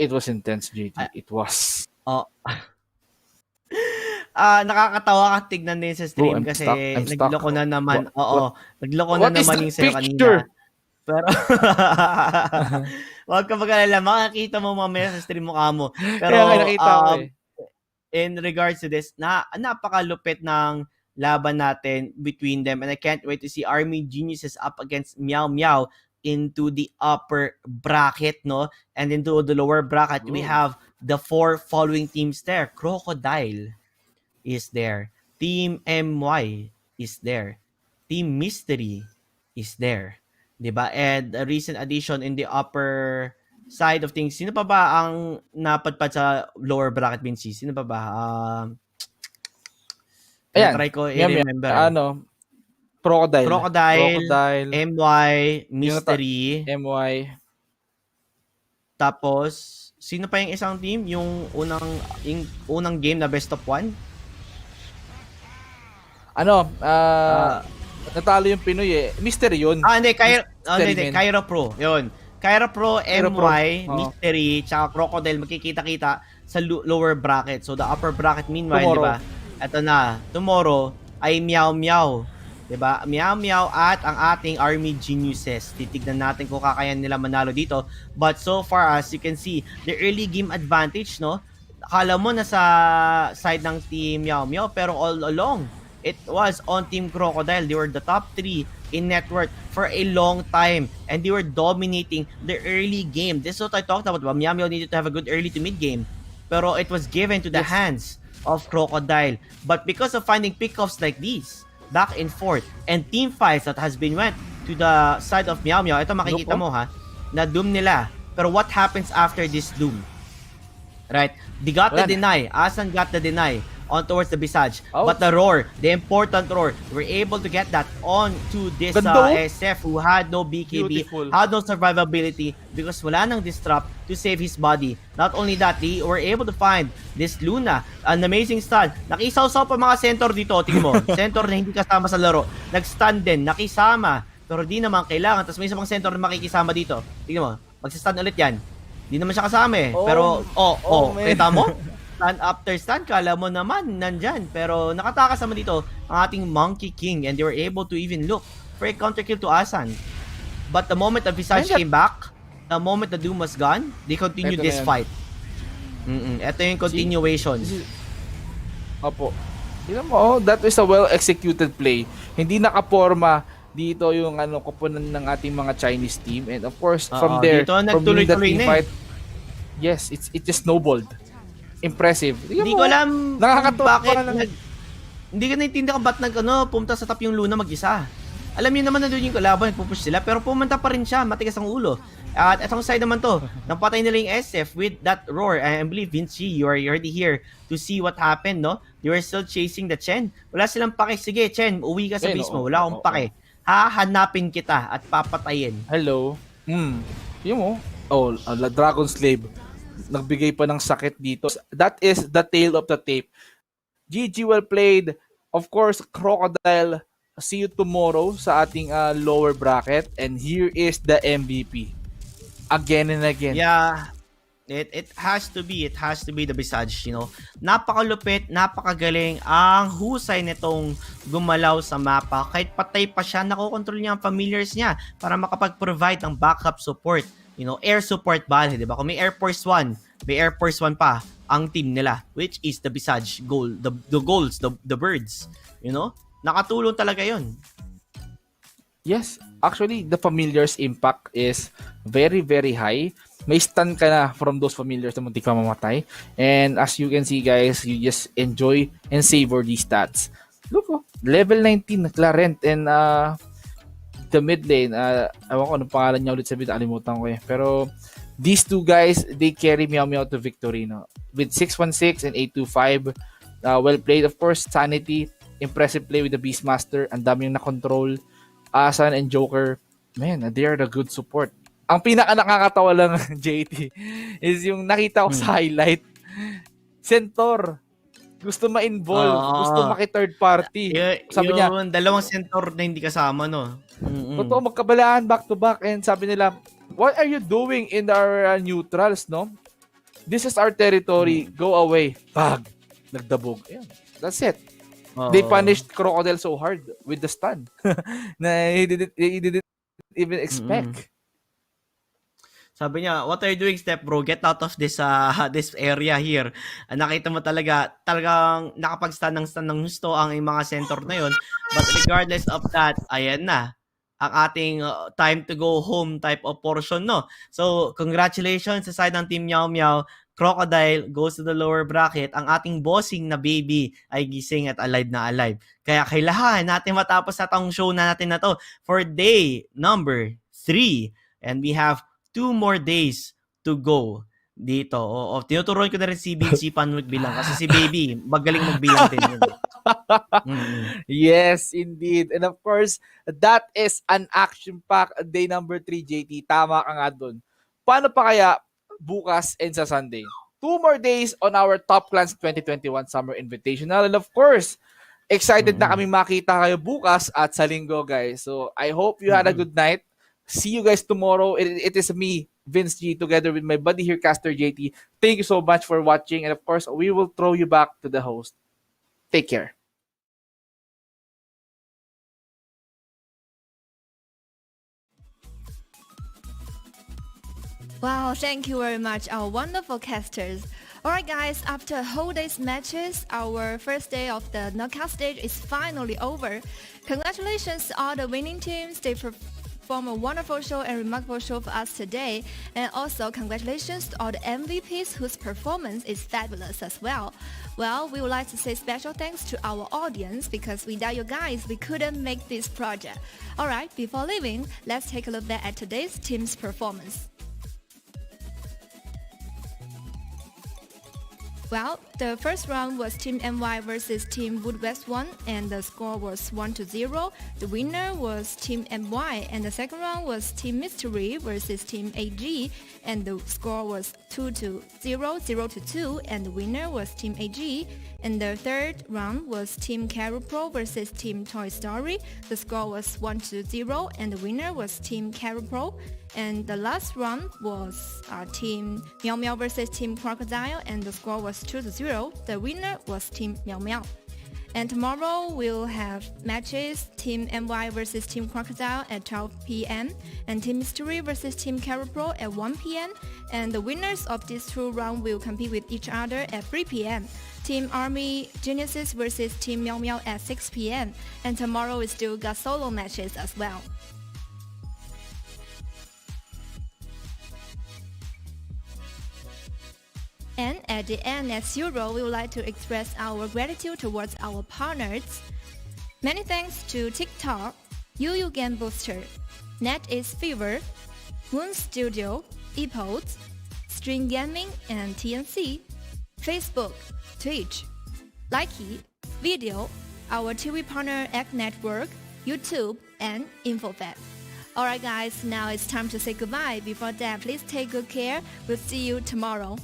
it was intense, JT. It was. Nakakatawa ka tignan din sa stream kasi nagloko na naman. Nagloko na naman yung sa'yo kanina. Pero, wag ka mag-alala, makakita mo mamaya sa stream mo kamo. Pero, in regards to this, napakalupit ng laban natin between them and I can't wait to see Army Geniuses up against Meow Meow into the upper bracket, no? And into the lower bracket, we have the 4 following teams there. Crocodile is there. Team MY is there. Team Mystery is there. Diba? And a recent addition in the upper side of things. Sino pa ba ang napadpad sa lower bracket, Vinci? Sino pa ba? Ayan. Try ko i-remember. Crocodile, MY, Mystery, MY. Tapos, sino pa yung isang team? Yung unang game na best of 1? Natalo yung Pinoy eh. Mystery yun. Hindi. Cairo Pro. Yun. Cairo Pro, MY, Mystery, tsaka Crocodile magkikita-kita sa lower bracket. So, the upper bracket meanwhile, di ba? Ito na. Tomorrow ay Meow Meow. Diba? Meow Meow at ang ating Army Geniuses. Titignan natin kung kakayan nila manalo dito. But so far, as you can see, the early game advantage, no? Akala mo nasa side ng team Meow Meow, pero all along, it was on Team Crocodile. They were the top 3 in net worth for a long time, and they were dominating the early game. This is what I talked about. Meow Meow needed to have a good early to mid game, pero it was given to the Yes. hands of Crocodile. But because of finding pickoffs like these, back and forth, and team fights that has been went to the side of Meow Meow, ito makikita mo ha, na doom nila. Pero what happens after this doom? Right? They got the Wala na. deny. Asan got the deny on towards the Visage. Ouch. But the roar, the important roar, we're able to get that on to this Ganda, oh. SF who had no BKB, Beautiful. had no survivability because wala nang disrupt to save his body. Not only that, they were able to find this Luna, an amazing stun. Nakisaw-saw pa mga center dito, tingin mo. Center na hindi kasama sa laro. Nag-stun din, nakisama. Pero di naman kailangan. Tapos may isang pang center na makikisama dito. Tingin mo, magsistun ulit yan. Di naman siya kasama eh. Oh. Pero, Man. kita mo? Stun after stun, kala mo naman, nandyan. Pero nakatakas naman dito ang ating Monkey King and they were able to even look for a counter kill to Asan. But the moment the Visage came back, the moment the Doom was gone, they continued Ito na this yan. fight. Ito yung continuation. Opo. Tingnan mo, that is a well-executed play. Hindi nakaporma dito yung koponan ng ating mga Chinese team. And of course, from there, dito from nagtuloy-tuloy the team na eh. fight, yes, it just snowballed. Impressive. Tingnan Hindi mo, ko alam nakakatuwa bakit ka lang. hindi ko naintindihan kung ba't pumunta sa top yung Luna mag-isa. Alam niyo naman na doon yung kalaban, nagpupush sila, pero pumunta pa rin siya, matigas ang ulo. At etong side naman to, napatay nila yung SF with that roar. I believe, Vinci, you are already here to see what happened, no? You are still chasing the Chen. Wala silang pake. Sige, Chen, uwi ka sa base mo. Wala akong pake. Hahanapin kita at papatayin. Hello. Yun mo. Oh, Dragon Slave. Nagbigay pa ng sakit dito. That is the tail of the tape. GG, well played. Of course, Crocodile. See you tomorrow sa ating lower bracket. And here is the MVP. Again and again. Yeah. It has to be the Visage, you know. Napakalupit, napakagaling ang husay nitong gumalaw sa mapa. Kahit patay pa siya, nakokontrol niya ang familiars niya para makapag-provide ng backup support. You know, air support ba, di ba? Kung may Air Force 1, may Air Force 1 pa ang team nila, which is the Visage goal, the goals, the birds, you know? Nakatulong talaga 'yon. Yes, actually, the familiar's impact is very, very high. May stun ka na from those familiars na muntik ka mamatay. And as you can see, guys, you just enjoy and savor these stats. Look, level 19 na Clarent and the mid lane. Ewan ko anong pangalan niya ulit sa bid, alimutan ko eh. Pero these two guys, they carry Meow Meow to victory, no? With 616 and 825. Well played, of course. Sanity, impressive play with the Beastmaster. Ang dami yung na-control. Asan and Joker, man, they are the good support. Ang pinaka nakakatawa lang, JT, is yung nakita ko sa highlight. Centaur, gusto ma-involve, gusto maki-third party. Sabi niya, dalawang centaur na hindi kasama, no? totoo, magkabalaan back-to-back. And sabi nila, what are you doing in our neutrals, no? This is our territory. Go away. Pag. Nagdabog. Ayan. That's it. They punished Crocodile so hard with the stun na he didn't even expect. Sabi niya, what are you doing, Step Bro? Get out of this this area here. Nakita mo talagang nakapag-stun ng gusto ang mga center na yon. But regardless of that, ayan na ang ating time to go home type of portion, no? So, congratulations sa side ng Team Meow Meow. Crocodile goes to the lower bracket. Ang ating bossing na baby ay gising at alive na alive. Kaya kailangan natin matapos na tong show na natin na to for day number 3. And we have 2 more days to go dito. Tinuturuan ko na rin si BG paano magbilang kasi si baby magaling magbilang din yun. Yes, indeed. And of course, that is an action-packed day number 3, JT. Tama ka nga dun. Paano pa kaya bukas and sa Sunday? 2 more days on our Top Clans 2021 Summer Invitational. And of course, excited na kami makita kayo bukas at sa linggo, guys. So, I hope you had a good night. See you guys tomorrow. It is me, Vince G, together with my buddy here, Caster JT. Thank you so much for watching. And of course, we will throw you back to the host. Take care. Wow, thank you very much, our wonderful casters. Alright guys, after a whole day's matches, our first day of the knockout stage is finally over. Congratulations to all the winning teams. They performed a wonderful show and remarkable show for us today. And also congratulations to all the MVPs whose performance is fabulous as well. Well, we would like to say special thanks to our audience because without you guys, we couldn't make this project. Alright, before leaving, let's take a look back at today's team's performance. Well, the first round was Team NY versus Team Woodwest 1 and the score was 1-0. The winner was Team NY and the second round was Team Mystery versus Team AG and the score was 2-0, 0-2 and the winner was Team AG. And the third round was Team Carol Pro versus Team Toy Story. The score was 1-0 and the winner was Team Carol Pro. And the last round was Team Meow Meow versus Team Crocodile and the score was 2-0. The winner was Team Meow Meow. And tomorrow we'll have matches Team NY versus Team Crocodile at 12 p.m. and Team Mystery versus Team Carol Pro at 1 p.m. And the winners of these two rounds will compete with each other at 3 p.m. Team Army Geniuses versus Team Meow Meow at 6 p.m. And tomorrow we still got solo matches as well. And at the end, as usual, we would like to express our gratitude towards our partners. Many thanks to TikTok, UU Game Booster, NetEase Fever, Moon Studio, ePods, String Gaming and TNC, Facebook, Twitch, Likey, Video, our TV partner Egg Network, YouTube, and InfoFed. Alright guys, now it's time to say goodbye. Before that, please take good care. We'll see you tomorrow.